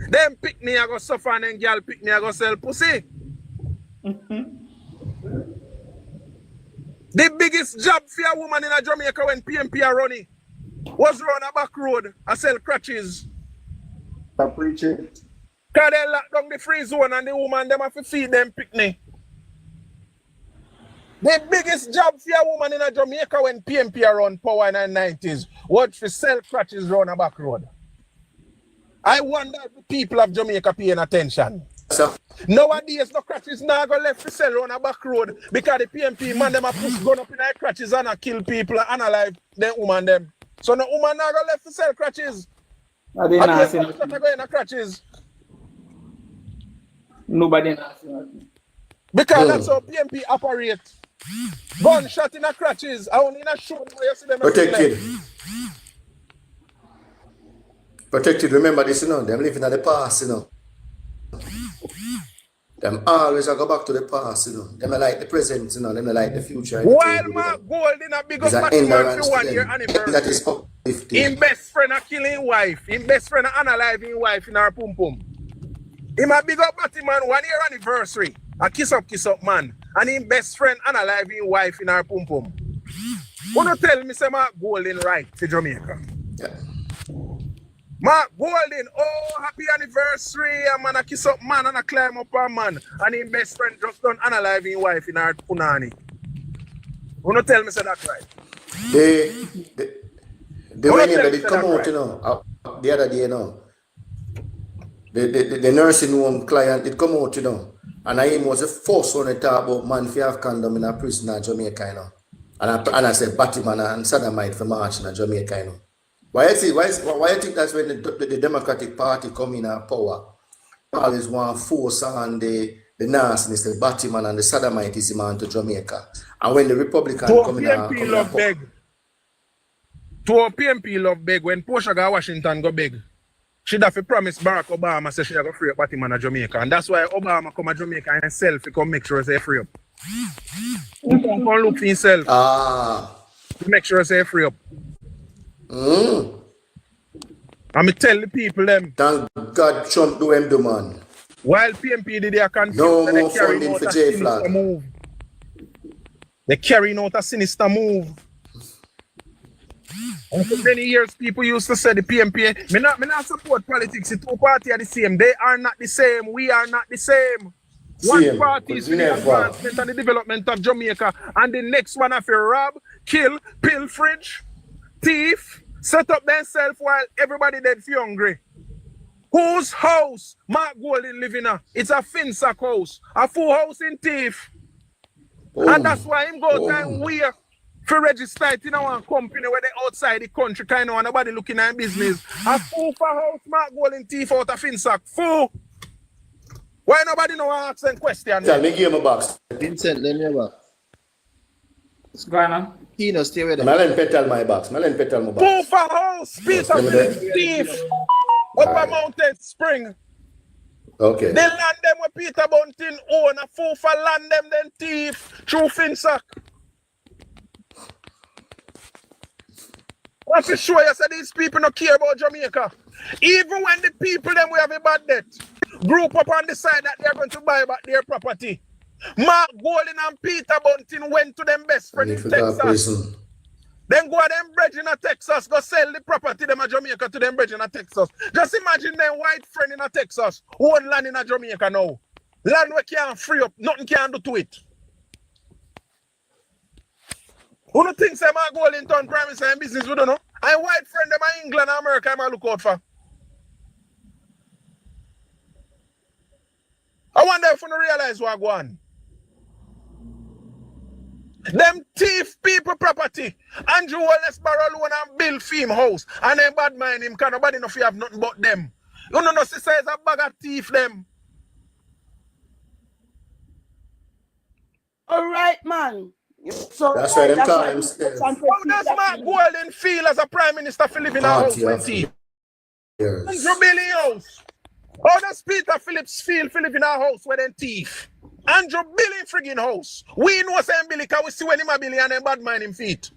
Them pick me, I go suffer, and then girl pick me, I go sell pussy. The biggest job for a woman in a Jamaica when PMP are running was run a back road and sell crutches. Preaching. Because they lock down the free zone and the woman them have to feed them picnic. The biggest job for a woman in a Jamaica when PMP are run power in the 90s was to sell crutches run a back road. I wonder if the people of Jamaica paying attention. Nowadays, no crutches now go left to sell on a back road because the PMP man them a push gun up in their crutches and a kill people and unalive them woman them. So no woman now go left to sell crutches. Nobody not crutches. Nobody not. Because that's how PMP operate. Gunshot in a crutches. I only in a show where you see them. Protected. Protected, remember this, you know, them living at the past, you know. Them always go back to the past, you know. Them like the present, you know, them like the future. While my gold in a big up Batman for 1 year anniversary. That is uplifting. Him best friend a killing wife. Him best friend a unaliving wife in our pum pum. Him a big up Batman 1 year anniversary. A kiss up man. And him best friend unaliving wife in our pum pum. Wanna tell me say my golden right to Jamaica? Yeah. Mark Golden, oh, happy anniversary. A man a kiss up man and a climb up a man. And his best friend just done unaliving wife in our punani. Wanna tell me say that right? The way that it come out, right? You know, the other day, you know. The nursing home client, it come out, you know. And I was the first one to talk about man if you have condom in a prison in Jamaica, you know. And I said Batman and Sodomite for march in Jamaica, you know. Why you think that's when the Democratic Party come in power? Always want to force on the nastiness, the Batman and the Sodomitism to Jamaica. And when the Republicans come in power. To our PMP love beg, when Portia go Washington go beg, she'd have to promise Barack Obama say she go free up Batman in Jamaica. And that's why Obama come to Jamaica himself to come make sure say free up. He come look for himself. To make sure say free up. And me tell the people them. Thank God Trump do him do, man. While PMP did they are confused, No they more carrying funding out for a J sinister Flag. move. They're carrying out a sinister move. And for many years, people used to say the PMP, me not support politics. The two parties are the same. They are not the same. We are not the same. One Same, party but is for the never. advancement and the development of Jamaica, and the next one have to rob, kill, pilferage, thief, set up themselves while everybody dead for hungry. Whose house Mark Golden living in? It's a Finsack house, a full house in thief. And that's why him go time where for register it in our company where they outside the country kind of nobody looking at business. A full for house Mark Golden thief out of Finsack. Full. Why nobody know ask them question? Tell me give him a box. Vincent, let me have a. What's going on? Kino, stay with them. Malen petal my box. Malen petal my box. Full for house, Peter Phillips thief. Upper Mountain Spring. Okay. They land them with Peter Bunting own. A fool for land them then thief through Finsack. What to show you say these people don't care about Jamaica. Even when the people them we have a bad debt group up on the side that they're going to buy back their property. Mark Golden and Peter Bunting went to them best friend in Texas. Then go to them brethren in Texas, go sell the property them in Jamaica to them brethren in Texas. Just imagine them white friend in Texas who own land in Jamaica now. Land we can't free up, nothing can do to it. Who do think say Mark Golden turn prime minister and business we don't know? And white friend them in England and America I look out for. I wonder if you don't realize what go on. Them thief people property. Andrew Wallace borrow loan and build Fim house. And then bad mind him because nobody know if you have nothing but them. You know sister is a bag of thief them. All right, man. So That's why them call him Steve. How does Mark Golden feel as a prime minister for living in a house with thief? 100 billion house. How does Peter Phillips feel for living in a house with them thief? 100 billion friggin' house. We know same Billy because we see when him a Billy and them bad mind him feet.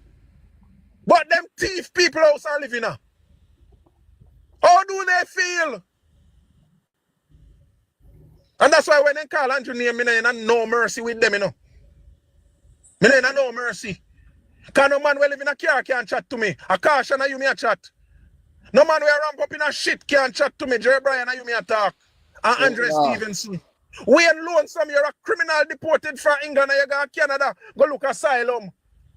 But them thief people house are living in. How do they feel? And that's why when they call Andrew name, me ain't no mercy with them, you know. Me ain't no mercy. Because no man will live in a car can't chat to me. A caution and you me a chat. No man will ramp up in a shit can't chat to me. Jerry Bryan and you me a talk. And Andre Stevenson. We alone some you're a criminal deported from England and you go to Canada, go look asylum.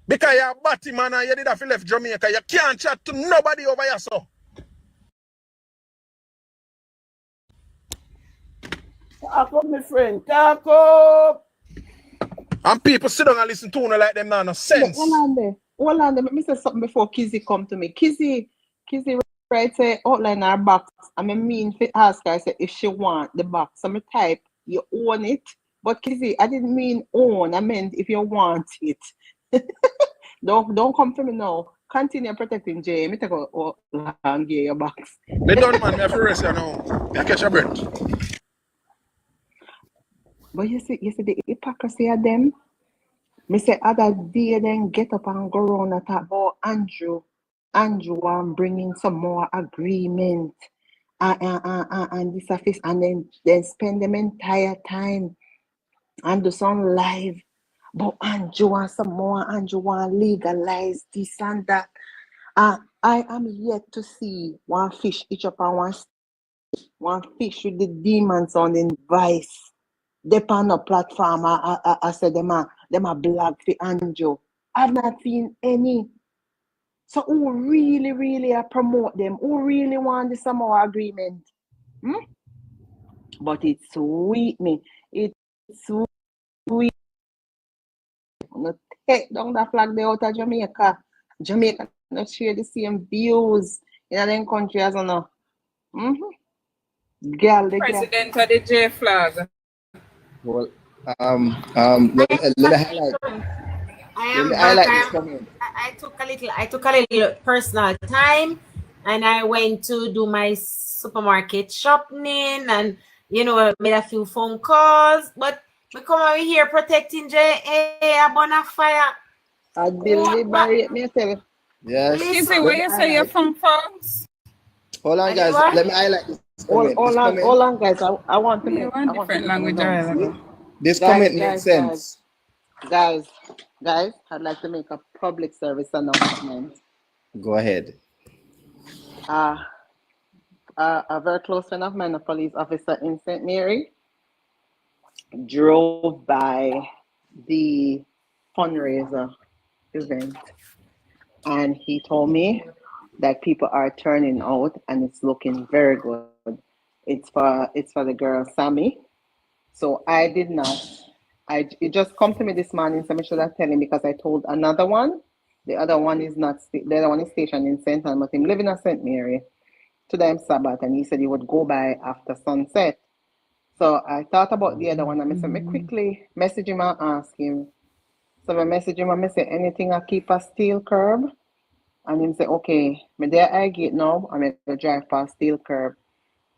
Because you're a batty man and you did have left Jamaica. You can't chat to nobody over here, so. Talk up, my friend. Talk up. And people sit down and listen to you like them now, no sense. Hold on there. Let me say something before Kizzy come to me. Kizzy right say outline our box. I mean to ask her, I say if she want the box. So I type, you own it. But Kizzy, I didn't mean own. I meant if you want it. Don't come for me now. Continue protecting Jay. Me take out and get your box. Me done, man. Me have to rest you now. Me catch a breath. But you see the hypocrisy of them. Me say other day then get up and go around and talk about Andrew and bringing some more agreement and this office and then spend them entire time and do some live. But Andrew want some more. Andrew want legalize this and that. I am yet to see one fish each up and one fish with the demons on the vice. They on a platform. I said them a blog for Andrew. I've not seen any. So who really promote them? Who really want the Samoa agreement? But it's sweet me. It's sweet. No take down the flag there out of Jamaica. Jamaica not share the same views in them country as I know. President of the J flag. Well, let me highlight. I took a little personal time and I went to do my supermarket shopping and made a few phone calls, but we come over here protecting JA upon a fire. I deliberate me tell you. Yes. Is it where you say you're from, folks? Hold on, I guys. did what? Let me highlight this comment. This comment, Hold on, guys. I want to You make want I want to different make an language announcement. this Guys, comment makes guys, sense. guys, I'd like to make a public service announcement. Go ahead. A very close friend of mine, a police officer in St. Mary, drove by the fundraiser event, and he told me that people are turning out and it's looking very good. It's for the girl Sammy. So I did not. It just come to me this morning, so I should have tell him because I told another one. The other one is not. The other one is stationed in St. Anne, but him living in St. Mary. Today I'm Sabbath, and he said he would go by after sunset. So I thought about the other one, and I said, me quickly message him and ask him. So I message him and I say, anything I keep a steel curb? And him say, okay, me there I get now, I'm going to drive past steel curb.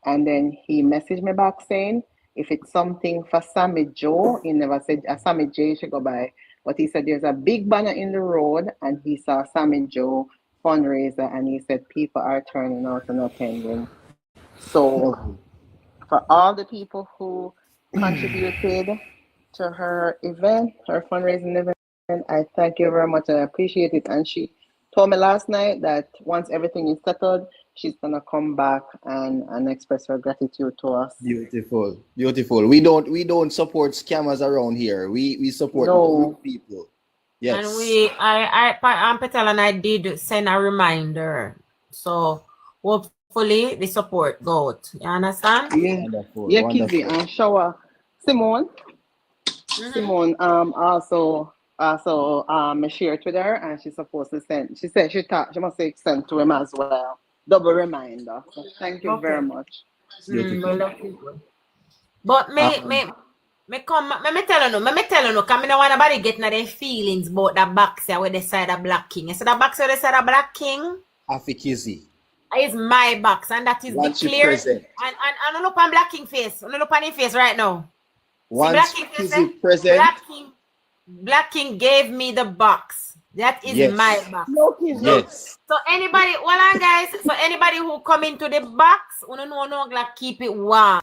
And then he messaged me back saying, if it's something for Sammy Joe, he never said Sammy J should go by. But he said there's a big banner in the road, and he saw Sammy Joe fundraiser, and he said people are turning out and attending. So for all the people who contributed to her event, her fundraising event, I thank you very much and I appreciate it. And she told me last night that once everything is settled, she's gonna come back and express her gratitude to us. Beautiful, beautiful. We don't support scammers around here. We support good people. Yes. And I'm Petal, and I did send a reminder. So hopefully the support go out. You understand? Yeah. Wonderful. Yeah, Wonderful. Kizzy and Shower. Simone also shared with her, and she's supposed to send. She said she must say send to him as well. Double reminder. So thank you very much. But me tell you no, cause me no want nobody getting their feelings about that box here with the side of Black King. You see that box with the side of Black King? Afikizzy. It's my box, and that is Once declared. you present. And look on Black King face. Look on his face right now. Once Black King Kizzy present. Black King gave me the box. That is my box. Yes. So anybody, guys. So anybody who come into the box, no, like keep it warm.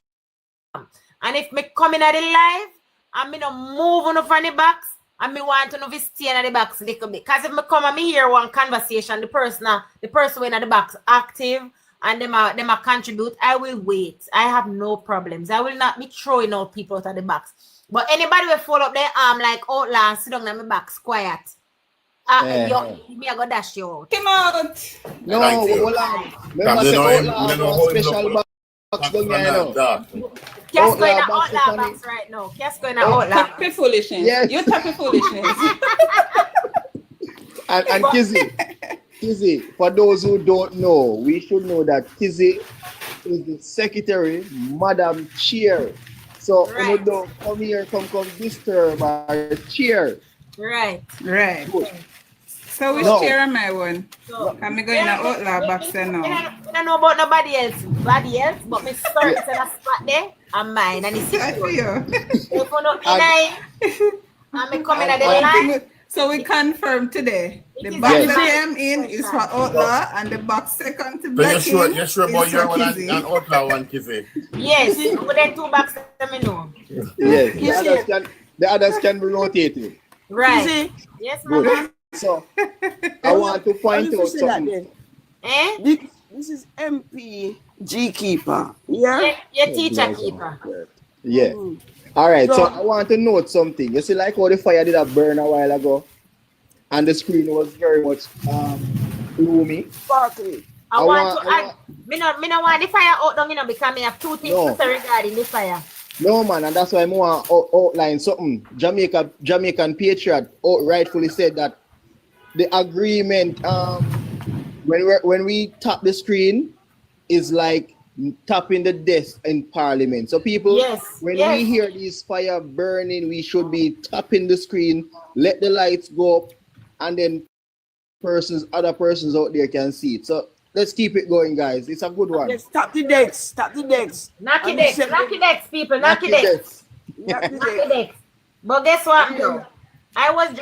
And if me come in at the live, and me no move on from the box, and me want to know if you stay in the box a little bit. Because if me come and me hear one conversation, the person in the box active and them a contribute, I will wait. I have no problems. I will not be throwing out people out of the box. But anybody will fold up their arm like outlaw and sit down in my box quiet. Me I go dash you out. Come out. No, hold on. Remember say outlaw special box down here, you know. Just going to outlaw box right now. Just going to outlaw. Tappy foolishness. Yes. You tappy foolishness. And Kizzy, for those who don't know, we should know that Kizzy is the secretary, Madam Chair. So when you don't come here, come disturb our chair. Right. So which chair am I on? I'm going to outlaw box now. I don't know about nobody else, but my certain in a spot there and mine, and it's secure. If you know, I'm coming at the line. So we confirm today. The box that I'm in is for outlaw, and the box second to Black King. You're sure about your one and outlaw one, Kizzy? Yes, but then two boxes, let me know. Yes, the others can be rotated. Right. Yes, ma'am. So I want to point out something. This is MP G Keeper. Yeah? Your teacher keeper. Yeah. All right, so I want to note something. You see, like how the fire did have burn a while ago, and the screen was very much gloomy. Sparkly. I want to add. Me no want the fire out down, because me have two things to say regarding the fire. No, man, and that's why I want to outline something. Jamaican Patriot rightfully said that the agreement when we tap the screen is like tapping the desk in Parliament. So people, when we hear these fire burning, we should be tapping the screen, let the lights go up, and then other persons out there can see it. So let's keep it going, guys. It's a good one. Yes, tap the decks. Knock the decks, people. Knock the decks. But guess what? No. I was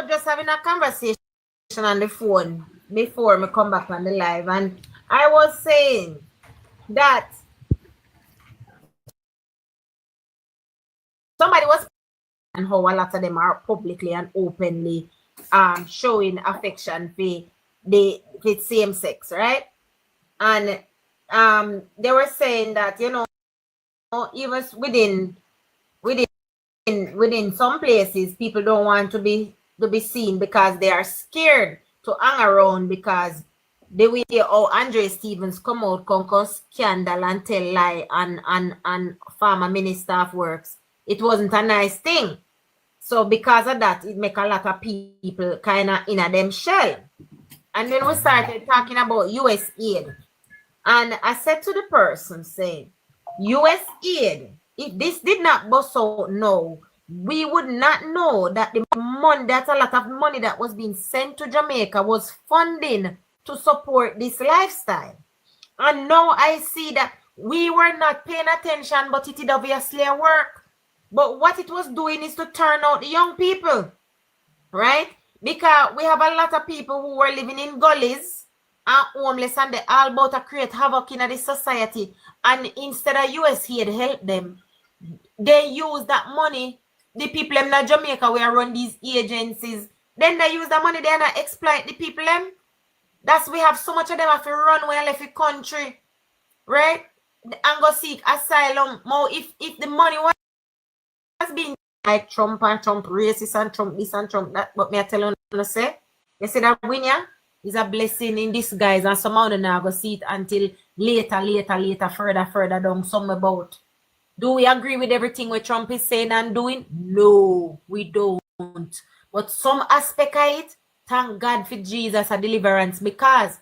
just having a conversation on the phone before me come back on the live, and I was saying that somebody was, and how a lot of them are publicly and openly showing affection for the same sex, right? And they were saying that, you know, even within some places, people don't want to be seen because they are scared to hang around, because the way how Andre Stevens come out, conquer scandal and tell lie and former minister of works, it wasn't a nice thing. So because of that, it make a lot of people kind of in a them shell. And then we started talking about US aid. And I said to the person saying, US aid, if this did not bust out now, we would not know that the money, that's a lot of money that was being sent to Jamaica was funding to support this lifestyle. And now I see that we were not paying attention, but it did obviously work. But what it was doing is to turn out the young people, right? Because we have a lot of people who were living in gullies and homeless, and they all about to create havoc in the society. And instead of USAID help them, they use that money. The people in Jamaica where run these agencies, then they use the money, they not exploit the people. That's we have so much of them have to run when they left the country, right? And go seek asylum. More if the money was being like Trump and Trump racist and Trump this and Trump that, but me I tell you say, you see that winner is a blessing in disguise, and somehow they not go see it until later, further down some about. Do we agree with everything what Trump is saying and doing? No, we don't. But some aspect of it, thank God for Jesus, a deliverance, because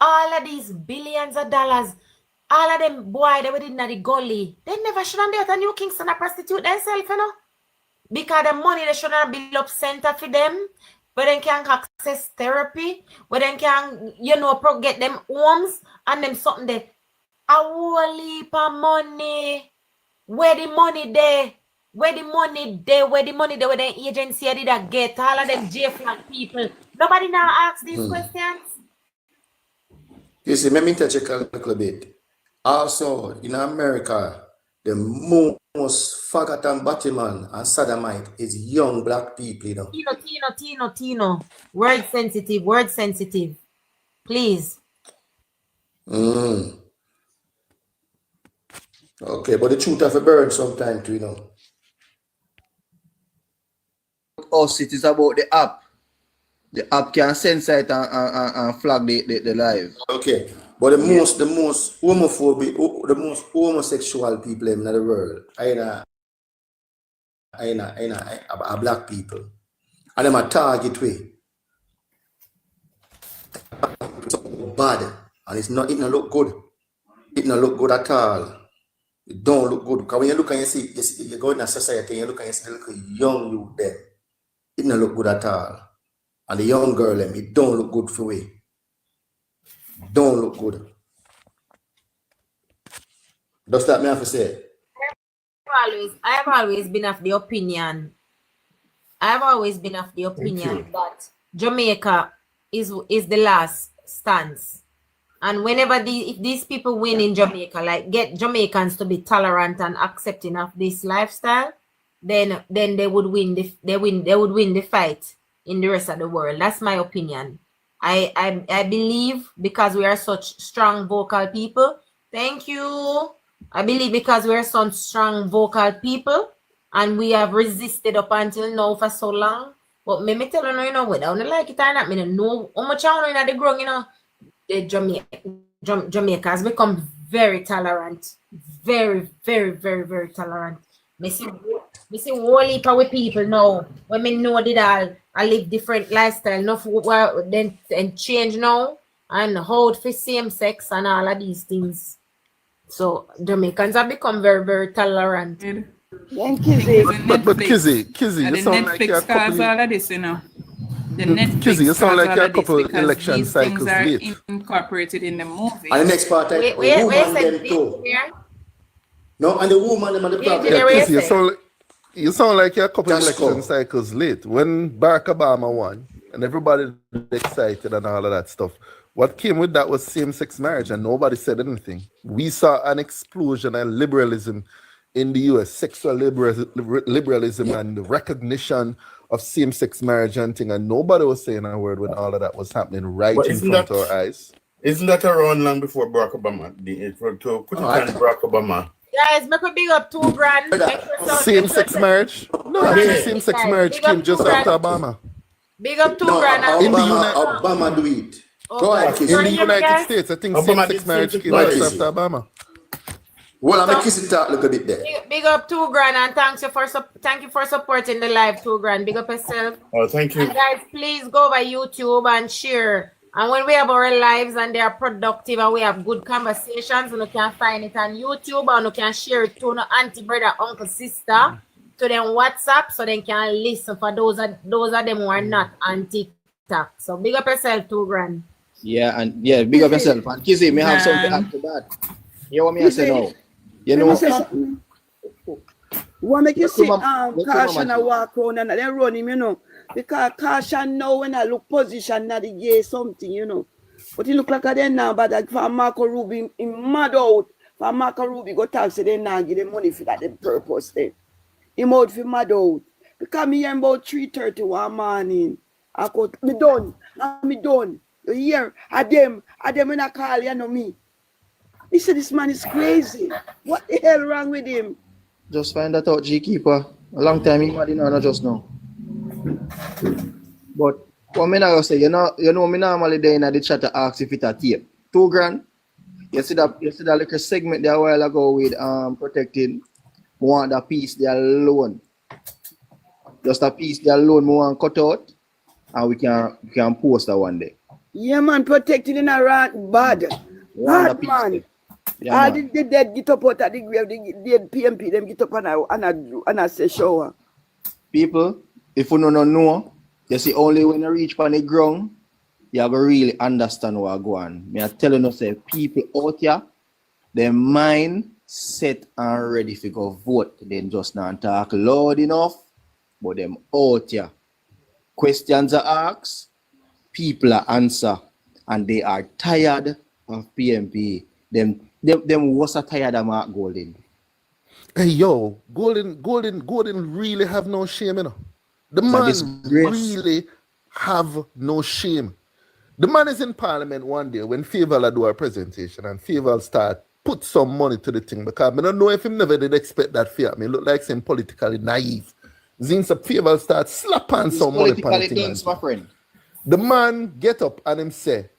all of these billions of dollars, all of them boy they were in the gully, they never should have done a New Kingston a prostitute themselves, you know? Because the money they should have built up center for them, where they can access therapy, where they can, you know, get them homes and them something there. A whole heap of money. Where the money there? Where the money there? Where the agency did I get? All of them J-flag people. Nobody now asks these questions. You see, let me touch a little bit. Also, in America, the most faggot and battyman and sodomite is young black people, you know. Tino. Word sensitive. Please. Okay, but the truth have a burn sometime too, you know. Us, it is about the app. The app can censor it and flag the live. Okay, but the most homophobic, the most homosexual people in the world, are black people, and them a target way. So bad, and it not look good. It not look good at all. It don't look good. Because when you look and you see you go in a society and you look and you see the little young youth there, it don't look good at all. And the young girl, it don't look good for we. Don't look good. Does that mean I have to say? I have always been of the opinion. That Jamaica is the last stance. And whenever if these people win in Jamaica, like get Jamaicans to be tolerant and accepting of this lifestyle, then they would win the fight in the rest of the world. That's my opinion. I believe because we are such strong vocal people. Thank you. I believe because we are such strong vocal people and we have resisted up until now for so long. But me tell you, you know, whether I don't like it or not, me don't know how much I know in the ground, you know. Jamaica has become very tolerant, very tolerant. Me see whole heap of people now. When me know that I live different lifestyle, enough then change now and hold for same sex and all of these things. So Jamaicans have become very tolerant. Then Kizzy. But Kizzy, you sound like you're a couple. All of this, you know. The Netflix Kizzy, you sound like you're a couple because election these cycles things are late. incorporated in the movie. And the next part, Where woman them too. No, and the woman them are the problem. Yeah, Kizzy, you sound like you're a couple election cycles late. When Barack Obama won and everybody was excited and all of that stuff, What came with that was same-sex marriage, and nobody said anything. We saw an explosion of liberalism in the US, sexual liberalism and the recognition of same-sex marriage and thing, and nobody was saying a word when all of that was happening right But in front of our eyes. Isn't that around long before Barack Obama? To put it on Barack Obama. Guys, make a big up $2,000. Same-sex marriage? No, actually, same-sex marriage came just after Obama. Big up $2,000. Obama do it. Go ahead, in the United States, I think same-sex marriage came just after Obama. Well, I'm kissing talk a little bit there. Big up $2,000 and thank you for supporting the live $2,000. Big up yourself. Oh, thank you. And guys, please go by YouTube and share. And when we have our lives and they are productive and we have good conversations, you can find it on YouTube and you can share it to your auntie, brother, uncle, sister, to them WhatsApp so they can listen for those of them who are not on TikTok. So big up yourself, $2,000. Yeah, and yeah, big up yourself. And Kizzy, may have something to add to that. You want me to say no? You know, what make you see Caution a walk around and they run him, you know. Because Caution now when I look position now the gay something, you know. But he look like a then now, but like for Marco Ruby, he mad out. For Marco Ruby go talk say they now give them money for that the purpose there. He out for mad out. Because me here about 3:31 morning. I go, me done. You hear? I them when I call you know me. He said this man is crazy. What the hell wrong with him? just find that out, G Keeper. A long time in Madina, not just now. But what me now say, you know me normally there in the chat to ask if it a tape. $2,000. You see that little segment there a while ago with protecting. We want that piece there alone. Just a piece there alone, we want cut out, and we can post that one day. Yeah, man, protected in a rat bad. Bad, man. Yeah, the dead get up out of the grave, the dead PMP, them get up and I say shower. People, if you don't know, you see only when you reach on the ground, you have to really understand what's going on. Me are telling you, say, people out here, their mind set and ready to go vote. They just not talk loud enough, but them out here. Questions are asked, people are answer, and they are tired of PMP. Them was tired of Mark Golden. Hey yo, Golden really have no shame, you know. The man really have no shame. The man is in Parliament one day when Favour do a presentation and Favour start put some money to the thing because I don't know if him never did expect that fear. I mean, look like some politically naive. Zinsa Favour start slapping some money upon the thing. My friend. The man get up and him say,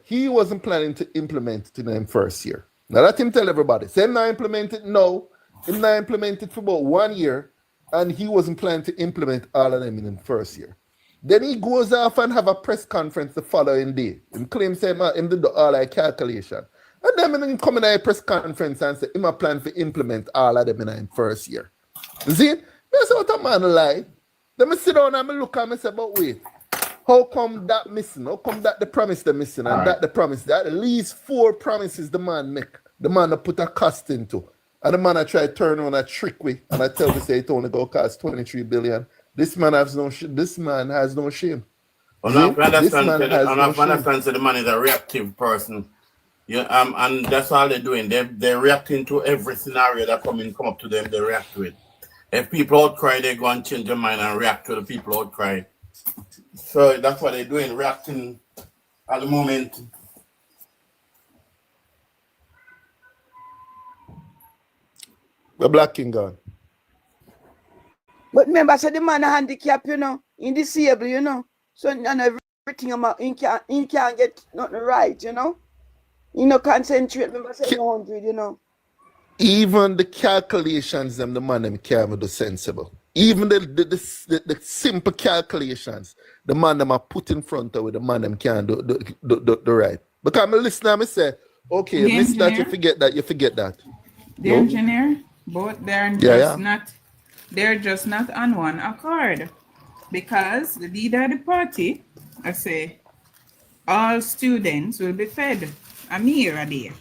he wasn't planning to implement it in him first year. Now let him tell everybody. Say him not implement it now. Him not implement it for about 1 year. And he wasn't planning to implement all of them in the first year. Then he goes off and have a press conference the following day. Him claims him did all that calculation. And then he come in a press conference and say him a plan to implement all of them in the first year. You see? That's what a man lie. Then I sit down and I look and I say, but wait. How come that missing? How come that the promise they're missing? And that the promise, that at least 4 promises the man make. The man that put a cost into. And the man I try to turn on a trick with. And I tell me say it only go cost 23 billion. This man has no shame. This man understand the man is a reactive person. Yeah, and that's all they're doing. They're reacting to every scenario that come up to them, they react to it. If people outcry, they go and change their mind and react to the people outcry. So that's what they're doing, reacting at the moment. The Black King gone. But remember, so the man a handicap, you know, in disabled, you know. So and everything about he can't get nothing right, you know. You know, concentrate, remember 700, you know. Even the calculations them the man them can't do sensible. Even the simple calculations the man them are put in front of with the man them can't do the right. Because I'm listening, I say, okay, you miss that, you forget that. The engineer, both they're just not on one accord. Because the leader of the party, I say, all students will be fed a meal a day.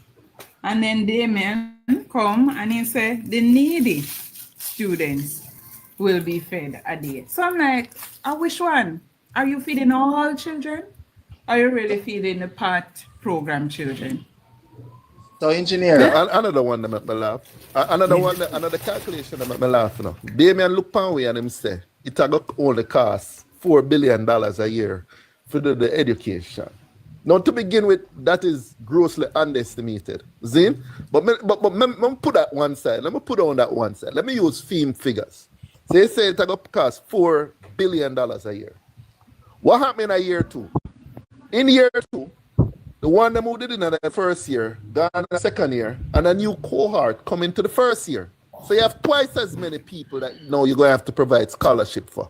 And then Damien come and he say the needy students will be fed a day. So I'm like, which one? Are you feeding all children? are you really feeding the PAT program children? So engineer. Yeah, another one that make me laugh. Another one, another calculation that make me laugh now. Damien look pan way and him say it a go only cost $4 billion a year for the education. Now to begin with, that is grossly underestimated. Zin? But me put that one side. Let me put on that one side. Let me use theme figures. So they say it a go cost $4 billion a year. What happened in year 2? In year 2, the one that moved in the first year, gone in the second year, and a new cohort coming to the first year. So you have twice as many people that now you're going to have to provide scholarship for.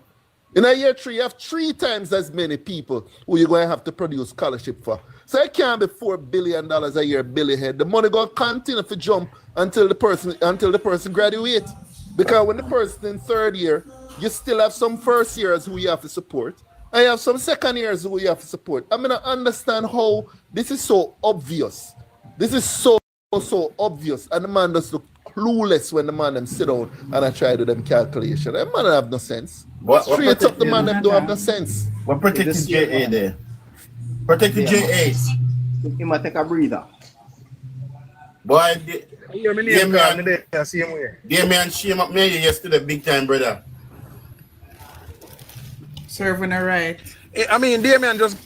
In a year 3, you have 3 times as many people who you're going to have to produce scholarship for. So it can't be $4 billion a year, Billy head. The money going to continue to jump until the person graduates. Because when the person in third year, you still have some first years who you have to support. I have some second years who you have to support. I mean, I understand how this is so obvious. This is so obvious. And the man just look clueless when the man them sit down and I try to do them calculation. That man have no sense. Straight up, the man them don't have no sense. What protecting JA there? Protecting JA. He might take a breather. Boy, same way. Damien shame up me yesterday, big time, brother. Serving her right. I mean, Damien just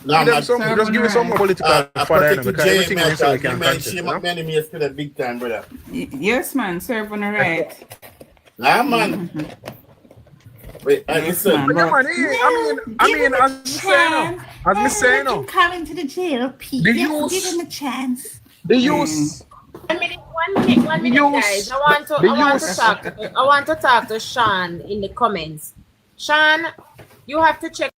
give me some more political fodder because everything you say we can contest. Shame up me yesterday, big time, brother. Yes, man, serving her right. Nah, man. Wait, listen. But I mean, as me say now, come into the JLP. The Yes, youth- give him a chance. the youth. 1 minute, guys. I want to talk to Sean in the comments. Sean, you have to check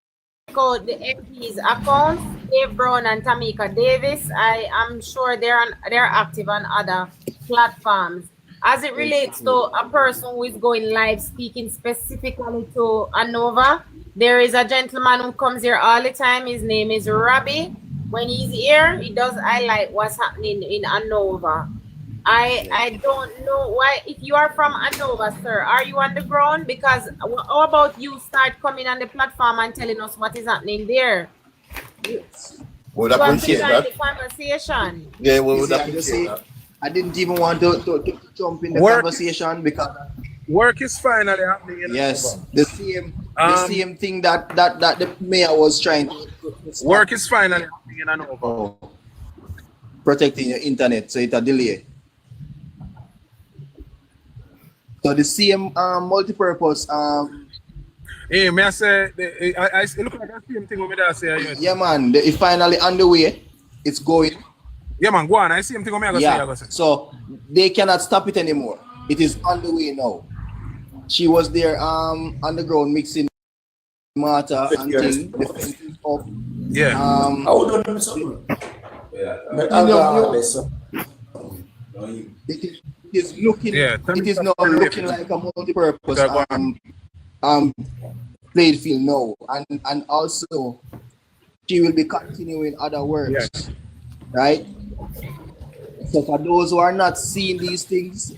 out the MP's accounts, Dave Brown and Tamika Davis. I am sure they're active on other platforms. As it relates to a person who is going live speaking specifically to ANOVA, there is a gentleman who comes here all the time. His name is Robbie. When he's here, he does highlight what's happening in ANOVA. I don't know why. If you are from ANOVA, sir, are you on the ground? Because how about you start coming on the platform and telling us what is happening there? Would appreciate that. The conversation. Yeah, we would appreciate that. I didn't even want to jump in the conversation because work is finally happening. Yes, the same thing that the mayor was trying to work is finally happening in ANOVA. Protecting your internet, so it's a delay. So the same multi-purpose. Hey, may I say, I look like the same thing over there. Say, yeah, man, it's finally on the way. It's going. Yeah, man, go on. I see him thing over there. So they cannot stop it anymore. It is on the way now. She was there on the ground mixing mortar and thing. The fence is up. Yeah. It is looking. Yeah, it is now looking like a multi-purpose played field now, and also she will be continuing other works, right? So for those who are not seeing these things,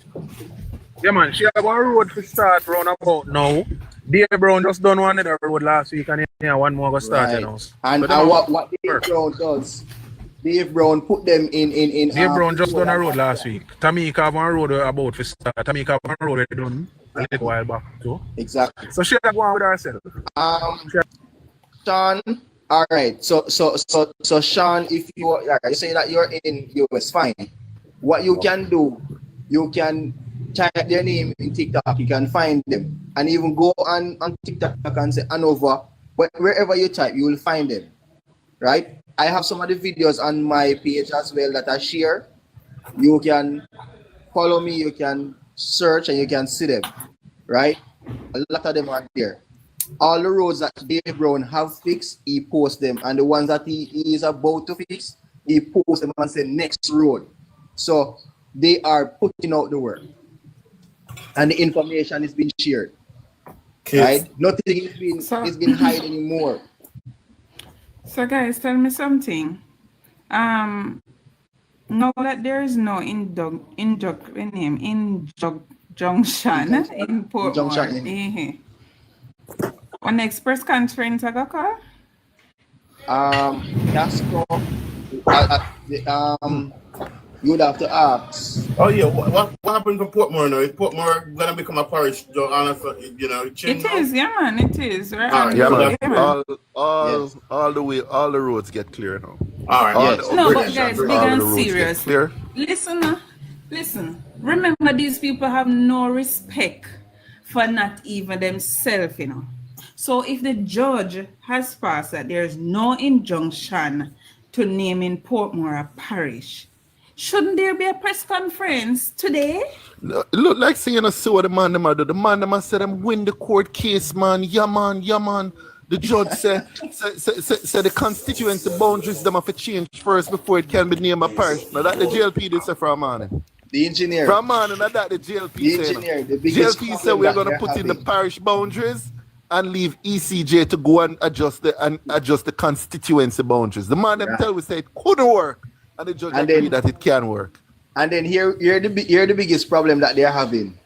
yeah, man, she have one road to start round about now. Dave Brown just done one other road last week, and here one more go start, you know. And what Dave Brown does, Dave Brown put them in. Dave Brown just done a road last week. Tamika have one road about to start. Tamika have one road done a little while back too. Exactly. So she have one with herself. Sean. All right. So Sean, if you say that you're in US, fine. What you can do, you can type their name in TikTok. You can find them, and even go on TikTok and say ANOVA. Wherever you type, you will find them. Right? I have some of the videos on my page as well that I share. You can follow me. You can search and you can see them. Right? A lot of them are there. All the roads that Dave Brown have fixed, he posts them. And the ones that he is about to fix, he posts them and say next road. So they are putting out the work. And the information is being shared. Right? Nothing is being hidden anymore. So guys, tell me something. Now that there is no injunction in Portmore. On the express conference I got call? Casco, you would have to ask. Oh yeah, what happened to Portmore now? Is Portmore gonna become a parish? It is, yeah, man, it is. Right? All right, Yeah, so man. that's All the way, all the roads get clear now. all right. All Yes. the No, but upgrades guys, and big all and the roads get serious. clear. Listen. Remember, these people have no respect for not even themselves, you know. So if the judge has passed that there's no injunction to name in Portmore a parish, shouldn't there be a press conference today? Look like saying I see what the man them a do. The man them a say them win the court case, man. Yeah, man. The judge say the constituency boundaries them have to change first before it can be named a parish. Now that the JLP did say from morning. The engineer. From morning, that the JLP The say. engineer, the biggest JLP said we're problem gonna that put they're in the having. parish boundaries and leave ECJ to go and adjust the constituency boundaries. The man them tell we say it couldn't work, and the judge agreed that it can work. And then here the biggest problem that they're having.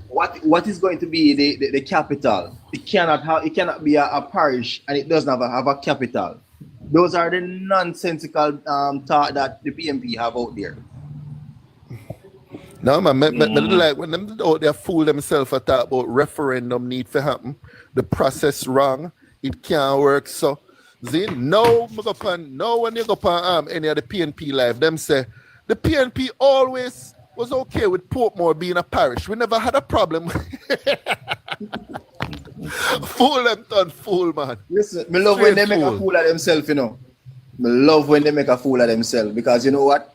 What is going to be the capital? It cannot be a parish, and it doesn't have a capital. Those are the nonsensical thought that the PMP have out there. No, man, like when them out there fool themselves and talk about referendum need to happen, the process wrong, it can't work. So, no when you go on any of the PNP live, them say the PNP always was okay with Portmore being a parish. We never had a problem. Fool them done fool, man. Listen, me love when they make a fool of themselves, you know. Me love when they make a fool of themselves because you know what?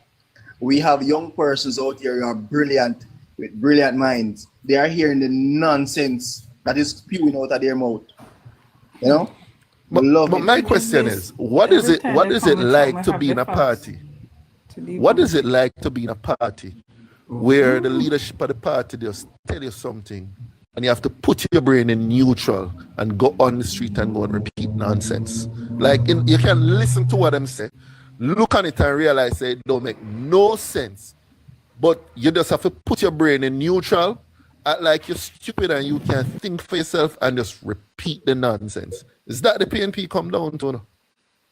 We have young persons out here who are brilliant, with brilliant minds. They are hearing the nonsense that is spewing out of their mouth. You know? But my question is, what is it like to be in a party? What is it like to be in a party where the leadership of the party just tell you something and you have to put your brain in neutral and go on the street and go and repeat nonsense? Like you can listen to what them say, look on it and realize it don't make no sense. But you just have to put your brain in neutral, act like you're stupid and you can think for yourself and just repeat the nonsense. Is that the PNP come down to? No?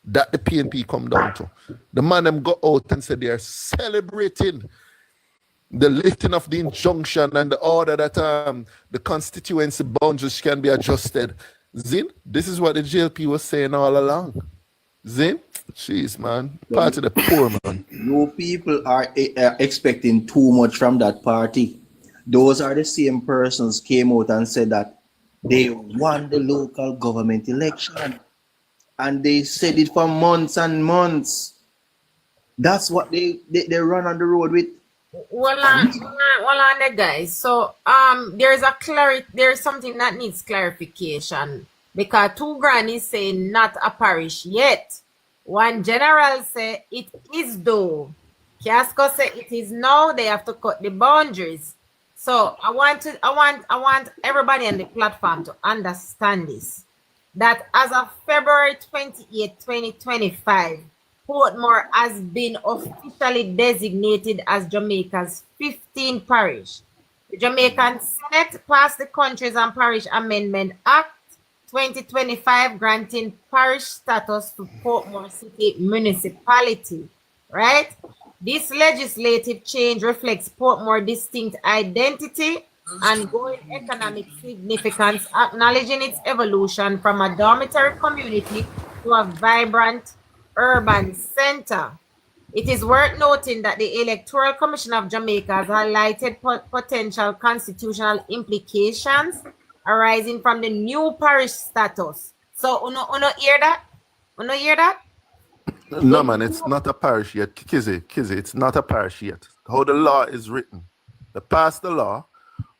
That the PNP come down to. The man them go out and said they are celebrating the lifting of the injunction and the order that the constituency boundaries can be adjusted. Zin, this is what the JLP was saying all along. Zin, jeez, man, part of the poor, man. You people are expecting too much from that party. Those are the same persons came out and said that they won the local government election. And they said it for months and months. That's what they run on the road with. Well on there, guys. So there's something that needs clarification because 2 grand is saying not a parish yet. One general say it is though. Casco say it is now. They have to cut the boundaries. So I want everybody on the platform to understand this. That as of February 28, 2025, Portmore has been officially designated as Jamaica's 15th parish. The Jamaican Senate passed the Countries and Parish Amendment Act 2025, granting parish status to Portmore City Municipality, right? This legislative change reflects Portmore's distinct identity and growing economic significance, acknowledging its evolution from a dormitory community to a vibrant urban center. It is worth noting that the Electoral Commission of Jamaica has highlighted potential constitutional implications arising from the new parish status. So, uno hear that? Uno hear that? No, man, it's not a parish yet. Kizzy, it's not a parish yet. How the law is written. They pass the law.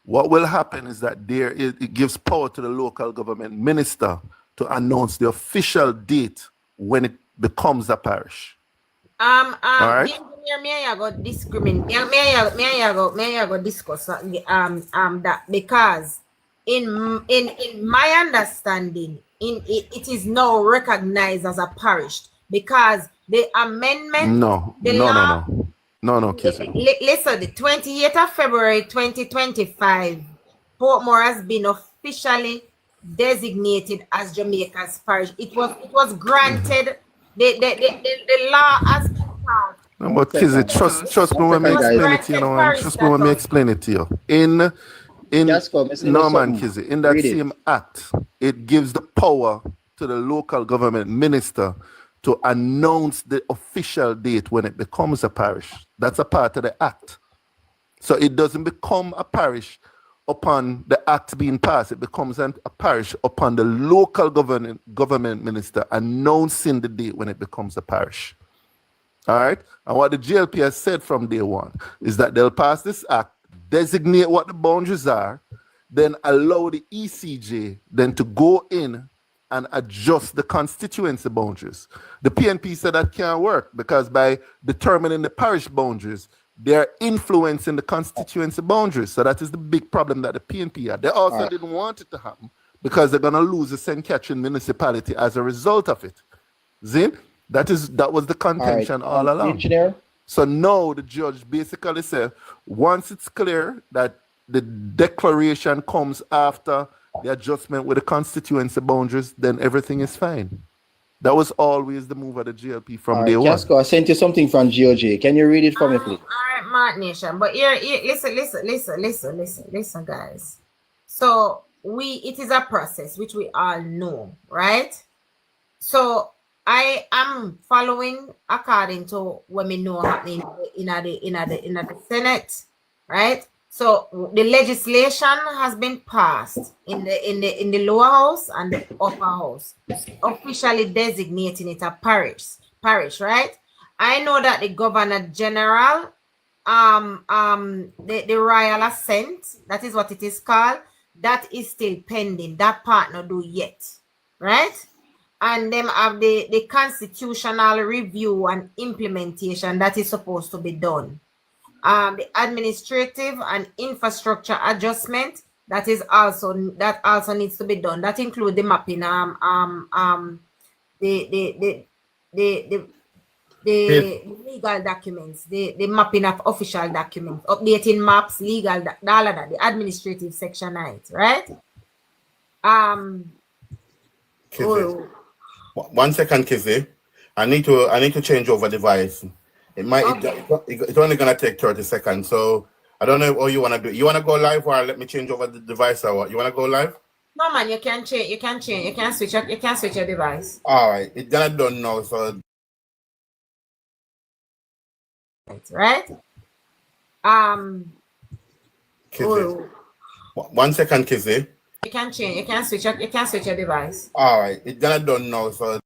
What will happen is that it gives power to the local government minister to announce the official date when it becomes a parish. All right. May I go discriminate? May I go discuss that because in my understanding, it is now recognized as a parish because the amendment. No, Kissy. Listen, the 28th of February 2025, Portmore has been officially designated as Jamaica's parish. It was granted the law has been passed. No, but Kizzy, trust me when me explain it to you now, and trust me when me explain it to you. In no man, Kizzy, in that same act, it gives the power to the local government minister to announce the official date when it becomes a parish. That's a part of the act. So it doesn't become a parish upon the act being passed. It becomes a parish upon the local government minister announcing the date when it becomes a parish. All right? And what the JLP has said from day one is that they'll pass this act, designate what the boundaries are, then allow the ECJ then to go in and adjust the constituency boundaries. The PNP said that can't work because by determining the parish boundaries, they're influencing the constituency boundaries. So that is the big problem that the PNP had. They also didn't want it to happen because they're going to lose the St. Catherine municipality as a result of it. Zin? That was the contention all along. Engineer? So now the judge basically said, once it's clear that the declaration comes after the adjustment with the constituency boundaries, then everything is fine. That was always the move of the JLP from day one. Casco, I sent you something from GOJ. Can you read it for me, please? All right, Mark Nation. But here, listen, guys. So it is a process which we all know, right? So I am following according to what we know happening in the Senate, right? So the legislation has been passed in the lower house and the upper house, officially designating it a parish, right? I know that the Governor General, the royal assent, that is what it is called, that is still pending. That part not do yet, right? And them have the constitutional review and implementation that is supposed to be done. The administrative and infrastructure adjustment that also needs to be done. That includes the mapping, the legal documents, the mapping of official documents, updating maps, legal, all of that, the administrative section 9, right? One second, Kizzy. I need to change over device. It's only gonna take 30 seconds. So I don't know what you wanna do. You wanna go live or let me change over the device or what? You wanna go live? No man, you can change. You can switch your device. All right, it's gonna done now. So right. Kizzy. 1 second, Kizzy. You can switch your device. All right, it's gonna done now. So